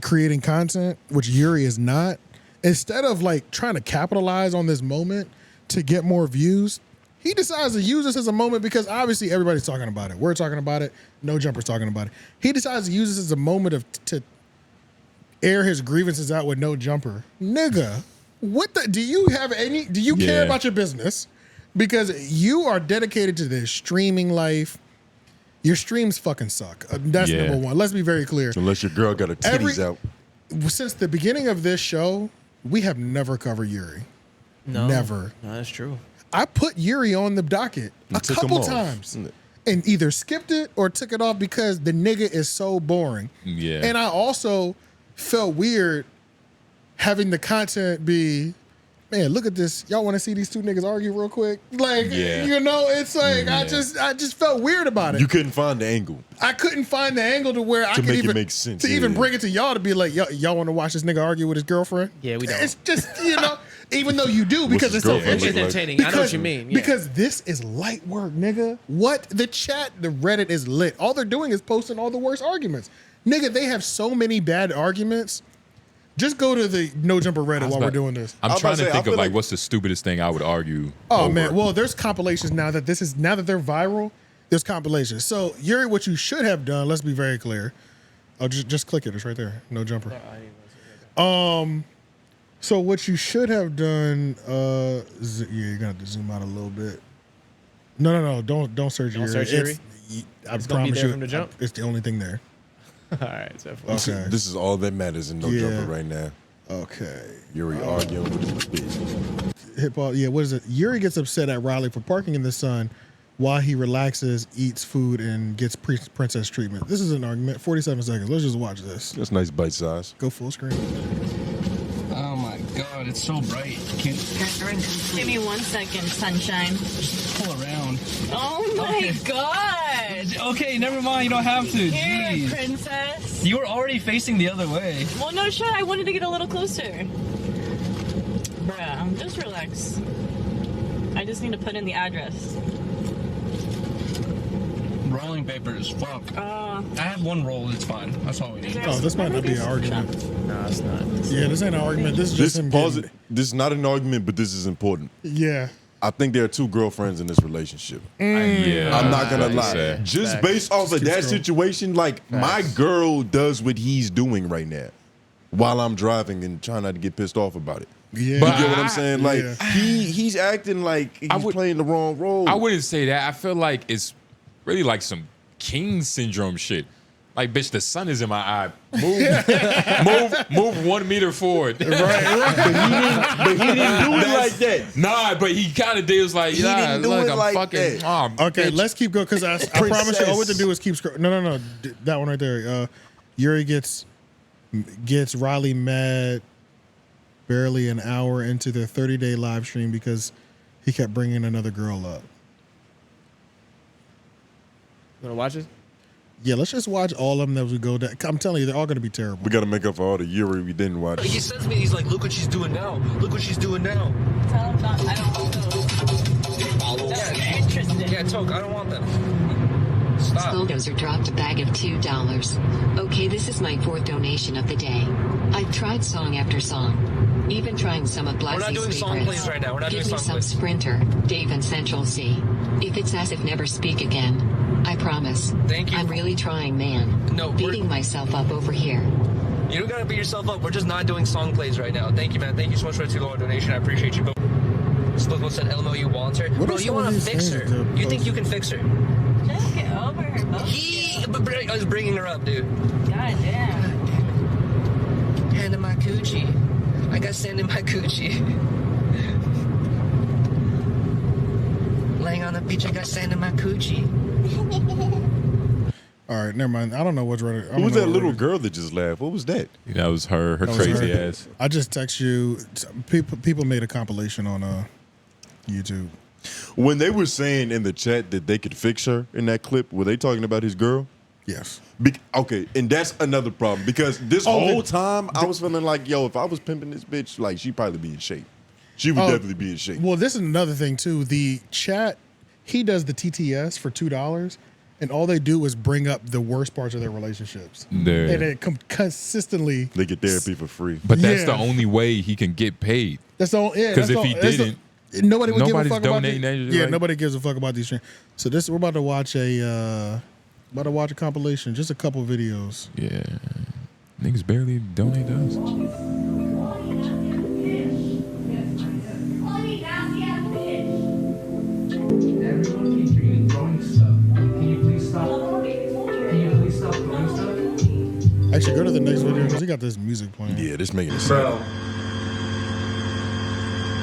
[SPEAKER 2] creating content, which Yuriy is not, instead of like trying to capitalize on this moment to get more views, he decides to use this as a moment because obviously everybody's talking about it. We're talking about it. No Jumper's talking about it. He decides to use this as a moment to air his grievances out with No Jumper. Nigga, what the? Do you care about your business? Because you are dedicated to this streaming life. Your streams fucking suck. That's number one. Let's be very clear.
[SPEAKER 1] Unless your girl got her titties out.
[SPEAKER 2] Since the beginning of this show, we have never covered Yuriy.
[SPEAKER 7] No,
[SPEAKER 2] Never.
[SPEAKER 7] No, that's true.
[SPEAKER 2] I put Yuriy on the docket a
[SPEAKER 1] took him
[SPEAKER 2] couple
[SPEAKER 1] off.
[SPEAKER 2] times and either skipped it or took it off because the nigga is so boring.
[SPEAKER 4] Yeah.
[SPEAKER 2] And I also felt weird having the content be, man, look at this. Y'all want to see these two niggas argue real quick? Like, you know, it's like I just felt weird about it.
[SPEAKER 1] You couldn't find the angle.
[SPEAKER 2] I couldn't find the angle to where I could
[SPEAKER 1] make it
[SPEAKER 2] even
[SPEAKER 1] make sense,
[SPEAKER 2] to even
[SPEAKER 1] yeah.
[SPEAKER 2] bring it to y'all to be like, y'all want to watch this nigga argue with his girlfriend?
[SPEAKER 7] Yeah, we don't.
[SPEAKER 2] It's just, you know, even though you do because
[SPEAKER 1] his
[SPEAKER 2] it's so
[SPEAKER 1] girlfriend look like?
[SPEAKER 7] Entertaining. I know what you mean. Yeah.
[SPEAKER 2] Because this is light work, nigga. What? The chat, the Reddit is lit. All they're doing is posting all the worst arguments. Nigga, they have so many bad arguments. Just go to the No Jumper Reddit while we're doing this.
[SPEAKER 4] I'm trying to think of like what's the stupidest thing I would argue.
[SPEAKER 2] Oh
[SPEAKER 4] over.
[SPEAKER 2] man, well, there's compilations now that they're viral. There's compilations. So Yuriy, what you should have done, let's be very clear. Oh, just click it. It's right there. No Jumper. So what you should have done, yeah, you're gonna have to zoom out a little bit. No, don't search Yuriy.
[SPEAKER 7] Search Yuriy?
[SPEAKER 2] I
[SPEAKER 7] It's gonna be
[SPEAKER 2] promise
[SPEAKER 7] there
[SPEAKER 2] you,
[SPEAKER 7] from the jump?
[SPEAKER 2] it's the only thing there.
[SPEAKER 7] All right, so
[SPEAKER 2] Okay.
[SPEAKER 1] This is all that matters in No
[SPEAKER 2] Yeah.
[SPEAKER 1] Jumper right now.
[SPEAKER 2] Okay.
[SPEAKER 1] Yuriy arguing with his bitch.
[SPEAKER 2] Hip hop. Yeah, what is it? Yuriy gets upset at Riley for parking in the sun while he relaxes, eats food, and gets princess treatment. This is an argument. 47 seconds. Let's just watch this.
[SPEAKER 1] That's nice bite size.
[SPEAKER 2] Go full screen.
[SPEAKER 11] Oh my god, it's so bright.
[SPEAKER 8] Give me 1 second, sunshine.
[SPEAKER 11] Just pull around.
[SPEAKER 8] Oh my god!
[SPEAKER 11] Okay, never mind. You don't have to.
[SPEAKER 8] Here,
[SPEAKER 11] Jeez.
[SPEAKER 8] princess.
[SPEAKER 11] You were already facing the other way.
[SPEAKER 8] Well, no shit. I wanted to get a little closer. Bruh, just relax. I just need to put in the address.
[SPEAKER 11] Rolling papers. Fuck. I have one roll. It's fine. That's all we need.
[SPEAKER 2] Oh, this might not be an argument.
[SPEAKER 7] No, it's not.
[SPEAKER 2] Yeah, this ain't an argument. This is just him
[SPEAKER 1] Pause
[SPEAKER 2] getting-
[SPEAKER 1] it. This is not an argument, but this is important.
[SPEAKER 2] Yeah.
[SPEAKER 1] I think there are two girlfriends in this relationship.
[SPEAKER 4] Yeah,
[SPEAKER 1] I'm not gonna
[SPEAKER 4] that's
[SPEAKER 1] lie.
[SPEAKER 4] what I say.
[SPEAKER 1] Just
[SPEAKER 7] Facts.
[SPEAKER 1] based off of that situation, like my girl does what he's doing right now while I'm driving and trying not to get pissed off about it.
[SPEAKER 2] Yeah.
[SPEAKER 1] You get what I'm saying? Like
[SPEAKER 2] Yeah.
[SPEAKER 1] he's acting like he's playing the wrong role.
[SPEAKER 4] I wouldn't say that. I feel like it's really like some king syndrome shit. Like, bitch, the sun is in my eye. Move 1 meter forward.
[SPEAKER 1] But he didn't do it like that.
[SPEAKER 4] Nah, but he kind of did. It was like,
[SPEAKER 1] He
[SPEAKER 4] yeah,
[SPEAKER 1] didn't do
[SPEAKER 4] look,
[SPEAKER 1] it
[SPEAKER 4] I'm
[SPEAKER 1] like
[SPEAKER 4] fucking.
[SPEAKER 1] that.
[SPEAKER 4] Oh,
[SPEAKER 2] Okay,
[SPEAKER 4] bitch.
[SPEAKER 2] let's keep going because I promise you, all we have to do is keep scrolling. No, that one right there. Yuriy gets Riley mad barely an hour into their 30-day live stream because he kept bringing another girl up.
[SPEAKER 7] You wanna watch this?
[SPEAKER 2] Yeah, let's just watch all of them as we go down. I'm telling you, they're all going to be terrible.
[SPEAKER 1] We got to make up for all the Yuriy we didn't watch.
[SPEAKER 11] He says to me, he's like, look what she's doing now. Look what she's doing now.
[SPEAKER 8] Tell him not. I don't know.
[SPEAKER 11] Follow Yeah, Toke, I don't want them. Stop.
[SPEAKER 5] Bulldozer dropped a bag of $2. Okay, this is my 4th donation of the day. I've tried song after song. Even trying some of Blackie's favorites.
[SPEAKER 11] We're not doing song plays right now. We're not
[SPEAKER 5] Give
[SPEAKER 11] doing
[SPEAKER 5] me
[SPEAKER 11] song
[SPEAKER 5] some
[SPEAKER 11] plays.
[SPEAKER 5] Sprinter, Dave and 𝙾𝔬𝚃. If it's as if never speak again. I promise.
[SPEAKER 11] Thank you.
[SPEAKER 5] I'm really trying, man.
[SPEAKER 11] No,
[SPEAKER 5] beating myself up over here.
[SPEAKER 11] You don't gotta beat yourself up. We're just not doing song plays right now. Thank you, man. Thank you so much for the $2 donation. I appreciate you. Sluggo said 𝙿𝙾𝚂𝚃. Bro, you want to fix her. You think you can fix her.
[SPEAKER 22] Just get over her.
[SPEAKER 11] I was bringing her up, dude.
[SPEAKER 22] God damn.
[SPEAKER 11] Hand in my coochie. I got sand in my coochie. Laying on the beach, I got sand in my coochie.
[SPEAKER 2] All right, never mind. I don't know what's right.
[SPEAKER 1] Who was that little girl that just laughed? What was that?
[SPEAKER 4] That was her
[SPEAKER 2] That was
[SPEAKER 4] crazy
[SPEAKER 2] her.
[SPEAKER 4] ass.
[SPEAKER 2] I just text you. People made a compilation on YouTube.
[SPEAKER 1] When they were saying in the chat that they could fix her in that clip, were they talking about his girl?
[SPEAKER 2] Yes.
[SPEAKER 1] Okay, and that's another problem because this whole time I was feeling like, yo, if I was pimping this bitch, like she'd probably be in shape. She would definitely be in shape.
[SPEAKER 2] Well, this is another thing too. The chat, he does the TTS for $2, and all they do is bring up the worst parts of their relationships.
[SPEAKER 4] Yeah.
[SPEAKER 2] And it consistently.
[SPEAKER 1] They get therapy for free.
[SPEAKER 4] But that's the only way he can get paid.
[SPEAKER 2] That's all. Yeah.
[SPEAKER 4] Because if he didn't,
[SPEAKER 2] nobody would give a
[SPEAKER 4] nobody's
[SPEAKER 2] fuck about
[SPEAKER 4] donating that.
[SPEAKER 2] Yeah,
[SPEAKER 4] Like,
[SPEAKER 2] nobody gives a fuck about these streams. So this, we're about to watch a compilation, just a couple videos.
[SPEAKER 4] Yeah, niggas barely donate to us.
[SPEAKER 11] Everyone can hear you throwing stuff. Can you please stop? Can you please stop throwing stuff?
[SPEAKER 2] Actually, go to the next video because he got this music playing.
[SPEAKER 1] Yeah, this making it
[SPEAKER 23] Bro,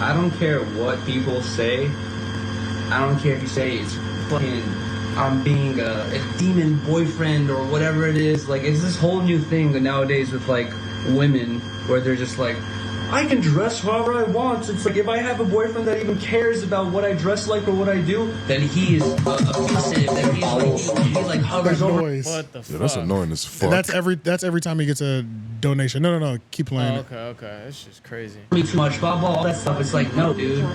[SPEAKER 23] I don't care what people say. I don't care if you say it's fucking I'm being a demon boyfriend or whatever it is. Like, it's this whole new thing that nowadays with like women where they're just like, I can dress however I want. It's like if I have a boyfriend that even cares about what I dress like or what I do, then he is abusive. Then he like hovers over.
[SPEAKER 2] What
[SPEAKER 7] the
[SPEAKER 1] Yeah, that's annoying as fuck.
[SPEAKER 2] And that's every time he gets a donation. No. Keep playing it.
[SPEAKER 7] Okay. It's just crazy.
[SPEAKER 23] Me too much, blah blah, all that stuff. It's like, no, dude.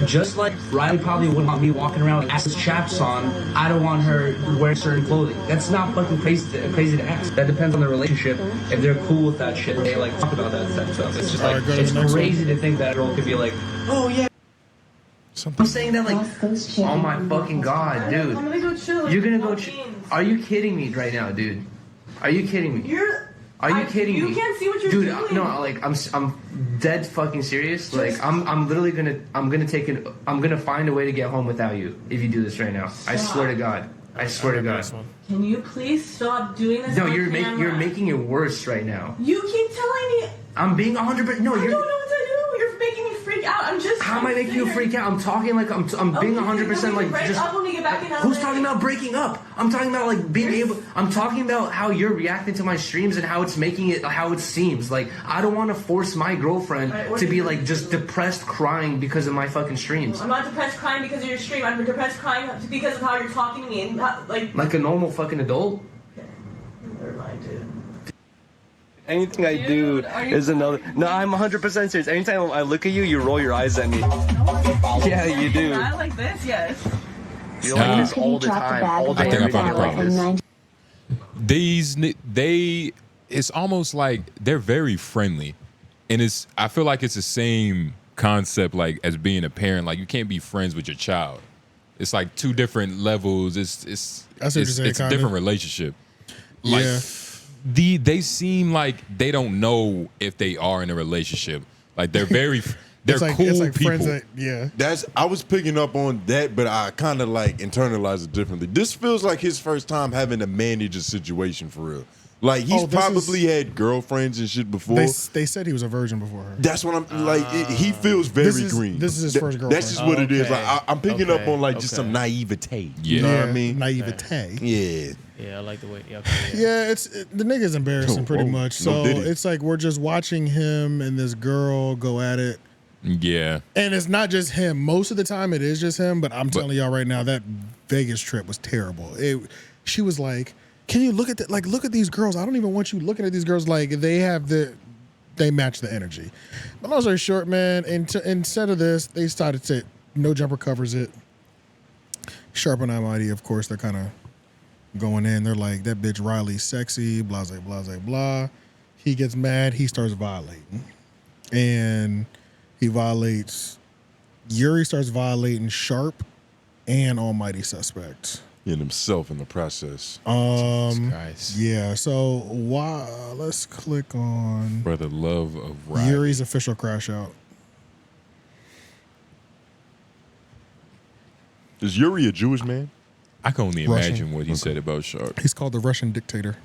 [SPEAKER 23] Just like Riley probably wouldn't want me walking around with ass chaps on, I don't want her wearing certain clothing. That's not fucking crazy to ask. That depends on the relationship. If they're cool with that shit, they like talk about that stuff. It's just like, it's crazy to think that a girl could be like, oh yeah. I'm saying that like, oh my fucking god, dude.
[SPEAKER 22] I'm gonna go chill.
[SPEAKER 23] You're gonna go Are you kidding me right now, dude? Are you kidding me? Are you kidding me?
[SPEAKER 22] You can't see what you're
[SPEAKER 23] dude,
[SPEAKER 22] doing.
[SPEAKER 23] no, like I'm dead fucking serious. Like I'm literally gonna find a way to get home without you if you do this right now. I swear to God. I swear to God.
[SPEAKER 22] Can you please stop doing this?
[SPEAKER 23] No,
[SPEAKER 22] on
[SPEAKER 23] you're
[SPEAKER 22] camera?
[SPEAKER 23] making it worse right now.
[SPEAKER 22] You keep telling me.
[SPEAKER 23] I'm being 100%. No,
[SPEAKER 22] I don't
[SPEAKER 23] you're.
[SPEAKER 22] know what to do. You're making me freak out.
[SPEAKER 23] How am I making you freak out? I'm talking like I'm being 100% like
[SPEAKER 22] break
[SPEAKER 23] just.
[SPEAKER 22] up when we get back in LA.
[SPEAKER 23] Who's talking about breaking up? I'm talking about like being able. I'm talking about how you're reacting to my streams and how it's making it how it seems. Like I don't want to force my girlfriend to be like just depressed crying because of my fucking streams.
[SPEAKER 22] I'm not depressed crying because of your stream. I'm depressed crying because of how you're talking to me and how,
[SPEAKER 23] like a normal fucking adult.
[SPEAKER 22] Never mind, dude.
[SPEAKER 11] Anything I do is another. No, I'm 100% serious. Anytime I look at you, you roll your eyes at me. Yeah, you do.
[SPEAKER 22] Not like this, yes.
[SPEAKER 11] You're like this all the time, all day.
[SPEAKER 4] I think I
[SPEAKER 11] every
[SPEAKER 4] found
[SPEAKER 11] day
[SPEAKER 4] the
[SPEAKER 11] like
[SPEAKER 4] problem. It's almost like they're very friendly, and I feel like it's the same concept like as being a parent. Like you can't be friends with your child. It's like two different levels. It's a different relationship. Like,
[SPEAKER 2] Yeah.
[SPEAKER 4] They seem like they don't know if they are in a relationship. Like they're they're cool people.
[SPEAKER 1] I was picking up on that, but I kind of like internalized it differently. This feels like his first time having to manage a situation for real. Like he's probably had girlfriends and shit before.
[SPEAKER 2] They said he was a virgin before her.
[SPEAKER 1] That's what I'm like. He feels very green.
[SPEAKER 2] This is his first girlfriend.
[SPEAKER 1] That's just what it is. Like I'm picking up on like just some naivete. You know what I mean?
[SPEAKER 2] Naivete.
[SPEAKER 1] Yeah.
[SPEAKER 7] Yeah, I like the way.
[SPEAKER 2] Yeah, the nigga's embarrassing pretty much. So it's like we're just watching him and this girl go at it.
[SPEAKER 4] Yeah.
[SPEAKER 2] And it's not just him. Most of the time it is just him, but I'm telling y'all right now, that Vegas trip was terrible. She was like, can you look at that? Like, look at these girls. I don't even want you looking at these girls like they match the energy. But long story short, man, instead of this, they started to No Jumper covers it. Sharp and Almighty, of course, they're kind of going in. They're like, that bitch Riley's sexy, blah, blah, blah, blah, blah. He gets mad. He starts violating. And he violates, Yuriy starts violating Sharp and Almighty Suspect.
[SPEAKER 1] And himself in the process.
[SPEAKER 2] Yeah, so let's click on
[SPEAKER 4] For the love of Riley.
[SPEAKER 2] Yuri's official crash out.
[SPEAKER 1] Is Yuriy a Jewish man?
[SPEAKER 4] I can only imagine what he said about Sharp.
[SPEAKER 2] He's called the Russian dictator.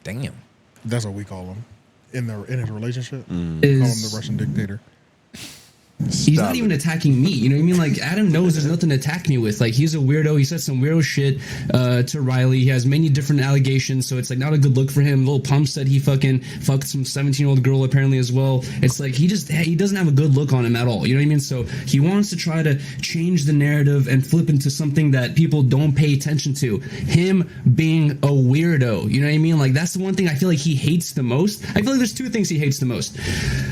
[SPEAKER 4] Damn.
[SPEAKER 2] That's what we call him in his relationship.
[SPEAKER 1] Mm.
[SPEAKER 2] Call him the Russian dictator.
[SPEAKER 9] He's not even attacking me. You know what I mean? Like, Adam knows there's nothing to attack me with. Like, he's a weirdo. He said some weirdo shit to Riley. He has many different allegations, so it's like not a good look for him. Lil Pump said he fucking fucked some 17-year-old girl apparently as well. It's like he doesn't have a good look on him at all. You know what I mean? So he wants to try to change the narrative and flip into something that people don't pay attention to. Him being a weirdo. You know what I mean? Like, that's the one thing I feel like he hates the most. I feel like there's two things he hates the most.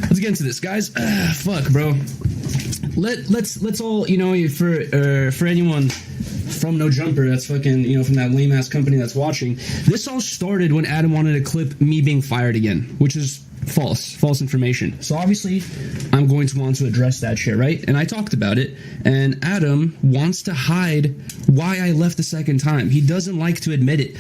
[SPEAKER 9] Let's get into this, guys. Fuck, bro. Let's all, you know, for anyone from No Jumper that's fucking, you know, from that lame ass company that's watching, this all started when Adam wanted to clip me being fired again, which is false information. So obviously I'm going to want to address that shit, right? And I talked about it, and Adam wants to hide why I left the second time. He doesn't like to admit it.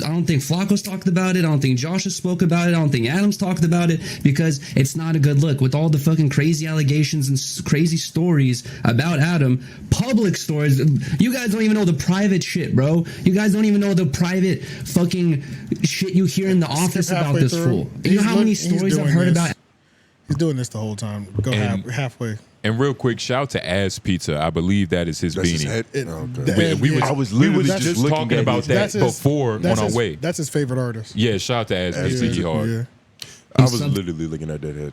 [SPEAKER 9] I don't think Flakko's talked about it. I don't think Josh has spoke about it. I don't think Adam's talked about it, because it's not a good look with all the fucking crazy allegations and crazy stories about Adam, public stories. You guys don't even know the private shit, bro. You guys don't even know the private fucking shit you hear in the office about this fool. You know how many stories I've heard about?
[SPEAKER 2] He's doing this the whole time. Go halfway.
[SPEAKER 4] And real quick, shout out to 𝐿𝙾𝚃. I believe that is his beanie. We were just talking about that before on our way.
[SPEAKER 2] That's his favorite artist.
[SPEAKER 4] Yeah, shout out to 𝐿𝙾𝚃 hard.
[SPEAKER 2] Yeah.
[SPEAKER 1] I was literally looking at that head.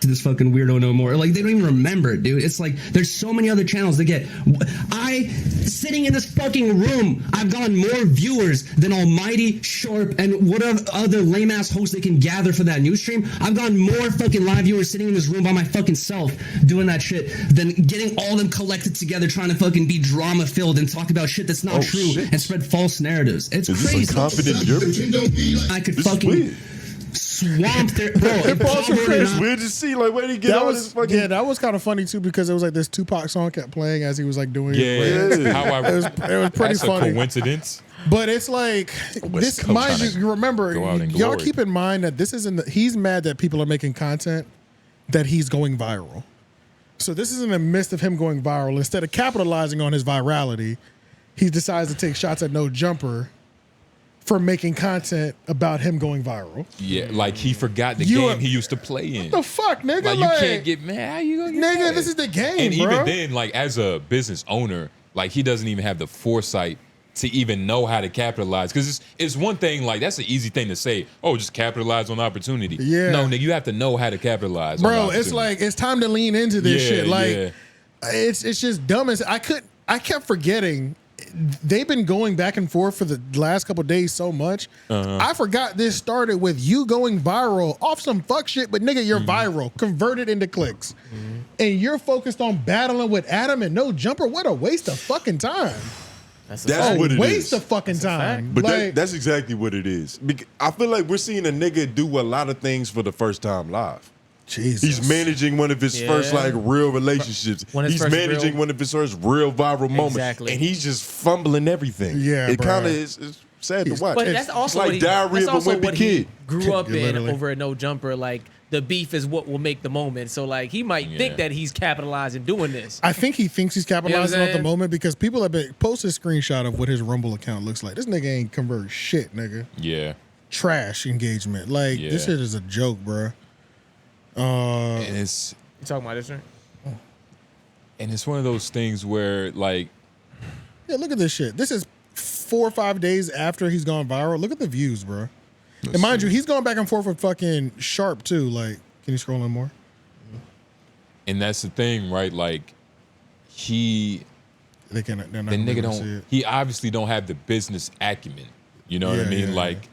[SPEAKER 9] To this fucking weirdo no more. Like, they don't even remember it, dude. It's like there's so many other channels that get. Sitting in this fucking room, I've gotten more viewers than Almighty, Sharp, and whatever other lame ass hosts they can gather for that news stream. I've gotten more fucking live viewers sitting in this room by my fucking self doing that shit than getting all them collected together trying to fucking be drama filled and talk about shit that's not true and spread false narratives. It's crazy. I could fucking swamp their bro.
[SPEAKER 1] Weird to see, like, where did he get all this fucking...
[SPEAKER 2] Yeah, that was kind of funny too, because it was like this Tupac song kept playing as he was like doing
[SPEAKER 4] it. How
[SPEAKER 2] it was pretty funny.
[SPEAKER 4] A coincidence.
[SPEAKER 2] But it's like this. Mind you, remember, y'all keep in mind that this isn't. He's mad that people are making content that he's going viral. So this is in the midst of him going viral. Instead of capitalizing on his virality, he decides to take shots at No Jumper for making content about him going viral.
[SPEAKER 4] Yeah, like he forgot the game he used to play in.
[SPEAKER 2] What the fuck, nigga?
[SPEAKER 4] Like, you can't get mad. How you gonna get mad?
[SPEAKER 2] Nigga, this is the game,
[SPEAKER 4] and
[SPEAKER 2] bro.
[SPEAKER 4] even then, like, as a business owner, like, he doesn't even have the foresight to even know how to capitalize. Because it's one thing, like, that's an easy thing to say. Oh, just capitalize on opportunity.
[SPEAKER 2] Yeah.
[SPEAKER 4] No, nigga, you have to know how to capitalize.
[SPEAKER 2] Bro, it's like, it's time to lean into this shit. Like, it's just dumb as I kept forgetting. They've been going back and forth for the last couple of days so much. I forgot this started with you going viral off some fuck shit, but nigga, you're viral, converted into clicks. And you're focused on battling with Adam and No Jumper. What a waste of fucking time.
[SPEAKER 1] That's what it is.
[SPEAKER 2] Waste of fucking time.
[SPEAKER 1] But
[SPEAKER 2] like,
[SPEAKER 1] that's exactly what it is. I feel like we're seeing a nigga do a lot of things for the first time live.
[SPEAKER 2] Jesus.
[SPEAKER 1] He's managing one of his first like real relationships. He's managing one of his first real viral moments. And he's just fumbling everything.
[SPEAKER 2] Yeah,
[SPEAKER 1] it kind of is sad to watch.
[SPEAKER 7] But that's also
[SPEAKER 1] it's like Diary of a Wimpy Kid.
[SPEAKER 7] Grew up in over a No Jumper. Like, the beef is what will make the moment. So like, he might think that he's capitalizing doing this.
[SPEAKER 2] I think he thinks he's capitalizing on the moment, because people have been posted a screenshot of what his Rumble account looks like. This nigga ain't convert shit, nigga.
[SPEAKER 4] Yeah.
[SPEAKER 2] Trash engagement. Like, this shit is a joke, bro.
[SPEAKER 4] And it's
[SPEAKER 7] you talking about this, right?
[SPEAKER 4] And it's one of those things where, like,
[SPEAKER 2] yeah, look at this shit. This is 4 or 5 days after he's gone viral. Look at the views, bro. And mind you, he's going back and forth with fucking Sharp too. Like, can you scroll in more?
[SPEAKER 4] And that's the thing, right? Like, he obviously don't have the business acumen. You know what I mean? Like,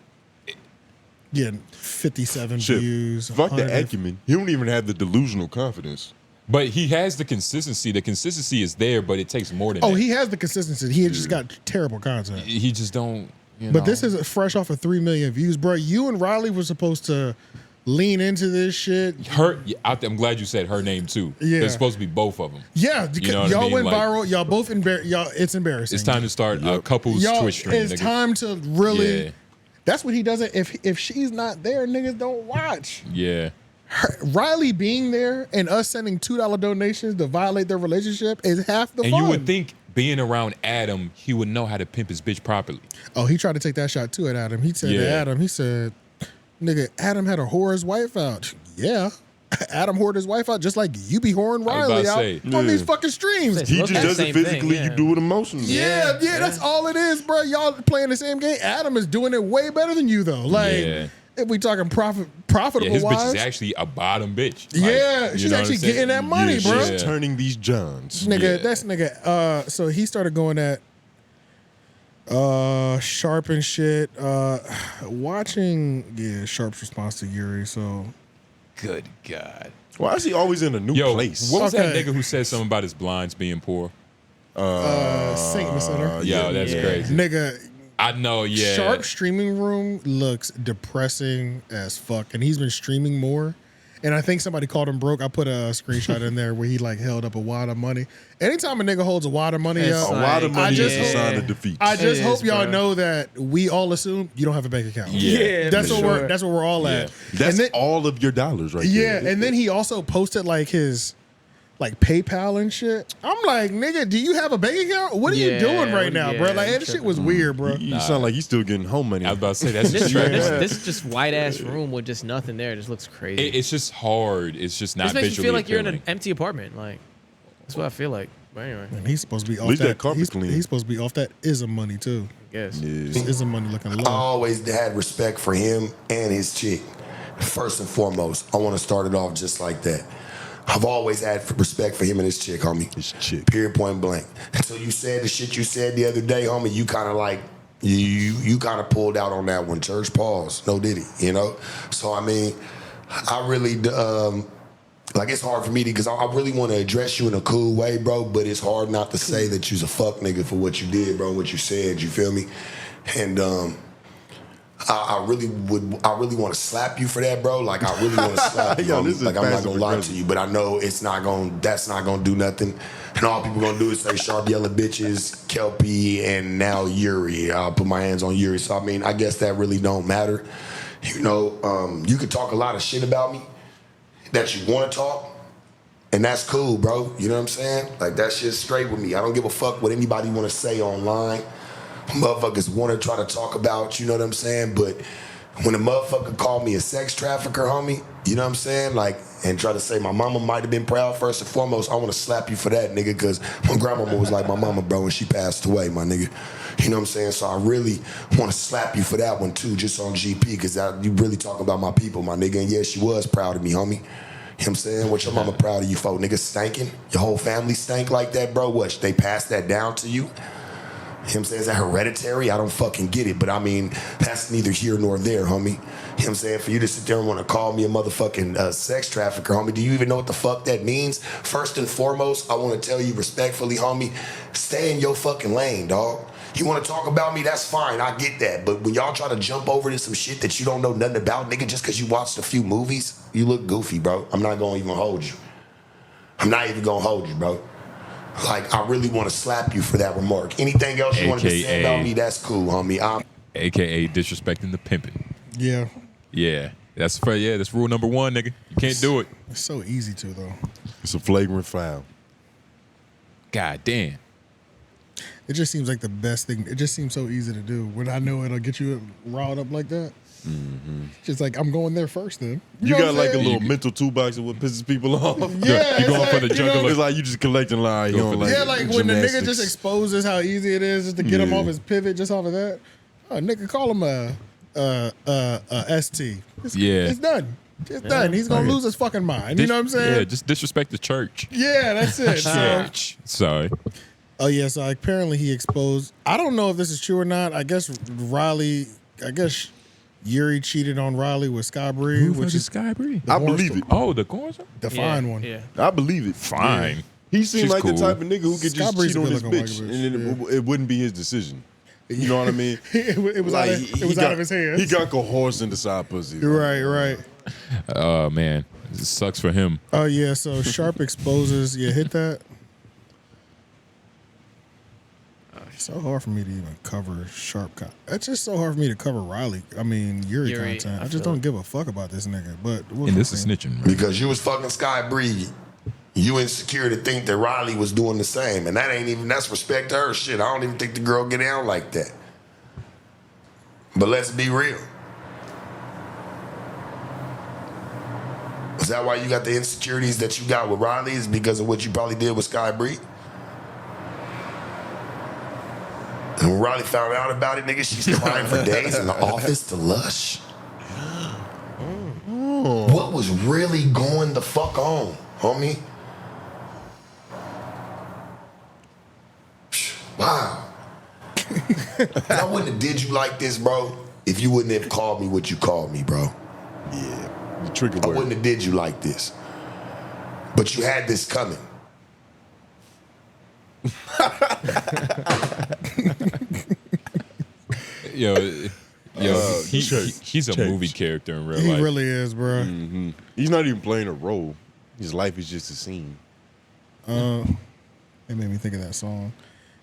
[SPEAKER 2] 57 views.
[SPEAKER 1] Fuck the acumen. He don't even have the delusional confidence.
[SPEAKER 4] But he has the consistency. The consistency is there, but it takes more than that.
[SPEAKER 2] He has the consistency. He just got terrible content.
[SPEAKER 4] He just don't.
[SPEAKER 2] But this is fresh off of 3 million views, bro. You and Riley were supposed to lean into this shit.
[SPEAKER 4] I'm glad you said her name too.
[SPEAKER 2] Yeah.
[SPEAKER 4] There's supposed to be both of them.
[SPEAKER 2] Yeah,
[SPEAKER 4] You know what I
[SPEAKER 2] y'all
[SPEAKER 4] mean?
[SPEAKER 2] went
[SPEAKER 4] Like,
[SPEAKER 2] viral. Y'all both it's embarrassing.
[SPEAKER 4] It's time to start a couple's
[SPEAKER 2] Y'all,
[SPEAKER 4] Twitch stream.
[SPEAKER 2] It's
[SPEAKER 4] nigga.
[SPEAKER 2] time to really.
[SPEAKER 4] Yeah.
[SPEAKER 2] That's what he doesn't. If she's not there, niggas don't watch.
[SPEAKER 4] Yeah.
[SPEAKER 2] Riley being there and us sending $2 donations to violate their relationship is half the
[SPEAKER 4] And
[SPEAKER 2] fun.
[SPEAKER 4] you would think being around Adam, he would know how to pimp his bitch properly.
[SPEAKER 2] Oh, he tried to take that shot too at Adam. He said to
[SPEAKER 4] Yeah.
[SPEAKER 2] Adam, he said, nigga, Adam had to whore his wife out. Yeah. Adam whored his wife out just like you be whoring Riley out on these fucking streams.
[SPEAKER 1] He just does it physically, you do it emotionally.
[SPEAKER 2] Yeah, that's all it is, bro. Y'all playing the same game. Adam is doing it way better than you, though. Like, if we talking profitable
[SPEAKER 4] his
[SPEAKER 2] wise.
[SPEAKER 4] bitch is actually a bottom bitch. Like,
[SPEAKER 2] Yeah,
[SPEAKER 4] you
[SPEAKER 2] she's
[SPEAKER 4] know what
[SPEAKER 2] actually
[SPEAKER 4] I'm saying?
[SPEAKER 2] getting that money, bro.
[SPEAKER 1] She's turning these Johns.
[SPEAKER 2] Nigga, that's nigga. So he started going at Sharp and shit. Watching Sharp's response to Yuriy. So
[SPEAKER 4] good God.
[SPEAKER 1] Why is he always in a new place?
[SPEAKER 4] What was that nigga who said something about his blinds being poor?
[SPEAKER 2] Saint Center.
[SPEAKER 4] Yo, that's crazy.
[SPEAKER 2] Nigga,
[SPEAKER 4] I know, yeah.
[SPEAKER 2] Sharp streaming room looks depressing as fuck, and he's been streaming more. And I think somebody called him broke. I put a screenshot in there where he like held up a wad of money. Anytime a nigga holds a wad of money up,
[SPEAKER 1] a wad of money is a sign of defeat.
[SPEAKER 2] I just hope y'all know that we all assume you don't have a bank account.
[SPEAKER 1] Yeah,
[SPEAKER 2] that's
[SPEAKER 1] for
[SPEAKER 2] what
[SPEAKER 1] sure.
[SPEAKER 2] that's where we're all at.
[SPEAKER 1] That's all of your dollars right
[SPEAKER 2] Yeah,
[SPEAKER 1] there.
[SPEAKER 2] and then he also posted like his like PayPal and shit. I'm like, nigga, do you have a bank account? What are you doing right now, bro? Like, that shit was weird, bro.
[SPEAKER 1] You sound like he's still getting home money.
[SPEAKER 4] I was about to say that's
[SPEAKER 7] This,
[SPEAKER 4] just
[SPEAKER 7] this just white ass room with just nothing there. It just looks crazy.
[SPEAKER 4] It's just hard. It's just not
[SPEAKER 7] This makes you
[SPEAKER 4] visually
[SPEAKER 7] feel like you're in
[SPEAKER 4] appealing.
[SPEAKER 7] an empty apartment. Like that's what I feel like. But anyway,
[SPEAKER 2] And he's supposed to be off
[SPEAKER 1] leave
[SPEAKER 2] that.
[SPEAKER 1] that carpet clean.
[SPEAKER 2] He's supposed to be off that ism money too.
[SPEAKER 7] I guess.
[SPEAKER 2] Ism money looking
[SPEAKER 6] I
[SPEAKER 2] low.
[SPEAKER 6] always had respect for him and his chick. First and foremost, I want to start it off just like that. I've always had respect for him and his chick, homie.
[SPEAKER 1] His chick.
[SPEAKER 6] Period, point blank. Until you said the shit you said the other day, homie, you kind of like, you kind of pulled out on that one. Church pause. No diddy, you know? So, I mean, I really, like, it's hard for me because I really want to address you in a cool way, bro, but it's hard not to say that you's a fuck nigga for what you did, bro, what you said, you feel me? And, I really want to slap you for that, bro. Like, I really want to slap you.
[SPEAKER 1] Yo,
[SPEAKER 6] homie.
[SPEAKER 1] this is
[SPEAKER 6] Like, I'm not
[SPEAKER 1] passive
[SPEAKER 6] gonna lie to
[SPEAKER 1] aggressive.
[SPEAKER 6] you, but I know that's not gonna do nothing. And all people gonna do is say sharp yellow bitches, Kelpie, and now Yuriy. I'll put my hands on Yuriy. So I mean, I guess that really don't matter. You know, you could talk a lot of shit about me that you want to talk, and that's cool, bro. You know what I'm saying? Like, that shit's straight with me. I don't give a fuck what anybody want to say online. Motherfuckers want to try to talk about, you know what I'm saying? But when a motherfucker call me a sex trafficker, homie, you know what I'm saying? Like, and try to say my mama might have been proud, first and foremost, I want to slap you for that, nigga, because my grandmama was like my mama, bro, and she passed away, my nigga. You know what I'm saying? So I really want to slap you for that one, too, just on GP, because you really talking about my people, my nigga. And yeah, she was proud of me, homie. You know what I'm saying? What your mama proud of you for? Niggas stanking? Your whole family stank like that, bro? What, they passed that down to you? You know what I'm saying? Is that hereditary? I don't fucking get it. But I mean, that's neither here nor there, homie. You know what I'm saying? For you to sit there and want to call me a motherfucking sex trafficker, homie, do you even know what the fuck that means? First and foremost, I want to tell you respectfully, homie, stay in your fucking lane, dog. You want to talk about me? That's fine. I get that. But when y'all try to jump over to some shit that you don't know nothing about, nigga, just because you watched a few movies, you look goofy, bro. I'm not going to even hold you. I'm not even going to hold you, bro. Like, I really want to slap you for that remark. Anything else you wanted to say about me, that's cool, homie.
[SPEAKER 4] AKA disrespecting the pimping.
[SPEAKER 2] Yeah.
[SPEAKER 4] Yeah. That's rule number one, nigga. You can't do it.
[SPEAKER 2] It's so easy to, though.
[SPEAKER 1] It's a flagrant foul.
[SPEAKER 4] God damn.
[SPEAKER 2] It just seems like the best thing. It just seems so easy to do. When I know it'll get you riled up like that.
[SPEAKER 1] Mm-hmm.
[SPEAKER 2] Just like, I'm going there first then.
[SPEAKER 1] You
[SPEAKER 2] know
[SPEAKER 1] got
[SPEAKER 2] what I'm
[SPEAKER 1] like a
[SPEAKER 2] saying?
[SPEAKER 1] little mental toolbox of what pisses people off.
[SPEAKER 2] Yeah,
[SPEAKER 1] you going
[SPEAKER 2] it's
[SPEAKER 1] for
[SPEAKER 2] like,
[SPEAKER 1] the
[SPEAKER 2] you know,
[SPEAKER 1] juggler. It's like you just collecting line. You don't like
[SPEAKER 2] Yeah, like when the nigga
[SPEAKER 1] gymnastics.
[SPEAKER 2] just exposes how easy it is just to get him
[SPEAKER 1] Yeah.
[SPEAKER 2] off his pivot just off of that. Oh, nigga, call him a ST. It's done. It's done. He's gonna lose his fucking mind. You know what I'm saying?
[SPEAKER 4] Yeah, just disrespect the church.
[SPEAKER 2] Yeah, that's it.
[SPEAKER 4] Church. Sorry.
[SPEAKER 2] Oh yeah, so apparently he exposed. I don't know if this is true or not. I guess Riley. I guess Yuriy cheated on Riley with Sky Bree, which is
[SPEAKER 4] Sky Bree.
[SPEAKER 1] I believe it.
[SPEAKER 4] Oh, the corn?
[SPEAKER 2] The fine one.
[SPEAKER 7] Yeah.
[SPEAKER 1] I believe it.
[SPEAKER 4] Fine.
[SPEAKER 1] Yeah. He seemed
[SPEAKER 4] She's
[SPEAKER 1] like
[SPEAKER 4] cool.
[SPEAKER 1] the type of nigga who could just
[SPEAKER 2] Bree's
[SPEAKER 1] cheat on
[SPEAKER 2] a
[SPEAKER 1] his
[SPEAKER 2] good-looking
[SPEAKER 1] bitch,
[SPEAKER 2] white
[SPEAKER 1] and then it wouldn't be his decision. You know what I mean?
[SPEAKER 2] it was,
[SPEAKER 1] Like,
[SPEAKER 2] out of his hands.
[SPEAKER 1] He got coerced into side pussy.
[SPEAKER 2] Right.
[SPEAKER 4] Oh, man. It sucks for him.
[SPEAKER 2] Oh, yeah. So Sharp exposes. Yeah, hit that. It's so hard for me to even cover Sharp. It's just so hard for me to cover Riley. I mean, Yuriy content. I just don't give a fuck about this nigga. But
[SPEAKER 4] And this is snitching. Right?
[SPEAKER 6] Because you was fucking Sky Bree. You insecure to think that Riley was doing the same. And that's respect to her shit. I don't even think the girl get down like that. But let's be real. Is that why you got the insecurities that you got with Riley? Is because of what you probably did with Sky Bree? And when Riley found out about it, nigga, she's crying for days in the office to Lush. What was really going the fuck on, homie? Wow. I wouldn't have did you like this, bro, if you wouldn't have called me what you called me, bro.
[SPEAKER 1] Yeah, the trigger word.
[SPEAKER 6] I wouldn't have did you like this. But you had this coming.
[SPEAKER 4] He's a movie character in real life.
[SPEAKER 2] He really is, bro.
[SPEAKER 1] Mm-hmm. He's not even playing a role. His life is just a scene.
[SPEAKER 2] It made me think of that song.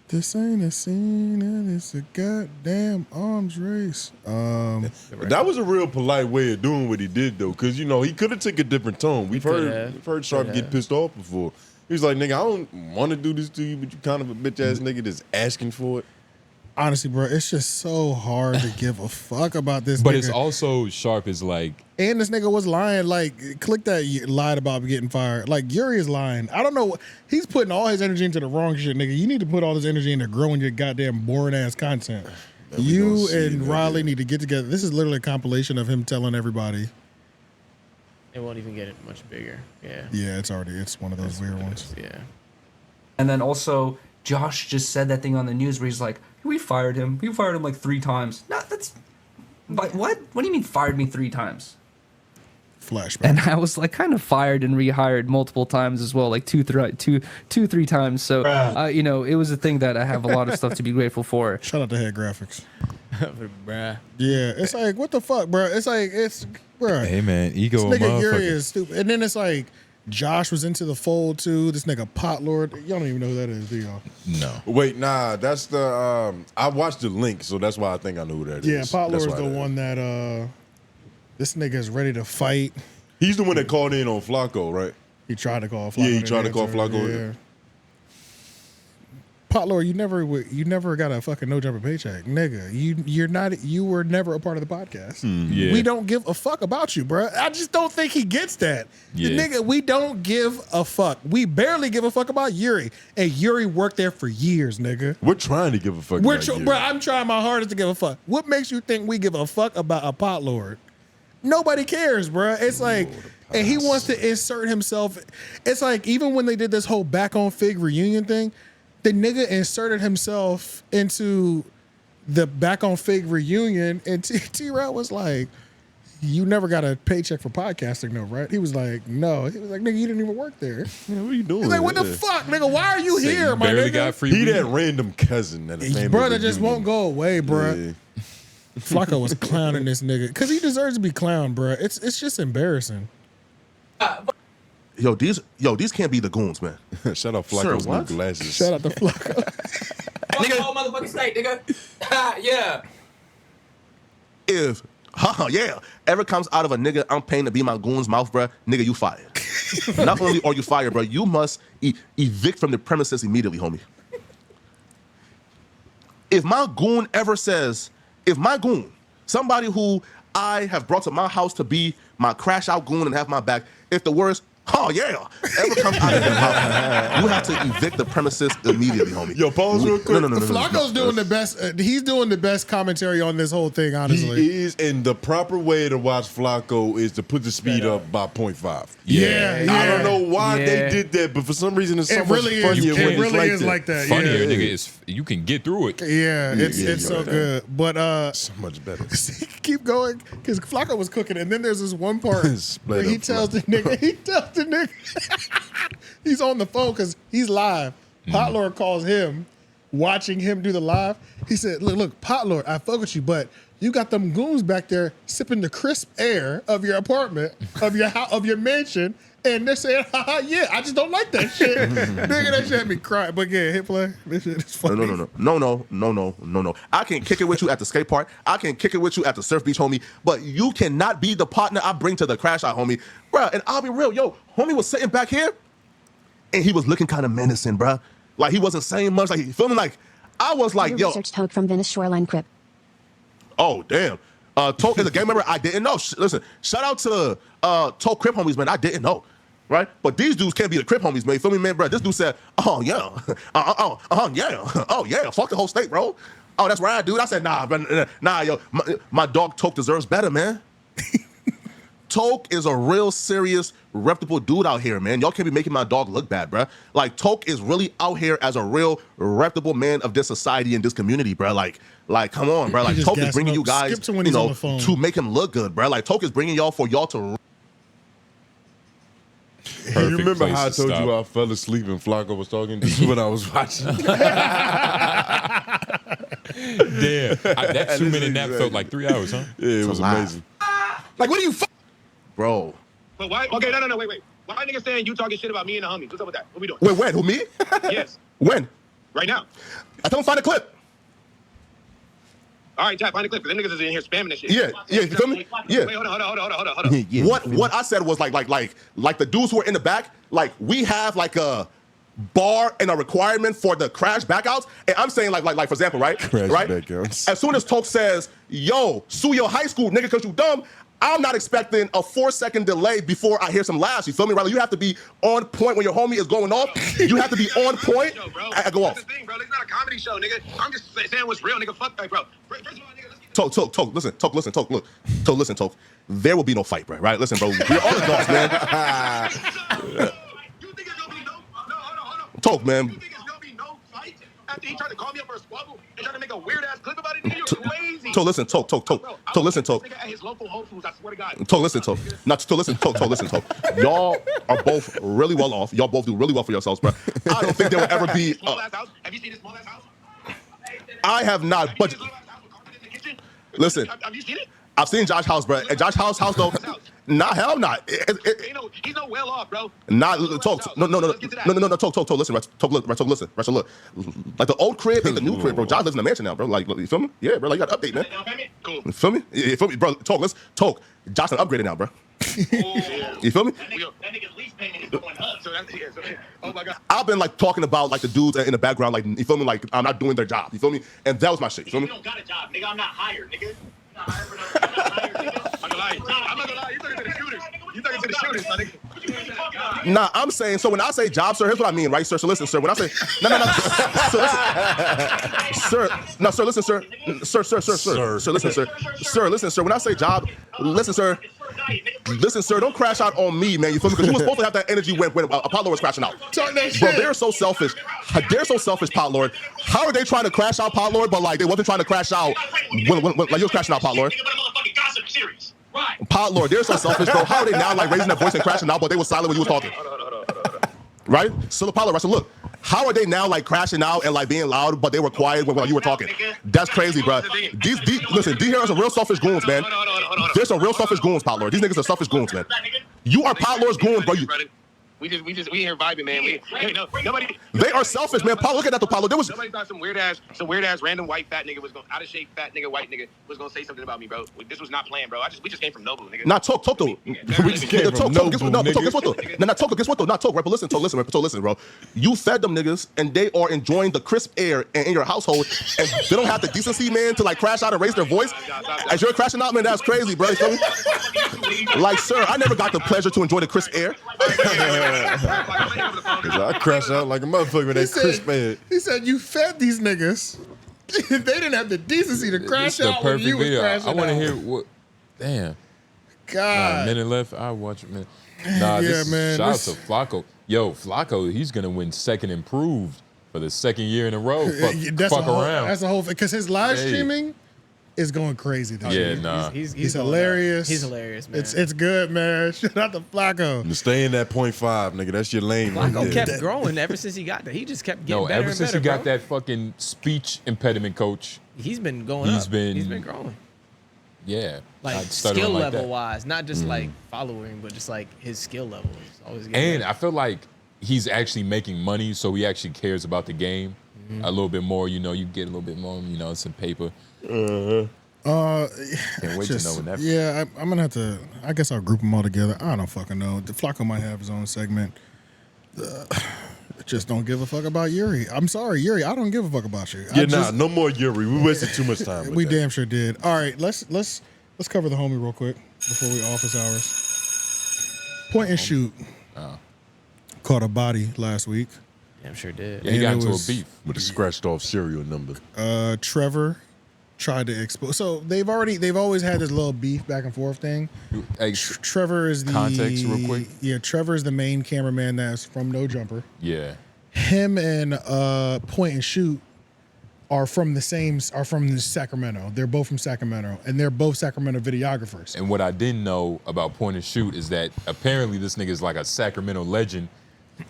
[SPEAKER 2] This ain't a scene, it's a goddamn arms race.
[SPEAKER 1] That was a real polite way of doing what he did, though, because he could have took a different tone. We've heard Sharp get pissed off before. He was like, "Nigga, I don't want to do this to you, but you kind of a bitch ass nigga that's asking for it."
[SPEAKER 2] Honestly, bro, it's just so hard to give a fuck about this.
[SPEAKER 4] But
[SPEAKER 2] nigga.
[SPEAKER 4] it's also Sharp is like,
[SPEAKER 2] and this nigga was lying. Like, click that lied about getting fired. Like, Yuriy is lying. I don't know. He's putting all his energy into the wrong shit, nigga. You need to put all this energy into growing your goddamn boring ass content. You and Riley need to get together. This is literally a compilation of him telling everybody.
[SPEAKER 7] It won't even get it much bigger. Yeah.
[SPEAKER 2] Yeah, it's one of those weird ones.
[SPEAKER 7] Yeah.
[SPEAKER 12] And then also, Josh just said that thing on the news where he's like, we fired him. We fired him like 3 times. No, that's... But what? What do you mean fired me 3 times?
[SPEAKER 2] Flashback.
[SPEAKER 12] And I was like kind of fired and rehired multiple times as well, like 3 times. So, it was a thing that I have a lot of stuff to be grateful for.
[SPEAKER 2] Shout out to Head Graphics.
[SPEAKER 7] Bruh.
[SPEAKER 2] Yeah, it's like, what the fuck, bro? It's like, bro.
[SPEAKER 4] Hey, man, ego
[SPEAKER 2] This nigga
[SPEAKER 4] motherfucker.
[SPEAKER 2] Yuriy is stupid. And then it's like, Josh was into the fold too. This nigga Pot Lord. Y'all don't even know who that is, do y'all?
[SPEAKER 4] No.
[SPEAKER 1] Wait, nah, that's the I watched the link, so that's why I think I know who that is.
[SPEAKER 2] Yeah, Pot
[SPEAKER 1] That's
[SPEAKER 2] Lord's
[SPEAKER 1] why
[SPEAKER 2] the
[SPEAKER 1] that
[SPEAKER 2] one that this nigga is ready to fight.
[SPEAKER 1] He's the one that called in on Flakko, right?
[SPEAKER 2] He tried to call Flakko.
[SPEAKER 1] Yeah, he tried to call Flakko.
[SPEAKER 2] Yeah. Pot Lord, you never got a fucking no jumper paycheck, nigga. You were never a part of the podcast.
[SPEAKER 4] Yeah.
[SPEAKER 2] We don't give a fuck about you, bro. I just don't think he gets that.
[SPEAKER 4] Yeah.
[SPEAKER 2] The nigga, we don't give a fuck. We barely give a fuck about Yuriy, and Yuriy worked there for years, nigga.
[SPEAKER 1] We're trying to give a fuck. about Yuriy.
[SPEAKER 2] Bro, I'm trying my hardest to give a fuck. What makes you think we give a fuck about a Pot Lord? Nobody cares, bro. It's like, and he wants to insert himself. It's like, even when they did this whole Back on Fig reunion thing, the nigga inserted himself into the Back on Fig reunion, and T-Rod was like, "You never got a paycheck for podcasting, no, right?" He was like, "No." He was like, "Nigga, you didn't even work there."
[SPEAKER 1] Yeah, what are you doing?
[SPEAKER 2] He's like, "What the fuck, nigga? Why are you here, my
[SPEAKER 4] barely
[SPEAKER 2] nigga?"
[SPEAKER 4] got free
[SPEAKER 1] He
[SPEAKER 4] weed.
[SPEAKER 1] that random cousin that
[SPEAKER 2] His brother just won't go away, bro.
[SPEAKER 1] Yeah.
[SPEAKER 2] Flakko was clowning this nigga because he deserves to be clowned, bro. It's just embarrassing.
[SPEAKER 13] Yo, these can't be the goons, man.
[SPEAKER 1] Shout out Flakko's new glasses.
[SPEAKER 2] Shout out to Flakko.
[SPEAKER 12] Nigga, whole motherfucking state, nigga. Yeah.
[SPEAKER 13] If ever comes out of a nigga I'm paying to be my goon's mouth, bruh, nigga, you fired. Not only are you fired, bro, you must evict from the premises immediately, homie. If my goon, somebody who I have brought to my house to be my crash out goon and have my back, if the words, ever comes out of their mouth, you have to evict the premises immediately, homie.
[SPEAKER 1] Yo, pause real quick.
[SPEAKER 13] No.
[SPEAKER 2] Flacco's doing the best. He's doing the best commentary on this whole thing, honestly.
[SPEAKER 1] He is, and the proper way to watch Flakko is to put the speed up by 0.5.
[SPEAKER 2] Yeah.
[SPEAKER 1] I don't know why why they did that, but for some reason it's so much
[SPEAKER 2] really
[SPEAKER 1] funnier
[SPEAKER 2] is.
[SPEAKER 1] when
[SPEAKER 2] It really is like that.
[SPEAKER 4] Funnier,
[SPEAKER 2] Yeah.
[SPEAKER 4] nigga. It's, you can get through it.
[SPEAKER 2] Yeah, it's so good. But
[SPEAKER 1] so much better.
[SPEAKER 2] keep going, because Flakko was cooking, and then there's this one part where he tells the nigga, he's on the phone because he's live. Pot Lord calls him, watching him do the live. He said, look, Pot Lord, I fuck with you, but you got them goons back there sipping the crisp air of your apartment, of your house, of your mansion, and they're saying, haha, yeah, I just don't like that shit. Nigga, that shit had me cry. But yeah, hit play. This shit is funny.
[SPEAKER 13] No. I can kick it with you at the skate park. I can kick it with you at the surf beach, homie. But you cannot be the partner I bring to the crash out, homie. Bruh, and I'll be real, yo, homie was sitting back here, and he was looking kind of menacing, bruh. Like, he wasn't saying much. Like, he feeling like, I was like, yo.
[SPEAKER 14] Research Toke from Venice Shoreline Crip.
[SPEAKER 13] Oh, damn. Toke is a gang member I didn't know. Listen, shout out to Toke Crip homies, man. I didn't know. Right? But these dudes can't be the Crip homies, man. You feel me, man, bro? This dude said, oh, yeah. Yeah. Oh, yeah. Fuck the whole state, bro. Oh, that's right, dude. I said, nah, bro. Nah, yo. My dog Toke deserves better, man. Toke is a real serious, reputable dude out here, man. Y'all can't be making my dog look bad, bro. Like, Toke is really out here as a real, reputable man of this society and this community, bro. Like, come on, bro. Like, Toke is bringing you guys, to make him look good, bro. Like, Toke is bringing y'all for y'all to...
[SPEAKER 1] Hey, you remember how I told you I fell asleep and Flakko was talking? This is what I was watching.
[SPEAKER 4] Damn. That 2-minute nap felt like 3 hours, huh?
[SPEAKER 1] Yeah, it was amazing.
[SPEAKER 13] Like, what are you bro?
[SPEAKER 15] But why? Okay, no, wait. Why niggas saying you talking shit about me and the homies? What's up with that? What we doing?
[SPEAKER 13] Wait, when? Who, me?
[SPEAKER 15] Yes.
[SPEAKER 13] When?
[SPEAKER 15] Right now.
[SPEAKER 13] I told him find a clip.
[SPEAKER 15] All right, Jack, find a clip. Because them niggas is in here spamming this shit.
[SPEAKER 13] Yeah, you feel me? Yeah.
[SPEAKER 15] Wait, hold on.
[SPEAKER 13] Yeah, what I said was like the dudes who are in the back, like, we have like a bar and a requirement for the crash backouts. And I'm saying like for example, right?
[SPEAKER 1] Crash backouts.
[SPEAKER 13] As soon as Toke says, yo, sue your high school, nigga, because you dumb, I'm not expecting a 4-second delay before I hear some laughs. You feel me, right? You have to be on point when your homie is going off. You have to be on point.
[SPEAKER 15] Yo, bro,
[SPEAKER 13] I go off.
[SPEAKER 15] That's the thing, bro. It's not a comedy show, nigga. I'm just saying what's real, nigga. Fuck that, bro. First of all, nigga, let's get
[SPEAKER 13] Toke, listen, Toke, look. Toke, listen, Toke. There will be no fight, bro, right? Listen, bro, we're all adults, man. Toke, man.
[SPEAKER 15] You think it's gonna be no fight after he tried to call me up for a squabble and tried to make a weird ass clip about it? You're crazy.
[SPEAKER 13] Toke, listen, Toke, listen, Toke.
[SPEAKER 15] At his local Whole Foods, I swear to God.
[SPEAKER 13] Toke, listen, Toke. Listen, Toke. Y'all are both really well off. Y'all both do really well for yourselves, bro. I don't think there will ever be.
[SPEAKER 15] Have you seen this small ass house?
[SPEAKER 13] I have not, but listen.
[SPEAKER 15] Have you seen it?
[SPEAKER 13] I've seen Josh's house, bro. And Josh's house though. Nah, hell not.
[SPEAKER 15] He's no well off, bro.
[SPEAKER 13] Nah, Toke. No. Toke. Listen, Toke. Listen. Look. Like the old crib ain't the new crib, bro. Josh lives in a mansion now, bro. Like, you feel me? Yeah, bro. Like, you got to update, man.
[SPEAKER 15] Cool.
[SPEAKER 13] You feel me? Yeah, you feel me, bro? Toke. Josh done upgraded now, bro. You feel me?
[SPEAKER 15] That nigga's lease payment is going up. Oh my God.
[SPEAKER 13] I've been like talking about like the dudes in the background, like, you feel me? Like, I'm not doing their job. You feel me? And that was my shit. You feel me?
[SPEAKER 15] You don't got a job, nigga. I'm not hired, nigga. I'm not gonna lie. You talking to the shooters. My nigga.
[SPEAKER 13] Nah, I'm saying, so when I say job, sir, here's what I mean, right, sir? So listen, sir, when I say, no. Sir, listen. Sir, listen, sir, when I say job, listen, sir, don't crash out on me, man, you feel me? Because you were supposed to have that energy when Apollo was crashing out. Bro, they're so selfish. Pot Lord. How are they trying to crash out Pot Lord, but like they wasn't trying to crash out when like you was crashing out Pot Lord? Pot Lord, they're so selfish, bro. How are they now like raising their voice and crashing out, but they were silent when you was talking? Right? So Pot Lord, look, how are they now like crashing out and like being loud, but they were quiet when you were talking? That's crazy, bro. Listen, these here are some real selfish goons, man. There's some real selfish goons, Pot Lord. These niggas are selfish goons, man. You are Pot Lord's goons, bro.
[SPEAKER 15] We here vibing, man. Nobody.
[SPEAKER 13] They are selfish, man. Paul, look at that, Paulo. There was
[SPEAKER 15] nobody thought some weird ass random white fat nigga was going out of shape fat nigga white nigga was gonna say something about me, bro. This was not planned, bro. We just came from Noble, nigga.
[SPEAKER 13] Not talk though. We just came from Noble. Guess what though? Guess what though? Not talk, right? But listen, bro. You fed them niggas, and they are enjoying the crisp air in your household, and they don't have the decency, man, to like crash out and raise their voice. As you're crashing out, man, that's crazy, bro. You feel me? Like, sir, I never got the pleasure to enjoy the crisp air.
[SPEAKER 1] I crash out like a motherfucker with that crisp air.
[SPEAKER 2] He said you fed these niggas. They didn't have the decency to crash out when you was crashing out.
[SPEAKER 4] I want to hear what. Damn.
[SPEAKER 2] God.
[SPEAKER 4] Minute left. I watch a minute. Nah,
[SPEAKER 2] yeah, man.
[SPEAKER 4] Shout out to Flakko. yo, Flakko, he's gonna win second improved for the second year in a row. Fuck around.
[SPEAKER 2] That's the whole thing. Because his live streaming is going crazy this year. He's hilarious.
[SPEAKER 7] He's hilarious, man.
[SPEAKER 2] It's good, man. Shout out to Flakko.
[SPEAKER 1] Stay in that 0.5, nigga. That's your lane.
[SPEAKER 7] Flakko kept growing ever since he got there. He just kept getting better
[SPEAKER 4] ever
[SPEAKER 7] and
[SPEAKER 4] since
[SPEAKER 7] better,
[SPEAKER 4] he got
[SPEAKER 7] bro.
[SPEAKER 4] that fucking speech impediment coach.
[SPEAKER 7] He's been going up. He's been growing.
[SPEAKER 4] Yeah.
[SPEAKER 7] Like skill level wise, not just like following, but just like his skill level is always getting
[SPEAKER 4] And
[SPEAKER 7] better.
[SPEAKER 4] I feel like he's actually making money, so he actually cares about the game a little bit more. You know, you get a little bit more, you know, some paper.
[SPEAKER 2] Can't
[SPEAKER 4] wait to know when that.
[SPEAKER 2] Yeah, I'm gonna have to. I guess I'll group them all together. I don't fucking know. Flakko might have his own segment. Just don't give a fuck about Yuriy. I'm sorry, Yuriy. I don't give a fuck about you.
[SPEAKER 1] No more Yuriy. We wasted too much time.
[SPEAKER 2] We damn sure did. All right, let's cover the homie real quick before we office hours. Point and shoot. Caught a body last week.
[SPEAKER 7] Damn sure did.
[SPEAKER 1] Yeah, he got into a beef with a scratched off serial number.
[SPEAKER 2] Trevor tried to expose. So they've always had this little beef back and forth thing. Trevor is the
[SPEAKER 4] context real quick.
[SPEAKER 2] Yeah, Trevor is the main cameraman that's from No Jumper.
[SPEAKER 4] Yeah.
[SPEAKER 2] Him and Point and Shoot are from Sacramento. They're both from Sacramento, and they're both Sacramento videographers.
[SPEAKER 4] And what I didn't know about Point and Shoot is that apparently this nigga is like a Sacramento legend.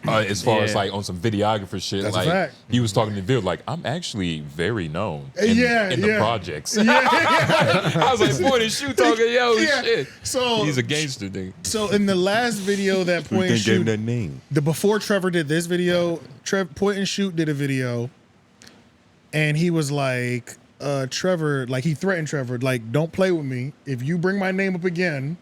[SPEAKER 4] As far as like on some videographer shit,
[SPEAKER 2] That's a
[SPEAKER 4] like
[SPEAKER 2] fact.
[SPEAKER 4] he was talking to Bill, like I'm actually very known in the projects. I was like, Point and Shoot talking, yo, shit.
[SPEAKER 2] So
[SPEAKER 4] he's a gangster thing.
[SPEAKER 2] So in the last video that Point and Shoot,
[SPEAKER 1] that name.
[SPEAKER 2] Before Trevor did this video, Point and Shoot did a video, and he was like, Trevor, like he threatened Trevor, like, don't play with me. If you bring my name up again,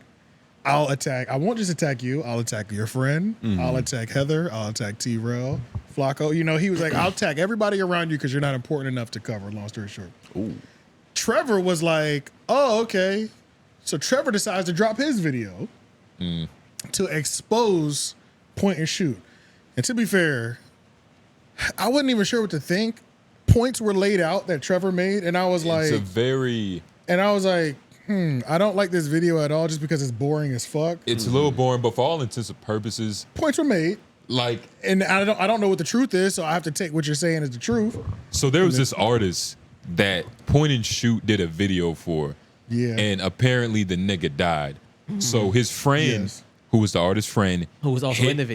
[SPEAKER 2] I'll attack. I won't just attack you. I'll attack your friend. I'll attack Heather. I'll attack T-Rail, Flakko. You know, he was like, I'll attack everybody around you because you're not important enough to cover, long story short.
[SPEAKER 1] Ooh.
[SPEAKER 2] Trevor was like, oh, okay. So Trevor decides to drop his video to expose Point and Shoot. And to be fair, I wasn't even sure what to think. Points were laid out that Trevor made, and I was like... I don't like this video at all just because it's boring as fuck.
[SPEAKER 4] It's a little boring, but for all intents and purposes,
[SPEAKER 2] points were made.
[SPEAKER 4] Like,
[SPEAKER 2] and I don't know what the truth is, so I have to take what you're saying as the truth.
[SPEAKER 4] So there was this artist that Point and Shoot did a video for.
[SPEAKER 2] Yeah.
[SPEAKER 4] And apparently the nigga died. So his friend, who was the artist's friend,
[SPEAKER 7] Who was also in the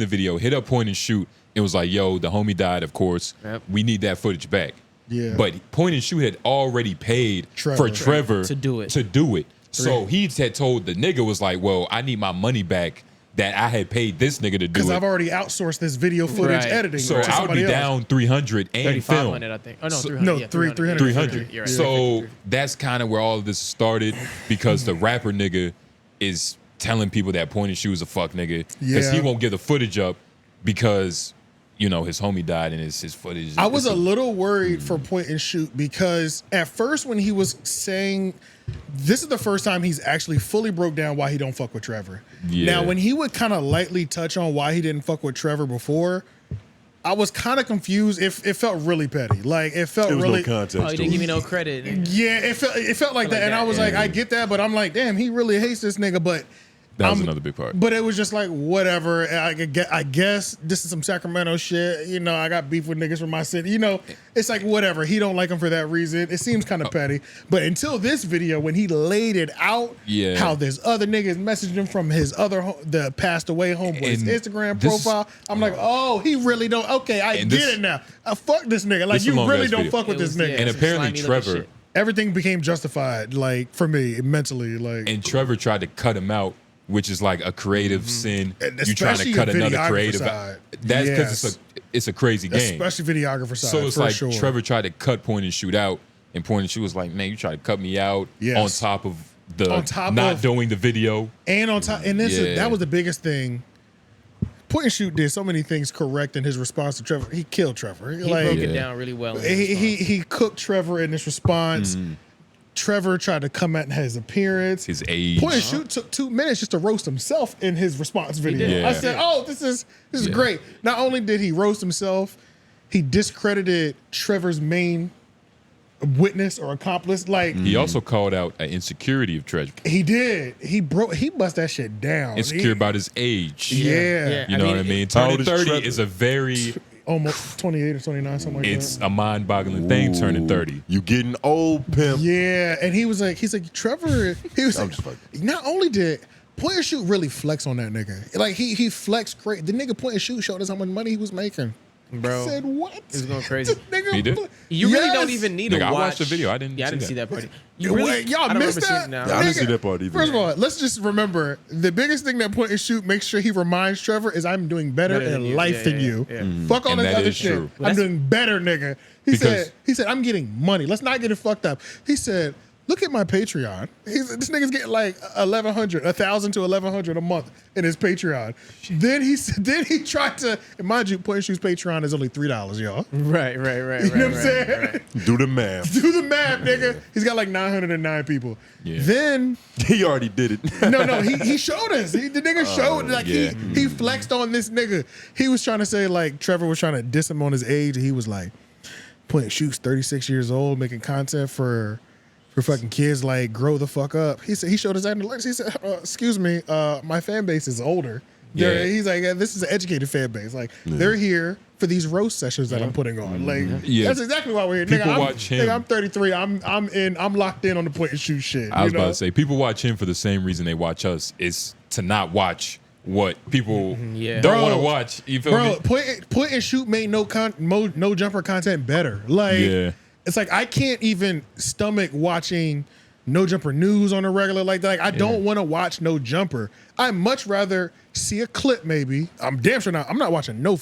[SPEAKER 7] video.
[SPEAKER 4] Hit up Point and Shoot and was like, yo, the homie died, of course.
[SPEAKER 7] Yep.
[SPEAKER 4] We need that footage back.
[SPEAKER 2] Yeah.
[SPEAKER 4] But Point and Shoot had already paid for Trevor
[SPEAKER 7] to do it.
[SPEAKER 4] So he had told the nigga was like, well, I need my money back that I had paid this nigga to do it.
[SPEAKER 2] Because I've already outsourced this video footage editing.
[SPEAKER 4] So
[SPEAKER 2] to
[SPEAKER 4] I'll be
[SPEAKER 2] somebody else.
[SPEAKER 4] down 300 and film.
[SPEAKER 7] 3,500, I think. Oh, no, 300.
[SPEAKER 4] 300.
[SPEAKER 7] You're right.
[SPEAKER 4] So that's kind of where all of this started because the rapper nigga is telling people that Point and Shoot is a fuck nigga because he won't give the footage up because, you know, his homie died and his footage.
[SPEAKER 2] I was a little worried for Point and Shoot because at first when he was saying, this is the first time he's actually fully broke down why he don't fuck with Trevor.
[SPEAKER 4] Yeah.
[SPEAKER 2] Now, when he would kind of lightly touch on why he didn't fuck with Trevor before, I was kind of confused. It felt really petty. Like it felt really.
[SPEAKER 1] No context.
[SPEAKER 7] Oh, he didn't give me no credit.
[SPEAKER 2] Yeah, it felt like that, and I was like, I get that, but I'm like, damn, he really hates this nigga, but.
[SPEAKER 4] That was another big part.
[SPEAKER 2] But it was just like, whatever. I guess this is some Sacramento shit. You know, I got beef with niggas from my city. You know, it's like, whatever. He don't like him for that reason. It seems kind of petty. But until this video, when he laid it out, how this other nigga is messaging him from his the passed away homeboy's Instagram profile, I'm like, oh, he really don't. Okay, I get it now. Fuck this nigga. Like, you really don't fuck with this nigga.
[SPEAKER 4] And apparently Trevor.
[SPEAKER 2] Everything became justified, like, for me, mentally. Like,
[SPEAKER 4] and Trevor tried to cut him out, which is like a creative sin. You trying to cut another creative out. That's because it's a crazy game.
[SPEAKER 2] Especially videographer side.
[SPEAKER 4] So it's like Trevor tried to cut Point and Shoot out, and Point and Shoot was like, man, you tried to cut me out on top of doing the video.
[SPEAKER 2] And on top, and that was the biggest thing. Point and Shoot did so many things correct in his response to Trevor. He killed Trevor.
[SPEAKER 7] He broke it down really well.
[SPEAKER 2] He cooked Trevor in his response. Trevor tried to come at his appearance.
[SPEAKER 4] His age.
[SPEAKER 2] Point and Shoot took 2 minutes just to roast himself in his response video.
[SPEAKER 4] Yeah.
[SPEAKER 2] I said, oh, this is great. Not only did he roast himself, he discredited Trevor's main witness or accomplice. Like
[SPEAKER 4] he also called out an insecurity of Trevor.
[SPEAKER 2] He did. He bust that shit down.
[SPEAKER 4] Insecure about his age.
[SPEAKER 2] Yeah.
[SPEAKER 4] You know what I mean? Turning 30 is a very
[SPEAKER 2] almost 28 or 29, something like that.
[SPEAKER 4] It's a mind-boggling thing turning 30.
[SPEAKER 1] You getting old, pimp.
[SPEAKER 2] Yeah, and he's like, Trevor, he was like, not only did Point and Shoot really flex on that nigga. Like he flexed great. The nigga Point and Shoot showed us how much money he was making.
[SPEAKER 7] Bro,
[SPEAKER 2] I said what?
[SPEAKER 7] It was going crazy.
[SPEAKER 4] He did?
[SPEAKER 7] You really don't even need to watch.
[SPEAKER 4] I watched the video. I didn't.
[SPEAKER 7] Yeah, I didn't see that part.
[SPEAKER 2] Y'all missed that?
[SPEAKER 1] I didn't see that part either.
[SPEAKER 2] First of all, let's just remember the biggest thing that Point and Shoot makes sure he reminds Trevor is I'm doing better in life than you. Fuck all
[SPEAKER 4] And
[SPEAKER 2] this
[SPEAKER 4] that
[SPEAKER 2] other
[SPEAKER 4] is
[SPEAKER 2] shit.
[SPEAKER 4] true.
[SPEAKER 2] I'm doing better, nigga. He said I'm getting money. Let's not get it fucked up. He said, look at my Patreon. This nigga's getting like $1,100 to $1,100 a month in his Patreon. Then he tried to, and mind you, Point and Shoot's Patreon is only $3, y'all.
[SPEAKER 7] Right.
[SPEAKER 2] You know what I'm saying?
[SPEAKER 7] Right.
[SPEAKER 1] Do the math.
[SPEAKER 2] Do the math, nigga. He's got like 909 people.
[SPEAKER 4] Yeah.
[SPEAKER 2] Then
[SPEAKER 1] he already did it.
[SPEAKER 2] No, he showed us. The nigga showed like he flexed on this nigga. He was trying to say like Trevor was trying to diss him on his age. And he was like, Point and Shoot's 36 years old, making content for fucking kids, like, grow the fuck up. He said he showed us analytics. He said, excuse me, my fan base is older. He's like, this is an educated fan base. Like, they're here for these roast sessions that I'm putting on. Like, that's exactly why we're here.
[SPEAKER 4] People watch him.
[SPEAKER 2] Nigga, I'm 33. I'm locked in on the Point and Shoot shit.
[SPEAKER 4] I was about to say, people watch him for the same reason they watch us, is to not watch what people don't want to watch. You feel me?
[SPEAKER 2] Point and Shoot made no jumper content better. Like, it's like I can't even stomach watching No Jumper news on a regular like that. Like, I don't want to watch No Jumper. I'd much rather see a clip maybe. I'm damn sure not. I'm not watching No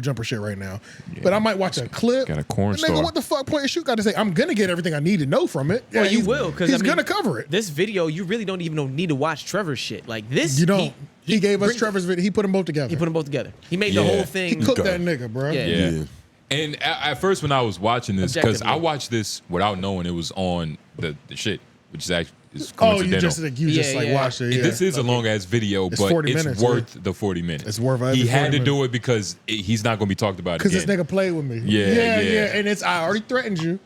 [SPEAKER 2] Jumper shit right now. But I might watch a clip.
[SPEAKER 4] Got a corn
[SPEAKER 2] Nigga,
[SPEAKER 4] star.
[SPEAKER 2] what the fuck Point and Shoot got to say? I'm going to get everything I need to know from it.
[SPEAKER 7] Well, you will, because
[SPEAKER 2] he's going to cover it.
[SPEAKER 7] This video, you really don't even need to watch Trevor's shit. Like this,
[SPEAKER 2] you don't. He gave us Trevor's video. He put them both together.
[SPEAKER 7] He made the whole thing.
[SPEAKER 2] He cooked that nigga, bro.
[SPEAKER 4] Yeah. And at first, when I was watching this, because I watched this without knowing it was on the shit, which is actually coincidental.
[SPEAKER 2] You just watched it. Yeah.
[SPEAKER 4] This is a long ass video,
[SPEAKER 2] It's
[SPEAKER 4] but
[SPEAKER 2] 40
[SPEAKER 4] it's
[SPEAKER 2] minutes,
[SPEAKER 4] worth the 40 minutes.
[SPEAKER 2] It's worth it.
[SPEAKER 4] He had to
[SPEAKER 2] 40
[SPEAKER 4] do it because he's not going to be talked about
[SPEAKER 2] because
[SPEAKER 4] again.
[SPEAKER 2] this nigga played with me.
[SPEAKER 4] Yeah.
[SPEAKER 2] And I already threatened you,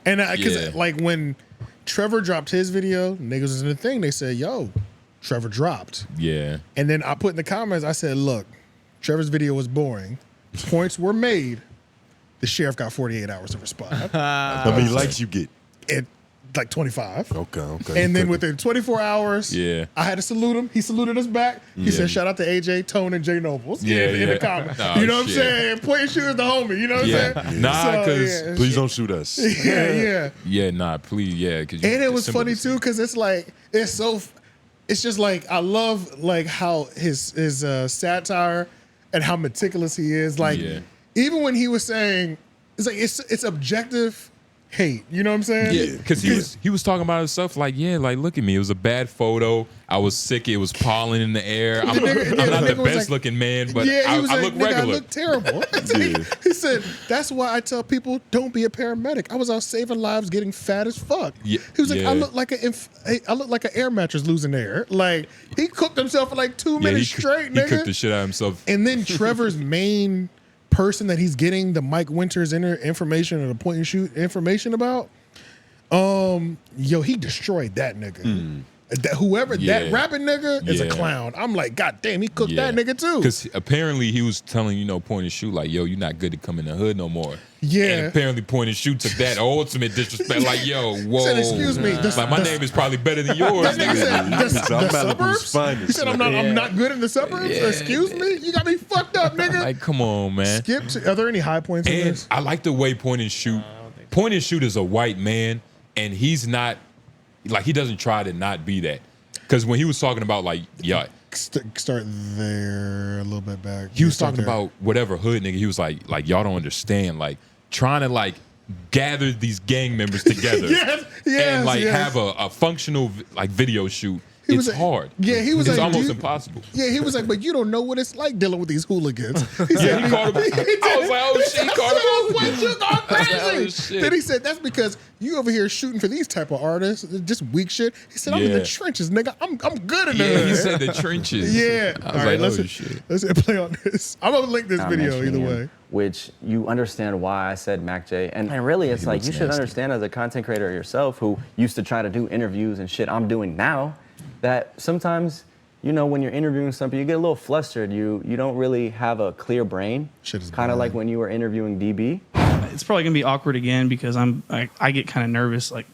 [SPEAKER 2] and because like when Trevor dropped his video, niggas was in the thing. They said, "Yo, Trevor dropped."
[SPEAKER 4] Yeah.
[SPEAKER 2] And then I put in the comments, I said, "Look, Trevor's video was boring. Points were made. The sheriff got 48 hours to respond."
[SPEAKER 1] How many likes you get?
[SPEAKER 2] Like 25.
[SPEAKER 1] Okay.
[SPEAKER 2] And then within 24 hours,
[SPEAKER 4] I
[SPEAKER 2] had to salute him. He saluted us back. He said, "Shout out to AJ, Tone, and Jay Nobles." In the comments.
[SPEAKER 4] Oh,
[SPEAKER 2] you know what I'm saying? Point and Shoot is the homie. You know what I'm saying?
[SPEAKER 4] Nah, because
[SPEAKER 1] please don't shoot us.
[SPEAKER 4] Yeah, nah, please, Cause
[SPEAKER 2] and it was funny too, because it's like it's just like I love like how his satire and how meticulous he is. Like even when he was saying it's like it's objective hate. You know what I'm saying?
[SPEAKER 4] Yeah, because he was talking about himself like, like look at me, it was a bad photo. I was sick. It was pollen in the air. I'm not the best looking man, but I look regular.
[SPEAKER 2] I look terrible. He said, "That's why I tell people don't be a paramedic. I was out saving lives, getting fat as fuck."
[SPEAKER 4] Yeah,
[SPEAKER 2] he was like, "I look like an air mattress losing air." Like he cooked himself for like 2 minutes straight. Nigga.
[SPEAKER 4] He cooked the shit out of himself.
[SPEAKER 2] And then Trevor's main person that he's getting the Mike Winters information or the Point and Shoot information about, he destroyed that nigga. Whoever that rapping nigga is a clown. I'm like, God damn, he cooked that nigga too.
[SPEAKER 4] Because apparently he was telling Point and Shoot like, yo, you're not good to come in the hood no more.
[SPEAKER 2] Yeah.
[SPEAKER 4] And apparently Point and Shoot took that ultimate disrespect. Like, yo, whoa.
[SPEAKER 2] Said, excuse me.
[SPEAKER 4] Like my name is probably better than yours.
[SPEAKER 2] That nigga said, the suburbs? He said, I'm not good in the suburbs? Excuse me? You got me fucked up, nigga.
[SPEAKER 4] Like, come on, man.
[SPEAKER 2] Are there any high points in this?
[SPEAKER 4] I like the way Point and Shoot is a white man, and he's not, like, he doesn't try to not be that. Because when he was talking about, like,
[SPEAKER 2] start there a little bit back.
[SPEAKER 4] He was talking about whatever hood nigga. He was like y'all don't understand. Like trying to like gather these gang members together and like have a functional like video shoot It's hard.
[SPEAKER 2] Yeah, he was
[SPEAKER 4] it's
[SPEAKER 2] like,
[SPEAKER 4] almost impossible.
[SPEAKER 2] Yeah, he was like, but you don't know what it's like dealing with these hooligans.
[SPEAKER 4] He called him. I was like, oh shit, he called him.
[SPEAKER 2] What you gone crazy?
[SPEAKER 4] Oh, shit.
[SPEAKER 2] Then he said, that's because you over here shooting for these type of artists, just weak shit. He said, I'm in the trenches, nigga. I'm good in there.
[SPEAKER 4] Yeah, he said the trenches.
[SPEAKER 2] Yeah.
[SPEAKER 4] I was like,
[SPEAKER 2] let's play on this. I'm gonna link this video either way.
[SPEAKER 14] Which you understand why I said Mac J. And really, it's like you should understand as a content creator yourself who used to try to do interviews and shit I'm doing now, that sometimes, you know, when you're interviewing something, you get a little flustered. You don't really have a clear brain. Kind of like when you were interviewing DB.
[SPEAKER 16] It's probably gonna be awkward again because I get kind of nervous, like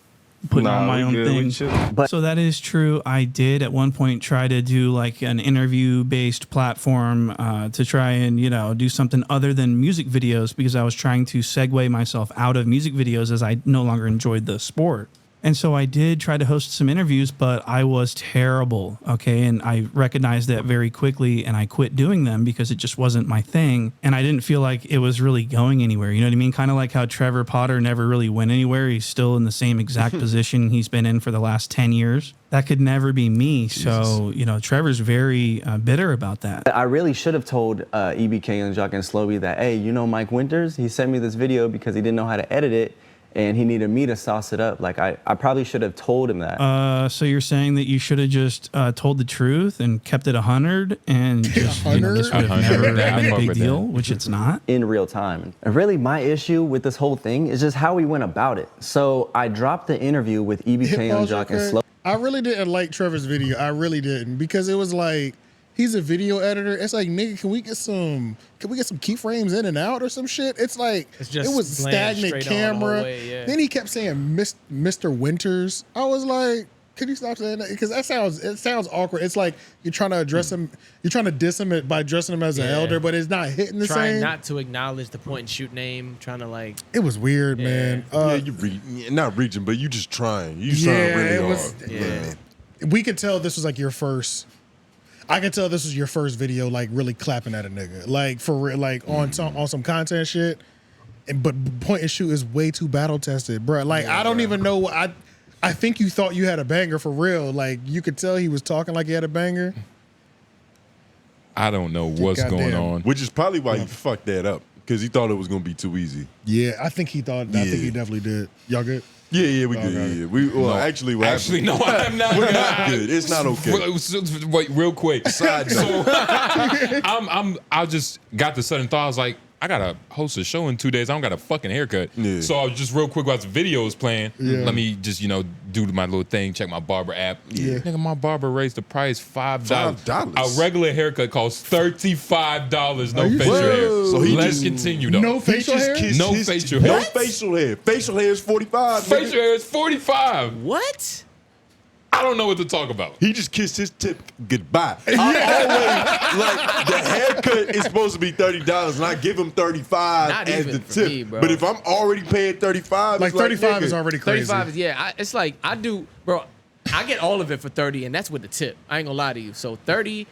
[SPEAKER 16] putting on my own thing. So that is true. I did at one point try to do like an interview-based platform to try and, you know, do something other than music videos because I was trying to segue myself out of music videos as I no longer enjoyed the sport. And so I did try to host some interviews, but I was terrible, okay? And I recognized that very quickly, and I quit doing them because it just wasn't my thing. And I didn't feel like it was really going anywhere, you know what I mean? Kind of like how Trevor Potter never really went anywhere. He's still in the same exact position he's been in for the last 10 years. That could never be me. Jesus. So, you know, Trevor's very bitter about that.
[SPEAKER 14] I really should have told EBK and 𝙿𝙾𝚃 that, hey, you know Mike Winters? He sent me this video because he didn't know how to edit it. And he needed me to sauce it up. Like, I probably should have told him that.
[SPEAKER 16] So you're saying that you should have just told the truth and kept it 100 and just, you know, this would have never been a big deal, which it's not?
[SPEAKER 14] In real time. And really, my issue with this whole thing is just how we went about it. So I dropped the interview with EBK and 𝙿𝙾𝚃.
[SPEAKER 2] I really didn't like Trevor's video. I really didn't, because it was like, he's a video editor. It's like, nigga, can we get some keyframes in and out or some shit? It's like, it was stagnant camera. Then he kept saying Mr. Winters. I was like, could you stop saying that? Because it sounds awkward. It's like you're trying to address him, you're trying to diss him by addressing him as an elder, but it's not hitting the same.
[SPEAKER 7] Trying not to acknowledge the point and shoot name, trying to like.
[SPEAKER 2] It was weird, man.
[SPEAKER 1] You not reaching, but you just trying. You trying really hard.
[SPEAKER 2] Yeah. We could tell this was like your first. I can tell this was your first video, like really clapping at a nigga, like for real, like on some content shit. But point and shoot is way too battle tested, bro. Like I don't even know. I think you thought you had a banger for real. Like you could tell he was talking like he had a banger.
[SPEAKER 4] I don't know what's going on,
[SPEAKER 1] which is probably why he fucked that up, because he thought it was gonna be too easy.
[SPEAKER 2] Yeah, I think he thought. I think he definitely did. Y'all good?
[SPEAKER 1] Yeah, we good. Yeah. Actually,
[SPEAKER 4] no, I'm not.
[SPEAKER 1] We're not good. It's not okay.
[SPEAKER 4] Wait, real quick.
[SPEAKER 1] Side
[SPEAKER 4] note. I just got the sudden thought. I was like, I gotta host a show in 2 days. I don't got a fucking haircut. Yeah. So I was just real quick while the video was playing. Yeah. Let me just, you know, do my little thing, check my barber app.
[SPEAKER 2] Yeah.
[SPEAKER 4] Nigga, my barber raised the price $5. A regular haircut costs $35. No facial hair. So let's continue though.
[SPEAKER 2] No facial hair?
[SPEAKER 4] No facial hair.
[SPEAKER 1] No facial hair. Facial hair is $45.
[SPEAKER 4] Facial hair is $45.
[SPEAKER 7] What?
[SPEAKER 4] I don't know what to talk about.
[SPEAKER 1] He just kissed his tip goodbye. I always, like, the haircut is supposed to be $30, and I give him $35 as the tip.
[SPEAKER 7] Me, bro.
[SPEAKER 1] But if I'm already paying $35,
[SPEAKER 2] like 35 is already crazy.
[SPEAKER 7] 35 is, it's like I do, bro. I get all of it for 30, and that's with the tip. I ain't gonna lie to you. So 30.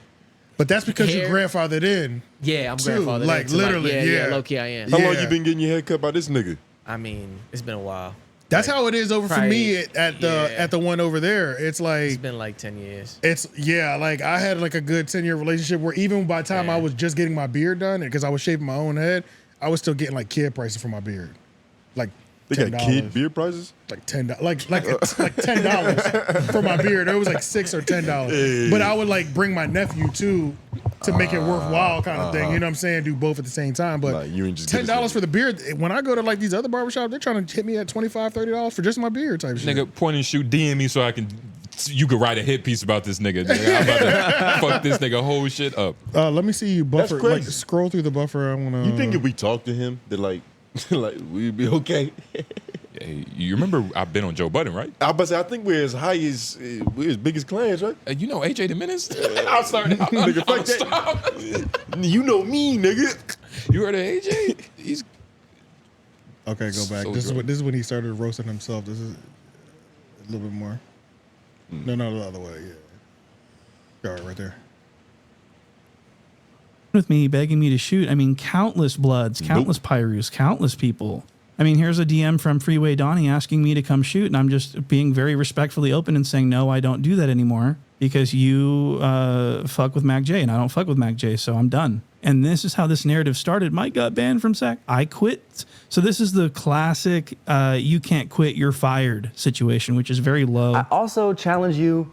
[SPEAKER 2] But that's because you're grandfathered in.
[SPEAKER 7] Yeah, I'm grandfathered in.
[SPEAKER 2] Like literally,
[SPEAKER 7] yeah, low key I am.
[SPEAKER 1] How long you been getting your hair cut by this nigga?
[SPEAKER 7] I mean, it's been a while.
[SPEAKER 2] That's how it is over for me at the one over there. It's like
[SPEAKER 7] it's been like 10 years.
[SPEAKER 2] It's like I had like a good 10-year relationship where even by the time I was just getting my beard done, because I was shaving my own head, I was still getting like kid prices for my beard, like
[SPEAKER 1] they got kid beard prices,
[SPEAKER 2] like $10, like $10 for my beard. It was like $6 or $10,
[SPEAKER 1] hey.
[SPEAKER 2] But I would like bring my nephew too to make it worthwhile, kind of thing. You know what I'm saying? Do both at the same time. But like, $10 for the beard. When I go to like these other barbershops, they're trying to hit me at $25, $30 for just my beard type shit.
[SPEAKER 4] Nigga, point and shoot, DM me so you could write a hit piece about this nigga. I'm about to fuck this nigga whole shit up.
[SPEAKER 2] Let me see you buffer. Like scroll through the buffer. I wanna.
[SPEAKER 1] You think if we talk to him, that like we'd be okay?
[SPEAKER 4] Hey, you remember I've been on Joe Budden, right?
[SPEAKER 1] I was about to say, I think we're as high as we're as big as clans, right?
[SPEAKER 4] You know AJ the Menace? I'll start.
[SPEAKER 1] Nigga, fuck that. You know me, nigga.
[SPEAKER 4] You heard of AJ? He's
[SPEAKER 2] okay. Go back. This is when he started roasting himself. This is a little bit more. No, the other way. Yeah. All right there.
[SPEAKER 16] With me begging me to shoot. I mean, countless bloods, countless Pyrus, countless people. I mean, here's a DM from Freeway Donnie asking me to come shoot, and I'm just being very respectfully open and saying, no, I don't do that anymore. because you fuck with Mac J and I don't fuck with Mac J, so I'm done. And this is how this narrative started. Mike got banned from SAC. I quit. So this is the classic you can't quit, you're fired situation, which is very low.
[SPEAKER 14] I also challenge you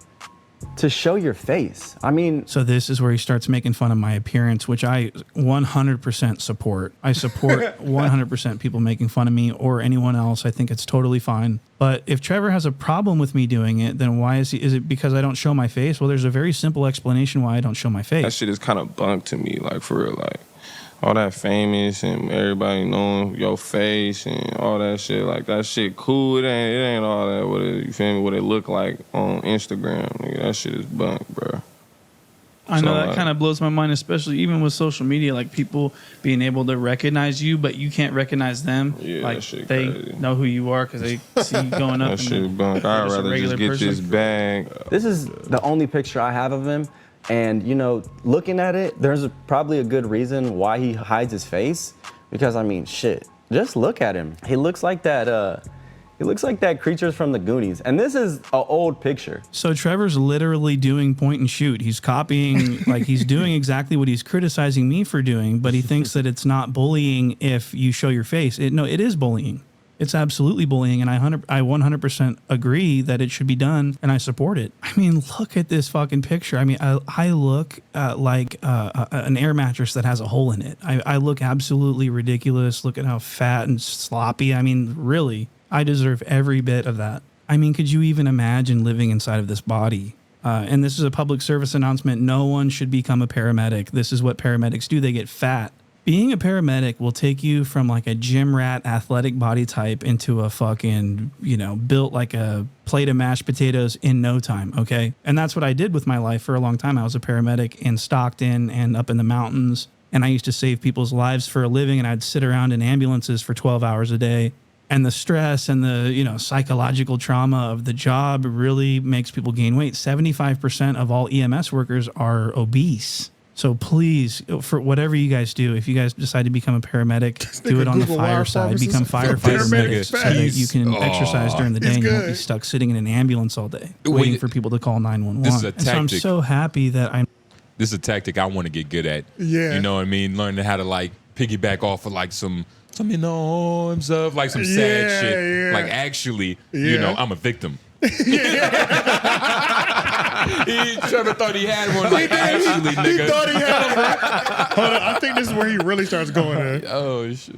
[SPEAKER 14] to show your face. I mean,
[SPEAKER 16] so this is where he starts making fun of my appearance, which I 100% support. I support 100% people making fun of me or anyone else. I think it's totally fine. But if Trevor has a problem with me doing it, then why is he? Is it because I don't show my face? Well, there's a very simple explanation why I don't show my face.
[SPEAKER 18] That shit is kind of bunk to me, like for real, like all that famous and everybody knowing your face and all that shit, like that shit cool. It ain't all that what it, you feel me, what it look like on Instagram. Nigga, that shit is bunk, bro.
[SPEAKER 16] I know
[SPEAKER 18] So,
[SPEAKER 16] that
[SPEAKER 18] like,
[SPEAKER 16] kind of blows my mind, especially even with social media, like people being able to recognize you, but you can't recognize them.
[SPEAKER 18] Yeah,
[SPEAKER 16] like
[SPEAKER 18] that shit
[SPEAKER 16] they
[SPEAKER 18] crazy.
[SPEAKER 16] know who you are because they see you going up.
[SPEAKER 18] That shit bunk. I'd rather just get this bag.
[SPEAKER 14] This is the only picture I have of him. And, you know, looking at it, there's probably a good reason why he hides his face. Because, I mean, shit, just look at him. He looks like that, creature from the Goonies. And this is an old picture.
[SPEAKER 16] So Trevor's literally doing point and shoot. He's copying, like he's doing exactly what he's criticizing me for doing, but he thinks that it's not bullying if you show your face. No, it is bullying. It's absolutely bullying, and I 100% agree that it should be done, and I support it. I mean, look at this fucking picture. I mean, I look like an air mattress that has a hole in it. I look absolutely ridiculous. Look at how fat and sloppy. I mean, really, I deserve every bit of that. I mean, could you even imagine living inside of this body? And this is a public service announcement. No one should become a paramedic. This is what paramedics do. They get fat. Being a paramedic will take you from like a gym rat athletic body type into a fucking, you know, built like a plate of mashed potatoes in no time, okay? And that's what I did with my life for a long time. I was a paramedic in Stockton and up in the mountains, and I used to save people's lives for a living, and I'd sit around in ambulances for 12 hours a day. And the stress and the, you know, psychological trauma of the job really makes people gain weight. 75% of all EMS workers are obese. So please, for whatever you guys do, if you guys decide to become a paramedic, do it on the fire side. Become firefighter medics so that you can exercise during the day and you won't be stuck sitting in an ambulance all day waiting for people to call 911.
[SPEAKER 4] This is a
[SPEAKER 16] And so I'm
[SPEAKER 4] tactic.
[SPEAKER 16] so happy that I'm.
[SPEAKER 4] This is a tactic I want to get good at.
[SPEAKER 2] Yeah.
[SPEAKER 4] You know what I mean? Learning how to like piggyback off of like some in the arms of like some sad
[SPEAKER 2] Yeah,
[SPEAKER 4] shit.
[SPEAKER 2] yeah.
[SPEAKER 4] Like actually,
[SPEAKER 2] Yeah.
[SPEAKER 4] you know, I'm a victim. Trevor thought he had one. Like actually, nigga.
[SPEAKER 2] He thought he had one. Hold on, I think this is where he really starts going in.
[SPEAKER 4] Oh shit.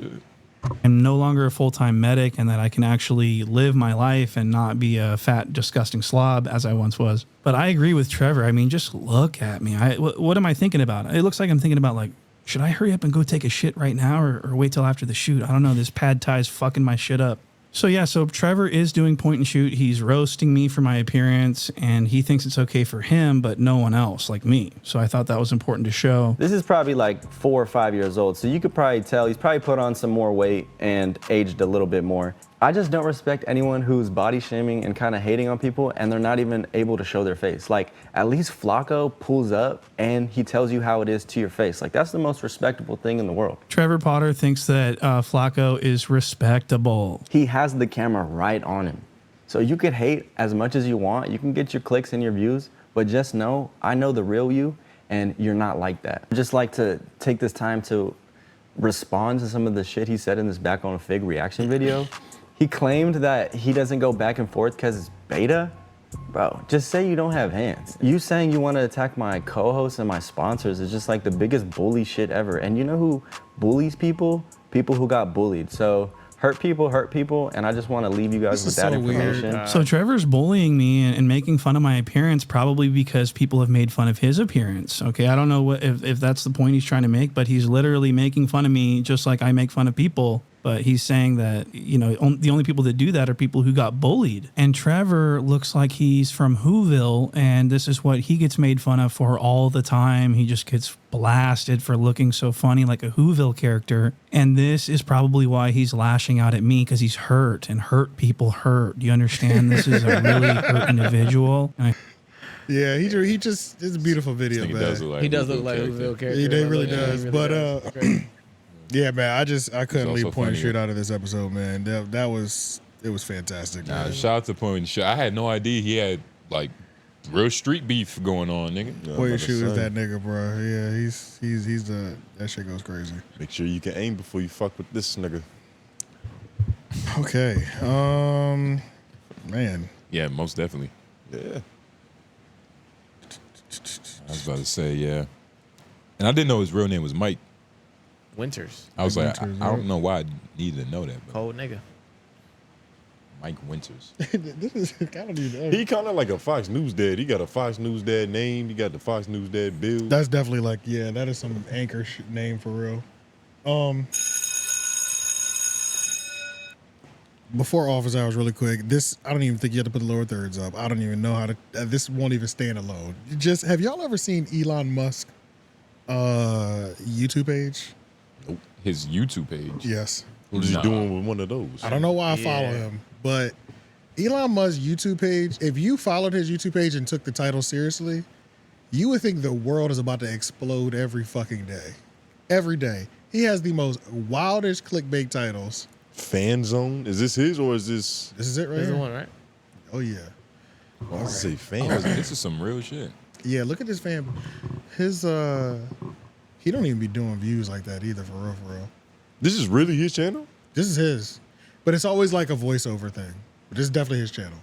[SPEAKER 16] I'm no longer a full-time medic and that I can actually live my life and not be a fat, disgusting slob as I once was. But I agree with Trevor. I mean, just look at me. What am I thinking about? It looks like I'm thinking about like, should I hurry up and go take a shit right now or wait till after the shoot? I don't know. This pad tie's fucking my shit up. So yeah, so Trevor is doing point and shoot. He's roasting me for my appearance, and he thinks it's okay for him, but no one else like me. So I thought that was important to show.
[SPEAKER 14] This is probably like 4 or 5 years old, so you could probably tell he's probably put on some more weight and aged a little bit more. I just don't respect anyone who's body shaming and kind of hating on people and they're not even able to show their face. Like, at least Flakko pulls up and he tells you how it is to your face. Like, that's the most respectable thing in the world.
[SPEAKER 16] Trevor Potter thinks that Flakko is respectable.
[SPEAKER 14] He has the camera right on him. So you could hate as much as you want. You can get your clicks and your views, but just know, I know the real you and you're not like that. I'd just like to take this time to respond to some of the shit he said in this Back on a Fig reaction video. He claimed that he doesn't go back and forth because it's beta. Bro, just say you don't have hands. You saying you want to attack my co-hosts and my sponsors is just like the biggest bully shit ever. And you know who bullies people? People who got bullied. So hurt people, and I just want to leave you guys with that information.
[SPEAKER 16] So Trevor's bullying me and making fun of my appearance probably because people have made fun of his appearance. Okay, I don't know if that's the point he's trying to make, but he's literally making fun of me just like I make fun of people. But he's saying that, you know, the only people that do that are people who got bullied. And Trevor looks like he's from Whoville, and this is what he gets made fun of for all the time. He just gets blasted for looking so funny like a Whoville character. And this is probably why he's lashing out at me, because he's hurt, and hurt people hurt. Do you understand? This is a really hurt individual. And
[SPEAKER 2] Yeah, he just, it's a beautiful video, man.
[SPEAKER 7] He does look like a Whoville character.
[SPEAKER 2] He really does. But yeah, man, I couldn't leave point and shoot out of this episode, man. It was fantastic.
[SPEAKER 4] Nah, shout out to point and shoot. I had no idea he had like Real street beef going on, nigga.
[SPEAKER 2] Boy, shoot is that nigga, bro. Yeah, he's the that shit goes crazy.
[SPEAKER 1] Make sure you can aim before you fuck with this nigga.
[SPEAKER 2] Okay. Man.
[SPEAKER 4] Yeah, most definitely.
[SPEAKER 1] Yeah.
[SPEAKER 4] I was about to say, yeah. And I didn't know his real name was Mike
[SPEAKER 7] Winters.
[SPEAKER 4] I was like,
[SPEAKER 2] Winters,
[SPEAKER 4] I don't know why I needed to know that. But
[SPEAKER 7] Cold nigga.
[SPEAKER 4] Mike Winters.
[SPEAKER 2] This is kind of
[SPEAKER 1] He kind of like a Fox News dad. He got a Fox News dad name. He got the Fox News dad build.
[SPEAKER 2] That's definitely like, yeah, that is some anchor name for real. Before office hours, really quick. This, I don't even think you have to put the lower thirds up. I don't even know how to. This won't even stand alone. Just have y'all ever seen Elon Musk YouTube page?
[SPEAKER 4] Nope. His YouTube page.
[SPEAKER 2] Yes.
[SPEAKER 1] What is he doing with one of those?
[SPEAKER 2] I don't know why I follow him, but Elon Musk's YouTube page, if you followed his YouTube page and took the title seriously, you would think the world is about to explode every fucking day. Every day. He has the most wildest clickbait titles.
[SPEAKER 1] Fan Zone? Is this his or is this?
[SPEAKER 2] This is it right
[SPEAKER 7] This is
[SPEAKER 2] here?
[SPEAKER 7] the one, right?
[SPEAKER 2] Oh, yeah.
[SPEAKER 1] I was say fan.
[SPEAKER 4] This is some real shit.
[SPEAKER 2] Yeah, look at this fan. His, he don't even be doing views like that either, for real, for real.
[SPEAKER 1] This is really his channel?
[SPEAKER 2] This is his. But it's always like a voiceover thing. But this is definitely his channel.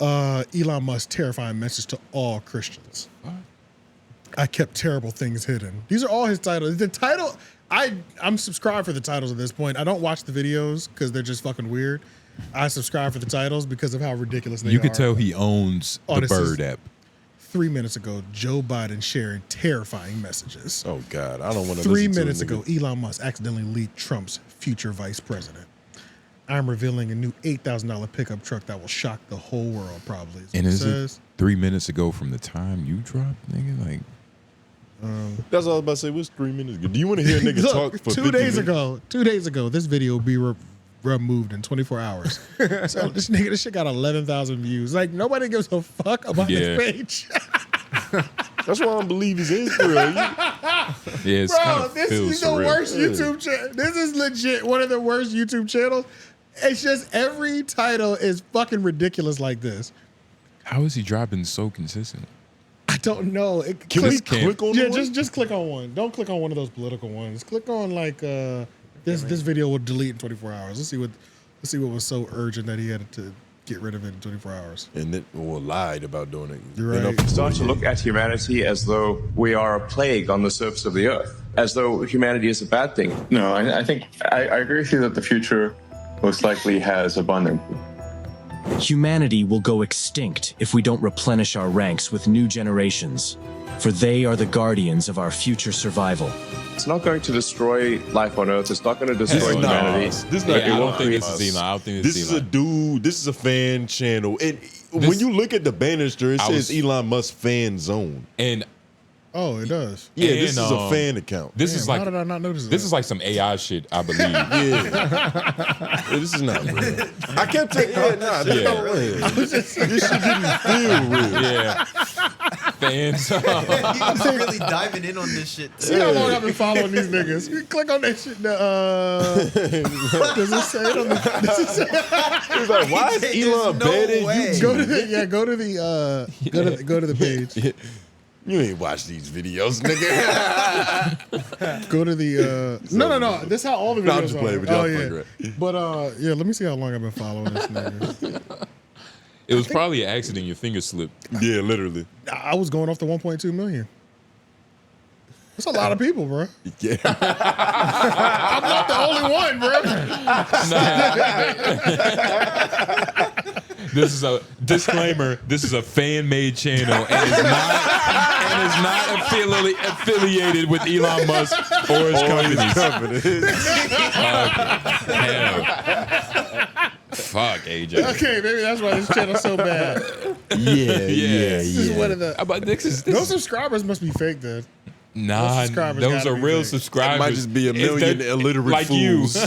[SPEAKER 2] Elon Musk terrifying message to all Christians.
[SPEAKER 4] What?
[SPEAKER 2] I kept terrible things hidden. These are all his titles. The title, I'm subscribed for the titles at this point. I don't watch the videos because they're just fucking weird. I subscribe for the titles because of how ridiculous they are.
[SPEAKER 4] You could tell he owns the
[SPEAKER 2] this is
[SPEAKER 4] Bird app.
[SPEAKER 2] 3 minutes ago, Joe Biden sharing terrifying messages.
[SPEAKER 1] Oh, God. I don't want to
[SPEAKER 2] 3 minutes ago, Elon Musk accidentally leaked Trump's future vice president. I'm revealing a new $8,000 pickup truck that will shock the whole world, probably.
[SPEAKER 4] And is it 3 minutes ago from the time you dropped, nigga? Like,
[SPEAKER 1] that's all I was about to say. What's 3 minutes ago? Do you want to hear a nigga
[SPEAKER 2] Look,
[SPEAKER 1] talk for
[SPEAKER 2] 2 days ago? 2 days ago, this video will be removed in 24 hours. So this shit got 11,000 views. Like, nobody gives a fuck about this page.
[SPEAKER 1] That's why I don't believe he's in for real.
[SPEAKER 4] Yeah, it's
[SPEAKER 2] Bro,
[SPEAKER 4] kind of
[SPEAKER 2] this
[SPEAKER 4] feels
[SPEAKER 2] is the
[SPEAKER 4] surreal.
[SPEAKER 2] worst YouTube channel. This is legit one of the worst YouTube channels. It's just every title is fucking ridiculous like this.
[SPEAKER 4] How is he dropping so consistent?
[SPEAKER 2] I don't know.
[SPEAKER 1] Can we click on
[SPEAKER 2] Yeah,
[SPEAKER 1] one?
[SPEAKER 2] just click on one. Don't click on one of those political ones. Click on like this video will delete in 24 hours. Let's see what was so urgent that he had to get rid of it in 24 hours.
[SPEAKER 1] And then lied about doing it.
[SPEAKER 2] You're right.
[SPEAKER 17] Start to look at humanity as though we are a plague on the surface of the earth, as though humanity is a bad thing.
[SPEAKER 19] No, I think I agree with you that the future most likely has abundance.
[SPEAKER 20] Humanity will go extinct if we don't replenish our ranks with new generations, for they are the guardians of our future survival.
[SPEAKER 17] It's not going to destroy life on Earth. It's not going to destroy humanity.
[SPEAKER 1] I don't think this is Elon. This is a dude. This is a fan channel. And when you look at the banister, it says Elon Musk Fan Zone.
[SPEAKER 4] And
[SPEAKER 2] oh, it does.
[SPEAKER 1] Yeah, this is a fan account.
[SPEAKER 4] This is
[SPEAKER 2] How
[SPEAKER 4] like
[SPEAKER 2] did I not notice
[SPEAKER 4] this
[SPEAKER 2] that?
[SPEAKER 4] is like some AI shit, I believe.
[SPEAKER 1] Yeah, this is not real. I kept taking this not real. This shit didn't feel real.
[SPEAKER 4] Yeah. Fans.
[SPEAKER 24] He's really diving in on this shit.
[SPEAKER 2] See how long I've been following these niggas. You click on that shit. Does it say it on the? Does it say?
[SPEAKER 1] He's like, why is Elon bad at YouTube?
[SPEAKER 2] Go to the page.
[SPEAKER 1] You ain't watch these videos, nigga.
[SPEAKER 2] Go to the no. This is how all the videos
[SPEAKER 1] No, I'm just playing
[SPEAKER 2] are.
[SPEAKER 1] with y'all.
[SPEAKER 2] Oh, yeah.
[SPEAKER 1] Flagrant.
[SPEAKER 2] But yeah, let me see how long I've been following this nigga.
[SPEAKER 4] It was probably an accident. Your finger slipped.
[SPEAKER 1] Yeah, literally.
[SPEAKER 2] I was going off the 1.2 million. That's a lot of people, bro.
[SPEAKER 1] Yeah.
[SPEAKER 2] I'm not the only one, bro.
[SPEAKER 4] This is a disclaimer. This is a fan-made channel and is not affiliated with Elon Musk or his companies. Fuck, AJ.
[SPEAKER 2] Okay, maybe that's why this channel's so bad.
[SPEAKER 1] Yeah.
[SPEAKER 2] This is one of the.
[SPEAKER 4] This
[SPEAKER 2] Those subscribers must be fake, then.
[SPEAKER 4] Nah,
[SPEAKER 2] subscribers
[SPEAKER 4] those
[SPEAKER 2] gotta
[SPEAKER 4] are
[SPEAKER 2] be
[SPEAKER 4] real
[SPEAKER 2] fake.
[SPEAKER 4] subscribers.
[SPEAKER 1] It might just be a million illiterate
[SPEAKER 4] like
[SPEAKER 1] fools.
[SPEAKER 4] you.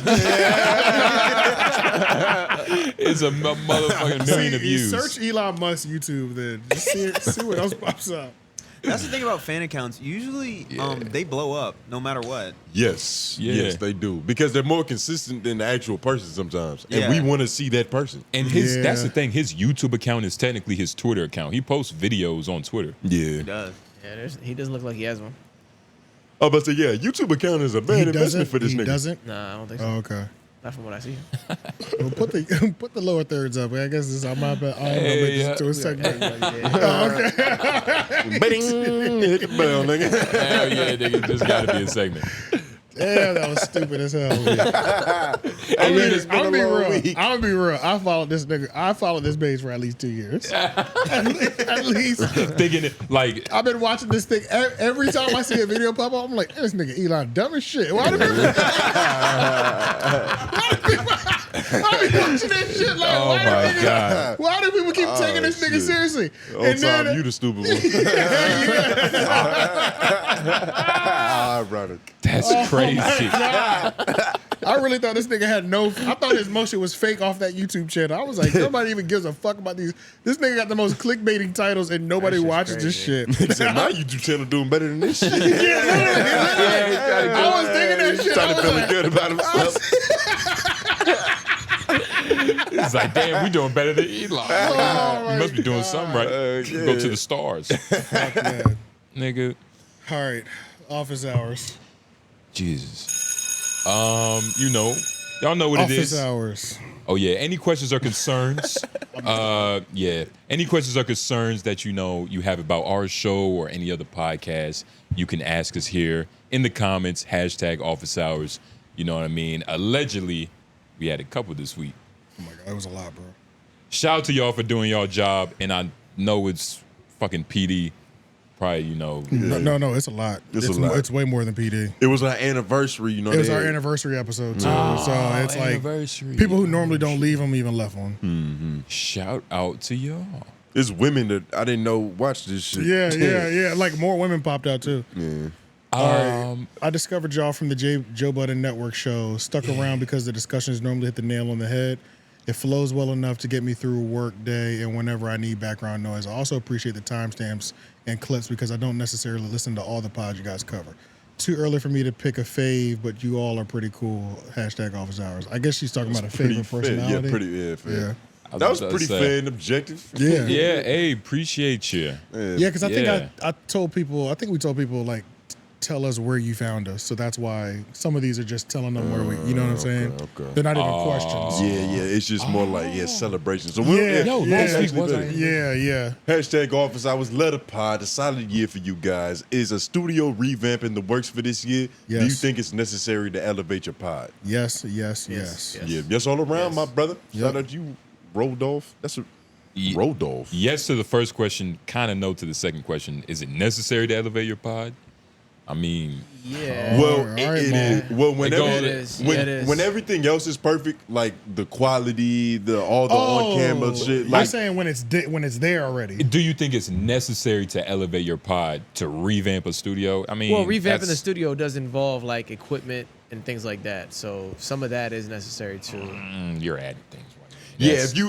[SPEAKER 4] It's a motherfucking million of
[SPEAKER 2] You
[SPEAKER 4] views.
[SPEAKER 2] search Elon Musk YouTube, then just see what else pops up.
[SPEAKER 3] That's the thing about fan accounts. Usually, they blow up no matter what.
[SPEAKER 1] Yes, yes, they do because they're more consistent than the actual person sometimes, and
[SPEAKER 3] Yeah.
[SPEAKER 1] we want to see that person.
[SPEAKER 4] And that's the thing. His YouTube account is technically his Twitter account. He posts videos on Twitter.
[SPEAKER 1] Yeah,
[SPEAKER 3] He does.
[SPEAKER 7] Yeah, he doesn't look like he has one.
[SPEAKER 1] Oh, but yeah, YouTube account is a bad investment for this nigga.
[SPEAKER 2] Doesn't?
[SPEAKER 7] Nah, I don't think so.
[SPEAKER 2] Oh, okay.
[SPEAKER 7] Not from what I see.
[SPEAKER 2] Well, put the lower thirds up. I guess this, I might make this into a segment. Oh, okay.
[SPEAKER 1] Hit the bell, nigga.
[SPEAKER 4] Hell yeah, nigga. This got to be a segment.
[SPEAKER 2] Yeah, that was stupid as hell.
[SPEAKER 1] It's been
[SPEAKER 2] I'll
[SPEAKER 1] a
[SPEAKER 2] be
[SPEAKER 1] long
[SPEAKER 2] real.
[SPEAKER 1] week.
[SPEAKER 2] I'll be real. I followed this nigga. I followed this page for at least 2 years. At least.
[SPEAKER 4] Thinking it, like,
[SPEAKER 2] I've been watching this thing every time I see a video pop up. I'm like, this nigga Elon dumb as shit. Why do people? I be watching that shit like,
[SPEAKER 4] Oh my God.
[SPEAKER 2] why do people keep taking this nigga seriously?
[SPEAKER 1] On time, you the stupid one. Ironic.
[SPEAKER 4] That's crazy.
[SPEAKER 2] I really thought this nigga had no. I thought his motion was fake off that YouTube channel. I was like, nobody even gives a fuck about these. This nigga got the most clickbaiting titles and nobody watches this shit.
[SPEAKER 1] He said, my YouTube channel doing better than this shit.
[SPEAKER 2] I was thinking that shit.
[SPEAKER 1] Trying to feel good about himself.
[SPEAKER 4] It's like, damn, we doing better than Elon. You must be doing something right. Go to the stars.
[SPEAKER 2] Fuck, man.
[SPEAKER 4] Nigga.
[SPEAKER 2] All right, office hours.
[SPEAKER 4] Jesus. You know, y'all know what it is.
[SPEAKER 2] Office hours.
[SPEAKER 4] Oh yeah. Any questions or concerns? Yeah. Any questions or concerns that you know you have about our show or any other podcast, you can ask us here in the comments. #office hours. You know what I mean? Allegedly, we had a couple this week.
[SPEAKER 2] Oh my God, that was a lot, bro.
[SPEAKER 4] Shout out to y'all for doing y'all job, and I know it's fucking PD. Probably, you know.
[SPEAKER 2] No, it's a lot.
[SPEAKER 1] It's a lot.
[SPEAKER 2] It's way more than PD.
[SPEAKER 1] It was our anniversary, you know.
[SPEAKER 2] It was our anniversary episode too, so it's
[SPEAKER 4] anniversary.
[SPEAKER 2] like people who normally don't leave them even left one.
[SPEAKER 1] Mm-hmm.
[SPEAKER 4] Shout out to y'all.
[SPEAKER 1] It's women that I didn't know watch this shit.
[SPEAKER 2] Yeah. Like more women popped out too.
[SPEAKER 1] Yeah.
[SPEAKER 2] All right. I discovered y'all from the Joe Budden Network show. Stuck around because the discussions normally hit the nail on the head. It flows well enough to get me through a work day and whenever I need background noise. I also appreciate the timestamps and clips because I don't necessarily listen to all the pods you guys cover. Too early for me to pick a fave, but you all are pretty cool. #office hours. I guess she's talking about a favorite personality.
[SPEAKER 1] Fair. That was pretty fair and objective.
[SPEAKER 2] Yeah.
[SPEAKER 4] Yeah, hey, appreciate you.
[SPEAKER 2] Yeah, because I think I told people, I think we told people, like, tell us where you found us. So that's why some of these are just telling them where we, you know what I'm saying?
[SPEAKER 1] Okay.
[SPEAKER 2] They're not even questions.
[SPEAKER 1] Yeah. It's just more like, celebrations. So
[SPEAKER 2] last week wasn't. Yeah.
[SPEAKER 1] #office hours letter pod. A solid year for you guys. Is a studio revamp in the works for this year?
[SPEAKER 2] Yes.
[SPEAKER 1] Do you think it's necessary to elevate your pod?
[SPEAKER 2] Yes.
[SPEAKER 1] Yeah. Yes all around, my brother. Shout out to you, Rodolph. That's a Rodolph.
[SPEAKER 4] Yes to the first question, kind of no to the second question. Is it necessary to elevate your pod? I mean,
[SPEAKER 1] well, it is. Well,
[SPEAKER 7] it is.
[SPEAKER 1] When everything else is perfect, like the quality, all the on-camera shit.
[SPEAKER 2] You're saying when it's there already.
[SPEAKER 4] Do you think it's necessary to elevate your pod to revamp a studio? I mean,
[SPEAKER 7] well, revamping the studio does involve like equipment and things like that. So some of that is necessary too.
[SPEAKER 4] You're adding things.
[SPEAKER 1] Yeah, if you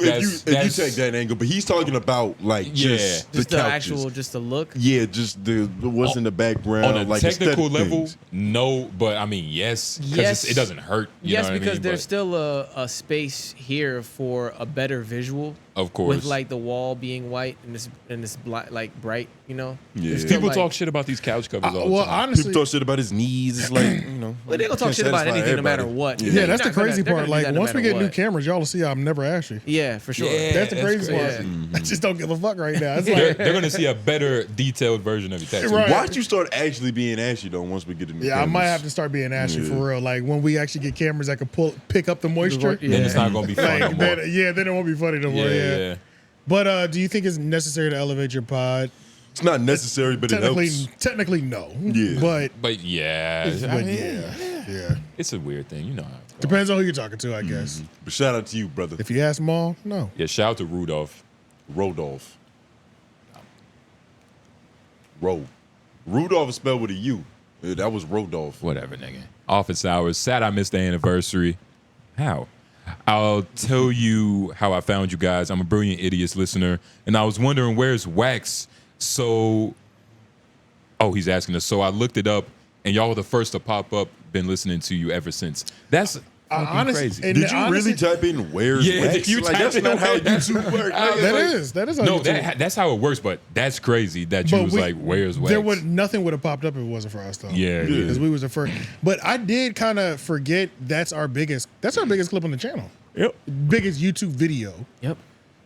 [SPEAKER 1] take that angle, but he's talking about like just the
[SPEAKER 7] actual, just the look.
[SPEAKER 1] Yeah, just the what's in the background.
[SPEAKER 4] On a
[SPEAKER 1] like
[SPEAKER 4] technical level,
[SPEAKER 1] things.
[SPEAKER 4] No, but I mean, yes, because it doesn't hurt. You know what
[SPEAKER 7] because
[SPEAKER 4] I mean?
[SPEAKER 7] there's still a space here for a better visual.
[SPEAKER 4] Of course,
[SPEAKER 7] with like the wall being white and this like bright, you know.
[SPEAKER 1] Yeah,
[SPEAKER 4] people talk shit about these couch covers all the time.
[SPEAKER 2] Honestly,
[SPEAKER 1] people talk shit about his knees. It's like
[SPEAKER 7] well, they gonna talk shit about anything no matter what.
[SPEAKER 2] Yeah, that's the crazy part. Like once we get new cameras, y'all will see I'm never ashy.
[SPEAKER 7] Yeah, for sure.
[SPEAKER 2] Yeah, that's the crazy part. I just don't give a fuck right now. It's
[SPEAKER 4] they're
[SPEAKER 2] like
[SPEAKER 4] gonna see a better detailed version of your tattoo.
[SPEAKER 2] Right.
[SPEAKER 1] Watch you start actually being ashy though. Once we get the new cameras.
[SPEAKER 2] I might have to start being ashy for real. Like when we actually get cameras that can pick up the moisture.
[SPEAKER 4] Then it's not gonna be fun no more.
[SPEAKER 2] Then it won't be funny no more. Yeah. But do you think it's necessary to elevate your pod?
[SPEAKER 1] It's not necessary, but it helps.
[SPEAKER 2] Technically, no.
[SPEAKER 1] Yeah.
[SPEAKER 4] But yeah.
[SPEAKER 2] Yeah.
[SPEAKER 4] It's a weird thing, you know.
[SPEAKER 2] Depends on who you're talking to, I guess.
[SPEAKER 1] But shout out to you, brother.
[SPEAKER 2] If you ask Maul, no.
[SPEAKER 4] Yeah, shout out to Rodolph.
[SPEAKER 1] Rudolph is spelled with a U. Yeah, that was Rodolph.
[SPEAKER 4] Whatever, nigga. Office hours. Sad I missed the anniversary. How? I'll tell you how I found you guys. I'm a Brilliant Idiots listener, and I was wondering where's Wax. So Oh, he's asking us. So I looked it up, and y'all were the first to pop up. Been listening to you ever since. That's crazy.
[SPEAKER 1] Did you really type in where's wax?
[SPEAKER 4] You
[SPEAKER 1] like, that's not how YouTube works.
[SPEAKER 2] That is how
[SPEAKER 4] no,
[SPEAKER 2] YouTube
[SPEAKER 4] that's how it works. But that's crazy that you was like, where's wax?
[SPEAKER 2] Nothing would have popped up if it wasn't for us though.
[SPEAKER 4] Yeah,
[SPEAKER 2] because we was the first. But I did kind of forget that's our biggest clip on the channel.
[SPEAKER 1] Yep,
[SPEAKER 2] biggest YouTube video.
[SPEAKER 7] Yep.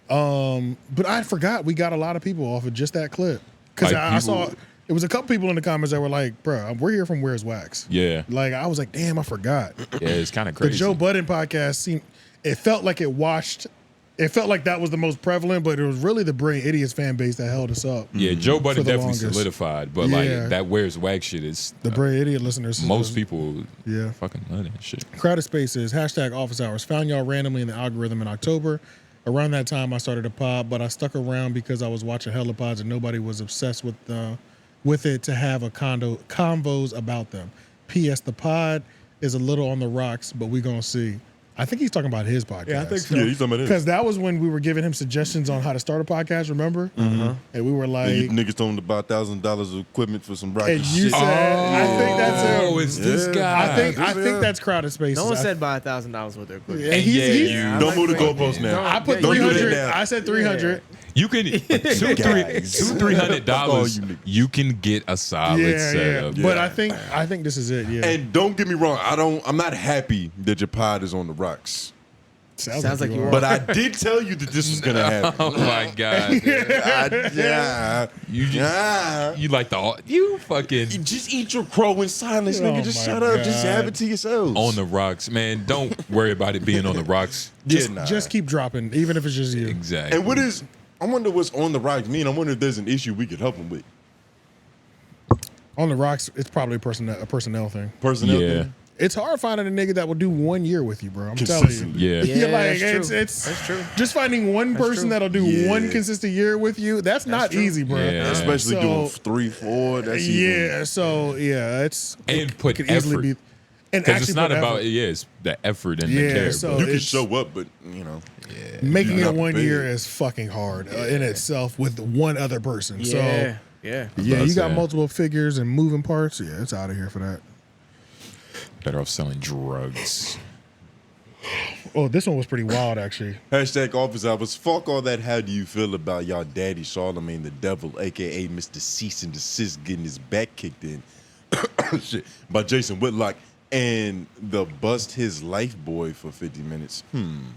[SPEAKER 2] But I forgot we got a lot of people off of just that clip because
[SPEAKER 4] Like,
[SPEAKER 2] I saw. It was a couple people in the comments that were like, bro, we're here from Where's Wax.
[SPEAKER 4] Yeah.
[SPEAKER 2] Like, I was like, damn, I forgot.
[SPEAKER 4] Yeah, it's kind of crazy.
[SPEAKER 2] The Joe Budden podcast it felt like it felt like that was the most prevalent, but it was really the Brilliant Idiots fan base that held us up.
[SPEAKER 4] Yeah, Joe Budden definitely
[SPEAKER 2] longest.
[SPEAKER 4] solidified, but like that Where's Wax shit is
[SPEAKER 2] the Brilliant Idiot listeners.
[SPEAKER 4] Most people
[SPEAKER 2] fucking
[SPEAKER 4] love that shit.
[SPEAKER 2] Crowded Spaces, #office hours. Found y'all randomly in the algorithm in October. Around that time, I started a pod, but I stuck around because I was watching hella pods and nobody was obsessed with it to have a convos about them. P.S. The pod is a little on the rocks, but we gonna see. I think he's talking about his podcast.
[SPEAKER 1] Yeah, I think so. Yeah, he's talking about his.
[SPEAKER 2] Because that was when we were giving him suggestions on how to start a podcast, remember?
[SPEAKER 1] Mm-hmm.
[SPEAKER 2] And we were like...
[SPEAKER 1] And you niggas told him to buy $1,000 of equipment for some rocket
[SPEAKER 2] and you
[SPEAKER 1] shit.
[SPEAKER 2] said, I think that's him.
[SPEAKER 4] Oh, it's this guy.
[SPEAKER 2] I think that's Crowded Spaces.
[SPEAKER 7] No one said buy $1,000 worth of equipment.
[SPEAKER 2] Yeah,
[SPEAKER 1] don't move the goalposts now.
[SPEAKER 2] I put
[SPEAKER 1] Don't do that
[SPEAKER 2] 300.
[SPEAKER 1] now.
[SPEAKER 2] I said 300.
[SPEAKER 4] You can $200-$300. You can get a solid setup.
[SPEAKER 2] But I think this is it. Yeah.
[SPEAKER 1] And don't get me wrong, I'm not happy that your pod is on the rocks.
[SPEAKER 2] Sounds like you are.
[SPEAKER 1] But I did tell you that this was gonna happen.
[SPEAKER 4] Oh my god! You like you fucking
[SPEAKER 1] just eat your crow in silence, nigga. Just shut up. Just have it to yourselves.
[SPEAKER 4] On the rocks, man. Don't worry about it being on the rocks.
[SPEAKER 2] Just keep dropping, even if it's just you.
[SPEAKER 4] Exactly.
[SPEAKER 1] And I wonder what's on the rocks mean. I wonder if there's an issue we could help them with.
[SPEAKER 2] On the rocks, it's probably a personnel thing.
[SPEAKER 1] Personnel thing.
[SPEAKER 2] It's hard finding a nigga that will do 1 year with you, bro. I'm telling you.
[SPEAKER 4] Yeah.
[SPEAKER 2] Like
[SPEAKER 7] that's true.
[SPEAKER 2] Just finding one person that'll do one consistent year with you. That's not easy, bro.
[SPEAKER 4] Yeah.
[SPEAKER 1] Especially doing 3, 4. That's even.
[SPEAKER 2] So it's
[SPEAKER 4] and put
[SPEAKER 2] could
[SPEAKER 4] effort.
[SPEAKER 2] easily be.
[SPEAKER 4] Because it's not about it's the effort and the care.
[SPEAKER 2] So
[SPEAKER 1] you can show up, but
[SPEAKER 2] making it 1 year is fucking hard in itself with one other person.
[SPEAKER 7] Yeah.
[SPEAKER 2] You got multiple figures and moving parts. Yeah, it's out of here for that.
[SPEAKER 4] Better off selling drugs.
[SPEAKER 2] Oh, this one was pretty wild, actually.
[SPEAKER 1] #office hours. Fuck all that. How do you feel about y'all daddy Charlamagne the Devil, aka Mr. Cease and Desist, getting his back kicked in shit, by Jason Whitlock and the Bust His Life boy for 50 minutes?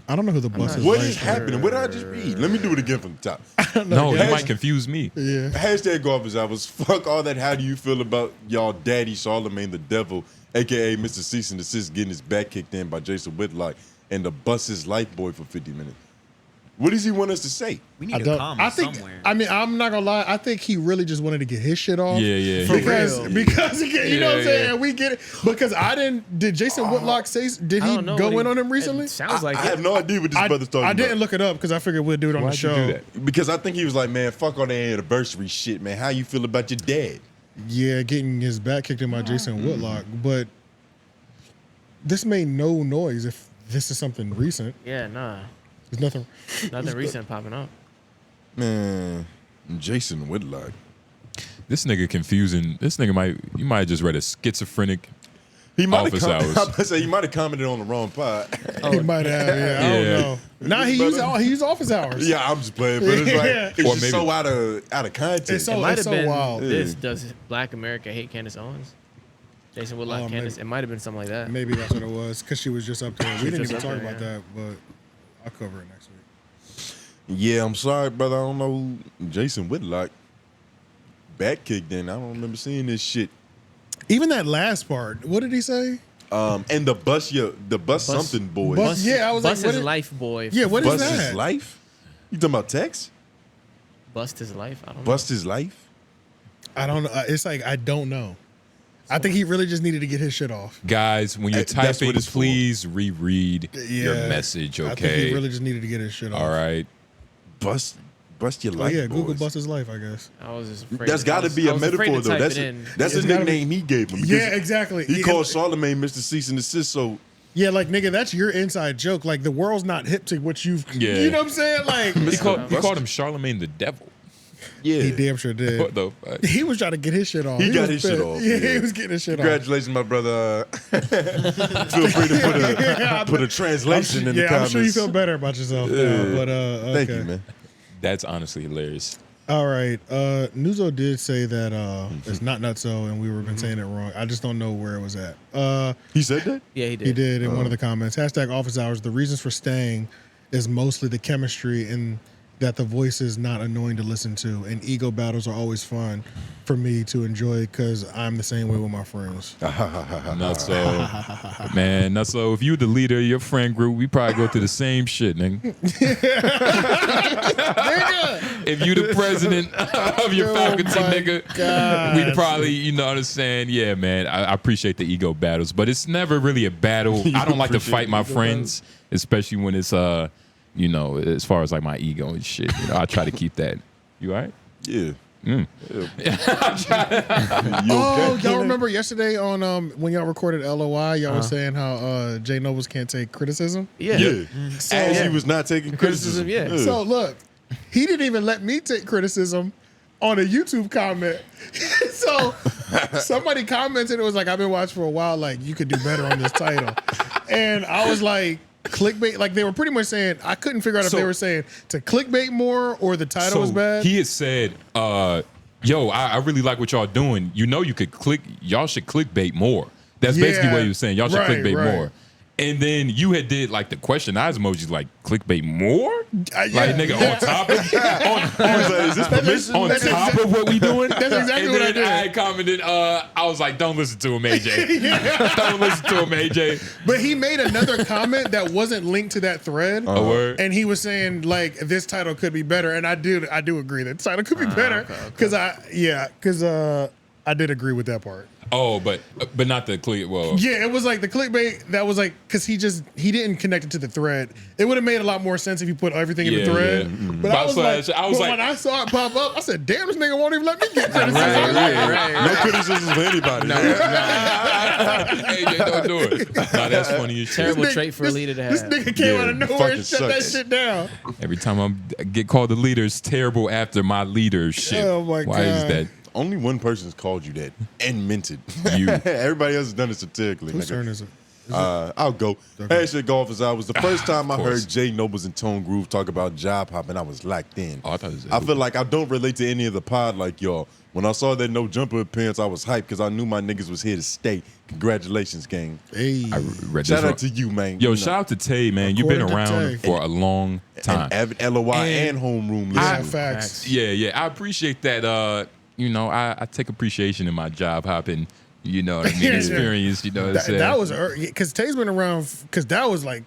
[SPEAKER 2] I don't know who the Bust His
[SPEAKER 1] What
[SPEAKER 2] Life
[SPEAKER 1] is happening? What did I just read? Let me do it again from the top.
[SPEAKER 4] No, you might confuse me.
[SPEAKER 2] Yeah.
[SPEAKER 1] #office hours. Fuck all that. How do you feel about y'all daddy Charlamagne the Devil, aka Mr. Cease and Desist, getting his back kicked in by Jason Whitlock and the Bust His Life boy for 50 minutes? What does he want us to say?
[SPEAKER 3] We need a comma somewhere.
[SPEAKER 2] I mean, I'm not gonna lie. I think he really just wanted to get his shit off.
[SPEAKER 4] Yeah.
[SPEAKER 2] Because you know what I'm saying. We get it because did Jason Whitlock say? Did he go in on him recently?
[SPEAKER 7] Sounds like
[SPEAKER 1] I have no idea what this brother's talking about.
[SPEAKER 2] I didn't look it up because I figured we'd do it on the show.
[SPEAKER 1] Do that? Because I think he was like, man, fuck all that anniversary shit, man. How you feel about your dad?
[SPEAKER 2] Yeah, getting his back kicked in by Jason Whitlock, but this made no noise. If this is something recent,
[SPEAKER 7] Yeah, nah.
[SPEAKER 2] there's nothing.
[SPEAKER 7] Nothing recent popping up.
[SPEAKER 1] Man, Jason Whitlock.
[SPEAKER 4] This nigga confusing. This nigga you might have just read a schizophrenic office hours.
[SPEAKER 1] He might have commented on the wrong pod.
[SPEAKER 2] He might have. Yeah, I don't know. Nah, he used office hours.
[SPEAKER 1] Yeah, I'm just playing, but it's like it's
[SPEAKER 4] Or
[SPEAKER 1] just
[SPEAKER 4] maybe-
[SPEAKER 1] so out of context.
[SPEAKER 2] It's so-
[SPEAKER 7] It might have been
[SPEAKER 2] wild.
[SPEAKER 7] this. Does Black America hate Candace Owens? Jason Whitlock, Candace. It might have been something like that.
[SPEAKER 2] Maybe that's what it was because she was just up there. We didn't
[SPEAKER 7] just
[SPEAKER 2] even
[SPEAKER 7] up
[SPEAKER 2] talk
[SPEAKER 7] there,
[SPEAKER 2] about
[SPEAKER 7] yeah.
[SPEAKER 2] that, but I'll cover it next week.
[SPEAKER 1] Yeah, I'm sorry, brother. I don't know who Jason Whitlock back kicked in. I don't remember seeing this shit.
[SPEAKER 2] Even that last part, what did he say?
[SPEAKER 1] And the bus something boy.
[SPEAKER 2] Bus, yeah, I was
[SPEAKER 7] Bust
[SPEAKER 2] like,
[SPEAKER 7] his life, boy.
[SPEAKER 2] Yeah, what is
[SPEAKER 1] Bust
[SPEAKER 2] that?
[SPEAKER 1] his life? You talking about Tex?
[SPEAKER 7] Bust his life. I don't know.
[SPEAKER 1] Bust his life?
[SPEAKER 2] I don't know. It's like I don't know. I think he really just needed to get his shit off.
[SPEAKER 4] Guys, when you're
[SPEAKER 1] That's what
[SPEAKER 4] typing,
[SPEAKER 1] it's for.
[SPEAKER 4] please reread your message, okay?
[SPEAKER 2] I think he really just needed to get his shit off.
[SPEAKER 4] All right.
[SPEAKER 1] Bust your
[SPEAKER 2] Oh
[SPEAKER 1] life.
[SPEAKER 2] yeah, Google
[SPEAKER 1] boys.
[SPEAKER 2] Bust His Life, I guess.
[SPEAKER 7] I was just afraid.
[SPEAKER 1] That's got to be a metaphor, though. That's a
[SPEAKER 2] It's gotta
[SPEAKER 1] nickname he gave him. because
[SPEAKER 2] Yeah, exactly.
[SPEAKER 1] He called Charlamagne Mr. Cease and Desist, so
[SPEAKER 2] Yeah, like nigga, that's your inside joke. Like the world's not hip to what you've.
[SPEAKER 4] Yeah.
[SPEAKER 2] You know what I'm saying? Like
[SPEAKER 4] He called him Charlamagne the Devil.
[SPEAKER 1] Yeah.
[SPEAKER 2] He damn sure did.
[SPEAKER 4] What the fuck?
[SPEAKER 2] He was trying to get his shit off.
[SPEAKER 1] He got
[SPEAKER 2] was
[SPEAKER 1] his shit
[SPEAKER 2] pissed.
[SPEAKER 1] off.
[SPEAKER 2] Yeah, he was getting his shit off.
[SPEAKER 1] Congratulations, my brother. Feel free to put a translation in the comments.
[SPEAKER 2] I'm sure you feel better about yourself now. But okay.
[SPEAKER 1] Thank you, man.
[SPEAKER 4] That's honestly hilarious.
[SPEAKER 2] All right. Nuzo did say that it's not nutso, and we were been saying it wrong. I just don't know where it was at.
[SPEAKER 1] He said that?
[SPEAKER 7] Yeah, he did.
[SPEAKER 2] He did in one of the comments. Hashtag office hours. The reasons for staying is mostly the chemistry and that the voice is not annoying to listen to. And ego battles are always fun for me to enjoy because I'm the same way with my friends.
[SPEAKER 4] Not so. Man, not so. If you the leader of your friend group, we probably go through the same shit, nigga. If you the president of your faculty, nigga, we probably, you know what I'm saying? Yeah, man, I appreciate the ego battles, but it's never really a battle. I don't like to fight my friends, especially when it's, you know, as far as like my ego and shit. You know, I try to keep that. You all right?
[SPEAKER 1] Yeah.
[SPEAKER 2] Y'all remember yesterday on when y'all recorded LOI, y'all was saying how Jay Nobles can't take criticism?
[SPEAKER 1] Yeah.
[SPEAKER 2] So,
[SPEAKER 1] As he was not taking criticism.
[SPEAKER 2] So look, he didn't even let me take criticism on a YouTube comment. So somebody commented, it was like, I've been watching for a while, like, you could do better on this title. And I was like, clickbait, like they were pretty much saying, I couldn't figure out if they were saying to clickbait more or the title was bad.
[SPEAKER 4] He had said, yo, I really like what y'all doing. You know, you could y'all should clickbait more. That's basically what he was saying. Y'all should clickbait more. And then you had did like the question eyes emojis, like clickbait more? Like nigga on top of is this permission? On top of what we doing?
[SPEAKER 2] That's exactly what I did.
[SPEAKER 4] I had commented, I was like, don't listen to him, AJ. Don't listen to him, AJ.
[SPEAKER 2] But he made another comment that wasn't linked to that thread.
[SPEAKER 4] Word.
[SPEAKER 2] And he was saying like this title could be better. And I do agree that the title could be better. Because I did agree with that part.
[SPEAKER 4] Oh, but not the click. Well,
[SPEAKER 2] yeah, it was like the clickbait. That was like because he didn't connect it to the thread. It would have made a lot more sense if you put everything in the thread. Yeah. Mm-hmm. But I was like, when I saw it pop up, I said, "Damn, this nigga won't even let me get criticism."
[SPEAKER 1] Right. No criticism for anybody.
[SPEAKER 4] AJ, don't do it. Nah, that's funny as shit.
[SPEAKER 7] Terrible trait for a leader to have.
[SPEAKER 2] This nigga came out of nowhere and shut that shit down.
[SPEAKER 4] Every time I get called the leader, it's terrible after my leadership.
[SPEAKER 2] Oh my God.
[SPEAKER 4] Why is that?
[SPEAKER 1] Only one person's called you that and meant it.
[SPEAKER 4] You.
[SPEAKER 1] Everybody else has done it satirically.
[SPEAKER 2] Whose turn is it?
[SPEAKER 1] I'll go. Hashtag golfers. I was the first time I heard Jay Nobles and Tone Groove talk about job hopping. I was locked in.
[SPEAKER 4] Oh, I thought it was
[SPEAKER 1] I feel like I don't relate to any of the pod like y'all. When I saw that No Jumper appearance, I was hyped because I knew my niggas was here to stay. Congratulations, gang.
[SPEAKER 2] Hey.
[SPEAKER 1] Shout out to you, man.
[SPEAKER 4] Yo, shout out to Tay, man. You've been around for a long time.
[SPEAKER 1] And avid LOI and homeroom listener.
[SPEAKER 2] Facts.
[SPEAKER 4] Yeah. I appreciate that. You know, I take appreciation in my job hopping, you know what I mean, experience, you know what I'm saying?
[SPEAKER 2] That was, because Tay's been around, because that was like,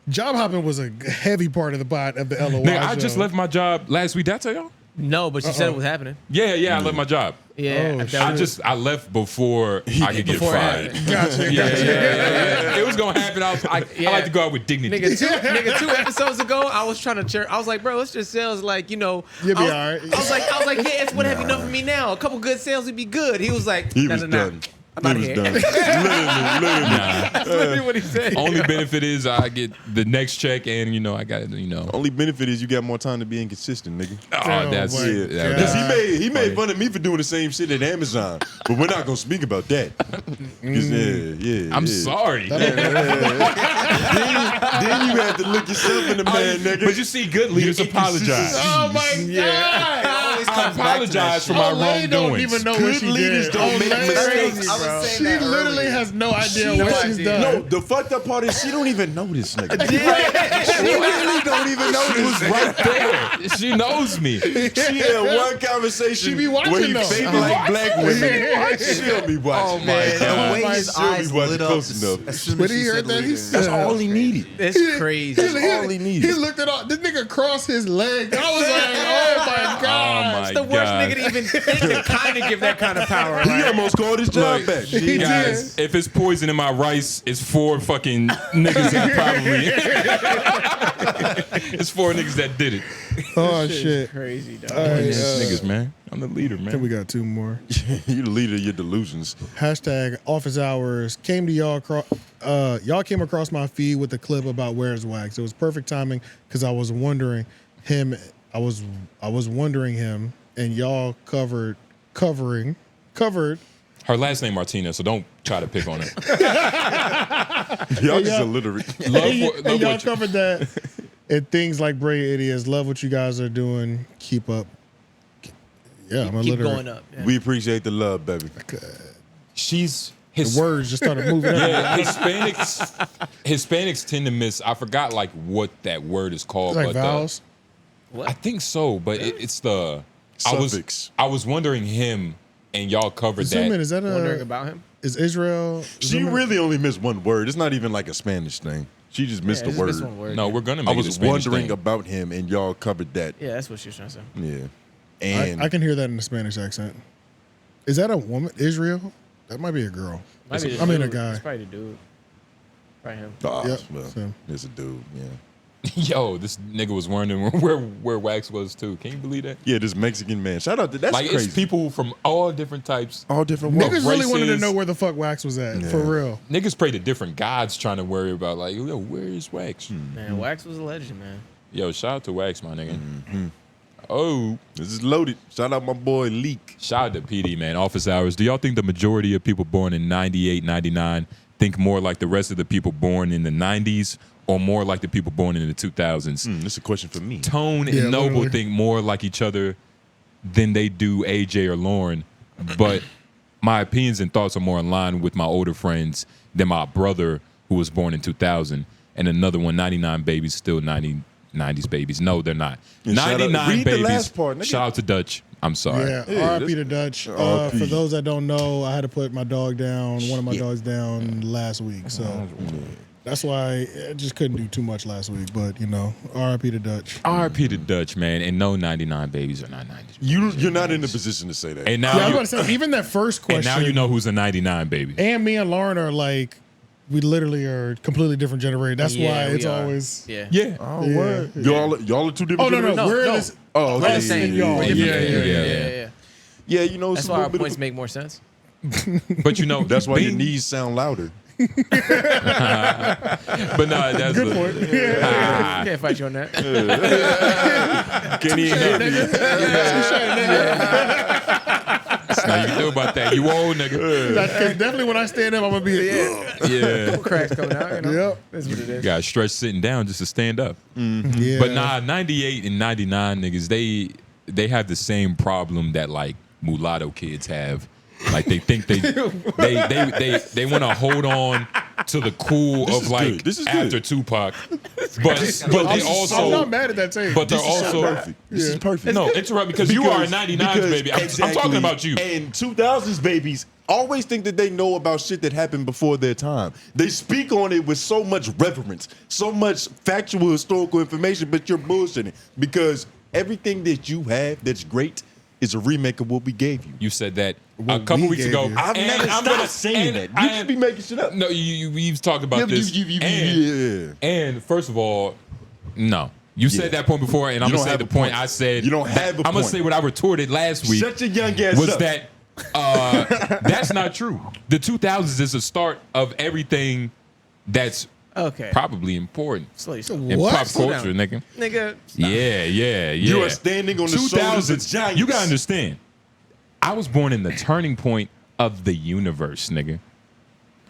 [SPEAKER 2] job hopping was a heavy part of the LOI
[SPEAKER 4] Nigga, I just left my job last week. Did I tell y'all?
[SPEAKER 7] No, but she said it was happening.
[SPEAKER 4] Yeah, I left my job.
[SPEAKER 7] Yeah.
[SPEAKER 4] I left before I could get fired.
[SPEAKER 2] Gotcha.
[SPEAKER 4] Yeah. It was gonna happen. I like to go out with dignity.
[SPEAKER 7] Nigga, 2 episodes ago, I was trying to I was like, bro, let's just sales like, you know.
[SPEAKER 2] You'll be all right.
[SPEAKER 7] I was like, yeah, it's whatever enough for me now. A couple good sales would be good. He was like,
[SPEAKER 1] He was done.
[SPEAKER 7] I'm out of here.
[SPEAKER 1] Literally.
[SPEAKER 7] That's literally what he said.
[SPEAKER 4] Only benefit is I get the next check, and you know I got it. You know.
[SPEAKER 1] Only benefit is you got more time to be inconsistent, nigga.
[SPEAKER 4] Oh, that's
[SPEAKER 1] Because he made fun of me for doing the same shit at Amazon, but we're not gonna speak about that.
[SPEAKER 4] I'm sorry.
[SPEAKER 1] Then you had to look yourself in the man, nigga.
[SPEAKER 4] But you see, good leaders apologize.
[SPEAKER 2] Oh my God.
[SPEAKER 4] I apologize for my
[SPEAKER 2] Olay don't even know what she did.
[SPEAKER 1] Don't make mistakes.
[SPEAKER 2] She literally has no idea what she's done.
[SPEAKER 1] No, the fucked up part is she don't even know this nigga. She really don't even know
[SPEAKER 4] She was right there. She knows me.
[SPEAKER 1] She had one conversation
[SPEAKER 2] She be watching
[SPEAKER 1] where he
[SPEAKER 2] though.
[SPEAKER 1] fake like black women. She'll be watching.
[SPEAKER 3] Oh man, the way his eyes lit up.
[SPEAKER 1] Close enough.
[SPEAKER 3] As soon
[SPEAKER 2] But
[SPEAKER 3] as
[SPEAKER 2] he
[SPEAKER 3] she
[SPEAKER 2] heard
[SPEAKER 3] said
[SPEAKER 2] that.
[SPEAKER 3] leader.
[SPEAKER 1] That's all he needed.
[SPEAKER 7] It's crazy.
[SPEAKER 1] That's all he needed.
[SPEAKER 2] He looked at all. This nigga crossed his leg. I was like, oh my God.
[SPEAKER 7] It's the worst nigga to even think to kind of give that kind of power.
[SPEAKER 1] He almost called his job back.
[SPEAKER 4] Guys, if it's poison in my rice, it's 4 fucking niggas that probably. It's 4 niggas that did it.
[SPEAKER 2] Oh shit.
[SPEAKER 7] Crazy, dog.
[SPEAKER 2] All right,
[SPEAKER 4] Niggas, man. I'm the leader, man.
[SPEAKER 2] Then we got 2 more.
[SPEAKER 1] You the leader of your delusions.
[SPEAKER 2] Hashtag office hours came to y'all. Y'all came across my feed with a clip about Where's Wax. It was perfect timing because I was wondering him I was wondering him, and y'all covered.
[SPEAKER 4] Her last name Martinez, so don't try to pick on it.
[SPEAKER 1] Y'all just illiterate.
[SPEAKER 2] And y'all covered that. And things like Bray Idiots, love what you guys are doing. Keep up. Yeah, I'm
[SPEAKER 7] keep
[SPEAKER 2] illiterate.
[SPEAKER 7] going up. Yeah.
[SPEAKER 1] We appreciate the love, baby.
[SPEAKER 4] She's
[SPEAKER 2] the words just started moving.
[SPEAKER 4] Yeah, Hispanics tend to miss. I forgot like what that word is called.
[SPEAKER 2] Like
[SPEAKER 4] but
[SPEAKER 2] vowels?
[SPEAKER 4] I think so, but it's the
[SPEAKER 1] suffix.
[SPEAKER 4] I was wondering him, and y'all covered
[SPEAKER 2] Zoom
[SPEAKER 4] that.
[SPEAKER 2] in, is that
[SPEAKER 7] Wondering about him?
[SPEAKER 2] Is Israel?
[SPEAKER 1] She really only missed one word. It's not even like a Spanish thing. She just missed a word.
[SPEAKER 7] Missed one word.
[SPEAKER 4] No, we're gonna make
[SPEAKER 1] I
[SPEAKER 4] it a
[SPEAKER 1] was
[SPEAKER 4] Spanish
[SPEAKER 1] wondering
[SPEAKER 4] thing.
[SPEAKER 1] about him, and y'all covered that.
[SPEAKER 7] Yeah, that's what she was trying to say.
[SPEAKER 1] Yeah. And
[SPEAKER 2] I can hear that in the Spanish accent. Is that a woman? Israel? That might be a girl.
[SPEAKER 7] Might be the
[SPEAKER 2] I mean a
[SPEAKER 7] dude.
[SPEAKER 2] guy.
[SPEAKER 7] It's probably the dude. Probably him.
[SPEAKER 1] well,
[SPEAKER 2] same.
[SPEAKER 1] it's a dude. Yeah.
[SPEAKER 4] Yo, this nigga was wondering where Wax was too. Can you believe that?
[SPEAKER 1] Yeah, this Mexican man. Shout out to that's
[SPEAKER 4] like
[SPEAKER 1] crazy.
[SPEAKER 4] It's people from all different types,
[SPEAKER 1] all different
[SPEAKER 2] Niggas really wanted to
[SPEAKER 4] races.
[SPEAKER 2] know where the fuck Wax was at, for real.
[SPEAKER 4] Niggas pray to different gods trying to worry about like, yo, where is Wax?
[SPEAKER 7] Man, Wax was a legend, man.
[SPEAKER 4] Yo, shout out to Wax, my nigga. Oh,
[SPEAKER 1] this is loaded. Shout out my boy Leak.
[SPEAKER 4] Shout out to PD, man. Office hours. Do y'all think the majority of people born in 98, 99 think more like the rest of the people born in the 90s or more like the people born in the 2000s?
[SPEAKER 1] That's a question for me.
[SPEAKER 4] Tone
[SPEAKER 1] Yeah,
[SPEAKER 4] and Noble
[SPEAKER 1] literally.
[SPEAKER 4] think more like each other than they do AJ or Lauren, but my opinions and thoughts are more in line with my older friends than my brother who was born in 2000 and another one, 99 babies, still 90s babies. No, they're not.
[SPEAKER 1] And shout out-
[SPEAKER 4] 99
[SPEAKER 1] read the
[SPEAKER 4] babies.
[SPEAKER 1] last part, nigga.
[SPEAKER 4] Shout out to Dutch. I'm sorry.
[SPEAKER 2] Yeah, RIP to Dutch. For those that don't know, I had to put my dog down, one of my dogs down last week. So that's why I just couldn't do too much last week. But, you know, RIP to Dutch.
[SPEAKER 4] RIP to Dutch, man. And no 99 babies are not 90s.
[SPEAKER 1] You're not in the position to say that.
[SPEAKER 4] And now
[SPEAKER 2] Yeah, I was
[SPEAKER 4] you,
[SPEAKER 2] about to say, even that first question.
[SPEAKER 4] and now you know who's a 99 baby.
[SPEAKER 2] And me and Lauren are like, we literally are completely different generation. That's
[SPEAKER 7] Yeah,
[SPEAKER 2] why
[SPEAKER 7] we
[SPEAKER 2] it's
[SPEAKER 7] are.
[SPEAKER 2] always.
[SPEAKER 7] Yeah.
[SPEAKER 4] Yeah.
[SPEAKER 1] Oh,
[SPEAKER 2] Yeah.
[SPEAKER 1] word. Y'all are two different
[SPEAKER 2] Oh, no,
[SPEAKER 1] generations?
[SPEAKER 2] we're in
[SPEAKER 7] no.
[SPEAKER 2] this.
[SPEAKER 1] Oh, okay.
[SPEAKER 7] We're the same.
[SPEAKER 2] Y'all.
[SPEAKER 7] Yeah.
[SPEAKER 1] Yeah, you know,
[SPEAKER 7] That's
[SPEAKER 1] it's a
[SPEAKER 7] why our
[SPEAKER 1] little bit
[SPEAKER 7] points
[SPEAKER 1] of
[SPEAKER 7] make more sense.
[SPEAKER 4] But you know,
[SPEAKER 1] that's why your
[SPEAKER 4] being-
[SPEAKER 1] knees sound louder.
[SPEAKER 4] But no, that's
[SPEAKER 2] Good point.
[SPEAKER 7] Can't fight you on that.
[SPEAKER 1] Can't even help you.
[SPEAKER 4] Now you can do about that. You old nigga.
[SPEAKER 2] Because definitely when I stand up, I'm going to be.
[SPEAKER 4] Yeah.
[SPEAKER 7] Cracks coming out. You know?
[SPEAKER 2] Yep.
[SPEAKER 7] That's what it is.
[SPEAKER 4] Got to stretch sitting down just to stand up.
[SPEAKER 2] Yeah.
[SPEAKER 4] But nah, 98 and 99 niggas, they have the same problem that like mulatto kids have. Like they think they want to hold on to the cool
[SPEAKER 1] This
[SPEAKER 4] of
[SPEAKER 1] is
[SPEAKER 4] like
[SPEAKER 1] good. This is
[SPEAKER 4] after
[SPEAKER 1] good.
[SPEAKER 4] Tupac, but they also
[SPEAKER 2] I'm not mad at that take.
[SPEAKER 4] but they're
[SPEAKER 1] This is
[SPEAKER 4] also
[SPEAKER 1] perfect. This is perfect.
[SPEAKER 4] No, interrupt because you are a 99 baby. I'm talking about you.
[SPEAKER 1] And 2000s babies always think that they know about shit that happened before their time. They speak on it with so much reverence, so much factual historical information, but you're bullshitting because everything that you have that's great is a remake of what we gave you.
[SPEAKER 4] You said that a
[SPEAKER 2] What
[SPEAKER 4] couple
[SPEAKER 2] we
[SPEAKER 4] weeks
[SPEAKER 2] gave
[SPEAKER 4] ago.
[SPEAKER 2] you.
[SPEAKER 1] I've
[SPEAKER 4] and
[SPEAKER 1] never
[SPEAKER 4] I'm
[SPEAKER 1] stopped
[SPEAKER 4] gonna-
[SPEAKER 1] saying
[SPEAKER 4] and
[SPEAKER 1] that.
[SPEAKER 4] I
[SPEAKER 1] You
[SPEAKER 4] am-
[SPEAKER 1] just be making shit up.
[SPEAKER 4] No, we've talked about
[SPEAKER 1] Yeah,
[SPEAKER 4] this. And first of all, no. You said that point before, and I'm
[SPEAKER 1] You
[SPEAKER 4] gonna
[SPEAKER 1] don't
[SPEAKER 4] say
[SPEAKER 1] have
[SPEAKER 4] the
[SPEAKER 1] a
[SPEAKER 4] point
[SPEAKER 1] point.
[SPEAKER 4] I said.
[SPEAKER 1] You don't have a
[SPEAKER 4] I'm gonna
[SPEAKER 1] point.
[SPEAKER 4] say what I retorted last week.
[SPEAKER 1] Shut your young ass
[SPEAKER 4] was
[SPEAKER 1] up.
[SPEAKER 4] that that's not true. The 2000s is the start of everything that's
[SPEAKER 7] Okay.
[SPEAKER 4] probably important
[SPEAKER 7] Slow
[SPEAKER 4] in
[SPEAKER 2] What?
[SPEAKER 4] pop
[SPEAKER 7] Slow
[SPEAKER 4] culture,
[SPEAKER 7] down.
[SPEAKER 4] nigga.
[SPEAKER 7] Nigga.
[SPEAKER 4] Yeah.
[SPEAKER 1] You are standing on the shoulders of giants.
[SPEAKER 4] You gotta understand. I was born in the turning point of the universe, nigga.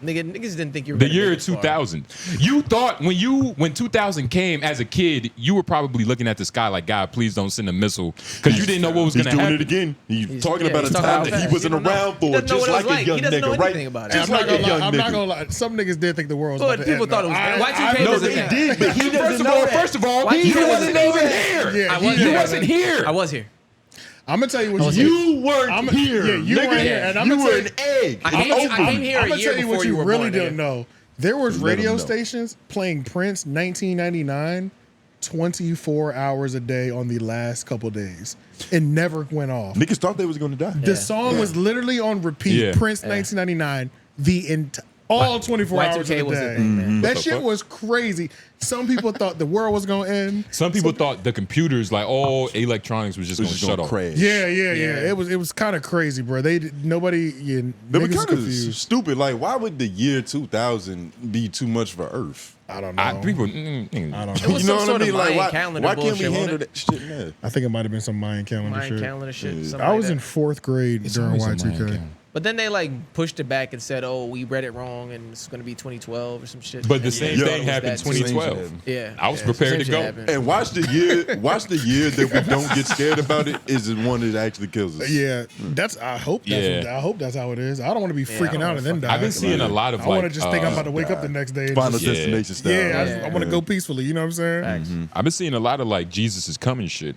[SPEAKER 7] Niggas didn't think you were
[SPEAKER 4] The
[SPEAKER 7] gonna
[SPEAKER 4] year
[SPEAKER 7] make it far.
[SPEAKER 4] 2000. You thought when 2000 came as a kid, you were probably looking at the sky like, God, please don't send a missile, because you didn't know what was
[SPEAKER 1] He's
[SPEAKER 4] going to
[SPEAKER 1] doing
[SPEAKER 4] happen.
[SPEAKER 1] it again. He's talking
[SPEAKER 7] yeah,
[SPEAKER 1] about
[SPEAKER 7] he's
[SPEAKER 1] a
[SPEAKER 7] talking
[SPEAKER 1] time
[SPEAKER 7] about
[SPEAKER 1] that he
[SPEAKER 7] that.
[SPEAKER 1] wasn't
[SPEAKER 7] He don't know.
[SPEAKER 1] around
[SPEAKER 7] He
[SPEAKER 1] for,
[SPEAKER 7] doesn't know
[SPEAKER 1] just
[SPEAKER 7] what it
[SPEAKER 1] like
[SPEAKER 7] was
[SPEAKER 1] a
[SPEAKER 7] like.
[SPEAKER 1] young
[SPEAKER 7] He doesn't know
[SPEAKER 1] nigga, right?
[SPEAKER 7] anything about it.
[SPEAKER 1] Just
[SPEAKER 2] I'm not
[SPEAKER 1] like a
[SPEAKER 2] gonna lie.
[SPEAKER 1] young
[SPEAKER 2] I'm not
[SPEAKER 1] nigga.
[SPEAKER 2] gonna lie. Some niggas did think the world was
[SPEAKER 7] Well,
[SPEAKER 2] about to
[SPEAKER 7] people
[SPEAKER 2] end,
[SPEAKER 7] thought it
[SPEAKER 2] though.
[SPEAKER 7] was.
[SPEAKER 2] I-
[SPEAKER 7] Y2K
[SPEAKER 1] No,
[SPEAKER 7] wasn't
[SPEAKER 1] they
[SPEAKER 7] there.
[SPEAKER 1] did, but he doesn't know that.
[SPEAKER 4] First of all,
[SPEAKER 7] Y2K
[SPEAKER 4] you
[SPEAKER 7] wasn't
[SPEAKER 4] wasn't even
[SPEAKER 7] there.
[SPEAKER 4] here.
[SPEAKER 2] Yeah,
[SPEAKER 7] I wasn't
[SPEAKER 4] You
[SPEAKER 7] there.
[SPEAKER 4] wasn't here.
[SPEAKER 7] I was here.
[SPEAKER 2] I'm gonna tell you what
[SPEAKER 1] You weren't here.
[SPEAKER 2] Yeah, you
[SPEAKER 1] nigga.
[SPEAKER 2] weren't here, and I'm
[SPEAKER 1] You
[SPEAKER 2] gonna
[SPEAKER 1] were
[SPEAKER 2] tell
[SPEAKER 1] an egg.
[SPEAKER 7] I came here
[SPEAKER 2] I'm
[SPEAKER 7] a
[SPEAKER 2] gonna
[SPEAKER 7] year
[SPEAKER 2] tell you
[SPEAKER 7] before
[SPEAKER 2] what
[SPEAKER 7] you
[SPEAKER 2] you
[SPEAKER 7] were
[SPEAKER 2] really
[SPEAKER 7] born,
[SPEAKER 2] didn't
[SPEAKER 7] nigga.
[SPEAKER 2] know. There was
[SPEAKER 1] Let 'em
[SPEAKER 2] radio
[SPEAKER 1] know.
[SPEAKER 2] stations playing Prince 1999 24 hours a day on the last couple days. It never went off.
[SPEAKER 1] Niggas thought they was gonna die.
[SPEAKER 2] The song was literally on repeat.
[SPEAKER 4] Yeah.
[SPEAKER 2] Prince 1999. all 24 hours of the
[SPEAKER 7] Y2K was a
[SPEAKER 2] day.
[SPEAKER 7] thing, man.
[SPEAKER 2] That shit was crazy. Some people thought the world was gonna end.
[SPEAKER 4] Some people thought the computers, like all electronics, was just going to shut off.
[SPEAKER 1] Crash.
[SPEAKER 2] Yeah. It was kind of crazy, bro. Nobody.
[SPEAKER 1] They were
[SPEAKER 2] Niggas
[SPEAKER 1] kind of
[SPEAKER 2] confused.
[SPEAKER 1] stupid. Like, why would the year 2000 be too much for Earth?
[SPEAKER 2] I don't know.
[SPEAKER 4] People,
[SPEAKER 2] I don't know.
[SPEAKER 7] It was
[SPEAKER 1] You know
[SPEAKER 7] some
[SPEAKER 1] what I
[SPEAKER 7] sort
[SPEAKER 1] mean?
[SPEAKER 7] of
[SPEAKER 1] Like,
[SPEAKER 7] Mayan
[SPEAKER 1] why
[SPEAKER 7] calendar
[SPEAKER 1] can't we
[SPEAKER 7] bullshit,
[SPEAKER 1] handle
[SPEAKER 7] wasn't
[SPEAKER 1] that shit now?
[SPEAKER 2] I think it might have been some Mayan calendar
[SPEAKER 7] Mayan
[SPEAKER 2] shit.
[SPEAKER 7] calendar shit. something
[SPEAKER 2] I was
[SPEAKER 7] like
[SPEAKER 2] in
[SPEAKER 7] that.
[SPEAKER 2] 4th grade during
[SPEAKER 4] always a Mayan
[SPEAKER 2] Y2K.
[SPEAKER 4] calendar.
[SPEAKER 7] But then they like pushed it back and said, "Oh, we read it wrong, and it's going to be 2012 or some shit."
[SPEAKER 4] But the
[SPEAKER 7] And
[SPEAKER 4] same thing happened 2012.
[SPEAKER 7] Yeah,
[SPEAKER 4] I was prepared to go.
[SPEAKER 1] And watch the year that we don't get scared about it is the one that actually kills us.
[SPEAKER 2] Yeah, I hope that's how it is. I don't want to be freaking out and then die.
[SPEAKER 4] I've been seeing a lot of
[SPEAKER 2] I want to
[SPEAKER 4] like,
[SPEAKER 2] just think I'm about to wake up the next day. And
[SPEAKER 1] Final
[SPEAKER 2] just,
[SPEAKER 1] Destination style.
[SPEAKER 2] Yeah, I want to go peacefully. You know what I'm saying?
[SPEAKER 4] I've been seeing a lot of like Jesus is coming shit.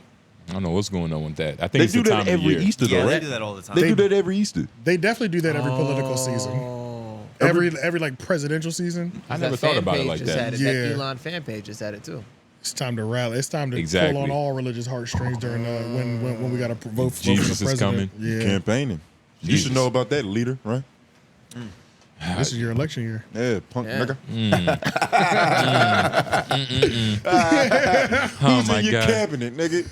[SPEAKER 4] I don't know what's going on with that. I think
[SPEAKER 1] They
[SPEAKER 4] it's
[SPEAKER 1] do
[SPEAKER 4] the
[SPEAKER 1] that
[SPEAKER 4] time
[SPEAKER 1] every
[SPEAKER 4] of year.
[SPEAKER 1] Easter, though,
[SPEAKER 3] Yeah,
[SPEAKER 1] right?
[SPEAKER 3] they do that all the time.
[SPEAKER 1] They do that every Easter.
[SPEAKER 2] They definitely do that every political season. Every like presidential season.
[SPEAKER 4] I never thought about it like that.
[SPEAKER 7] Yeah, that Elon fan page just had it too.
[SPEAKER 2] It's time to rally. It's time to
[SPEAKER 4] Exactly.
[SPEAKER 2] pull on all religious heartstrings during when we got to vote for the
[SPEAKER 4] Jesus is
[SPEAKER 2] president.
[SPEAKER 4] coming.
[SPEAKER 2] Yeah,
[SPEAKER 1] Campaigning. You
[SPEAKER 4] Jesus.
[SPEAKER 1] should know about that, leader, right?
[SPEAKER 2] this is your election year.
[SPEAKER 1] Yeah, punk nigga.
[SPEAKER 4] Oh
[SPEAKER 1] Who's
[SPEAKER 4] my
[SPEAKER 1] in your
[SPEAKER 4] God.
[SPEAKER 1] cabinet, nigga?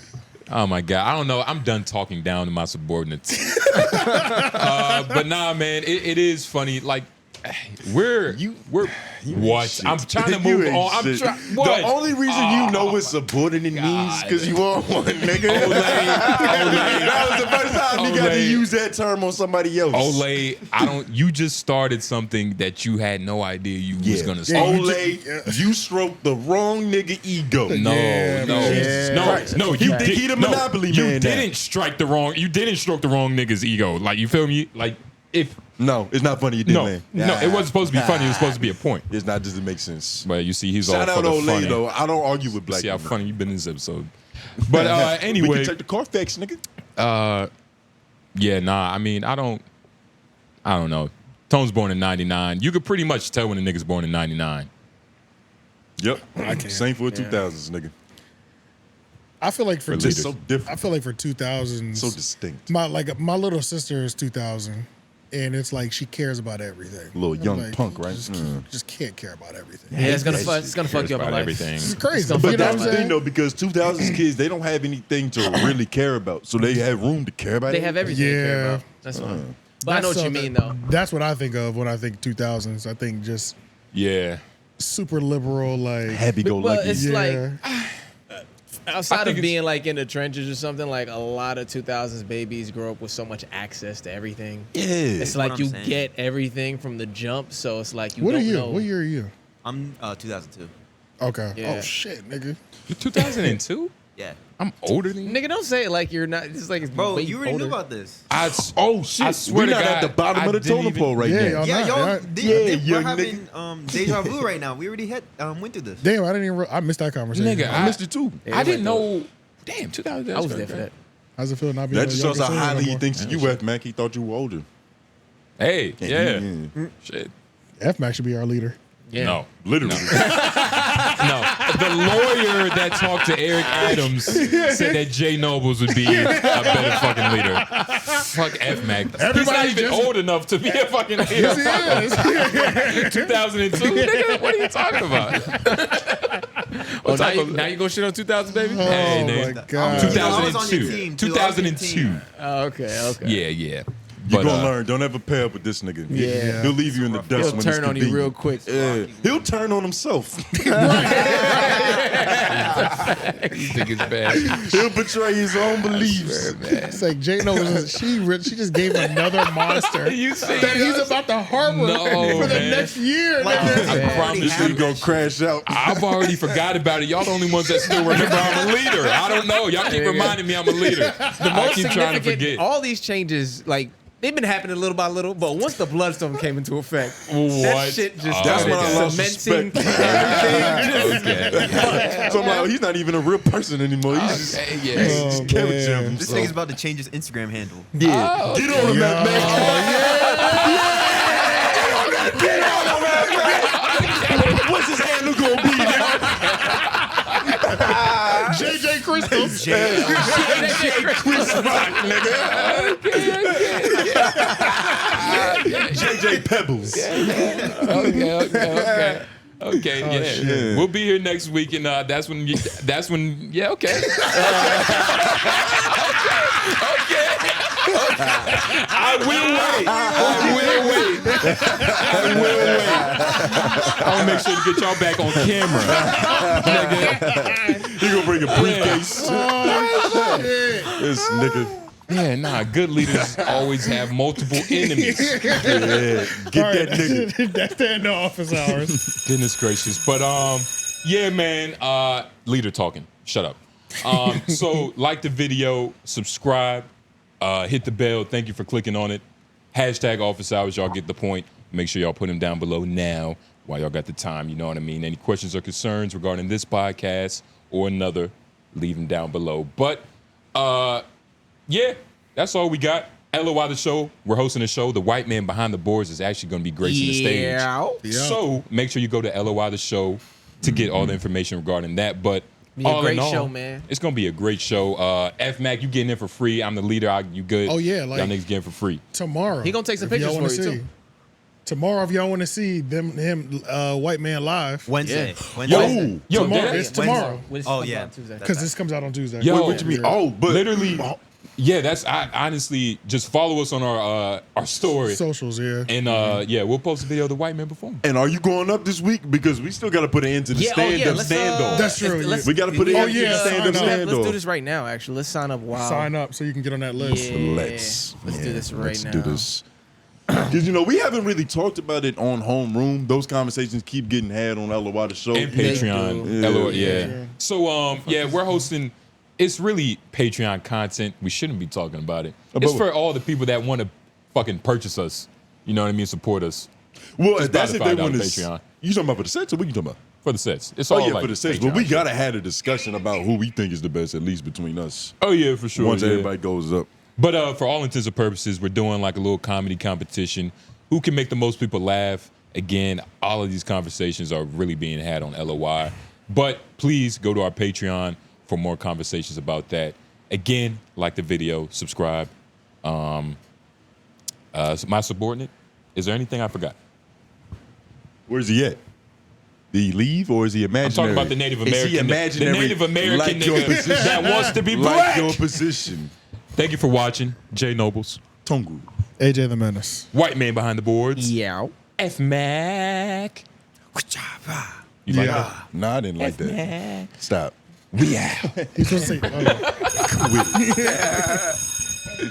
[SPEAKER 4] Oh my God. I don't know. I'm done talking down to my subordinates. But nah, man, it is funny. Like, we're what? I'm trying to move on. I'm trying.
[SPEAKER 1] The only reason you know what subordinate means because you are one, nigga. That was the first time you got to use that term on somebody else.
[SPEAKER 4] Olay, you just started something that you had no idea you was gonna start.
[SPEAKER 1] Olay, you stroked the wrong nigga ego.
[SPEAKER 4] No, you
[SPEAKER 1] think he the monopoly
[SPEAKER 4] You
[SPEAKER 1] man
[SPEAKER 4] didn't strike the wrong. You didn't stroke the wrong nigga's ego. Like, you feel me? Like,
[SPEAKER 1] no, it's not funny. You didn't land.
[SPEAKER 4] No, it wasn't supposed to be funny. It was supposed to be a point.
[SPEAKER 1] It's not. Doesn't make sense.
[SPEAKER 4] But you see, he's
[SPEAKER 1] Shout
[SPEAKER 4] all
[SPEAKER 1] out
[SPEAKER 4] for the
[SPEAKER 1] Olay
[SPEAKER 4] funny.
[SPEAKER 1] though. I don't argue with black
[SPEAKER 4] See how
[SPEAKER 1] people.
[SPEAKER 4] funny you've been in this episode. But anyway,
[SPEAKER 1] we can check the Carfax, nigga.
[SPEAKER 4] Yeah, nah. I mean, I don't know. Tone's born in '99. You could pretty much tell when a nigga's born in '99.
[SPEAKER 1] Yep,
[SPEAKER 2] I can't.
[SPEAKER 1] Same for 2000s, nigga.
[SPEAKER 2] I feel like for
[SPEAKER 1] It's so different.
[SPEAKER 2] I feel like for 2000s,
[SPEAKER 1] So distinct.
[SPEAKER 2] My little sister is 2000, and it's like she cares about everything.
[SPEAKER 1] Little
[SPEAKER 2] I'm
[SPEAKER 1] young
[SPEAKER 2] like,
[SPEAKER 1] punk, right?
[SPEAKER 2] Just can't care about everything.
[SPEAKER 7] Yeah, it's gonna fuck you up in life.
[SPEAKER 4] Everything.
[SPEAKER 2] This is crazy.
[SPEAKER 1] But
[SPEAKER 2] You know
[SPEAKER 1] that's
[SPEAKER 2] what
[SPEAKER 1] the
[SPEAKER 2] I'm
[SPEAKER 1] thing,
[SPEAKER 2] saying?
[SPEAKER 1] though, because 2000s kids, they don't have anything to really care about. So they have room to care about
[SPEAKER 7] They have everything to care about. That's fine. But I know what you mean, though.
[SPEAKER 2] That's what I think of when I think 2000s. I think just super liberal, like
[SPEAKER 1] happy-go-lucky.
[SPEAKER 7] Well, it's like
[SPEAKER 4] I
[SPEAKER 7] outside
[SPEAKER 4] think
[SPEAKER 7] of being like in the trenches or something, like a lot of 2000s babies grow up with so much access to everything.
[SPEAKER 1] Yeah.
[SPEAKER 7] It's like
[SPEAKER 3] That's what
[SPEAKER 7] you
[SPEAKER 3] I'm saying.
[SPEAKER 7] get everything from the jump, so it's like you
[SPEAKER 2] What
[SPEAKER 7] don't
[SPEAKER 2] are you?
[SPEAKER 7] know.
[SPEAKER 2] What year are you?
[SPEAKER 3] I'm 2002.
[SPEAKER 2] Okay.
[SPEAKER 7] Yeah.
[SPEAKER 2] Oh shit, nigga.
[SPEAKER 4] You're 2002?
[SPEAKER 3] Yeah.
[SPEAKER 4] I'm older than you.
[SPEAKER 7] Nigga, don't say it like you're not. It's like it's
[SPEAKER 3] Bro,
[SPEAKER 7] way
[SPEAKER 3] you already
[SPEAKER 7] older.
[SPEAKER 3] knew about this.
[SPEAKER 1] Oh shit!
[SPEAKER 4] I swear
[SPEAKER 1] We're
[SPEAKER 4] to
[SPEAKER 1] not
[SPEAKER 4] God,
[SPEAKER 1] at the bottom
[SPEAKER 4] I
[SPEAKER 1] of the
[SPEAKER 4] didn't
[SPEAKER 1] totem
[SPEAKER 4] even-
[SPEAKER 1] pole right now.
[SPEAKER 3] Yeah, y'all. We're
[SPEAKER 1] young
[SPEAKER 3] having deja vu right now. We already went through this.
[SPEAKER 2] Damn, I didn't even. I missed that conversation.
[SPEAKER 4] Nigga,
[SPEAKER 1] I missed it too.
[SPEAKER 4] I didn't know. Damn, 2000.
[SPEAKER 7] I was there for that.
[SPEAKER 2] How's it feel not being?
[SPEAKER 1] That just shows how
[SPEAKER 2] younger
[SPEAKER 1] highly
[SPEAKER 2] no
[SPEAKER 1] he
[SPEAKER 2] more?
[SPEAKER 1] thinks you F Mac. He thought you were older.
[SPEAKER 4] Hey, yeah. Shit.
[SPEAKER 2] F Mac should be our leader.
[SPEAKER 7] Yeah.
[SPEAKER 4] No,
[SPEAKER 1] literally.
[SPEAKER 4] No, the lawyer that talked to Eric Adams said that Jay Nobles would be a better fucking leader. Fuck F Mac. He's not
[SPEAKER 2] Everybody
[SPEAKER 4] even
[SPEAKER 2] just-
[SPEAKER 4] old enough to be a fucking leader.
[SPEAKER 2] Yes, he is.
[SPEAKER 4] 2002, nigga. What are you talking about?
[SPEAKER 7] Now you go shit on 2000, baby.
[SPEAKER 2] Oh
[SPEAKER 4] Hey,
[SPEAKER 2] my
[SPEAKER 4] nigga.
[SPEAKER 2] god.
[SPEAKER 4] 2002. 2002.
[SPEAKER 7] Okay.
[SPEAKER 4] Yeah.
[SPEAKER 1] You're
[SPEAKER 4] But,
[SPEAKER 1] gonna learn. Don't ever pair up with this nigga.
[SPEAKER 7] Yeah.
[SPEAKER 1] He'll leave you in the dust
[SPEAKER 7] He'll
[SPEAKER 1] when
[SPEAKER 7] turn
[SPEAKER 1] it's
[SPEAKER 7] on you
[SPEAKER 1] convenient.
[SPEAKER 7] real quick.
[SPEAKER 1] Yeah. He'll turn on himself.
[SPEAKER 4] You think it's bad?
[SPEAKER 1] He'll betray his own beliefs.
[SPEAKER 2] It's like Jay knows she just gave him another monster
[SPEAKER 4] You see
[SPEAKER 2] that he's
[SPEAKER 4] us?
[SPEAKER 2] about to harbor
[SPEAKER 4] No,
[SPEAKER 2] for the
[SPEAKER 4] man.
[SPEAKER 2] next year.
[SPEAKER 3] Like,
[SPEAKER 2] nigga.
[SPEAKER 4] I promise
[SPEAKER 1] This
[SPEAKER 4] you.
[SPEAKER 1] nigga gonna crash out.
[SPEAKER 4] I've already forgot about it. Y'all the only ones that still remember I'm a leader. I don't know. Y'all keep reminding me I'm a leader.
[SPEAKER 7] The
[SPEAKER 4] I
[SPEAKER 7] most
[SPEAKER 4] keep trying to
[SPEAKER 7] significant,
[SPEAKER 4] forget.
[SPEAKER 7] all these changes, like, they've been happening little by little, but once the Bloodstone came into effect, that
[SPEAKER 4] What?
[SPEAKER 7] shit just
[SPEAKER 1] That's
[SPEAKER 7] started
[SPEAKER 1] when I lost
[SPEAKER 7] cementing
[SPEAKER 1] respect.
[SPEAKER 4] Okay.
[SPEAKER 1] So I'm like, he's not even a real person anymore. He's just,
[SPEAKER 4] Okay, yeah.
[SPEAKER 1] he's just Kevin
[SPEAKER 2] man.
[SPEAKER 1] Jim.
[SPEAKER 3] This nigga's about to change his Instagram handle.
[SPEAKER 1] Yeah.
[SPEAKER 4] Oh,
[SPEAKER 1] Get on him, man. Get on him, man. What's his handle gonna be, nigga? JJ Crystal. JJ Chris Rock, nigga. JJ Pebbles.
[SPEAKER 4] Okay,
[SPEAKER 1] Oh,
[SPEAKER 4] yeah.
[SPEAKER 1] shit.
[SPEAKER 4] We'll be here next week, and that's when, yeah, okay. I will wait. I'll make sure to get y'all back on camera.
[SPEAKER 1] You gonna bring a briefcase?
[SPEAKER 2] Oh,
[SPEAKER 1] This nigga.
[SPEAKER 4] Yeah, nah, good leaders always have multiple enemies.
[SPEAKER 1] Yeah, get that nigga.
[SPEAKER 2] That's the end of office hours.
[SPEAKER 4] Goodness gracious. But yeah, man, leader talking. Shut up. So like the video, subscribe, hit the bell. Thank you for clicking on it. Hashtag office hours, y'all get the point. Make sure y'all put them down below now while y'all got the time, you know what I mean? Any questions or concerns regarding this podcast or another, leave them down below. But yeah, that's all we got. LOI the show. We're hosting a show. The white man behind the boards is actually going to be gracing the stage.
[SPEAKER 7] Yeah.
[SPEAKER 4] So make sure you go to LOI the show to get all the information regarding that. But
[SPEAKER 7] Be a
[SPEAKER 4] all
[SPEAKER 7] great
[SPEAKER 4] in all,
[SPEAKER 7] show, man.
[SPEAKER 4] It's going to be a great show. F-Mac, you getting in for free. I'm the leader. You good?
[SPEAKER 2] Oh, yeah, like-
[SPEAKER 4] y'all niggas getting for free.
[SPEAKER 2] Tomorrow.
[SPEAKER 7] He gonna take some
[SPEAKER 2] if y'all
[SPEAKER 7] pictures
[SPEAKER 2] wanna
[SPEAKER 7] for you,
[SPEAKER 2] see.
[SPEAKER 7] too.
[SPEAKER 2] Tomorrow, if y'all want to see him, white man live.
[SPEAKER 3] Wednesday.
[SPEAKER 2] Yeah.
[SPEAKER 3] Wednesday.
[SPEAKER 2] Tomorrow. It's tomorrow.
[SPEAKER 3] Oh, yeah.
[SPEAKER 2] Because this comes out on Tuesday.
[SPEAKER 4] Yo,
[SPEAKER 1] what you mean? Oh, but
[SPEAKER 4] literally, yeah. That's I honestly just follow us on our story
[SPEAKER 2] socials, yeah.
[SPEAKER 4] And yeah, we'll post a video of the white man performing.
[SPEAKER 1] And are you going up this week? Because we still got to put an end to the stand-up standoff.
[SPEAKER 2] That's true.
[SPEAKER 1] We got to put an end to the
[SPEAKER 7] Let's
[SPEAKER 1] stand-up standoff.
[SPEAKER 7] do this right now, actually. Let's sign up. Wow.
[SPEAKER 2] Sign up so you can get on that list.
[SPEAKER 7] Yeah.
[SPEAKER 1] Let's
[SPEAKER 7] do this right
[SPEAKER 1] let's
[SPEAKER 7] now.
[SPEAKER 1] do this. Because, you know, we haven't really talked about it on Homeroom. Those conversations keep getting had on LOI the show.
[SPEAKER 4] And Patreon. LOI, yeah. So, yeah, we're hosting. It's really Patreon content. We shouldn't be talking about it. It's for all the people that want to fucking purchase us. You know what I mean? Support us.
[SPEAKER 1] Well,
[SPEAKER 4] It's
[SPEAKER 1] that's if they
[SPEAKER 4] $5
[SPEAKER 1] want to.
[SPEAKER 4] Patreon.
[SPEAKER 1] You talking about for the sets or what you talking about?
[SPEAKER 4] For the sets. It's all like
[SPEAKER 1] for the sets.
[SPEAKER 4] Patreon
[SPEAKER 1] But we
[SPEAKER 4] shit.
[SPEAKER 1] got to have a discussion about who we think is the best, at least between us.
[SPEAKER 4] Oh, yeah, for sure.
[SPEAKER 1] Once
[SPEAKER 4] yeah.
[SPEAKER 1] everybody goes up.
[SPEAKER 4] But for all intents and purposes, we're doing like a little comedy competition. Who can make the most people laugh? Again, all of these conversations are really being had on LOI. But please go to our Patreon for more conversations about that. Again, like the video, subscribe. My subordinate, is there anything I forgot?
[SPEAKER 1] Where's he at? Did he leave or is he imaginary?
[SPEAKER 4] I'm talking about the Native American.
[SPEAKER 1] Is he imaginary?
[SPEAKER 4] The Native American
[SPEAKER 1] like your
[SPEAKER 4] nigga
[SPEAKER 1] position?
[SPEAKER 4] that wants to be
[SPEAKER 1] like
[SPEAKER 4] black.
[SPEAKER 1] your position.
[SPEAKER 4] Thank you for watching. Jay Nobles.
[SPEAKER 1] Tongu.
[SPEAKER 2] AJ the Menace.
[SPEAKER 4] White man behind the boards.
[SPEAKER 7] Yeah.
[SPEAKER 4] F-Mac. You like that?
[SPEAKER 1] Nah, I didn't like that.
[SPEAKER 4] F-Mac.
[SPEAKER 1] Stop.
[SPEAKER 4] We out.
[SPEAKER 2] He's supposed to say, oh.
[SPEAKER 1] Quit.